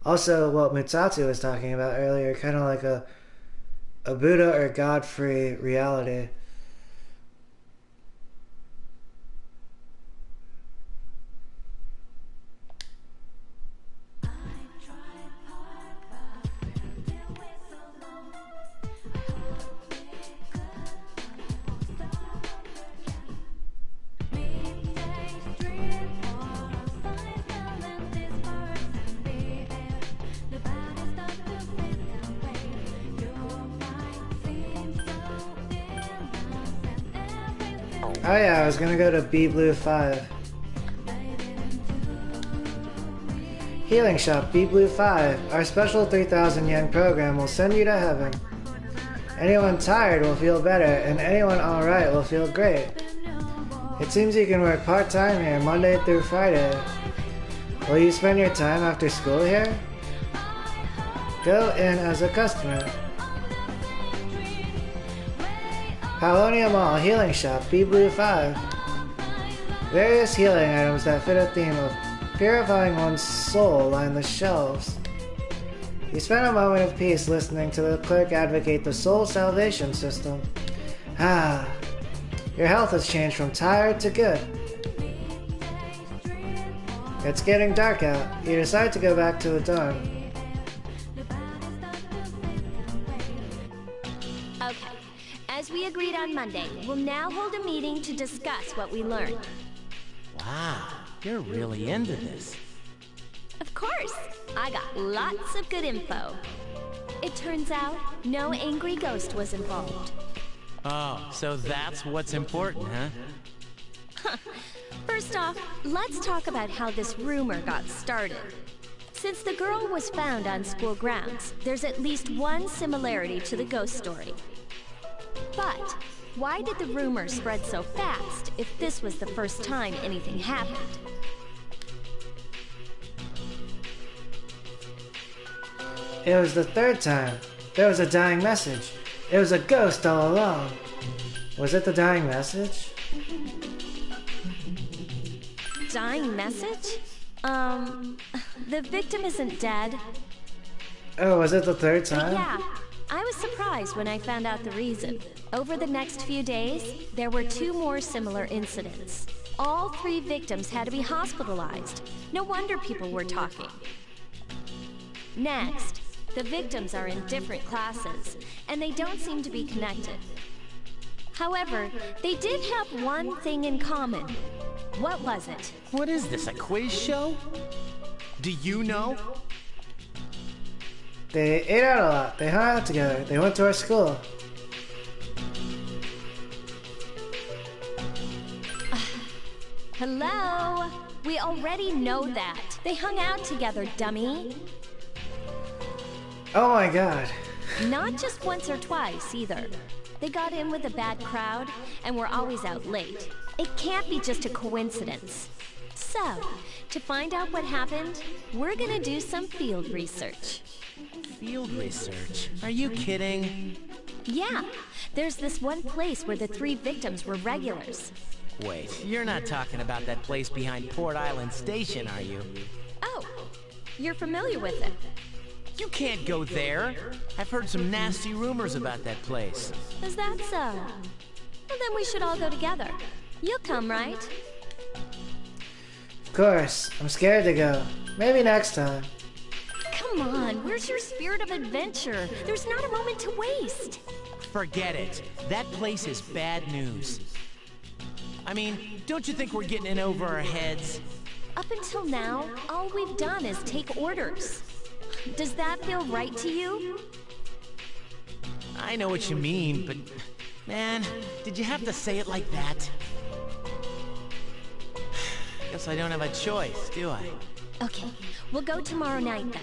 [SPEAKER 1] Also, what Mutsatsu was talking about earlier, kind of like a Buddha or God-free reality. Oh yeah, I was gonna go to B-Blue 5. Healing Shop B-Blue 5. Our special 3,000 yen program will send you to heaven. Anyone tired will feel better, and anyone alright will feel great. It seems you can work part-time here Monday through Friday. Will you spend your time after school here? Go in as a customer. Paonia Mall Healing Shop B-Blue 5. Various healing items that fit a theme of purifying one's soul line the shelves. You spend a moment of peace listening to the clerk advocate the soul salvation system. Ah, your health has changed from tired to good. It's getting dark out. You decide to go back to the dorm.
[SPEAKER 6] Okay. As we agreed on Monday, we'll now hold a meeting to discuss what we learned.
[SPEAKER 3] Wow, you're really into this.
[SPEAKER 6] Of course! I got lots of good info. It turns out, no angry ghost was involved.
[SPEAKER 3] Oh, so that's what's important, huh?
[SPEAKER 6] First off, let's talk about how this rumor got started. Since the girl was found on school grounds, there's at least one similarity to the ghost story. But why did the rumor spread so fast if this was the first time anything happened?
[SPEAKER 1] It was the third time. There was a dying message. It was a ghost all along. Was it the dying message?
[SPEAKER 6] Dying message? The victim isn't dead.
[SPEAKER 1] Oh, was it the third time?
[SPEAKER 6] Yeah. I was surprised when I found out the reason. Over the next few days, there were 2 more similar incidents. All 3 victims had to be hospitalized. No wonder people were talking. Next, the victims are in different classes, and they don't seem to be connected. However, they did have one thing in common. What was it?
[SPEAKER 3] What is this, a quiz show? Do you know?
[SPEAKER 1] They ate out a lot. They hung out together. They went to our school.
[SPEAKER 6] Hello? We already know that. They hung out together, dummy.
[SPEAKER 1] Oh my god.
[SPEAKER 6] Not just once or twice, either. They got in with a bad crowd, and were always out late. It can't be just a coincidence. So, to find out what happened, we're gonna do some field research.
[SPEAKER 3] Field research? Are you kidding?
[SPEAKER 6] Yeah, there's this one place where the 3 victims were regulars.
[SPEAKER 3] Wait, you're not talking about that place behind Port Island Station, are you?
[SPEAKER 6] Oh, you're familiar with it.
[SPEAKER 3] You can't go there. I've heard some nasty rumors about that place.
[SPEAKER 6] Is that so? Well, then we should all go together. You'll come, right?
[SPEAKER 1] Of course. I'm scared to go. Maybe next time.
[SPEAKER 6] Come on, where's your spirit of adventure? There's not a moment to waste.
[SPEAKER 3] Forget it. That place is bad news. I mean, don't you think we're getting in over our heads?
[SPEAKER 6] Up until now, all we've done is take orders. Does that feel right to you?
[SPEAKER 3] I know what you mean, but... Man, did you have to say it like that? Guess I don't have a choice, do I?
[SPEAKER 6] Okay, we'll go tomorrow night then.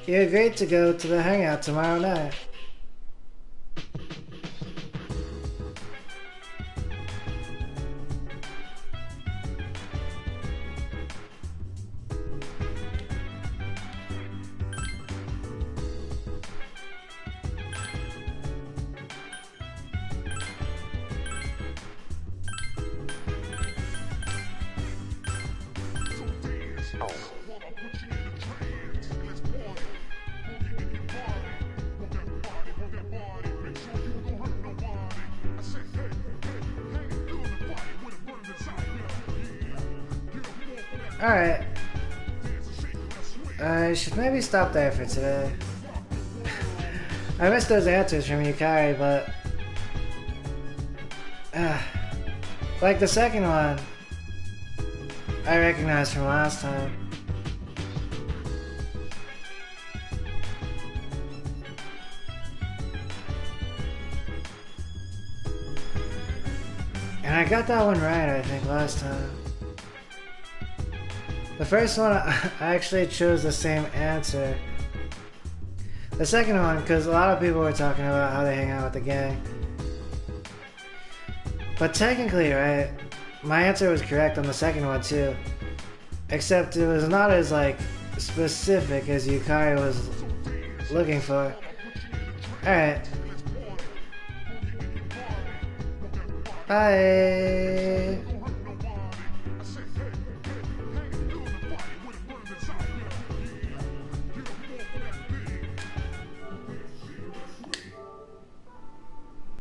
[SPEAKER 1] You agreed to go to the hangout tomorrow night. Alright. I should maybe stop there for today. I missed those answers from Yukari, but... like the second one, I recognized from last time. And I got that one right, I think, last time. The first one, I actually chose the same answer. The second one, because a lot of people were talking about how they hang out with the gang. But technically, right, my answer was correct on the second one too. Except it was not as, like, specific as Yukari was looking for. Alright. Bye!